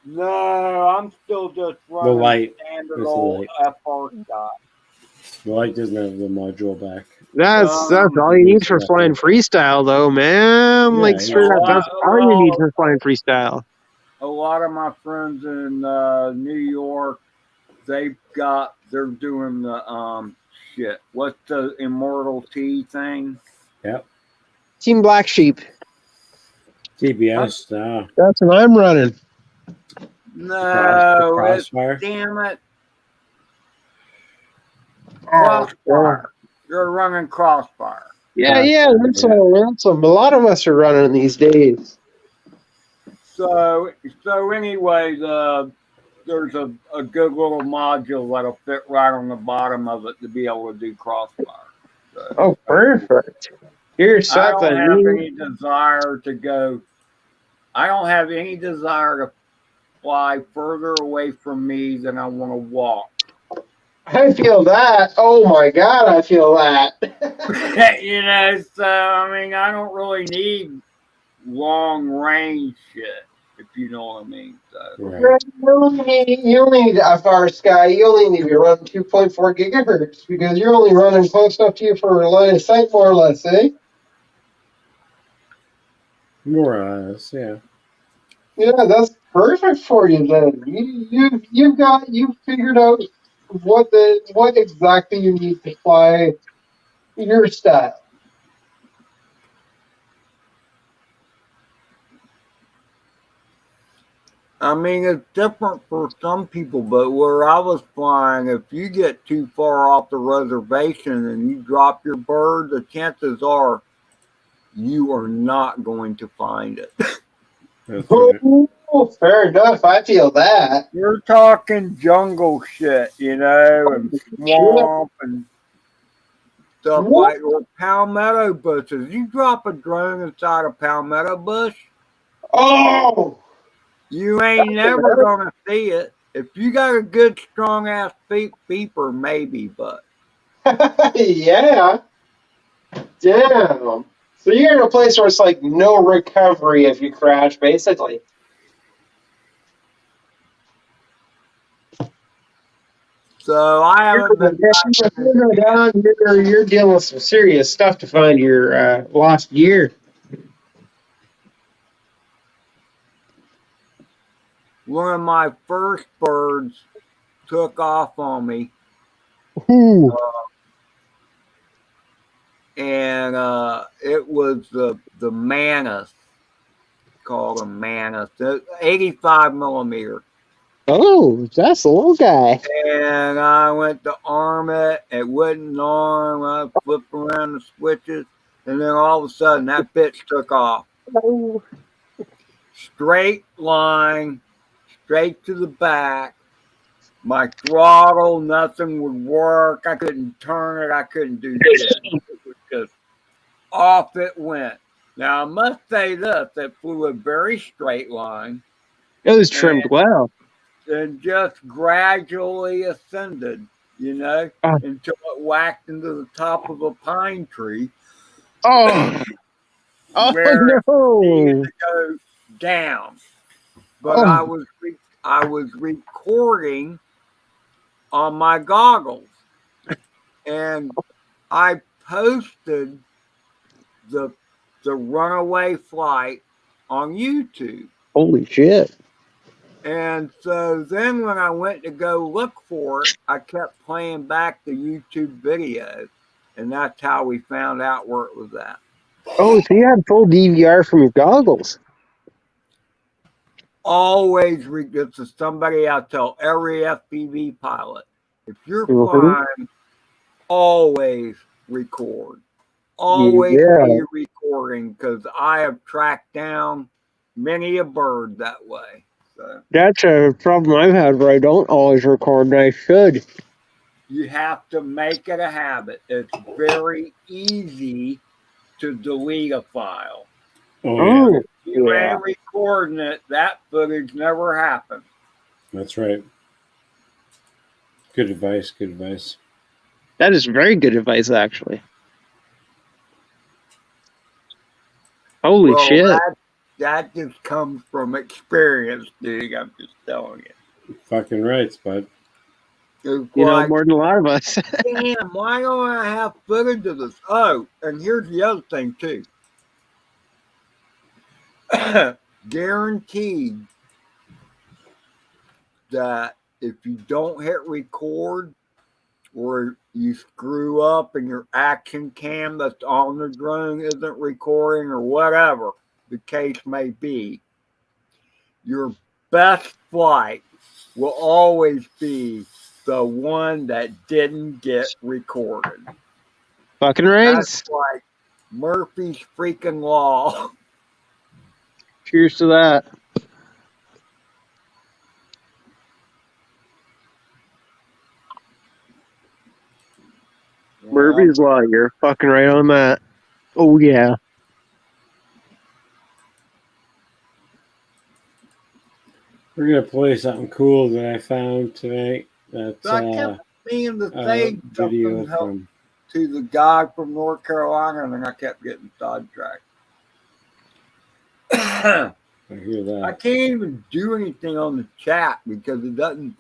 No, I'm still just running light. standard It's the old light. FR Sky. The light doesn't have the module back. That's all you need for flying freestyle, though, man. Yeah, Like straight up, that's all you need for flying freestyle. A lot of my friends in New York, they're doing the shit. What's the Immortal T thing? Yep. Team Black Sheep. TBS. That's what I'm running. No, damn it. Crossfire. You're running Crossfire. Yeah, that's what a lot of us are running these days. So anyway, there's a good little module that'll fit right on the bottom of it to be able to do Crossfire. So, perfect. You're something. I don't have any desire to go. I don't have any desire to fly further away from me than I want to walk. I feel that. Oh my God, I feel that. So I mean, I don't really need long range shit, if you know what I mean. So. Right. You only need FR Sky. You only need to be running 2.4 gigahertz because you're only running close enough to you for a line of sight, more or less, eh? More or less, yeah. Yeah, that's perfect for you then. You've figured out what exactly you need to fly your style. I mean, it's different for some people, but where I was flying, if you get too far off the reservation and you drop your bird, the chances are you are not going to find it. Oh, fair enough. I feel that. You're talking jungle shit, and swamp and stuff or palmetto bushes. You drop a drone inside a palmetto bush. Oh! You ain't never gonna see it. If you got a good strong ass beeper, maybe, but yeah. Damn. So you're in a place where it's like no recovery if you crash, basically. So I haven't been. You're dealing with some serious stuff to find your lost gear. One of my first birds took off on me. And it was the Manus, called a Manus, 85 millimeter. Oh, that's a little guy. And I went to arm it. It wouldn't arm. I flipped around the switches, and then all of a sudden that bitch took off. Oh. Straight line, straight to the back. My throttle, nothing would work. I couldn't turn it. I couldn't do shit. It was just off it went. Now, I must say this. It flew a very straight line. It was trimmed well. And just gradually ascended, until it whacked into the top of a pine tree. Oh, where no! It needed to go down. But I was recording on my goggles, and I posted the runaway flight on YouTube. Holy shit. And so then when I went to go look for it, I kept playing back the YouTube videos, and that's how we found out where it was at. Oh, so you had full DVR from your goggles. Always, this is somebody I tell every FPV pilot, if you're flying, always record. Always be recording, because I have tracked down many a bird that way. So. That's a problem I've had where I don't always record, and I should. You have to make it a habit. It's very easy to delete a file. Oh, If you ain't recording it, that footage never happened. That's right. Good advice. Good advice. That is very good advice, actually. Holy shit. That just comes from experience, dude. I'm just telling you. Fucking right, bud. You know more than a lot of us. Damn, why don't I have footage of this? Oh, and here's the other thing, too. Guaranteed that if you don't hit record or you screw up and your action cam that's on the drone isn't recording or whatever the case may be, your best flight will always be the one that didn't get recorded. Fucking right. That's like Murphy's freaking law. Cheers to that. Murphy's Law, you're fucking right on that. Oh, yeah. We're gonna play something cool that I found tonight. That's I kept meaning to say video something from to the guy from North Carolina, and then I kept getting sidetracked. I hear that. I can't even do anything on the chat because it doesn't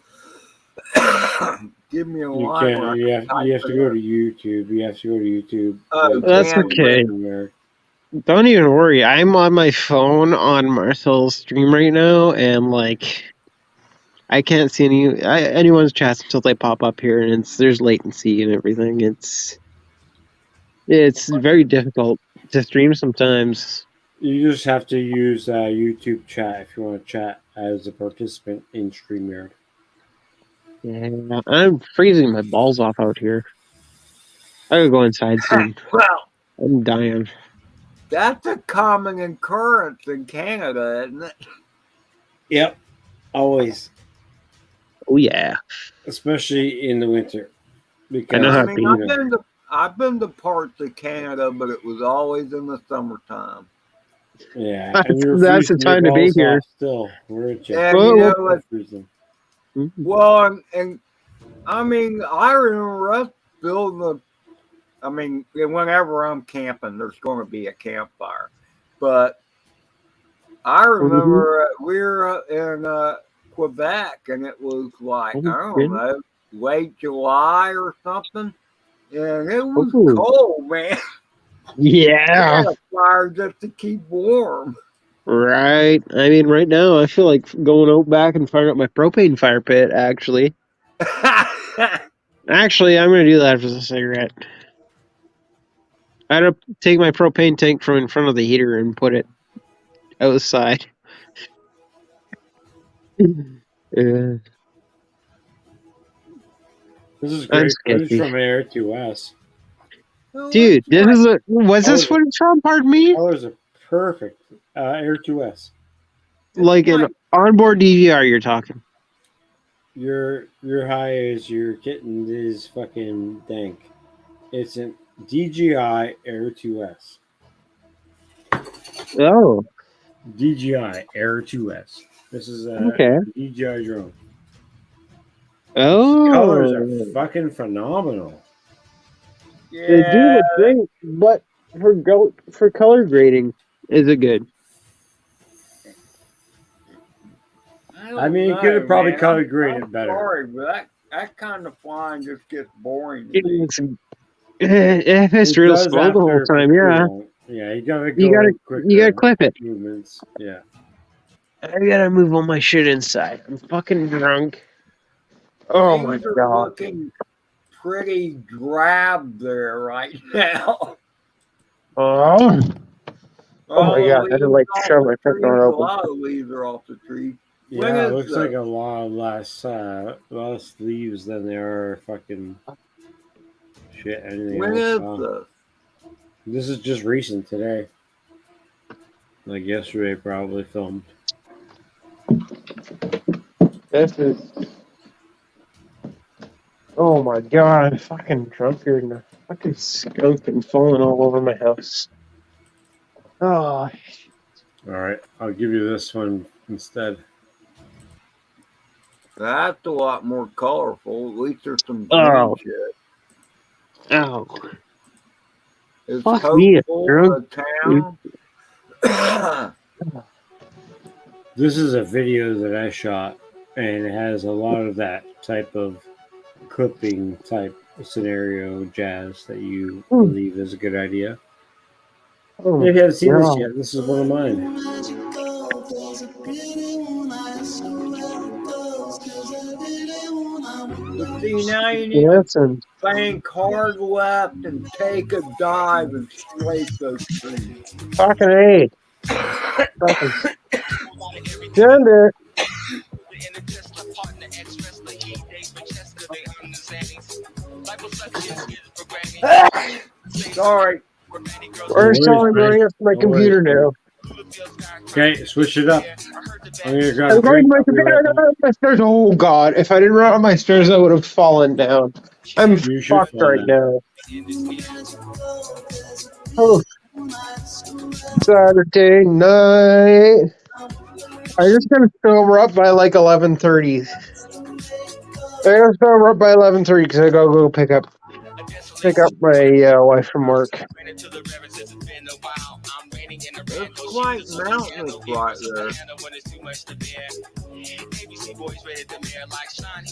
give me a You line. can't. You have to go to YouTube. You have to go to YouTube. That's okay. Don't even worry. I'm on my phone on Marcel's stream right now, and like, I can't see anyone's chats until they pop up here, and there's latency and everything. It's very difficult to stream sometimes. You just have to use YouTube chat if you want to chat as a participant in StreamYard. Yeah, I'm freezing my balls off out here. I gotta go inside soon. Well, I'm dying. that's a common occurrence in Canada, isn't it? Yep, always. Oh yeah, especially in the winter. Because I know how I've been to parts of Canada, but it was always in the summertime. Yeah, that's the time to be here. Still, we're at And well, and I mean, I remember us building whenever I'm camping, there's going to be a campfire. But I remember we were in Quebec, and it was like, I don't know, late July or something. And it was cold, man. Yeah. A fire just to keep warm. Right. I mean, right now, I feel like going out back and firing up my propane fire pit, actually. Actually, I'm going to do that after the cigarette. I had to take my propane tank from in front of the heater and put it outside. This is great footage from Air 2S. Dude, was this footage from, pardon me? Colors are perfect. Air 2S. Like an onboard DVR you're talking. Your high is your kitten is fucking dank. It's an DJI Air 2S. Oh. DJI Air 2S. This is a DJI drone. Oh. The colors are fucking phenomenal. Yeah. They do look great, but for color grading, is it good? I mean, you could have probably color graded it better. Sorry, but that kind of flying just gets boring to me. If it's real slow the whole time, yeah. Yeah, you gotta clip it. Movements. Yeah. I gotta move all my shit inside. I'm fucking drunk. Oh my Things are god. looking pretty drab there right now. Oh my god! I had to like shove my front door open. A lot of leaves are off the tree. Yeah, it looks like a lot less leaves than there are fucking shit. Anything when else. is This is just recent today. Like yesterday, probably filmed. This is. Oh my god! I'm fucking drunk here and a fucking skunk and falling all over my house. Oh, All right, I'll give you this one instead. That's a lot more colorful. At least there's some green Oh. shit. Oh. It's Fuck me, it's hopeful, drunk. a town. This is a video that I shot, and it has a lot of that type of clipping type scenario jazz that you believe is a good idea. Oh, If you haven't seen this yeah. yet, this is one of mine. But see, now you need Yeah, to bank hard left and take a dive and scrape those trees. fucking A. Fucking send it. Sorry. Where's telling me it's my computer now? Okay, switch it up. I'm gonna grab I a drink. my I'll be computer. right I back. got my stairs. Oh god! If I didn't run up my stairs, I would have fallen down. I'm You should fucked fall right down. now. Oh, Saturday night. I'm just gonna sober up by like 11:30. I gotta sober up by 11:30 because I gotta go pick up my wife from work. It's quite mountainous right there.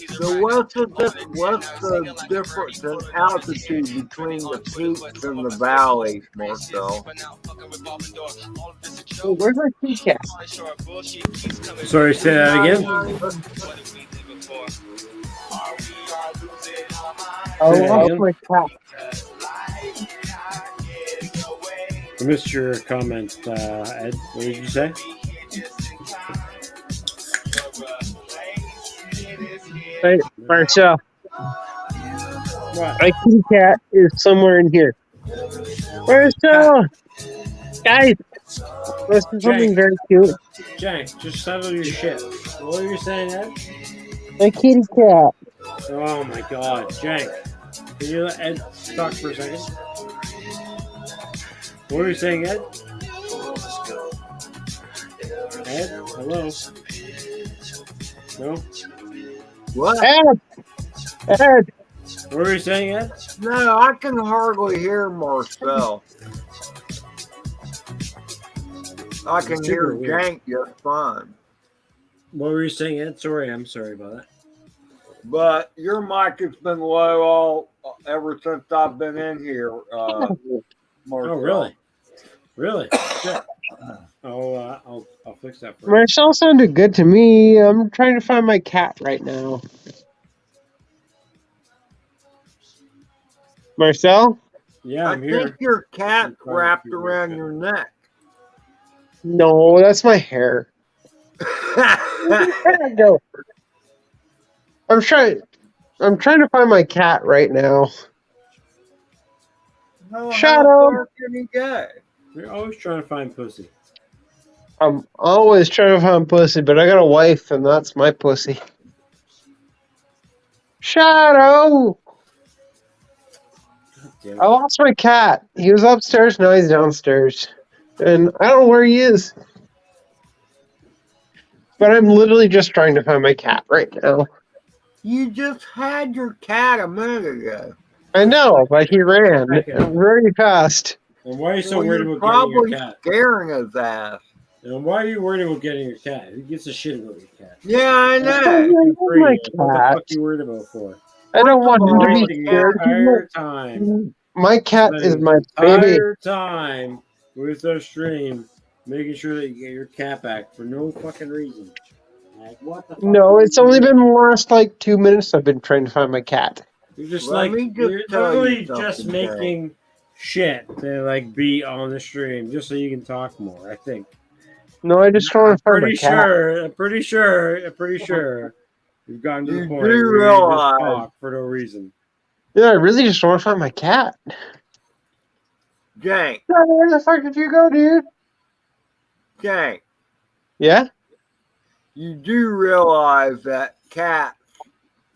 So what's the difference in altitude between the peaks and the valleys, Marcel? Oh, where's my key cat? Sorry, say that again. I Say that lost again. my cat. I missed your comment, Ed. What did you say? Hey, Marcel. What? My kitty cat is somewhere in here. Marcel! Guys! This is something very cute. Jack, just settle your shit. What are you saying, Ed? My kitty cat. Oh my god, Jank. Can you let Ed talk for a second? What are you saying, Ed? Ed? Hello? No? What? Ed! Ed! What are you saying, Ed? No, I can hardly hear Marcel. I can hear Jank just fine. What were you saying, Ed? Sorry, I'm sorry about that. But your mic has been low ever since I've been in here, Marcel. Oh, really? Really? Shit. I'll fix that for you. Marcel sounded good to me. I'm trying to find my cat right now. Marcel? Yeah, I'm I here. think your cat's wrapped around your neck. No, that's my hair. Go. I'm trying to find my cat right now. No, Shadow. how far can he go? You're always trying to find pussy. I'm always trying to find pussy, but I got a wife, and that's my pussy. Shadow! I lost my cat. He was upstairs, now he's downstairs. And I don't know where he is. But I'm literally just trying to find my cat right now. You just had your cat a minute ago. I know, but he ran very fast. And why are you so Well, worried you're about getting your probably cat? scaring his ass. And why are you worried about getting your cat? Who gives a shit about your cat? Yeah, I know. My What the cat. fuck are you worried about for? I don't want him to be Wasting the scared. entire time. My cat is Spending my the baby. entire time with our stream, making sure that you get your cat back for no fucking reason. Like, what the fuck? No, it's only been the last like 2 minutes I've been trying to find my cat. You're just Let like me just you're tell you literally just something, making shit to like be on the stream just so you can talk more. I think. No, I just want to find my cat. I'm pretty sure. You've gotten to the point where do you realize- just talk for no reason. Yeah, I really just want to find my cat. Jank, Where the fuck did you go, dude? Jank, Yeah? you do realize that cats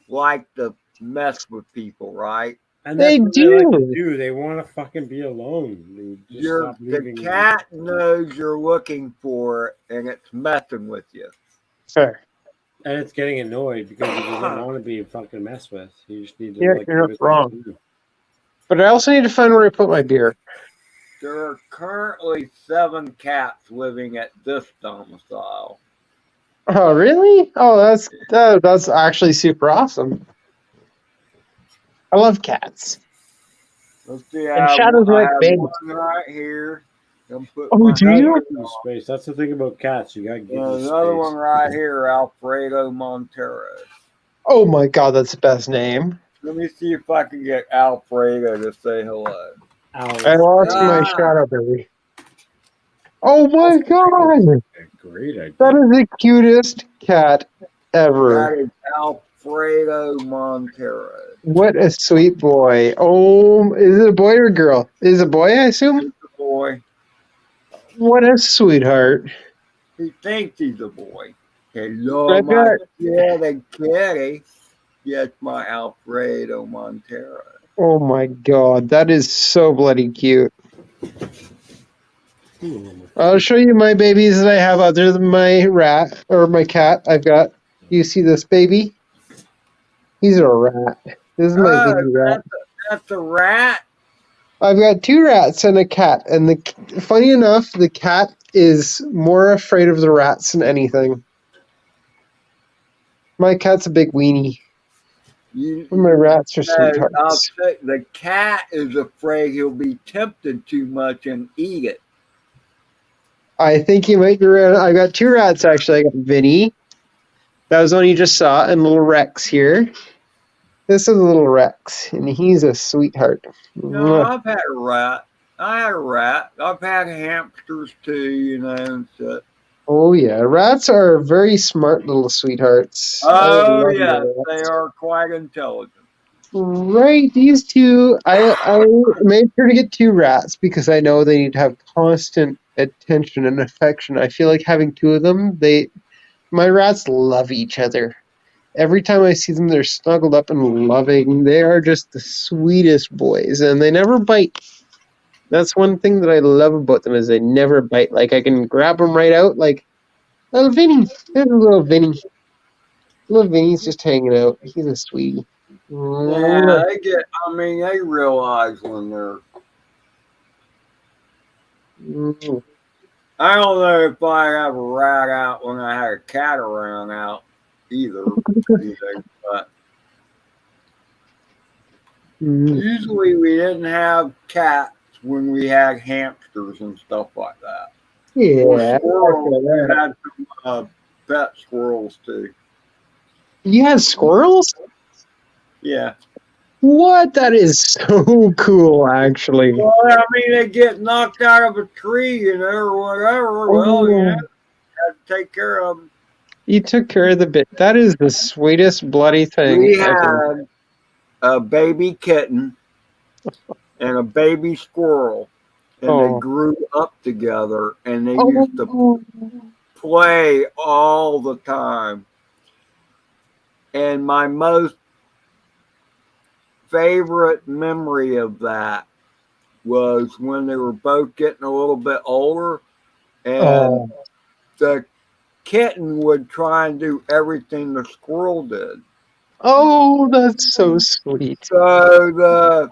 like to mess with people, right? And They that's what they like to do. do. They want to fucking be alone. They just stop The leaving. cat knows you're looking for it, and it's messing with you. Fair. And it's getting annoyed because he doesn't want to be fucking messed with. You just need to You're give not it wrong. some time. But I also need to find where I put my beer. There are currently 7 cats living at this domicile. Oh, really? Oh, that's actually super awesome. I love cats. Let's see, And Shadow's I like have baby. one right here. I'm putting Oh, my do you? husband In on. space. That's the thing about cats. You gotta give them Another space. one right here, Alfredo Montero. Oh my god, that's the best name. Let me see if I can get Alfredo to say hello. I lost my shadow baby. Oh my god! Great idea. That is the cutest cat ever. That is Alfredo Montero. What a sweet boy. Oh, is it a boy or a girl? Is it a boy, I assume? It's a boy. What a sweetheart. He thinks he's a boy. Hello, I my bet. kitty. Yes, my Alfredo Montero. Oh my god, that is so bloody cute. I'll show you my babies that I have other than my rat or my cat. I've got. You see this baby? He's a rat. This is my baby rat. That's a rat? I've got 2 rats and a cat, and funny enough, the cat is more afraid of the rats than anything. My cat's a big weenie. My rats are sweethearts. I'll say the cat is afraid he'll be tempted too much and eat it. I think you might be right. I got 2 rats actually. I got Vinny. That was one you just saw, and little Rex here. This is little Rex, and he's a sweetheart. No, I've had a rat. I had a rat. I've had hamsters too, you know, and shit. Oh yeah, rats are very smart little sweethearts. Oh yeah, they are quite intelligent. Right, these 2. I made sure to get 2 rats because I know they need to have constant attention and affection. I feel like having 2 of them, my rats love each other. Every time I see them, they're snuggled up and loving. They are just the sweetest boys, and they never bite. That's one thing that I love about them is they never bite. Like I can grab them right out, like little Vinny. There's a little Vinny. Little Vinny's just hanging out. He's a sweetie. Yeah, they realize when they're. I don't know if I have a rat out when I had a cat around out either, but usually we didn't have cats when we had hamsters and stuff like that. Yeah. Or squirrels. We had some pet squirrels too. You had squirrels? Yeah. What? That is so cool, actually. Well, I mean, they get knocked out of a tree, you know, or whatever. Well, you know, had to take care of them. You took care of the bit. That is the sweetest bloody thing. We had a baby kitten and a baby squirrel, and they grew up together, and they used to play all the time. And my most favorite memory of that was when they were both getting a little bit older, and the kitten would try and do everything the squirrel did. Oh, that's so sweet. So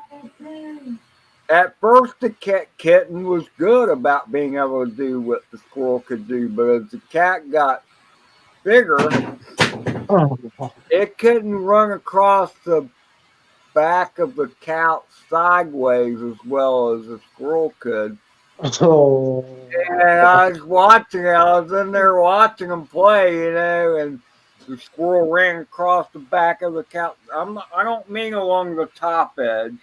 at first the kitten was good about being able to do what the squirrel could do, but as the cat got bigger, it couldn't run across the back of the couch sideways as well as the squirrel could. Oh. And I was watching. I was in there watching them play, you know, and the squirrel ran across the back of the couch. I don't mean along the top edge.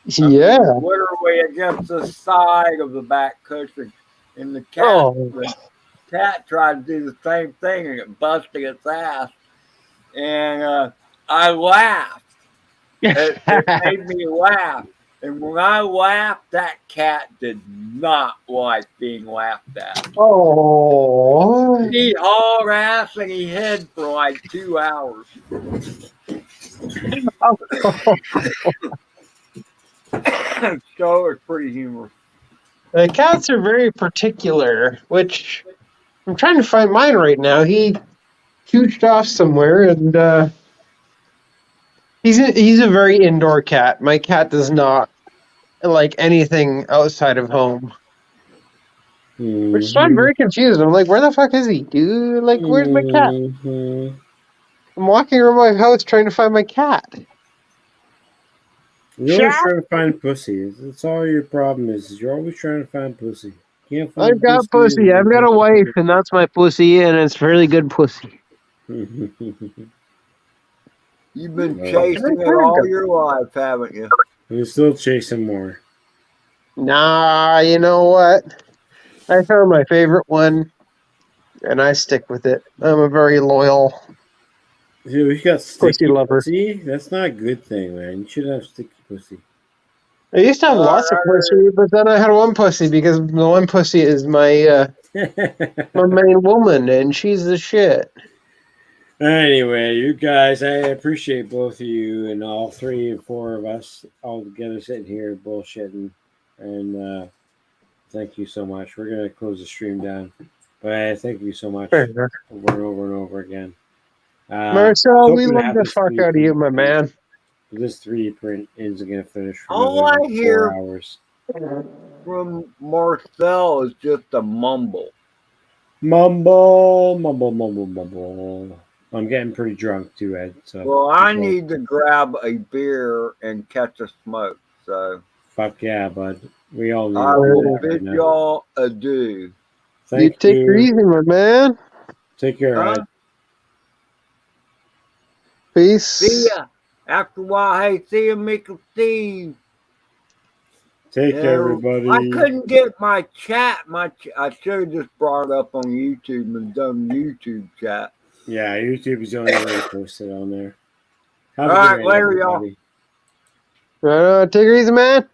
Yeah. I mean literally against the side of the back cushion. And the cat tried to do the same thing, and it busted its ass. And I laughed. It made me laugh. And when I laughed, that cat did not like being laughed at. Oh. He hauled ass and he hid for like 2 hours. So it's pretty humorous. Cats are very particular, which I'm trying to find mine right now. He tooched off somewhere, and he's a very indoor cat. My cat does not like anything outside of home. Which is why I'm very confused. I'm like, where the fuck is he, dude? Like, where's my cat? I'm walking around my house trying to find my cat. You're always trying to find pussy. That's all your problem is you're always trying to find pussy. You can't find I've got pussy. I've got a wife, and that's my pussy, and it's really good pussy. You've been chasing it all your life, haven't you? You're still chasing more. Nah, you know what? I found my favorite one, and I stick with it. I'm a very loyal Dude, we got sticky pussy lover. pussy. That's not a good thing, man. You should have sticky pussy. I used to have lots of pussy, but then I had one pussy because the one pussy is my my main woman, and she's the shit. Anyway, you guys, I appreciate both of you and all 3 and 4 of us all together sitting here bullshitting. And thank you so much. We're going to close the stream down. But thank you so much over and over and over again. Marcel, we love the fuck out of you, my man. This 3D print is going to finish for All I hear 4 hours. from Marcel is just a mumble. Mumble. I'm getting pretty drunk too, Ed. So well, I need to grab a beer and catch a smoke. So fuck yeah, bud. We all need. I will bid y'all adieu. You take her easy, my man. Take care, Ed. Peace. See ya. After a while, hey, see ya, Mickle Steve. Take care, everybody. I couldn't get my chat. I should have just brought it up on YouTube and done YouTube chat. Yeah, YouTube is the only way to post it on there. All right, later, y'all. Take her easy, man.